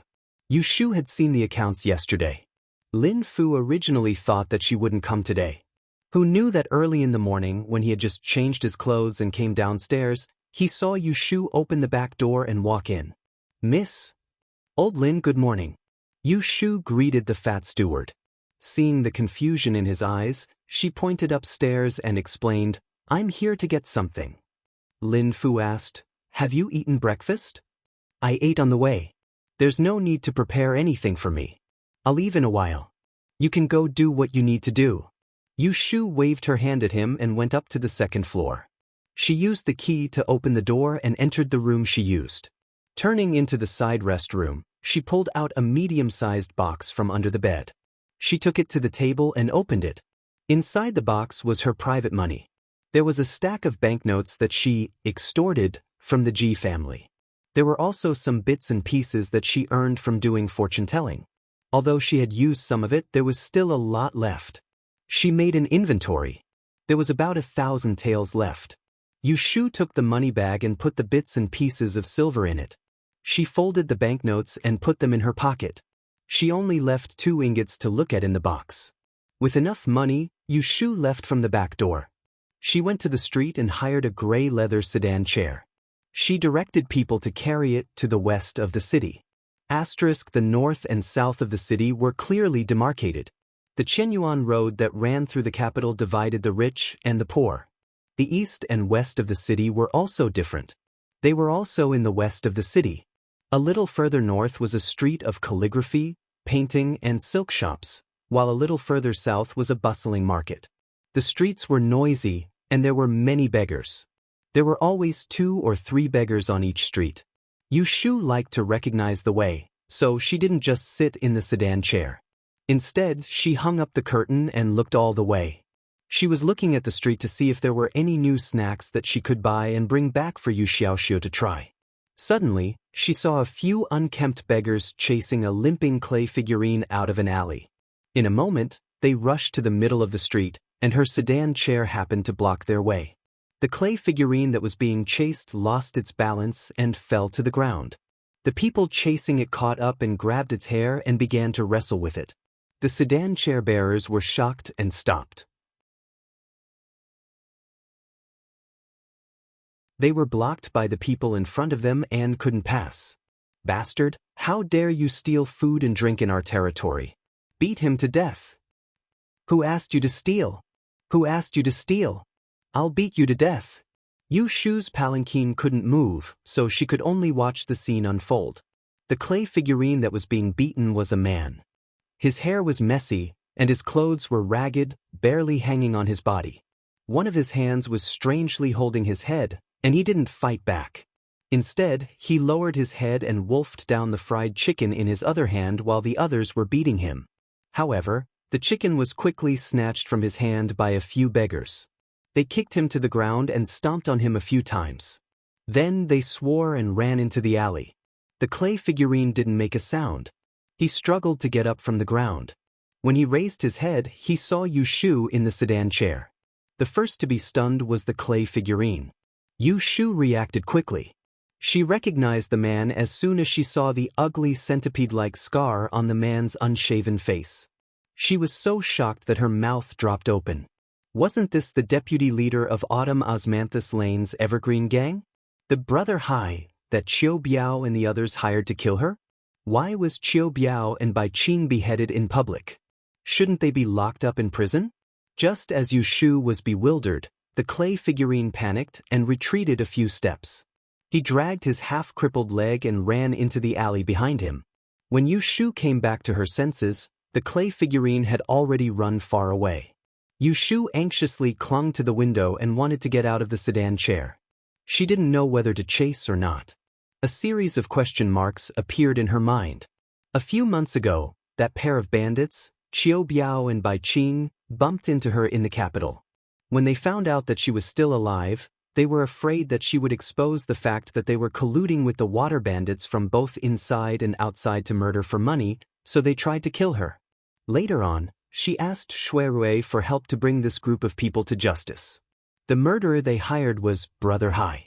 Yu Shu had seen the accounts yesterday. Lin Fu originally thought that she wouldn't come today. Who knew that early in the morning, when he had just changed his clothes and came downstairs, he saw Yu Shu open the back door and walk in. "Miss? Old Lin, good morning." Yu Shu greeted the fat steward. Seeing the confusion in his eyes, she pointed upstairs and explained, "I'm here to get something." Lin Fu asked, "Have you eaten breakfast?" "I ate on the way. There's no need to prepare anything for me. I'll leave in a while. You can go do what you need to do." Yu Shu waved her hand at him and went up to the second floor. She used the key to open the door and entered the room she used. Turning into the side restroom, she pulled out a medium-sized box from under the bed. She took it to the table and opened it. Inside the box was her private money. There was a stack of banknotes that she extorted from the Ji family. There were also some bits and pieces that she earned from doing fortune-telling. Although she had used some of it, there was still a lot left. She made an inventory. There was about 1,000 taels left. Yu Shu took the money bag and put the bits and pieces of silver in it. She folded the banknotes and put them in her pocket. She only left 2 ingots to look at in the box. With enough money, Yu Shu left from the back door. She went to the street and hired a gray leather sedan chair. She directed people to carry it to the west of the city. The north and south of the city were clearly demarcated. The Qianyuan road that ran through the capital divided the rich and the poor. The east and west of the city were also different. They were also in the west of the city. A little further north was a street of calligraphy, painting, and silk shops, while a little further south was a bustling market. The streets were noisy, and there were many beggars. There were always 2 or 3 beggars on each street. Yu Shu liked to recognize the way, so she didn't just sit in the sedan chair. Instead, she hung up the curtain and looked all the way. She was looking at the street to see if there were any new snacks that she could buy and bring back for Yu Xiaoxiu to try. Suddenly, she saw a few unkempt beggars chasing a limping clay figurine out of an alley. In a moment, they rushed to the middle of the street, and her sedan chair happened to block their way. The clay figurine that was being chased lost its balance and fell to the ground. The people chasing it caught up and grabbed its hair and began to wrestle with it. The sedan chair bearers were shocked and stopped. They were blocked by the people in front of them and couldn't pass. "Bastard, how dare you steal food and drink in our territory? Beat him to death." "Who asked you to steal? Who asked you to steal? I'll beat you to death." Yu Shu's palanquin couldn't move, so she could only watch the scene unfold. The clay figurine that was being beaten was a man. His hair was messy, and his clothes were ragged, barely hanging on his body. One of his hands was strangely holding his head, and he didn't fight back. Instead, he lowered his head and wolfed down the fried chicken in his other hand while the others were beating him. However, the chicken was quickly snatched from his hand by a few beggars. They kicked him to the ground and stomped on him a few times. Then they swore and ran into the alley. The clay figurine didn't make a sound. He struggled to get up from the ground. When he raised his head, he saw Yushu in the sedan chair. The first to be stunned was the clay figurine. Yushu reacted quickly. She recognized the man as soon as she saw the ugly centipede-like scar on the man's unshaven face. She was so shocked that her mouth dropped open. Wasn't this the deputy leader of Autumn Osmanthus Lane's Evergreen Gang? The brother Hai, that Qiu Biao and the others hired to kill her? Why was Qiu Biao and Bai Qing beheaded in public? Shouldn't they be locked up in prison? Just as Yushu was bewildered, the clay figurine panicked and retreated a few steps. He dragged his half-crippled leg and ran into the alley behind him. When Yushu came back to her senses, the clay figurine had already run far away. Yushu anxiously clung to the window and wanted to get out of the sedan chair. She didn't know whether to chase or not. A series of question marks appeared in her mind. A few months ago, that pair of bandits, Qiu Biao and Bai Qing, bumped into her in the capital. When they found out that she was still alive, they were afraid that she would expose the fact that they were colluding with the water bandits from both inside and outside to murder for money, so they tried to kill her. Later on, she asked Shuirui for help to bring this group of people to justice. The murderer they hired was Brother Hai.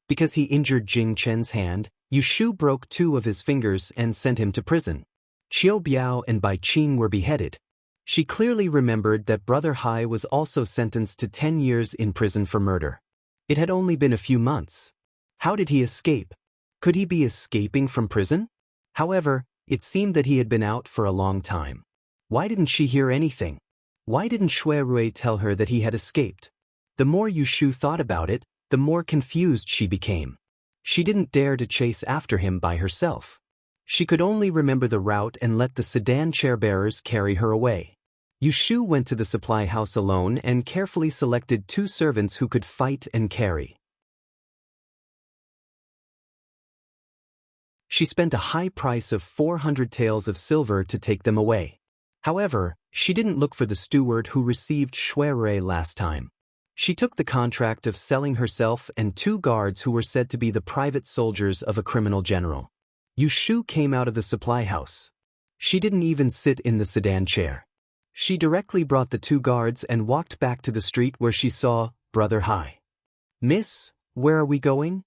Because he injured Jing Chen's hand, Yushu broke 2 of his fingers and sent him to prison. Qiu Biao and Bai Qing were beheaded. She clearly remembered that Brother Hai was also sentenced to 10 years in prison for murder. It had only been a few months. How did he escape? Could he be escaping from prison? However, it seemed that he had been out for a long time. Why didn't she hear anything? Why didn't Shuirui tell her that he had escaped? The more Yushu thought about it, the more confused she became. She didn't dare to chase after him by herself. She could only remember the route and let the sedan chair bearers carry her away. Yushu went to the supply house alone and carefully selected 2 servants who could fight and carry. She spent a high price of 400 taels of silver to take them away. However, she didn't look for the steward who received Shuirui last time. She took the contract of selling herself and 2 guards who were said to be the private soldiers of a criminal general. Yushu came out of the supply house. She didn't even sit in the sedan chair. She directly brought the 2 guards and walked back to the street where she saw Brother Hai. "Miss, where are we going?"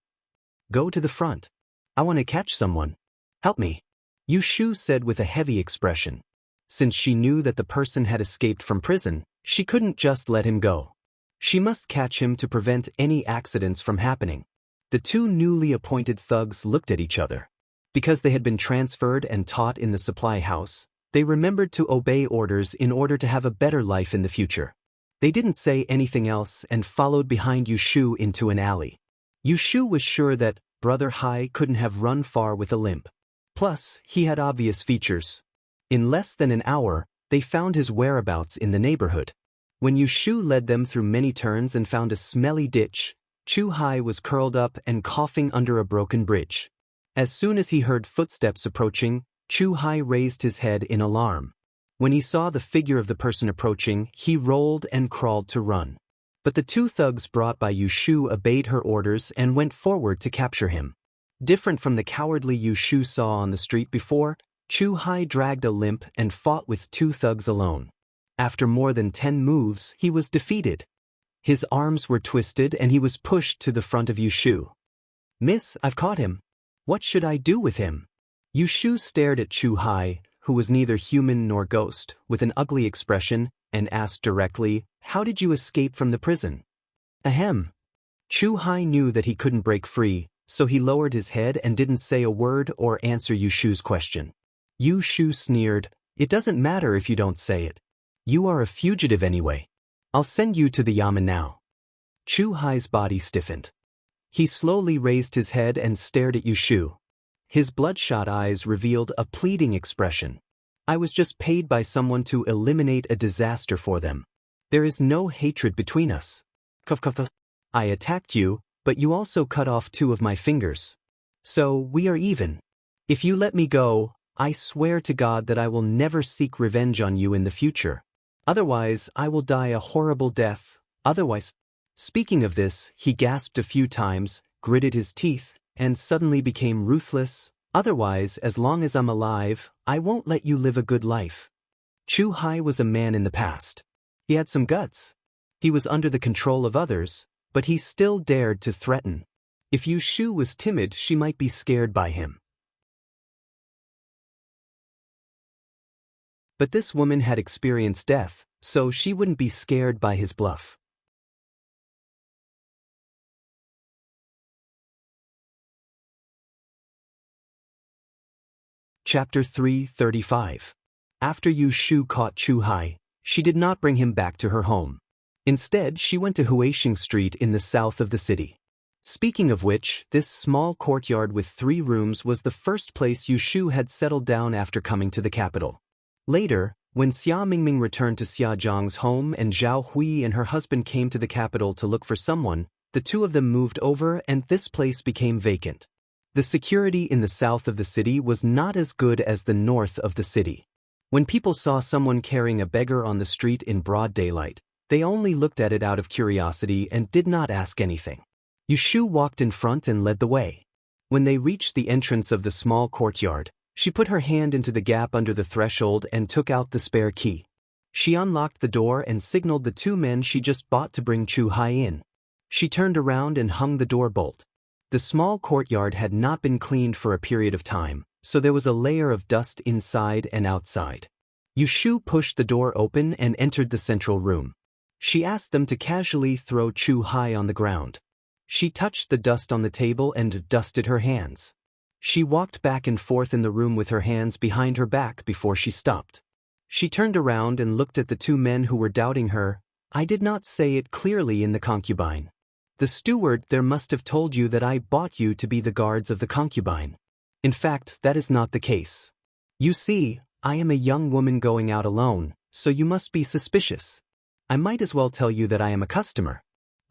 "Go to the front. I want to catch someone. Help me," Yushu said with a heavy expression. Since she knew that the person had escaped from prison, she couldn't just let him go. She must catch him to prevent any accidents from happening. The 2 newly appointed thugs looked at each other. Because they had been transferred and taught in the supply house, they remembered to obey orders in order to have a better life in the future. They didn't say anything else and followed behind Yushu into an alley. Yushu was sure that Brother Hai couldn't have run far with a limp. Plus, he had obvious features. In less than an hour, they found his whereabouts in the neighborhood. When Yushu led them through many turns and found a smelly ditch, Chu Hai was curled up and coughing under a broken bridge. As soon as he heard footsteps approaching, Chu Hai raised his head in alarm. When he saw the figure of the person approaching, he rolled and crawled to run. But the 2 thugs brought by Yushu obeyed her orders and went forward to capture him. Different from the cowardly Yushu saw on the street before, Chu Hai dragged a limp and fought with 2 thugs alone. After more than 10 moves, he was defeated. His arms were twisted and he was pushed to the front of Yushu. "Miss, I've caught him. What should I do with him?" Yushu stared at Chu Hai, who was neither human nor ghost, with an ugly expression, and asked directly, "How did you escape from the prison?" "Ahem." Chu Hai knew that he couldn't break free, so he lowered his head and didn't say a word or answer Yushu's question. Yushu sneered, "It doesn't matter if you don't say it. You are a fugitive anyway. I'll send you to the yamen now." Chu Hai's body stiffened. He slowly raised his head and stared at Yushu. His bloodshot eyes revealed a pleading expression. "I was just paid by someone to eliminate a disaster for them. There is no hatred between us. Cuff, cuff, cuff. I attacked you, but you also cut off 2 of my fingers. So, we are even. If you let me go, I swear to God that I will never seek revenge on you in the future. Otherwise, I will die a horrible death, otherwise. Speaking of this, he gasped a few times, gritted his teeth, and suddenly became ruthless. Otherwise, as long as I'm alive, I won't let you live a good life. Chu Hai was a man in the past. He had some guts. He was under the control of others, but he still dared to threaten. If Yu Shu was timid, she might be scared by him. But this woman had experienced death, so she wouldn't be scared by his bluff. Chapter 335. After Yu Shu caught Chu Hai, she did not bring him back to her home. Instead, she went to Huixing Street in the south of the city. Speaking of which, this small courtyard with 3 rooms was the first place Yu Shu had settled down after coming to the capital. Later, when Xia Mingming returned to Xia Zhang's home and Zhao Hui and her husband came to the capital to look for someone, the 2 of them moved over and this place became vacant. The security in the south of the city was not as good as the north of the city. When people saw someone carrying a beggar on the street in broad daylight, they only looked at it out of curiosity and did not ask anything. Yu Shu walked in front and led the way. When they reached the entrance of the small courtyard, she put her hand into the gap under the threshold and took out the spare key. She unlocked the door and signaled the 2 men she just bought to bring Chu Hai in. She turned around and hung the door bolt. The small courtyard had not been cleaned for a period of time, so there was a layer of dust inside and outside. Yu Shu pushed the door open and entered the central room. She asked them to casually throw Chu Hai on the ground. She touched the dust on the table and dusted her hands. She walked back and forth in the room with her hands behind her back before she stopped. She turned around and looked at the 2 men who were doubting her. I did not say it clearly in the concubine. The steward there must have told you that I bought you to be the guards of the concubine. In fact, that is not the case. You see, I am a young woman going out alone, so you must be suspicious. I might as well tell you that I am a customer.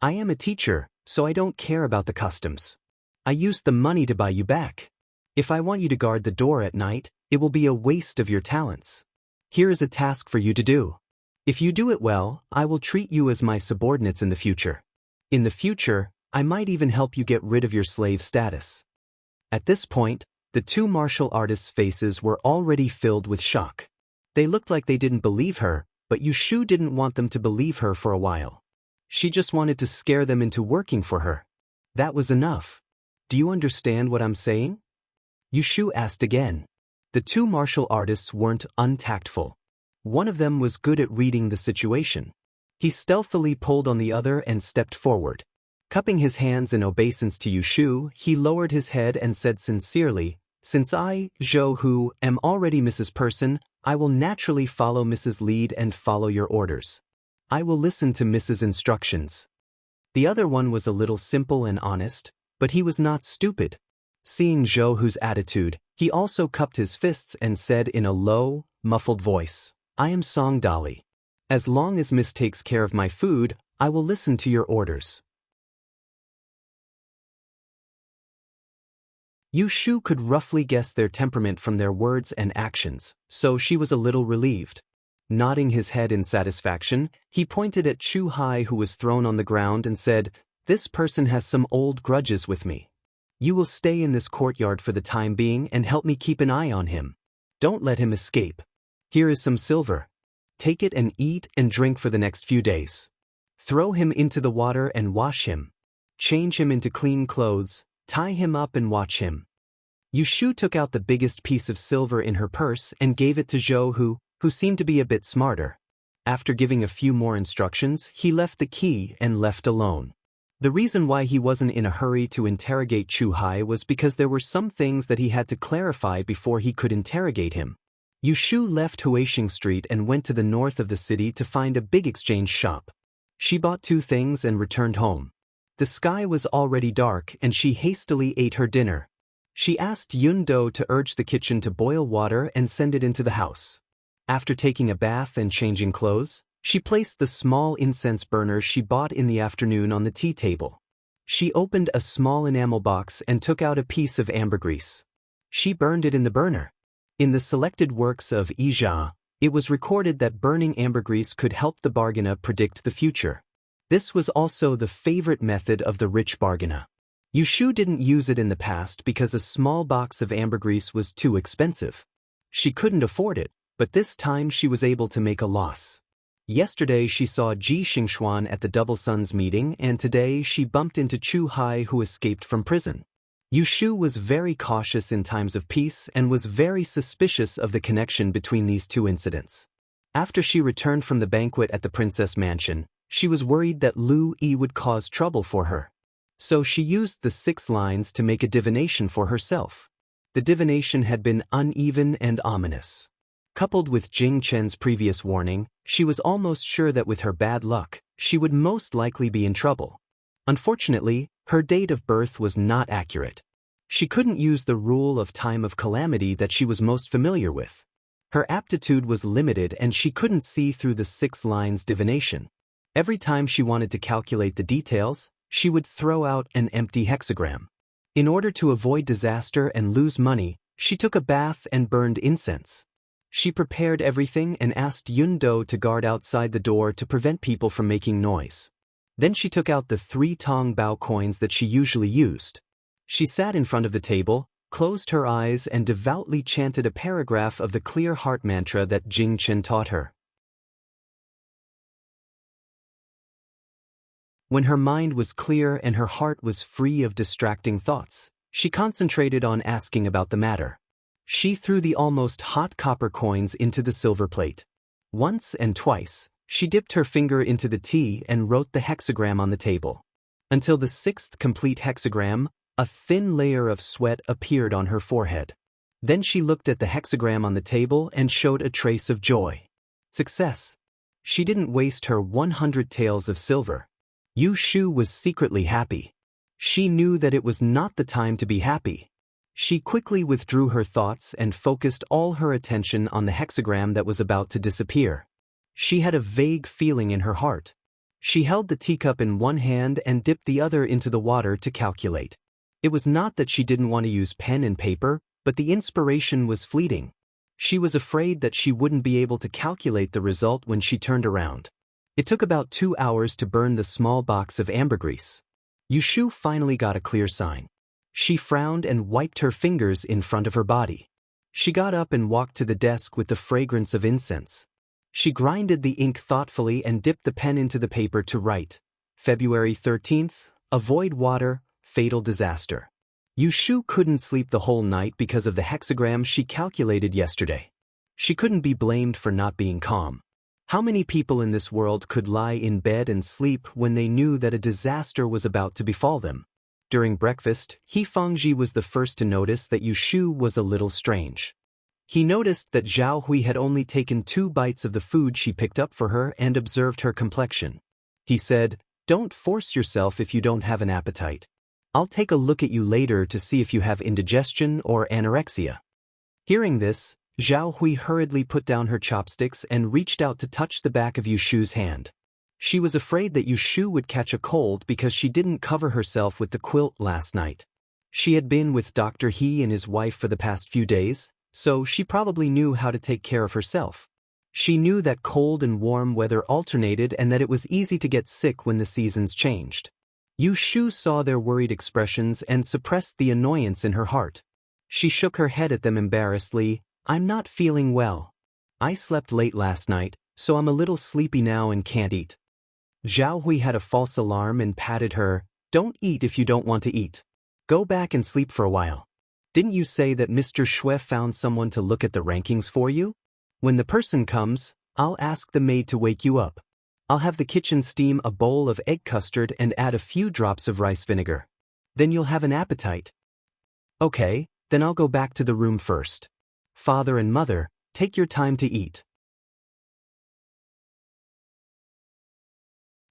I am a teacher, so I don't care about the customs. I used the money to buy you back. If I want you to guard the door at night, it will be a waste of your talents. Here is a task for you to do. If you do it well, I will treat you as my subordinates in the future. In the future, I might even help you get rid of your slave status. At this point, the 2 martial artists' faces were already filled with shock. They looked like they didn't believe her, but Yu Shu didn't want them to believe her for a while. She just wanted to scare them into working for her. That was enough. Do you understand what I'm saying? Yu Shu asked again. The 2 martial artists weren't untactful. One of them was good at reading the situation. He stealthily pulled on the other and stepped forward. Cupping his hands in obeisance to Yu Shu, he lowered his head and said sincerely, Since I, Zhou Hu, am already Mrs. Person, I will naturally follow Mrs. Lead and follow your orders. I will listen to Mrs. Instructions. The other one was a little simple and honest, but he was not stupid. Seeing Zhou Hu's attitude, he also cupped his fists and said in a low, muffled voice, I am Song Dali. As long as Miss takes care of my food, I will listen to your orders. Yu Shu could roughly guess their temperament from their words and actions, so she was a little relieved. Nodding his head in satisfaction, he pointed at Chu Hai who was thrown on the ground and said, This person has some old grudges with me. You will stay in this courtyard for the time being and help me keep an eye on him. Don't let him escape. Here is some silver. Take it and eat and drink for the next few days. Throw him into the water and wash him. Change him into clean clothes, tie him up and watch him. Yu Shu took out the biggest piece of silver in her purse and gave it to Zhou Hu, who seemed to be a bit smarter. After giving a few more instructions, he left the key and left alone. The reason why he wasn't in a hurry to interrogate Chu Hai was because there were some things that he had to clarify before he could interrogate him. Yu Shu left Huixing Street and went to the north of the city to find a big exchange shop. She bought 2 things and returned home. The sky was already dark and she hastily ate her dinner. She asked Yun Do to urge the kitchen to boil water and send it into the house. After taking a bath and changing clothes, She placed the small incense burner she bought in the afternoon on the tea table. She opened a small enamel box and took out a piece of ambergris. She burned it in the burner. In the selected works of Ija, it was recorded that burning ambergris could help the bargainer predict the future. This was also the favorite method of the rich bargainer. Yushu didn't use it in the past because a small box of ambergris was too expensive. She couldn't afford it, but this time she was able to make a loss. Yesterday she saw Ji Xingxuan at the Double Suns meeting, and today she bumped into Chu Hai, who escaped from prison. Yushu was very cautious in times of peace and was very suspicious of the connection between these two incidents. After she returned from the banquet at the Princess Mansion, she was worried that Lu Yi would cause trouble for her. So she used the 6 lines to make a divination for herself. The divination had been uneven and ominous. Coupled with Jing Chen's previous warning, she was almost sure that with her bad luck, she would most likely be in trouble. Unfortunately, her date of birth was not accurate. She couldn't use the rule of time of calamity that she was most familiar with. Her aptitude was limited and she couldn't see through the 6 lines divination. Every time she wanted to calculate the details, she would throw out an empty hexagram. In order to avoid disaster and lose money, she took a bath and burned incense. She prepared everything and asked Yun Do to guard outside the door to prevent people from making noise. Then she took out the 3 Tong Bao coins that she usually used. She sat in front of the table, closed her eyes and devoutly chanted a paragraph of the clear heart mantra that Jing Chen taught her. When her mind was clear and her heart was free of distracting thoughts, she concentrated on asking about the matter. She threw the almost hot copper coins into the silver plate. Once and twice, she dipped her finger into the tea and wrote the hexagram on the table. Until the 6th complete hexagram, a thin layer of sweat appeared on her forehead. Then she looked at the hexagram on the table and showed a trace of joy. Success! She didn't waste her 100 taels of silver. Yushu was secretly happy. She knew that it was not the time to be happy. She quickly withdrew her thoughts and focused all her attention on the hexagram that was about to disappear. She had a vague feeling in her heart. She held the teacup in one hand and dipped the other into the water to calculate. It was not that she didn't want to use pen and paper, but the inspiration was fleeting. She was afraid that she wouldn't be able to calculate the result when she turned around. It took about 2 hours to burn the small box of ambergris. Yushu finally got a clear sign. She frowned and wiped her fingers in front of her body. She got up and walked to the desk with the fragrance of incense. She grinded the ink thoughtfully and dipped the pen into the paper to write, February 13th, avoid water, fatal disaster. Yushu couldn't sleep the whole night because of the hexagram she calculated yesterday. She couldn't be blamed for not being calm. How many people in this world could lie in bed and sleep when they knew that a disaster was about to befall them? During breakfast, He Fangji was the first to notice that Yushu was a little strange. He noticed that Zhao Hui had only taken 2 bites of the food she picked up for her and observed her complexion. He said, "Don't force yourself if you don't have an appetite. I'll take a look at you later to see if you have indigestion or anorexia." Hearing this, Zhao Hui hurriedly put down her chopsticks and reached out to touch the back of Yushu's hand. She was afraid that Yushu would catch a cold because she didn't cover herself with the quilt last night. She had been with Dr. He and his wife for the past few days, so she probably knew how to take care of herself. She knew that cold and warm weather alternated and that it was easy to get sick when the seasons changed. Yushu saw their worried expressions and suppressed the annoyance in her heart. She shook her head at them embarrassedly. "I'm not feeling well. I slept late last night, so I'm a little sleepy now and can't eat." Zhao Hui had a false alarm and patted her. "Don't eat if you don't want to eat. Go back and sleep for a while. Didn't you say that Mr. Shui found someone to look at the rankings for you? When the person comes, I'll ask the maid to wake you up. I'll have the kitchen steam a bowl of egg custard and add a few drops of rice vinegar. Then you'll have an appetite." "Okay, then I'll go back to the room first. Father and mother, take your time to eat."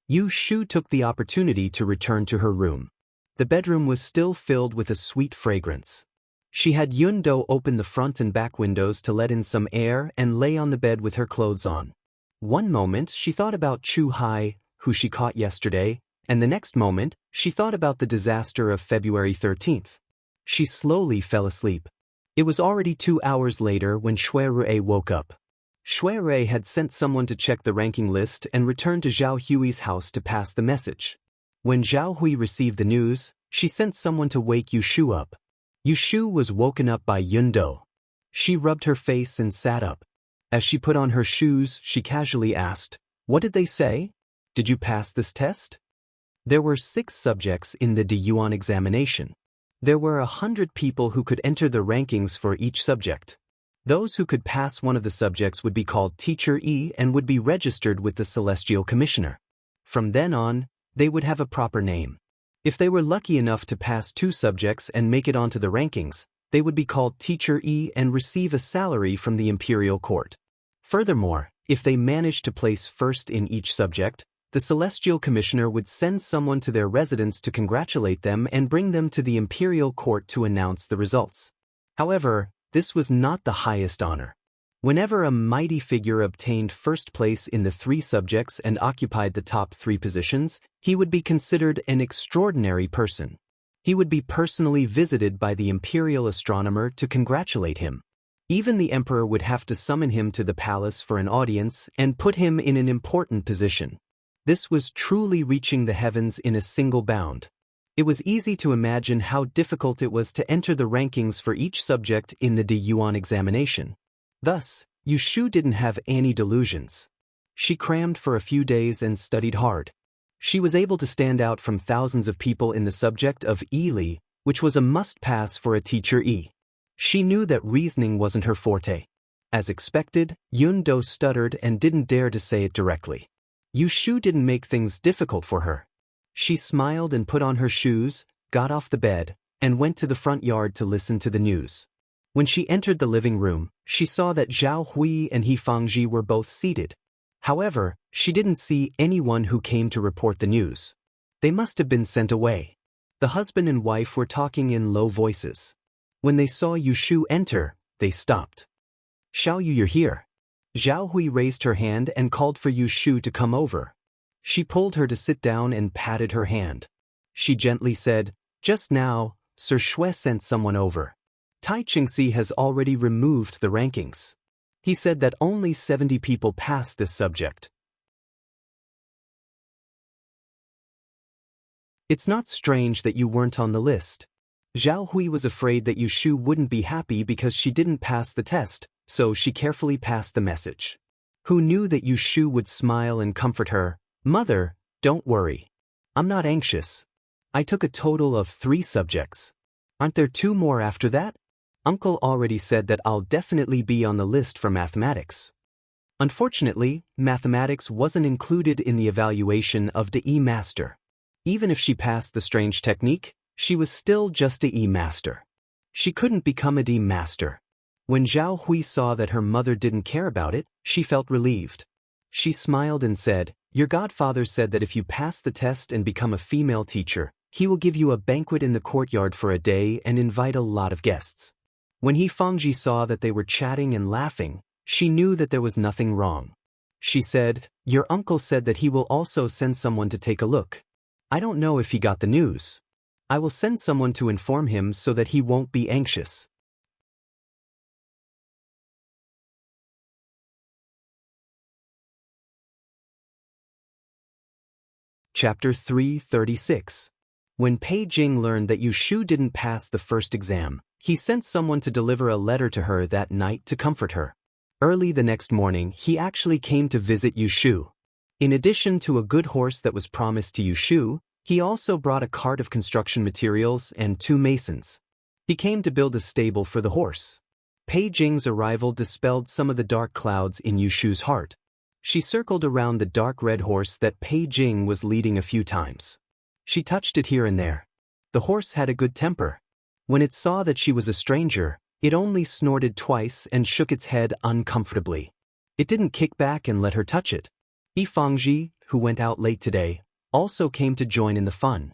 Yushu took the opportunity to return to her room. The bedroom was still filled with a sweet fragrance. She had Yun Do open the front and back windows to let in some air and lay on the bed with her clothes on. One moment she thought about Chu Hai, who she caught yesterday, and the next moment she thought about the disaster of February 13th. She slowly fell asleep. It was already 2 hours later when Shui Rui woke up. Shui Rui had sent someone to check the ranking list and returned to Zhao Hui's house to pass the message. When Zhao Hui received the news, she sent someone to wake Yushu up. Yushu was woken up by Yundo. She rubbed her face and sat up. As she put on her shoes, she casually asked, "What did they say? Did you pass this test?" There were 6 subjects in the Diyuan examination. There were 100 people who could enter the rankings for each subject. Those who could pass one of the subjects would be called Teacher E and would be registered with the Celestial Commissioner. From then on, they would have a proper name. If they were lucky enough to pass 2 subjects and make it onto the rankings, they would be called Teacher E and receive a salary from the Imperial Court. Furthermore, if they managed to place first in each subject, the Celestial Commissioner would send someone to their residence to congratulate them and bring them to the Imperial Court to announce the results. However, this was not the highest honor. Whenever a mighty figure obtained first place in the 3 subjects and occupied the top 3 positions, he would be considered an extraordinary person. He would be personally visited by the imperial astronomer to congratulate him. Even the emperor would have to summon him to the palace for an audience and put him in an important position. This was truly reaching the heavens in a single bound. It was easy to imagine how difficult it was to enter the rankings for each subject in the Diyuan examination. Thus, Yushu didn't have any delusions. She crammed for a few days and studied hard. She was able to stand out from thousands of people in the subject of Eli, which was a must-pass for a Teacher E. She knew that reasoning wasn't her forte. As expected, Yundo stuttered and didn't dare to say it directly. Yushu didn't make things difficult for her. She smiled and put on her shoes, got off the bed, and went to the front yard to listen to the news. When she entered the living room, she saw that Zhao Hui and He Fangji were both seated. However, she didn't see anyone who came to report the news. They must have been sent away. The husband and wife were talking in low voices. When they saw Yushu enter, they stopped. "Xiao Yu, you're here." Zhao Hui raised her hand and called for Yushu to come over. She pulled her to sit down and patted her hand. She gently said, "Just now, Sir Shui sent someone over. Tai Chingxi has already removed the rankings. He said that only 70 people passed this subject." It's not strange that you weren't on the list. Zhao Hui was afraid that Yushu wouldn't be happy because she didn't pass the test, so she carefully passed the message. Who knew that Yushu would smile and comfort her? "Mother, don't worry. I'm not anxious. I took a total of 3 subjects. Aren't there 2 more after that? Uncle already said that I'll definitely be on the list for mathematics." Unfortunately, mathematics wasn't included in the evaluation of the E-Master. Even if she passed the strange technique, she was still just a E-Master. She couldn't become a D-Master. When Zhao Hui saw that her mother didn't care about it, she felt relieved. She smiled and said, "Your godfather said that if you pass the test and become a female teacher, he will give you a banquet in the courtyard for a day and invite a lot of guests." When He Fangji saw that they were chatting and laughing, she knew that there was nothing wrong. She said, "Your uncle said that he will also send someone to take a look. I don't know if he got the news. I will send someone to inform him so that he won't be anxious." Chapter 336. When Pei Jing learned that Yushu didn't pass the first exam, he sent someone to deliver a letter to her that night to comfort her. Early the next morning, he actually came to visit Yushu. In addition to a good horse that was promised to Yushu, he also brought a cart of construction materials and 2 masons. He came to build a stable for the horse. Pei Jing's arrival dispelled some of the dark clouds in Yushu's heart. She circled around the dark red horse that Pei Jing was leading a few times. She touched it here and there. The horse had a good temper. When it saw that she was a stranger, it only snorted twice and shook its head uncomfortably. It didn't kick back and let her touch it. Yi Fangji, who went out late today, also came to join in the fun.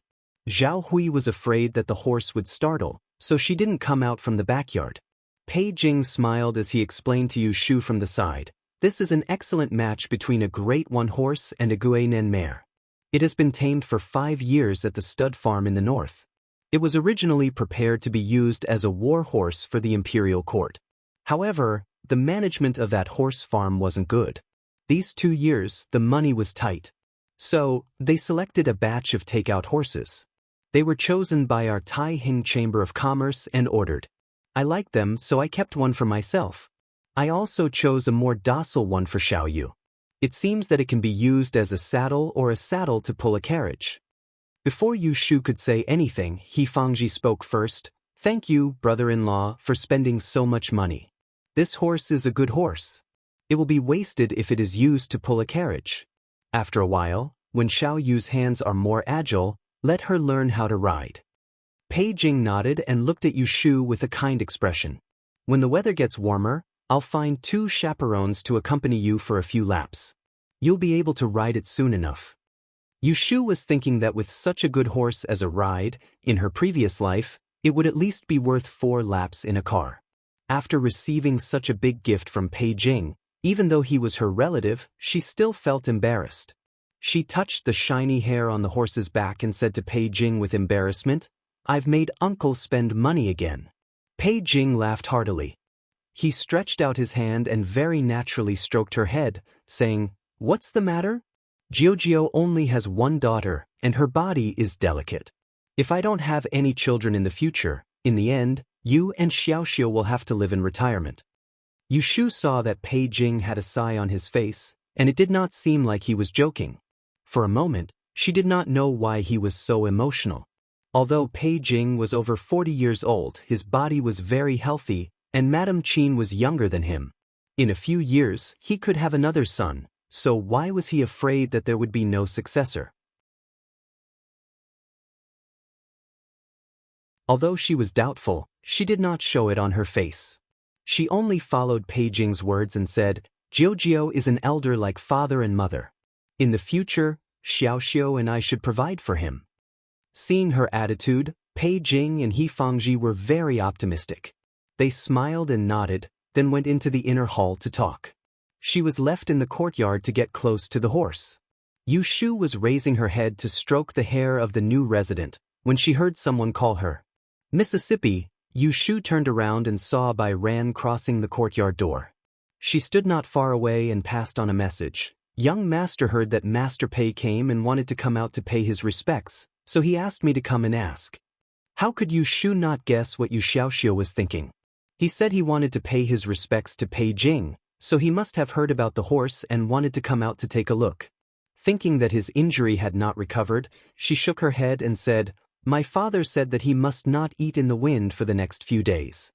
Zhao Hui was afraid that the horse would startle, so she didn't come out from the backyard. Pei Jing smiled as he explained to Yushu from the side, This is an excellent match between a Great One horse and a Guianen mare. It has been tamed for 5 years at the stud farm in the north. It was originally prepared to be used as a war horse for the imperial court. However, the management of that horse farm wasn't good. These 2 years, the money was tight. So, they selected a batch of takeout horses. They were chosen by our Tai Hing Chamber of Commerce and ordered. I liked them, so I kept one for myself. I also chose a more docile one for Xiaoyu. It seems that it can be used as a saddle or a saddle to pull a carriage. Before Yu Shu could say anything, He Fangji spoke first. Thank you, brother-in-law, for spending so much money. This horse is a good horse. It will be wasted if it is used to pull a carriage. After a while, when Xiaoyu's hands are more agile, let her learn how to ride. Pei Jing nodded and looked at Yu Shu with a kind expression. When the weather gets warmer, I'll find 2 chaperones to accompany you for a few laps. You'll be able to ride it soon enough. Yu Shu was thinking that with such a good horse as a ride, in her previous life, it would at least be worth 4 laps in a car. After receiving such a big gift from Pei Jing, even though he was her relative, she still felt embarrassed. She touched the shiny hair on the horse's back and said to Pei Jing with embarrassment, I've made uncle spend money again. Pei Jing laughed heartily. He stretched out his hand and very naturally stroked her head, saying, What's the matter? Jiujio only has 1 daughter, and her body is delicate. If I don't have any children in the future, in the end, you and Xiaoxiu will have to live in retirement. Yu Shu saw that Pei Jing had a sigh on his face, and it did not seem like he was joking. For a moment, she did not know why he was so emotional. Although Pei Jing was over 40 years old, his body was very healthy, and Madame Qin was younger than him. In a few years, he could have another son, so why was he afraid that there would be no successor? Although she was doubtful, she did not show it on her face. She only followed Pei Jing's words and said, Jiujio is an elder like father and mother. In the future, Xiaoxiu and I should provide for him. Seeing her attitude, Pei Jing and He Fangji were very optimistic. They smiled and nodded, then went into the inner hall to talk. She was left in the courtyard to get close to the horse. Yu Shu was raising her head to stroke the hair of the new resident, when she heard someone call her. Mississippi. Yu Shu turned around and saw Bai Ran crossing the courtyard door. She stood not far away and passed on a message. Young master heard that Master Pei came and wanted to come out to pay his respects, so he asked me to come and ask. How could Yu Shu not guess what Yu Xiaoxiu was thinking? He said he wanted to pay his respects to Pei Jing, so he must have heard about the horse and wanted to come out to take a look. Thinking that his injury had not recovered, she shook her head and said, My father said that he must not eat in the wind for the next few days.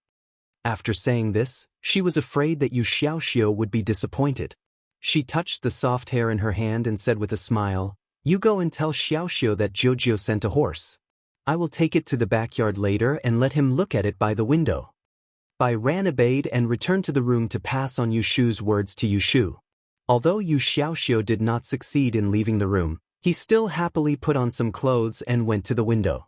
After saying this, she was afraid that Yu Xiaoxiu would be disappointed. She touched the soft hair in her hand and said with a smile, You go and tell Xiaoxiu that Jiujio sent a horse. I will take it to the backyard later and let him look at it by the window. Bai Ran obeyed and returned to the room to pass on Yu Shu's words to Yu Shu. Although Yu Xiaoxiu did not succeed in leaving the room, he still happily put on some clothes and went to the window.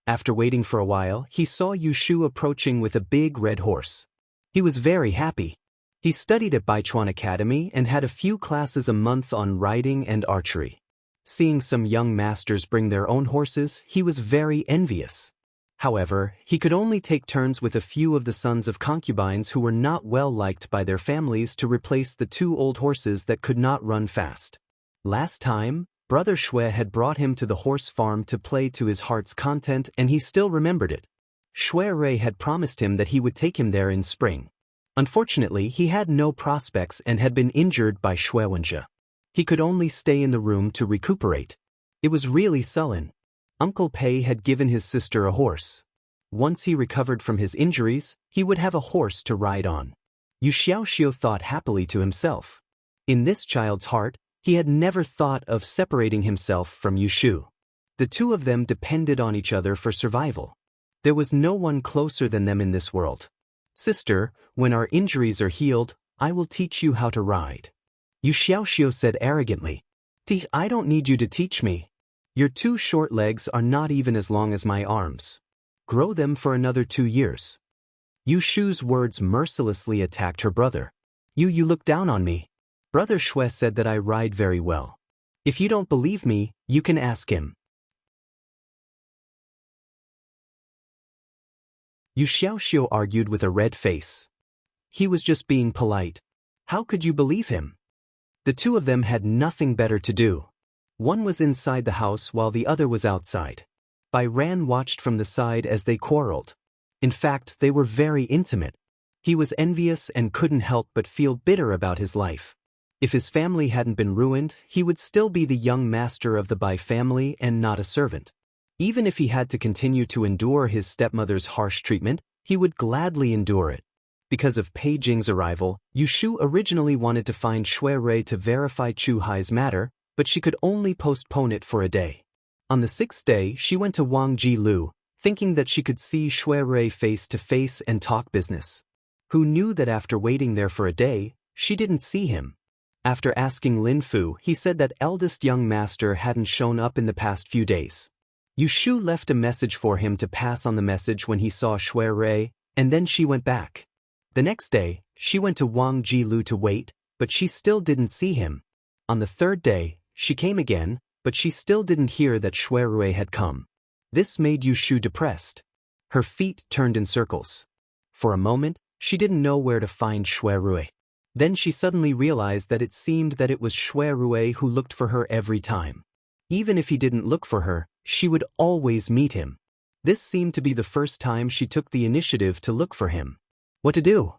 After waiting for a while, he saw Yu Shu approaching with a big red horse. He was very happy. He studied at Baichuan Academy and had a few classes a month on riding and archery. Seeing some young masters bring their own horses, he was very envious. However, he could only take turns with a few of the sons of concubines who were not well liked by their families to replace the 2 old horses that could not run fast. Last time, Brother Shui had brought him to the horse farm to play to his heart's content and he still remembered it. Shui Rei had promised him that he would take him there in spring. Unfortunately, he had no prospects and had been injured by Shui Wenjie. He could only stay in the room to recuperate. It was really sullen. Uncle Pei had given his sister a horse. Once he recovered from his injuries, he would have a horse to ride on. Yu Xiaoxiu thought happily to himself. In this child's heart, he had never thought of separating himself from Yu Shu. The 2 of them depended on each other for survival. There was no one closer than them in this world. Sister, when our injuries are healed, I will teach you how to ride. Yu Xiaoxiu said arrogantly. I don't need you to teach me. Your 2 short legs are not even as long as my arms. Grow them for another 2 years. Yu Shu's words mercilessly attacked her brother. You look down on me. Brother Shui said that I ride very well. If you don't believe me, you can ask him. Yu Xiaoxiu argued with a red face. He was just being polite. How could you believe him? The two of them had nothing better to do. One was inside the house while the other was outside. Bai Ran watched from the side as they quarreled. In fact, they were very intimate. He was envious and couldn't help but feel bitter about his life. If his family hadn't been ruined, he would still be the young master of the Bai family and not a servant. Even if he had to continue to endure his stepmother's harsh treatment, he would gladly endure it. Because of Pei Jing's arrival, Yu Shu originally wanted to find Shui Rui to verify Chu Hai's matter, but she could only postpone it for a day. On the 6th day, she went to Wang Jilu, thinking that she could see Shui Rui face to face and talk business. Who knew that after waiting there for a day, she didn't see him. After asking Lin Fu, he said that eldest young master hadn't shown up in the past few days. Yu Shu left a message for him to pass on the message when he saw Shui Rui, and then she went back. The next day, she went to Wang Jilu to wait, but she still didn't see him. On the 3rd day, she came again, but she still didn't hear that Shui Rui had come. This made Yu Shu depressed. Her feet turned in circles. For a moment, she didn't know where to find Shui Rui. Then she suddenly realized that it seemed that it was Shui Rui who looked for her every time. Even if he didn't look for her, she would always meet him. This seemed to be the first time she took the initiative to look for him. What to do?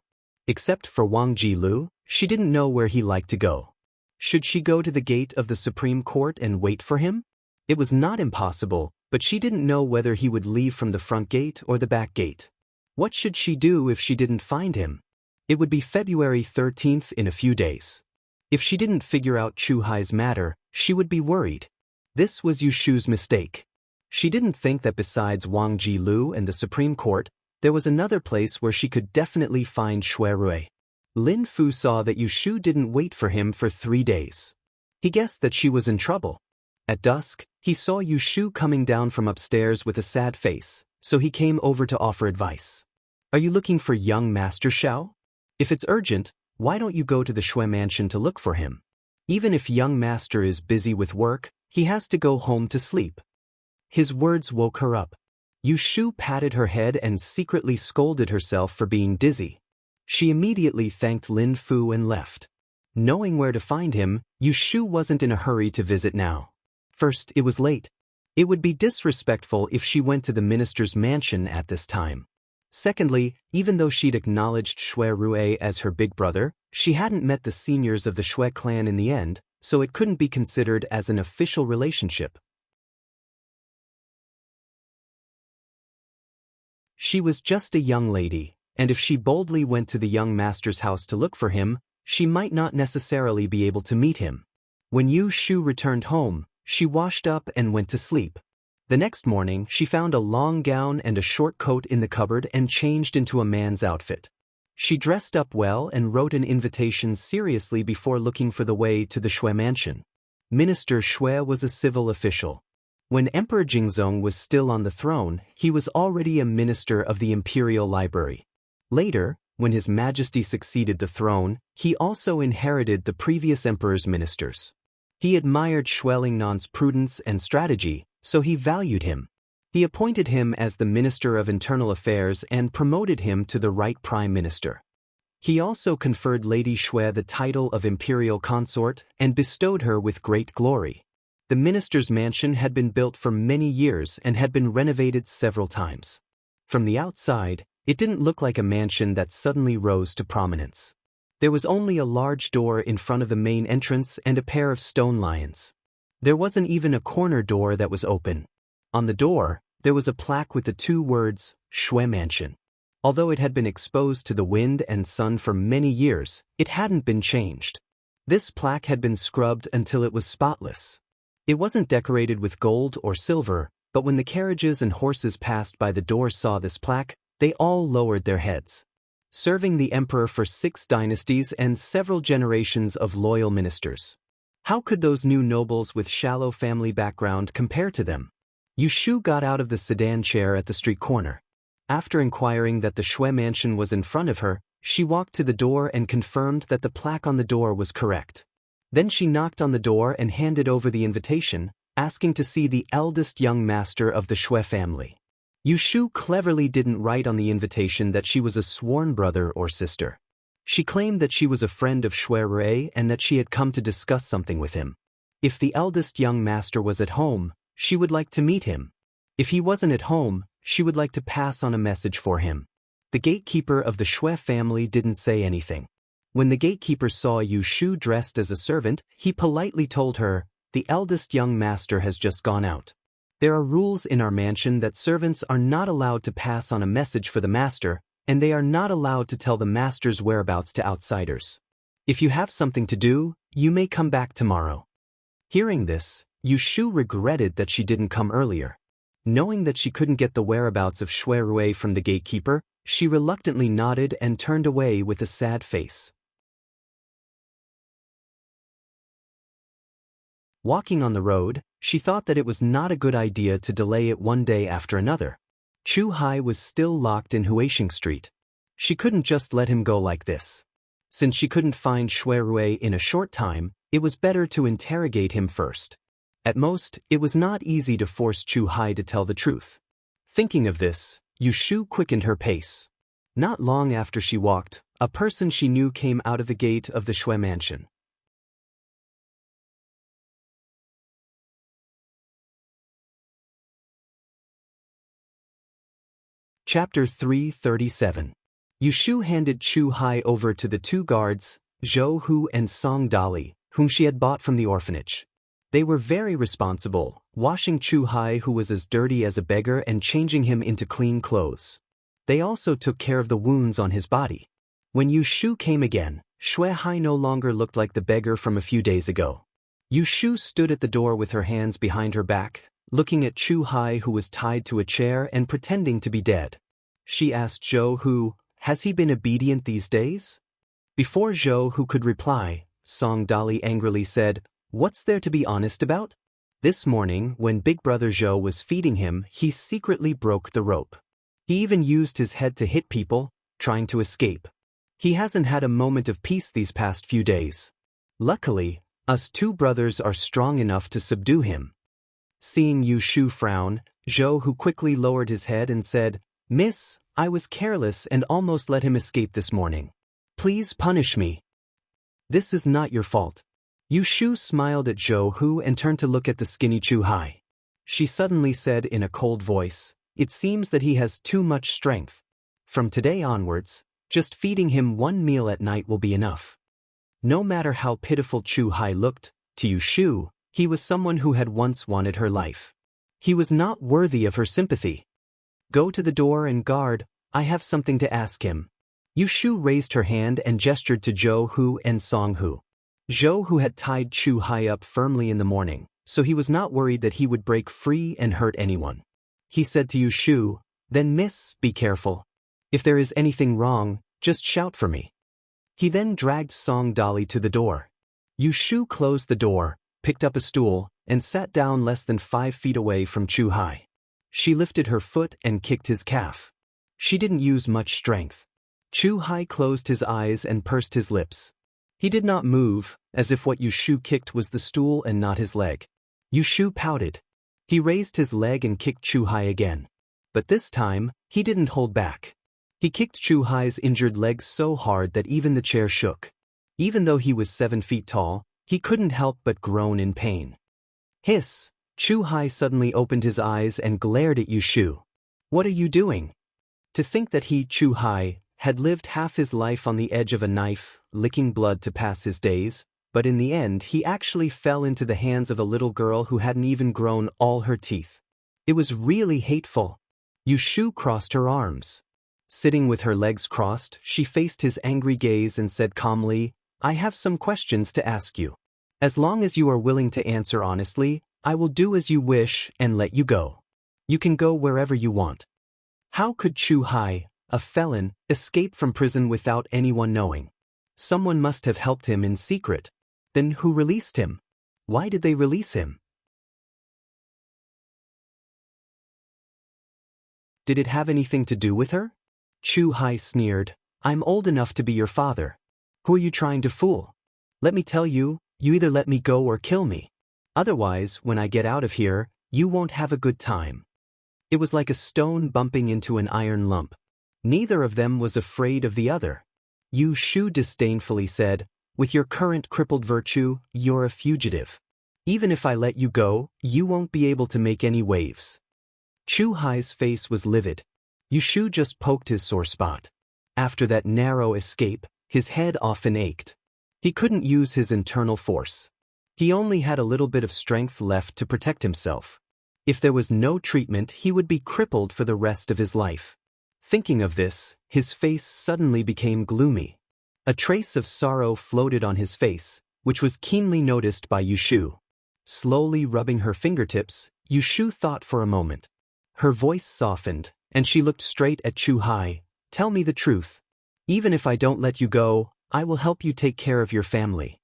Except for Wang Jilu, she didn't know where he liked to go. Should she go to the gate of the Supreme Court and wait for him? It was not impossible, but she didn't know whether he would leave from the front gate or the back gate. What should she do if she didn't find him? It would be February 13th in a few days. If she didn't figure out Chu Hai's matter, she would be worried. This was Yu Shu's mistake. She didn't think that besides Wang Jilu and the Supreme Court, there was another place where she could definitely find Shui Rui. Lin Fu saw that Yu Shu didn't wait for him for 3 days. He guessed that she was in trouble. At dusk, he saw Yu Shu coming down from upstairs with a sad face, so he came over to offer advice. Are you looking for young Master Xiao? If it's urgent, why don't you go to the Shui mansion to look for him? Even if young master is busy with work, he has to go home to sleep. His words woke her up. Yu Shu patted her head and secretly scolded herself for being dizzy. She immediately thanked Lin Fu and left. Knowing where to find him, Yu Shu wasn't in a hurry to visit now. First, it was late. It would be disrespectful if she went to the minister's mansion at this time. Secondly, even though she'd acknowledged Shui Rui as her big brother, she hadn't met the seniors of the Shui clan in the end, so it couldn't be considered as an official relationship. She was just a young lady, and if she boldly went to the young master's house to look for him, she might not necessarily be able to meet him. When Yu Shu returned home, she washed up and went to sleep. The next morning, she found a long gown and a short coat in the cupboard and changed into a man's outfit. She dressed up well and wrote an invitation seriously before looking for the way to the Shui mansion. Minister Shui was a civil official. When Emperor Jingzong was still on the throne, he was already a minister of the Imperial Library. Later, when His Majesty succeeded the throne, he also inherited the previous emperor's ministers. He admired Shui Lingnan's prudence and strategy, so he valued him. He appointed him as the Minister of Internal Affairs and promoted him to the right Prime Minister. He also conferred Lady Shui the title of Imperial Consort and bestowed her with great glory. The minister's mansion had been built for many years and had been renovated several times. From the outside, it didn't look like a mansion that suddenly rose to prominence. There was only a large door in front of the main entrance and a pair of stone lions. There wasn't even a corner door that was open. On the door, there was a plaque with the 2 words, Shui Mansion. Although it had been exposed to the wind and sun for many years, it hadn't been changed. This plaque had been scrubbed until it was spotless. It wasn't decorated with gold or silver, but when the carriages and horses passed by the door saw this plaque, they all lowered their heads. Serving the emperor for 6 dynasties and several generations of loyal ministers. How could those new nobles with shallow family background compare to them? Yu Shu got out of the sedan chair at the street corner. After inquiring that the Shui mansion was in front of her, She walked to the door and confirmed that the plaque on the door was correct. Then she knocked on the door and handed over the invitation, asking to see the eldest young master of the Shui family. Yu Shu cleverly didn't write on the invitation that she was a sworn brother or sister. She claimed that she was a friend of Shui Rui and that she had come to discuss something with him. If the eldest young master was at home, she would like to meet him. If he wasn't at home, she would like to pass on a message for him. The gatekeeper of the Shui family didn't say anything. When the gatekeeper saw Yu Shu dressed as a servant, he politely told her, "The eldest young master has just gone out. There are rules in our mansion that servants are not allowed to pass on a message for the master, and they are not allowed to tell the master's whereabouts to outsiders. If you have something to do, you may come back tomorrow." Hearing this, Yu Shu regretted that she didn't come earlier. Knowing that she couldn't get the whereabouts of Shui Rui from the gatekeeper, she reluctantly nodded and turned away with a sad face. Walking on the road, she thought that it was not a good idea to delay it one day after another. Chu Hai was still locked in Huixing Street. She couldn't just let him go like this. Since she couldn't find Shui Rui in a short time, it was better to interrogate him first. At most, it was not easy to force Chu Hai to tell the truth. Thinking of this, Yu Shu quickened her pace. Not long after she walked, a person she knew came out of the gate of the Shui mansion. Chapter 337. Yu Shu handed Chu Hai over to the two guards, Zhou Hu and Song Dali, whom she had bought from the orphanage. They were very responsible, washing Chu Hai, who was as dirty as a beggar, and changing him into clean clothes. They also took care of the wounds on his body. When Yu Shu came again, Shui Hai no longer looked like the beggar from a few days ago. Yu Shu stood at the door with her hands behind her back, looking at Chu Hai, who was tied to a chair and pretending to be dead. She asked Zhou Hu, "Has he been obedient these days?" Before Zhou Hu could reply, Song Dali angrily said, "What's there to be honest about? This morning, when Big Brother Zhou was feeding him, he secretly broke the rope. He even used his head to hit people, trying to escape. He hasn't had a moment of peace these past few days. Luckily, us two brothers are strong enough to subdue him." Seeing Yu Shu frown, Zhou Hu quickly lowered his head and said, "Miss, I was careless and almost let him escape this morning. Please punish me. This is not your fault." Yu Shu smiled at Zhou Hu and turned to look at the skinny Chu Hai. She suddenly said in a cold voice, "It seems that he has too much strength. From today onwards, just feeding him one meal at night will be enough." No matter how pitiful Chu Hai looked, to Yu Shu, he was someone who had once wanted her life. He was not worthy of her sympathy. "Go to the door and guard, I have something to ask him." Yu Shu raised her hand and gestured to Zhou Hu and Song Hu. Zhou Hu had tied Chu Hai up firmly in the morning, so he was not worried that he would break free and hurt anyone. He said to Yu Shu, "Then miss, be careful. If there is anything wrong, just shout for me." He then dragged Song Dali to the door. Yu Shu closed the door, picked up a stool, and sat down less than 5 feet away from Chu Hai. She lifted her foot and kicked his calf. She didn't use much strength. Chu Hai closed his eyes and pursed his lips. He did not move, as if what Yu Shu kicked was the stool and not his leg. Yu Shu pouted. He raised his leg and kicked Chu Hai again. But this time, he didn't hold back. He kicked Chu Hai's injured leg so hard that even the chair shook. Even though he was 7 feet tall, he couldn't help but groan in pain. Hiss! Chu Hai suddenly opened his eyes and glared at Yu Shu. "What are you doing?" To think that he, Chu Hai, had lived half his life on the edge of a knife, licking blood to pass his days, but in the end he actually fell into the hands of a little girl who hadn't even grown all her teeth. It was really hateful. Yu Shu crossed her arms. Sitting with her legs crossed, she faced his angry gaze and said calmly, "I have some questions to ask you. As long as you are willing to answer honestly, I will do as you wish and let you go. You can go wherever you want." How could Chu Hai, a felon, escape from prison without anyone knowing? Someone must have helped him in secret. Then who released him? Why did they release him? Did it have anything to do with her? Chu Hai sneered, I'm old enough to be your father. Who are you trying to fool? Let me tell you, you either let me go or kill me. Otherwise, when I get out of here, you won't have a good time. It was like a stone bumping into an iron lump. Neither of them was afraid of the other. Yu Shu disdainfully said, with your current crippled virtue, you're a fugitive. Even if I let you go, you won't be able to make any waves. Chu Hai's face was livid. Yu Shu just poked his sore spot. After that narrow escape, his head often ached. He couldn't use his internal force. He only had a little bit of strength left to protect himself. If there was no treatment, he would be crippled for the rest of his life. Thinking of this, his face suddenly became gloomy. A trace of sorrow floated on his face, which was keenly noticed by Yu Shu. Slowly rubbing her fingertips, Yu Shu thought for a moment. Her voice softened, and she looked straight at Chu Hai. Tell me the truth. Even if I don't let you go, I will help you take care of your family.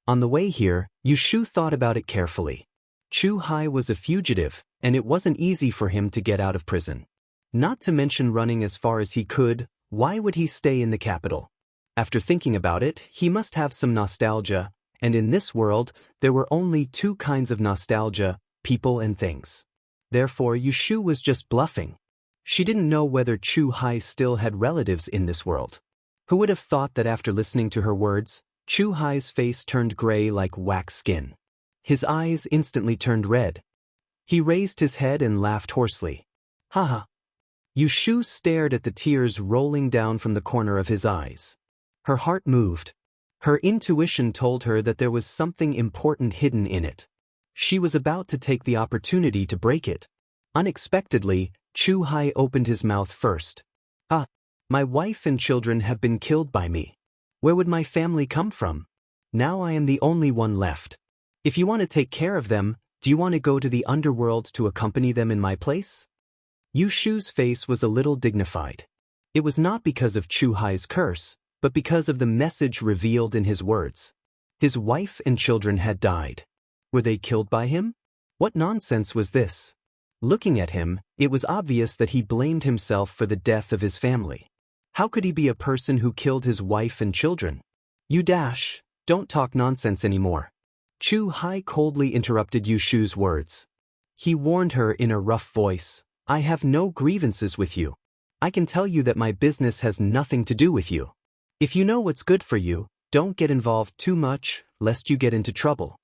On the way here, Yu Shu thought about it carefully. Chu Hai was a fugitive, and it wasn't easy for him to get out of prison. Not to mention running as far as he could, why would he stay in the capital? After thinking about it, he must have some nostalgia, and in this world, there were only two kinds of nostalgia, people and things. Therefore, Yu Shu was just bluffing. She didn't know whether Chu Hai still had relatives in this world. Who would have thought that after listening to her words, Chu Hai's face turned gray like wax skin. His eyes instantly turned red. He raised his head and laughed hoarsely. Haha. Yu Shu stared at the tears rolling down from the corner of his eyes. Her heart moved. Her intuition told her that there was something important hidden in it. She was about to take the opportunity to break it. Unexpectedly, Chu Hai opened his mouth first. My wife and children have been killed by me. Where would my family come from? Now I am the only one left. If you want to take care of them, do you want to go to the underworld to accompany them in my place? Yu Shu's face was a little dignified. It was not because of Chu Hai's curse, but because of the message revealed in his words. His wife and children had died. Were they killed by him? What nonsense was this? Looking at him, it was obvious that he blamed himself for the death of his family. How could he be a person who killed his wife and children? Don't talk nonsense anymore. Chu Hai coldly interrupted Yu Shu's words. He warned her in a rough voice, I have no grievances with you. I can tell you that my business has nothing to do with you. If you know what's good for you, don't get involved too much, lest you get into trouble.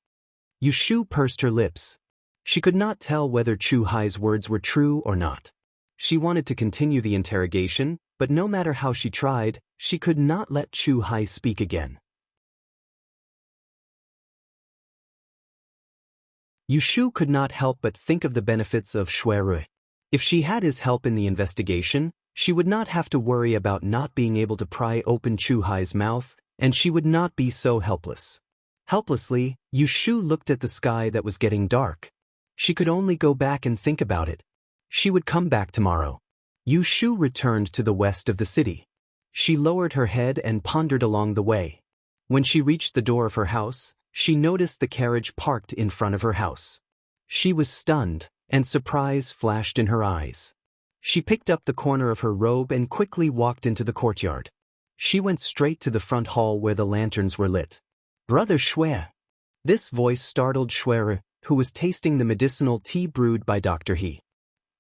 Yu Shu pursed her lips. She could not tell whether Chu Hai's words were true or not. She wanted to continue the interrogation, but no matter how she tried, she could not let Chu Hai speak again. Yu Shu could not help but think of the benefits of Shuirui. If she had his help in the investigation, she would not have to worry about not being able to pry open Chu Hai's mouth, and she would not be so helpless. Helplessly, Yu Shu looked at the sky that was getting dark. She could only go back and think about it. She would come back tomorrow. Yu Shu returned to the west of the city. She lowered her head and pondered along the way. When she reached the door of her house, she noticed the carriage parked in front of her house. She was stunned, and surprise flashed in her eyes. She picked up the corner of her robe and quickly walked into the courtyard. She went straight to the front hall where the lanterns were lit. Brother Shui. This voice startled Shui, who was tasting the medicinal tea brewed by Dr. He.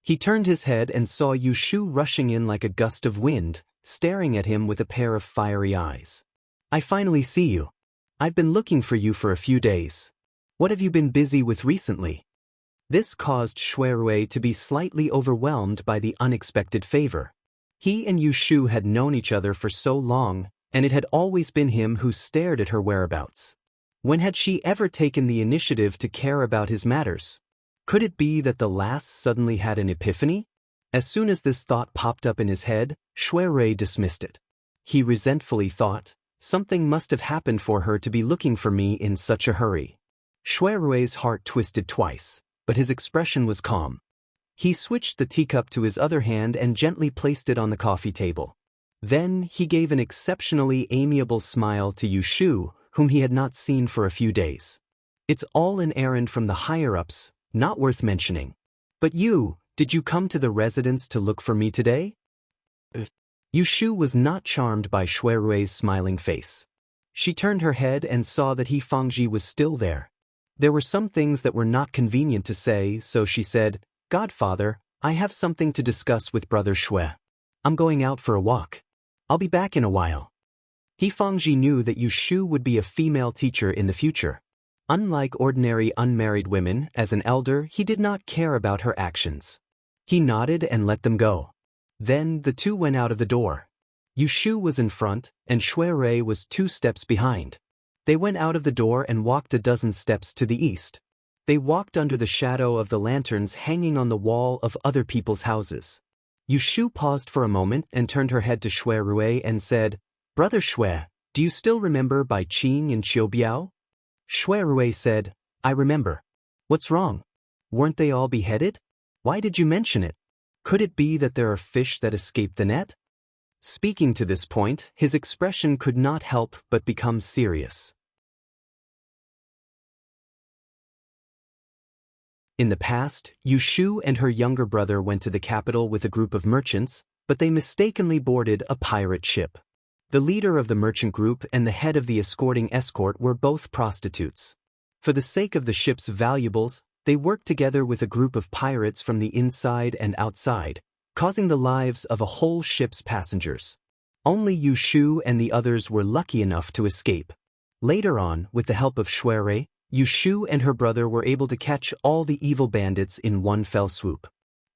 He turned his head and saw Yu Shu rushing in like a gust of wind, staring at him with a pair of fiery eyes. I finally see you. I've been looking for you for a few days. What have you been busy with recently? This caused Shui to be slightly overwhelmed by the unexpected favor. He and Yu Shu had known each other for so long, and it had always been him who stared at her whereabouts. When had she ever taken the initiative to care about his matters? Could it be that the lass suddenly had an epiphany? As soon as this thought popped up in his head, Shui dismissed it. He resentfully thought, something must have happened for her to be looking for me in such a hurry. Shui's heart twisted twice, but his expression was calm. He switched the teacup to his other hand and gently placed it on the coffee table. Then he gave an exceptionally amiable smile to Yu Shu, whom he had not seen for a few days. It's all an errand from the higher-ups, not worth mentioning. But did you come to the residence to look for me today? Yushu was not charmed by Shuirui's smiling face. She turned her head and saw that He Fangji was still there. There were some things that were not convenient to say, so she said, "Godfather, I have something to discuss with Brother Shui. I'm going out for a walk. I'll be back in a while." He Fangji knew that Yushu would be a female teacher in the future. Unlike ordinary unmarried women, as an elder, he did not care about her actions. He nodded and let them go. Then the two went out of the door. Yushu was in front, and Shuirui was 2 steps behind. They went out of the door and walked a dozen steps to the east. They walked under the shadow of the lanterns hanging on the wall of other people's houses. Yushu paused for a moment and turned her head to Shuirui and said, "Brother Shui, do you still remember Bai Qing and Qiubiao?" Shuirui said, "I remember. What's wrong? Weren't they all beheaded? Why did you mention it? Could it be that there are fish that escaped the net?" Speaking to this point, his expression could not help but become serious. In the past, Yushu and her younger brother went to the capital with a group of merchants, but they mistakenly boarded a pirate ship. The leader of the merchant group and the head of the escorting escort were both prostitutes. For the sake of the ship's valuables, they worked together with a group of pirates from the inside and outside, causing the lives of a whole ship's passengers. Only Yushu and the others were lucky enough to escape. Later on, with the help of Shuirui, Yushu and her brother were able to catch all the evil bandits in one fell swoop.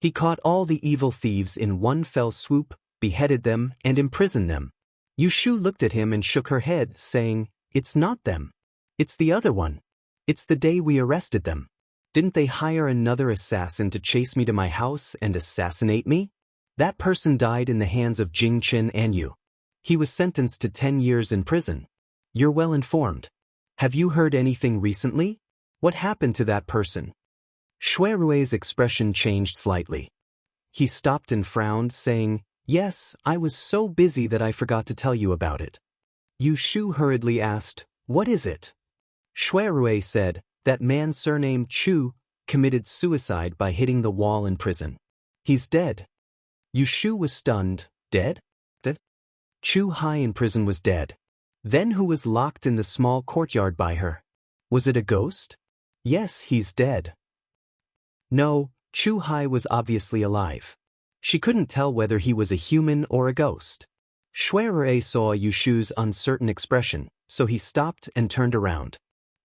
He caught all the evil thieves in one fell swoop, beheaded them, and imprisoned them. Yushu looked at him and shook her head, saying, "It's not them. It's the other one. It's the day we arrested them. Didn't they hire another assassin to chase me to my house and assassinate me? That person died in the hands of Jingchen and you. He was sentenced to 10 years in prison. You're well informed. Have you heard anything recently? What happened to that person?" Shuirui's expression changed slightly. He stopped and frowned, saying, "Yes, I was so busy that I forgot to tell you about it." Yushu hurriedly asked, "What is it?" Shuirui said, "That man surnamed Chu committed suicide by hitting the wall in prison. He's dead." Yushu was stunned. Dead? Chu Hai in prison was dead. Then who was locked in the small courtyard by her? Was it a ghost? Yes, he's dead. No, Chu Hai was obviously alive. She couldn't tell whether he was a human or a ghost. Shuirui saw Yushu's uncertain expression, so he stopped and turned around.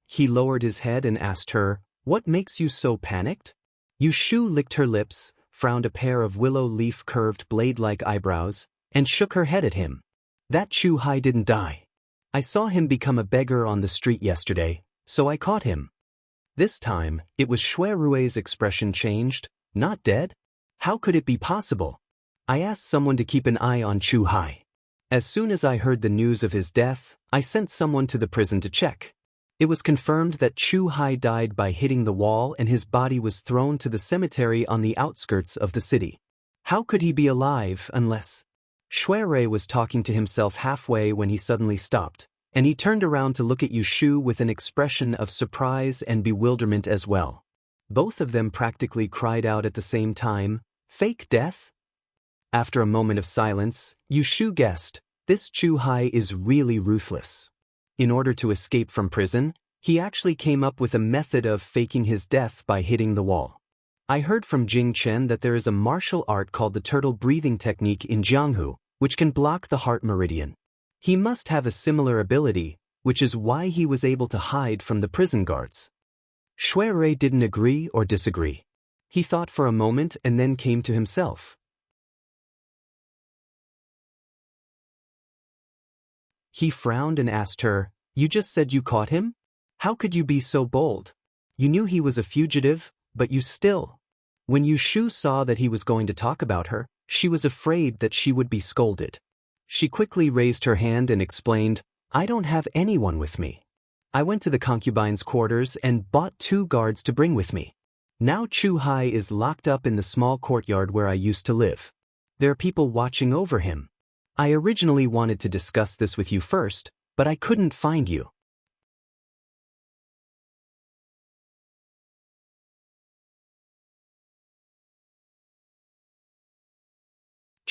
He lowered his head and asked her, "What makes you so panicked?" Yushu licked her lips, frowned a pair of willow leaf curved blade-like eyebrows, and shook her head at him. "That Chu Hai didn't die. I saw him become a beggar on the street yesterday, so I caught him." This time, it was Shuirui's expression changed. "Not dead? How could it be possible? I asked someone to keep an eye on Chu Hai. As soon as I heard the news of his death, I sent someone to the prison to check. It was confirmed that Chu Hai died by hitting the wall and his body was thrown to the cemetery on the outskirts of the city. How could he be alive unless—" Shuirui was talking to himself halfway when he suddenly stopped, and he turned around to look at Yushu with an expression of surprise and bewilderment as well. Both of them practically cried out at the same time, "Fake death?" After a moment of silence, Yushu guessed, "This Chu Hai is really ruthless." In order to escape from prison, he actually came up with a method of faking his death by hitting the wall. I heard from Jing Chen that there is a martial art called the turtle breathing technique in Jianghu, which can block the heart meridian. He must have a similar ability, which is why he was able to hide from the prison guards. Shuirui didn't agree or disagree. He thought for a moment and then came to himself. He frowned and asked her, "You just said you caught him? How could you be so bold? You knew he was a fugitive, but you still—" When Yushu saw that he was going to talk about her, she was afraid that she would be scolded. She quickly raised her hand and explained, "I don't have anyone with me. I went to the concubine's quarters and bought 2 guards to bring with me. Now Chu Hai is locked up in the small courtyard where I used to live. There are people watching over him. I originally wanted to discuss this with you first, but I couldn't find you."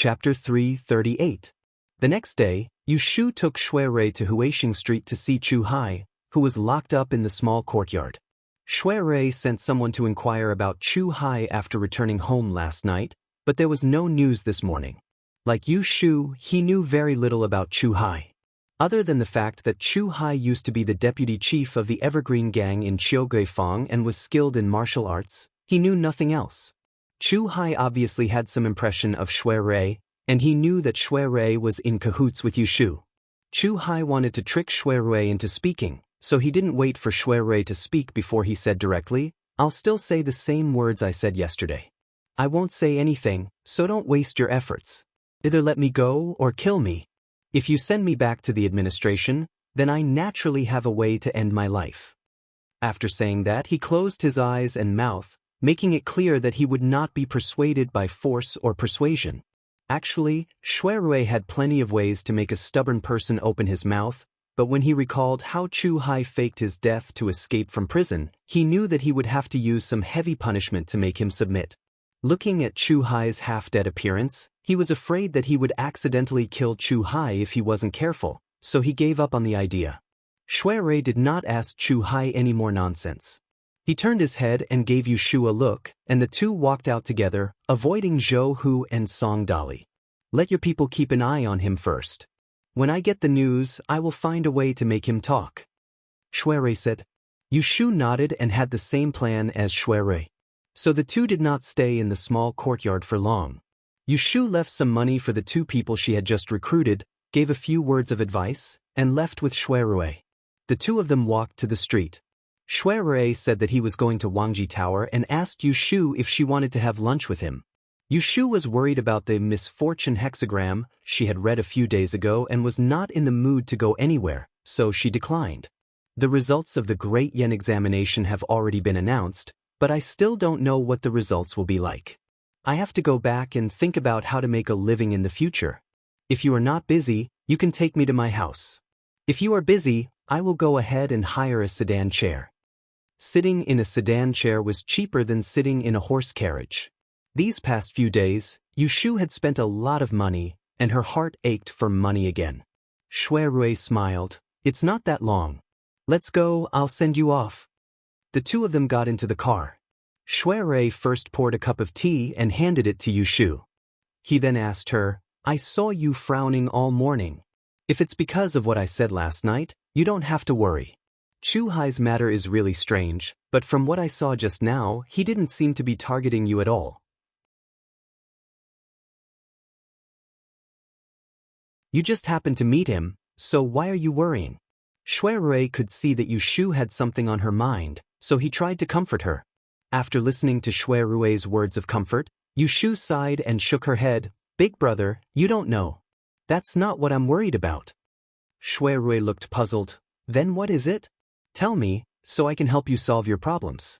Chapter 338. The next day, Yu Shu took Shui Rui to Huixing Street to see Chu Hai, who was locked up in the small courtyard. Shui Rui sent someone to inquire about Chu Hai after returning home last night, but there was no news this morning. Like Yu Shu, he knew very little about Chu Hai. Other than the fact that Chu Hai used to be the deputy chief of the Evergreen Gang in Qiuguifang and was skilled in martial arts, he knew nothing else. Chu Hai obviously had some impression of Shui Rui, and he knew that Shui Rui was in cahoots with Yu Shu. Chu Hai wanted to trick Shui Rui into speaking, so he didn't wait for Shui Rui to speak before he said directly, "I'll still say the same words I said yesterday. I won't say anything, so don't waste your efforts. Either let me go or kill me. If you send me back to the administration, then I naturally have a way to end my life." After saying that, he closed his eyes and mouth, making it clear that he would not be persuaded by force or persuasion. Actually, Shui Rui had plenty of ways to make a stubborn person open his mouth, but when he recalled how Chu Hai faked his death to escape from prison, he knew that he would have to use some heavy punishment to make him submit. Looking at Chu Hai's half-dead appearance, he was afraid that he would accidentally kill Chu Hai if he wasn't careful, so he gave up on the idea. Shui Rui did not ask Chu Hai any more nonsense. He turned his head and gave Yu Shu a look, and the two walked out together, avoiding Zhou Hu and Song Dali. "Let your people keep an eye on him first. When I get the news, I will find a way to make him talk," Shui Rui said. Yu Shu nodded and had the same plan as Shui Rui. So the two did not stay in the small courtyard for long. Yu Shu left some money for the two people she had just recruited, gave a few words of advice, and left with Shui Rui. The two of them walked to the street. Shui Rui said that he was going to Wangji Tower and asked Yu Shu if she wanted to have lunch with him. Yu Shu was worried about the misfortune hexagram she had read a few days ago and was not in the mood to go anywhere, so she declined. "The results of the Great Yen examination have already been announced, but I still don't know what the results will be like. I have to go back and think about how to make a living in the future. If you are not busy, you can take me to my house. If you are busy, I will go ahead and hire a sedan chair." Sitting in a sedan chair was cheaper than sitting in a horse carriage. These past few days, Yu Shu had spent a lot of money, and her heart ached for money again. Shui Rui smiled. "It's not that long. Let's go, I'll send you off." The two of them got into the car. Shui Rui first poured a cup of tea and handed it to Yu Shu. He then asked her, "I saw you frowning all morning. If it's because of what I said last night, you don't have to worry. Chu Hai's matter is really strange, but from what I saw just now, he didn't seem to be targeting you at all. You just happened to meet him, so why are you worrying?" Shui Rui could see that Yu Shu had something on her mind, so he tried to comfort her. After listening to Shui Rui's words of comfort, Yu Shu sighed and shook her head. "Big brother, you don't know. That's not what I'm worried about." Shui Rui looked puzzled. "Then what is it? Tell me, so I can help you solve your problems."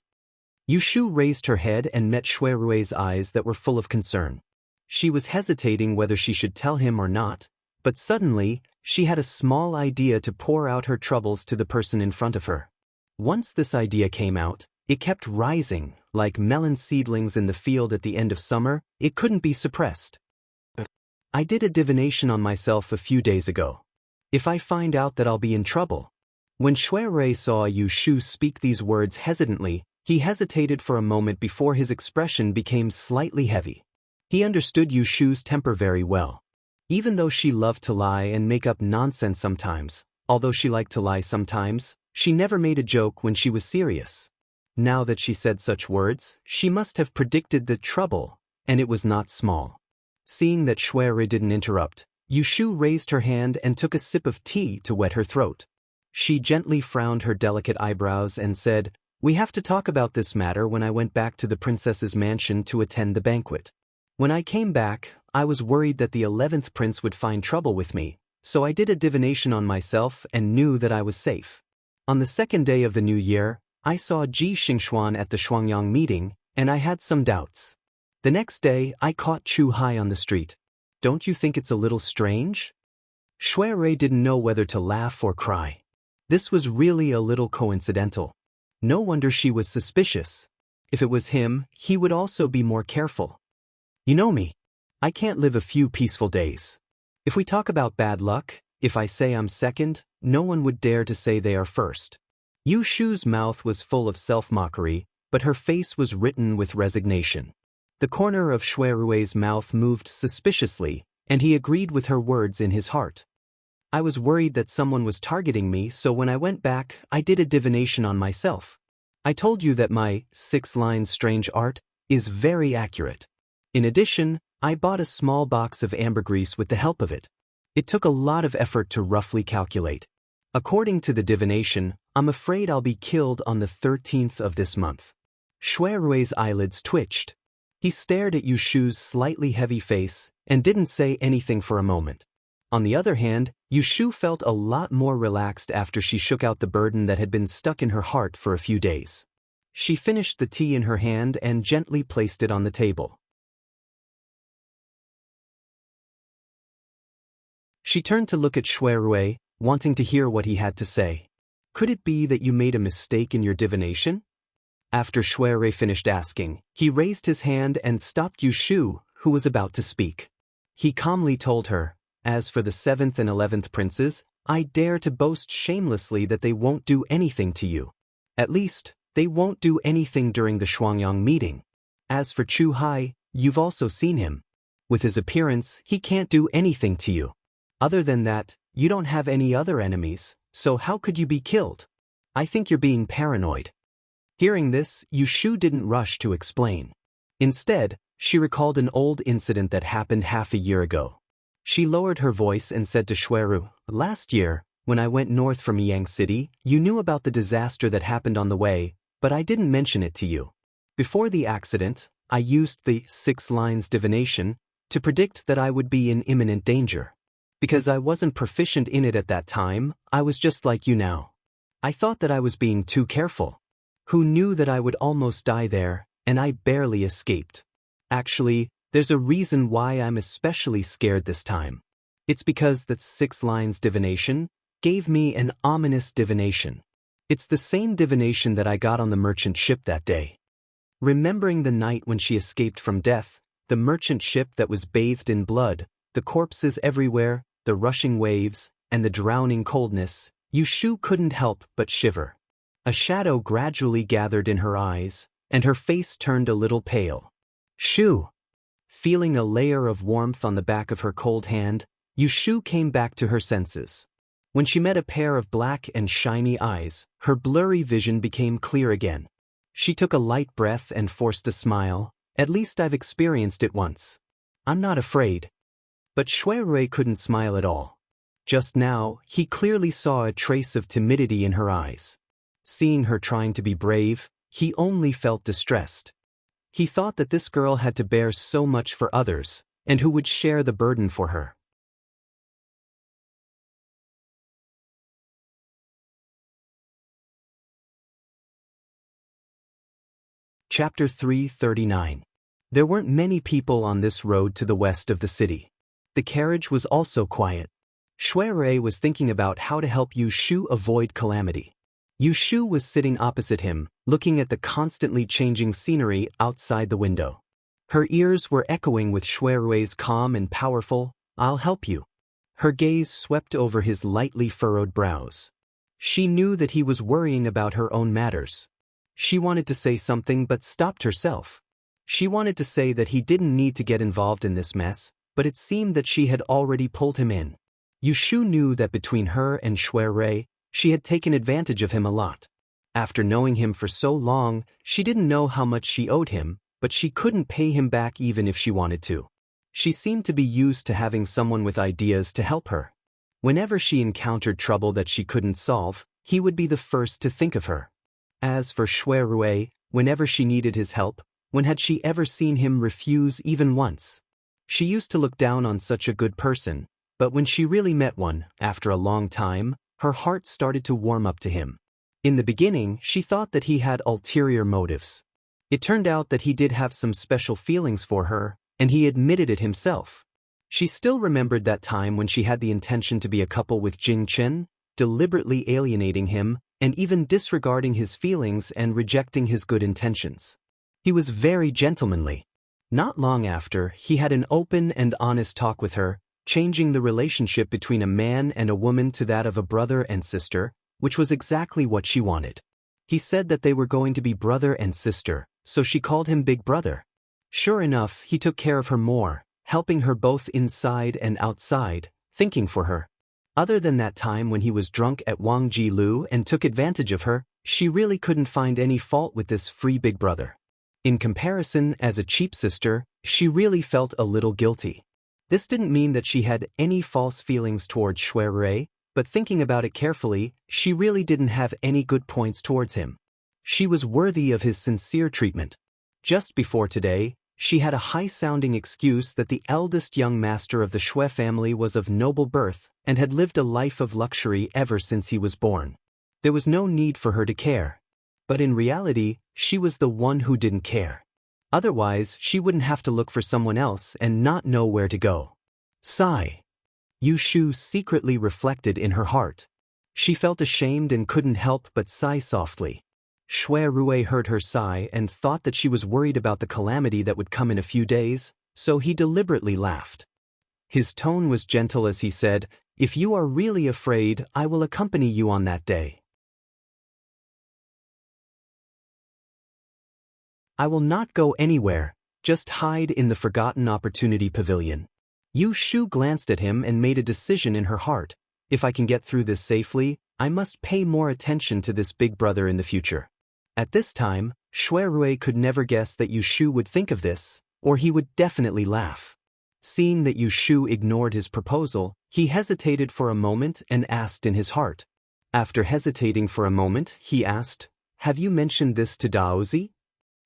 Yu Shu raised her head and met Shui Rui's eyes that were full of concern. She was hesitating whether she should tell him or not, but suddenly, she had a small idea to pour out her troubles to the person in front of her. Once this idea came out, it kept rising, like melon seedlings in the field at the end of summer. It couldn't be suppressed. "I did a divination on myself a few days ago. If I find out that I'll be in trouble." When Shui Rui saw Yu Shu speak these words hesitantly, he hesitated for a moment before his expression became slightly heavy. He understood Yu Shu's temper very well. Even though she loved to lie and make up nonsense sometimes, although she liked to lie sometimes, she never made a joke when she was serious. Now that she said such words, she must have predicted the trouble, and it was not small. Seeing that Shui Rui didn't interrupt, Yu Shu raised her hand and took a sip of tea to wet her throat. She gently frowned her delicate eyebrows and said, "We have to talk about this matter when I went back to the princess's mansion to attend the banquet. When I came back, I was worried that the 11th prince would find trouble with me, so I did a divination on myself and knew that I was safe. On the second day of the new year, I saw Ji Xingxuan at the Shuangyang meeting, and I had some doubts. The next day, I caught Chu Hai on the street. Don't you think it's a little strange?" Shui Rui didn't know whether to laugh or cry. This was really a little coincidental. No wonder she was suspicious. If it was him, he would also be more careful. "You know me. I can't live a few peaceful days. If we talk about bad luck, if I say I'm second, no one would dare to say they are first. Yu Shu's mouth was full of self-mockery, but her face was written with resignation. The corner of Shui Rui's mouth moved suspiciously, and he agreed with her words in his heart. I was worried that someone was targeting me, so when I went back, I did a divination on myself. I told you that my 6-line strange art is very accurate. In addition, I bought a small box of ambergris with the help of it. It took a lot of effort to roughly calculate. According to the divination, I'm afraid I'll be killed on the 13th of this month. Shui Rui's eyelids twitched. He stared at Yu Shu's slightly heavy face and didn't say anything for a moment. On the other hand, Yu Shu felt a lot more relaxed after she shook out the burden that had been stuck in her heart for a few days. She finished the tea in her hand and gently placed it on the table. She turned to look at Shui Rui, wanting to hear what he had to say. Could it be that you made a mistake in your divination? After Shui Rui finished asking, he raised his hand and stopped Yu Shu, who was about to speak. He calmly told her, as for the 7th and 11th princes, I dare to boast shamelessly that they won't do anything to you. At least, they won't do anything during the Shuangyang meeting. As for Chu Hai, you've also seen him. With his appearance, he can't do anything to you. Other than that, you don't have any other enemies, so how could you be killed? I think you're being paranoid. Hearing this, Yu Shu didn't rush to explain. Instead, she recalled an old incident that happened half a year ago. She lowered her voice and said to Shuiru, last year, when I went north from Yang City, you knew about the disaster that happened on the way, but I didn't mention it to you. Before the accident, I used the 6 lines divination to predict that I would be in imminent danger. Because I wasn't proficient in it at that time, I was just like you now. I thought that I was being too careful. Who knew that I would almost die there, and I barely escaped. Actually, there's a reason why I'm especially scared this time. It's because that 6 lines divination gave me an ominous divination. It's the same divination that I got on the merchant ship that day. Remembering the night when she escaped from death, the merchant ship that was bathed in blood, the corpses everywhere, the rushing waves, and the drowning coldness, Yu Shu couldn't help but shiver. A shadow gradually gathered in her eyes, and her face turned a little pale. Shu! Feeling a layer of warmth on the back of her cold hand, Yu Shu came back to her senses. When she met a pair of black and shiny eyes, her blurry vision became clear again. She took a light breath and forced a smile. At least I've experienced it once. I'm not afraid. But Shui Rui couldn't smile at all. Just now, he clearly saw a trace of timidity in her eyes. Seeing her trying to be brave, he only felt distressed. He thought that this girl had to bear so much for others, and who would share the burden for her. Chapter 339. There weren't many people on this road to the west of the city. The carriage was also quiet. Shui Rui was thinking about how to help Yu Shu avoid calamity. Yu Shu was sitting opposite him, looking at the constantly changing scenery outside the window. Her ears were echoing with Shui Rui's calm and powerful, "I'll help you." Her gaze swept over his lightly furrowed brows. She knew that he was worrying about her own matters. She wanted to say something but stopped herself. She wanted to say that he didn't need to get involved in this mess, but it seemed that she had already pulled him in. Yu Shu knew that between her and Shui Rui, she had taken advantage of him a lot. After knowing him for so long, she didn't know how much she owed him, but she couldn't pay him back even if she wanted to. She seemed to be used to having someone with ideas to help her. Whenever she encountered trouble that she couldn't solve, he would be the first to think of her. As for Shui Rui, whenever she needed his help, when had she ever seen him refuse even once? She used to look down on such a good person, but when she really met one, after a long time, her heart started to warm up to him. In the beginning, she thought that he had ulterior motives. It turned out that he did have some special feelings for her, and he admitted it himself. She still remembered that time when she had the intention to be a couple with Jing Chen, deliberately alienating him, and even disregarding his feelings and rejecting his good intentions. He was very gentlemanly. Not long after, he had an open and honest talk with her, changing the relationship between a man and a woman to that of a brother and sister, which was exactly what she wanted. He said that they were going to be brother and sister, so she called him Big Brother. Sure enough, he took care of her more, helping her both inside and outside, thinking for her. Other than that time when he was drunk at Wang Ji-lu and took advantage of her, she really couldn't find any fault with this free Big Brother. In comparison, as a cheap sister, she really felt a little guilty. This didn't mean that she had any false feelings towards Shui, but thinking about it carefully, she really didn't have any good points towards him. She was worthy of his sincere treatment. Just before today, she had a high-sounding excuse that the eldest young master of the Shui family was of noble birth and had lived a life of luxury ever since he was born. There was no need for her to care. But in reality, she was the one who didn't care. Otherwise, she wouldn't have to look for someone else and not know where to go. Sigh. Yu Shu secretly reflected in her heart. She felt ashamed and couldn't help but sigh softly. Shui Rui heard her sigh and thought that she was worried about the calamity that would come in a few days, so he deliberately laughed. His tone was gentle as he said, "If you are really afraid, I will accompany you on that day. I will not go anywhere, just hide in the Forgotten Opportunity Pavilion." Yu Shu glanced at him and made a decision in her heart. If I can get through this safely, I must pay more attention to this big brother in the future. At this time, Shui Rui could never guess that Yu Shu would think of this, or he would definitely laugh. Seeing that Yu Shu ignored his proposal, he hesitated for a moment and asked in his heart. After hesitating for a moment, he asked, "Have you mentioned this to Daozi?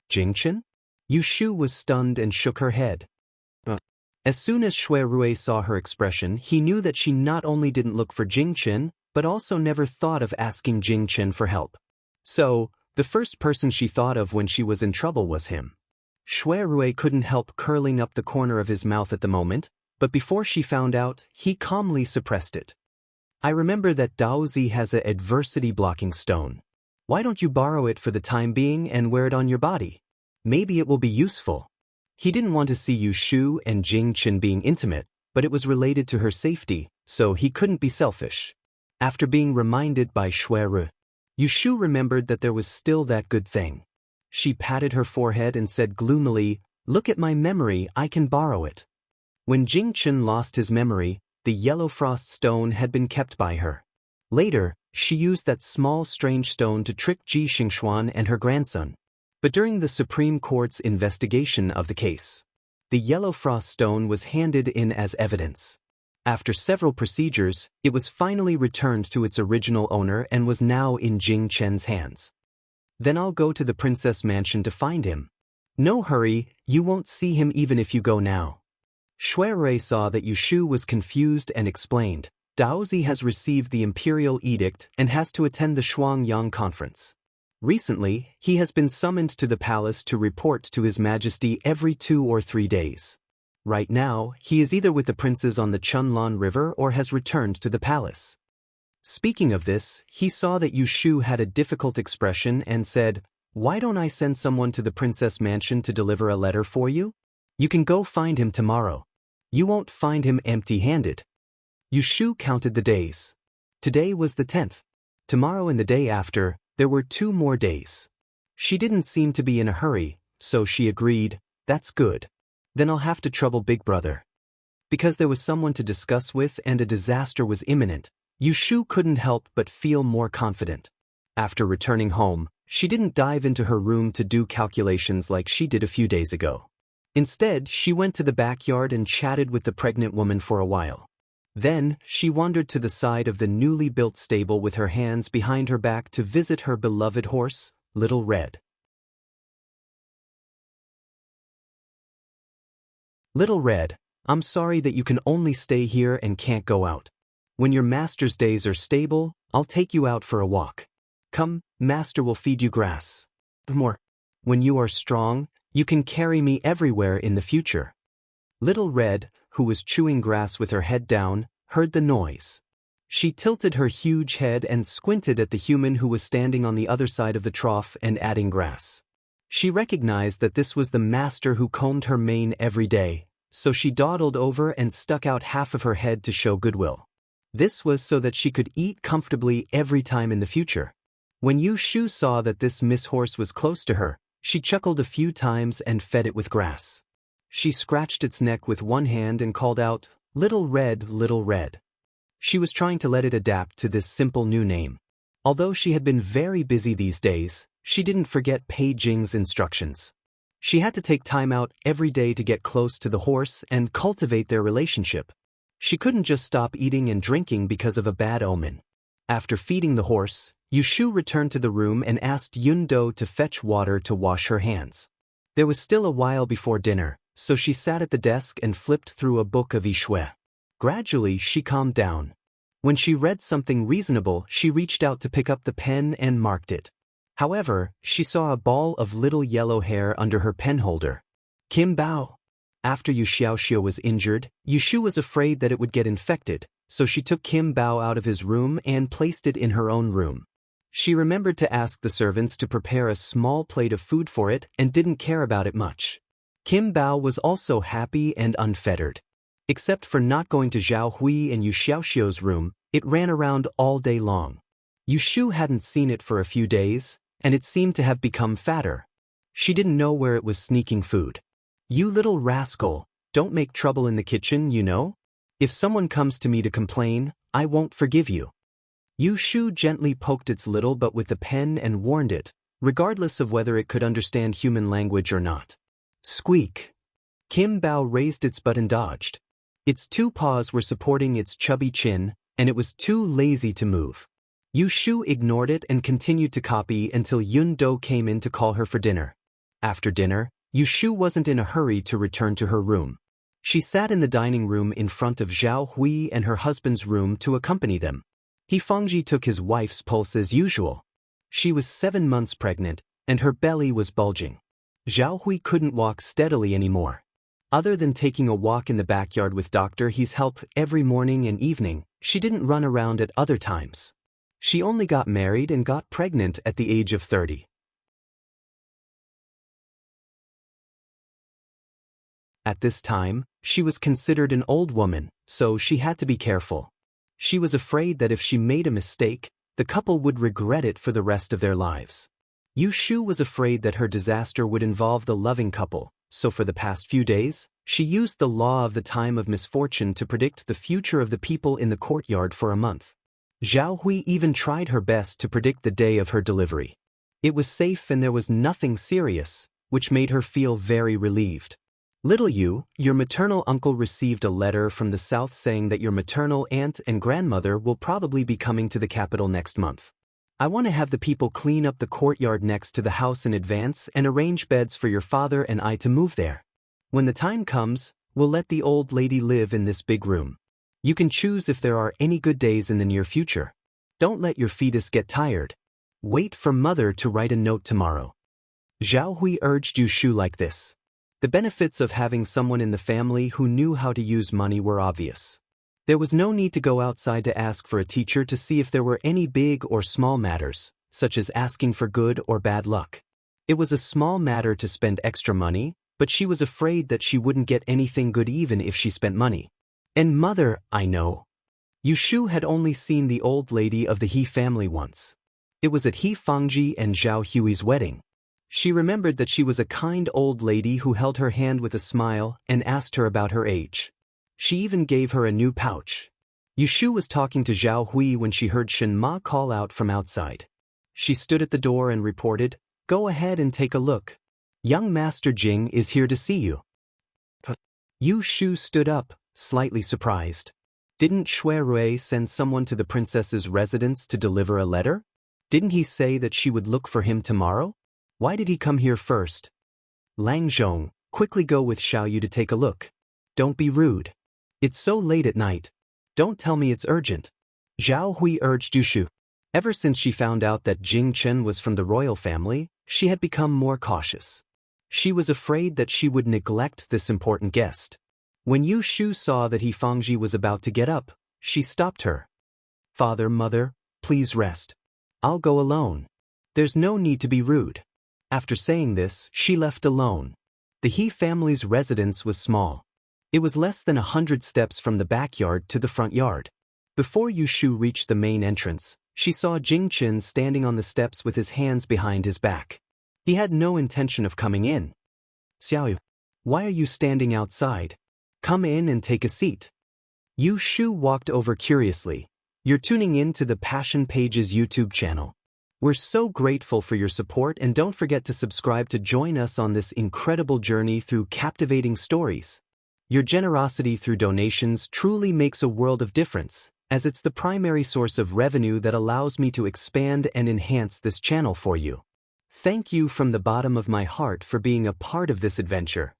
Jingchen?" Yu Shu was stunned and shook her head. As soon as Shui Rui saw her expression, he knew that she not only didn't look for Jingchen, but also never thought of asking Jingchen for help. So, the first person she thought of when she was in trouble was him. Shui Rui couldn't help curling up the corner of his mouth at the moment, but before she found out, he calmly suppressed it. "I remember that Daozi has a adversity blocking stone. Why don't you borrow it for the time being and wear it on your body? Maybe it will be useful." He didn't want to see Yu Shu and Jingchen being intimate, but it was related to her safety, so he couldn't be selfish. After being reminded by Shui Rui, Yu Shu remembered that there was still that good thing. She patted her forehead and said gloomily, "Look at my memory, I can borrow it." When Jingchen lost his memory, the yellow frost stone had been kept by her. Later, she used that small strange stone to trick Ji Xingxuan and her grandson. But during the Supreme Court's investigation of the case, the yellow frost stone was handed in as evidence. After several procedures, it was finally returned to its original owner and was now in Jing Chen's hands. "Then I'll go to the princess mansion to find him." "No hurry, you won't see him even if you go now." Shui Rui saw that Yu Shu was confused and explained, "Daozi has received the imperial edict and has to attend the Shuangyang conference. Recently, he has been summoned to the palace to report to His Majesty every 2 or 3 days. Right now, he is either with the princes on the Chunlan River or has returned to the palace." Speaking of this, he saw that Yu Shu had a difficult expression and said, "Why don't I send someone to the princess mansion to deliver a letter for you? You can go find him tomorrow. You won't find him empty-handed." Yu Shu counted the days. Today was the 10th. Tomorrow and the day after, there were 2 more days. She didn't seem to be in a hurry, so she agreed, "That's good. Then I'll have to trouble Big Brother." Because there was someone to discuss with and a disaster was imminent, Yu Shu couldn't help but feel more confident. After returning home, she didn't dive into her room to do calculations like she did a few days ago. Instead, she went to the backyard and chatted with the pregnant woman for a while. Then, she wandered to the side of the newly built stable with her hands behind her back to visit her beloved horse, Little Red. "Little Red, I'm sorry that you can only stay here and can't go out. When your master's days are stable, I'll take you out for a walk. Come, master will feed you grass. More. When you are strong, you can carry me everywhere in the future." Little Red, who was chewing grass with her head down, heard the noise. She tilted her huge head and squinted at the human who was standing on the other side of the trough and adding grass. She recognized that this was the master who combed her mane every day, so she dawdled over and stuck out half of her head to show goodwill. This was so that she could eat comfortably every time in the future. When Yu Shu saw that this Miss Horse was close to her, she chuckled a few times and fed it with grass. She scratched its neck with one hand and called out, "Little Red, Little Red." She was trying to let it adapt to this simple new name. Although she had been very busy these days, she didn't forget Pei Jing's instructions. She had to take time out every day to get close to the horse and cultivate their relationship. She couldn't just stop eating and drinking because of a bad omen. After feeding the horse, Yu Shu returned to the room and asked Yun Do to fetch water to wash her hands. There was still a while before dinner, so she sat at the desk and flipped through a book of Yishui. Gradually, she calmed down. When she read something reasonable, she reached out to pick up the pen and marked it. However, she saw a ball of little yellow hair under her pen holder. Kim Bao. After Yu Xiaoxiu was injured, Yu Shu was afraid that it would get infected, so she took Kim Bao out of his room and placed it in her own room. She remembered to ask the servants to prepare a small plate of food for it and didn't care about it much. Kim Bao was also happy and unfettered. Except for not going to Zhao Hui and Yu Xiaoxiu's room, it ran around all day long. Yu Shu hadn't seen it for a few days, and it seemed to have become fatter. She didn't know where it was sneaking food. "You little rascal, don't make trouble in the kitchen, you know? If someone comes to me to complain, I won't forgive you." Yu Shu gently poked its little butt with the pen and warned it, regardless of whether it could understand human language or not. Squeak. Kim Bao raised its butt and dodged. Its two paws were supporting its chubby chin, and it was too lazy to move. Yu Shu ignored it and continued to copy until Yun Do came in to call her for dinner. After dinner, Yu Shu wasn't in a hurry to return to her room. She sat in the dining room in front of Zhao Hui and her husband's room to accompany them. He Fengji took his wife's pulse as usual. She was 7 months pregnant, and her belly was bulging. Zhao Hui couldn't walk steadily anymore. Other than taking a walk in the backyard with Dr. He's help every morning and evening, she didn't run around at other times. She only got married and got pregnant at the age of 30. At this time, she was considered an old woman, so she had to be careful. She was afraid that if she made a mistake, the couple would regret it for the rest of their lives. Yu Shu was afraid that her disaster would involve the loving couple, so for the past few days, she used the law of the time of misfortune to predict the future of the people in the courtyard for a month. Zhao Hui even tried her best to predict the day of her delivery. It was safe and there was nothing serious, which made her feel very relieved. "Little Yu, your maternal uncle received a letter from the south saying that your maternal aunt and grandmother will probably be coming to the capital next month. I want to have the people clean up the courtyard next to the house in advance and arrange beds for your father and I to move there. When the time comes, we'll let the old lady live in this big room. You can choose if there are any good days in the near future. Don't let your fetus get tired. Wait for mother to write a note tomorrow." Zhao Hui urged Yu Shu like this. The benefits of having someone in the family who knew how to use money were obvious. There was no need to go outside to ask for a teacher to see if there were any big or small matters, such as asking for good or bad luck. It was a small matter to spend extra money, but she was afraid that she wouldn't get anything good even if she spent money. "And mother, I know." Yu Shu had only seen the old lady of the He family once. It was at He Fengji and Zhao Hui's wedding. She remembered that she was a kind old lady who held her hand with a smile and asked her about her age. She even gave her a new pouch. Yu Shu was talking to Zhao Hui when she heard Shen Ma call out from outside. She stood at the door and reported, "Go ahead and take a look. Young Master Jing is here to see you." Yu Shu stood up, slightly surprised. Didn't Shui Rui send someone to the princess's residence to deliver a letter? Didn't he say that she would look for him tomorrow? Why did he come here first? "Lang Zhong, quickly go with Xiao Yu to take a look. Don't be rude. It's so late at night. Don't tell me it's urgent." Zhao Hui urged Yu Shu. Ever since she found out that Jing Chen was from the royal family, she had become more cautious. She was afraid that she would neglect this important guest. When Yu Shu saw that He Fengji was about to get up, she stopped her. "Father, mother, please rest. I'll go alone. There's no need to be rude." After saying this, she left alone. The He family's residence was small. It was less than 100 steps from the backyard to the front yard. Before Yushu reached the main entrance, she saw Jingchen standing on the steps with his hands behind his back. He had no intention of coming in. Xiaoyu, why are you standing outside? Come in and take a seat. Yushu walked over curiously. You're tuning in to the Passion Pages YouTube channel. We're so grateful for your support, and don't forget to subscribe to join us on this incredible journey through captivating stories. Your generosity through donations truly makes a world of difference, as it's the primary source of revenue that allows me to expand and enhance this channel for you. Thank you from the bottom of my heart for being a part of this adventure.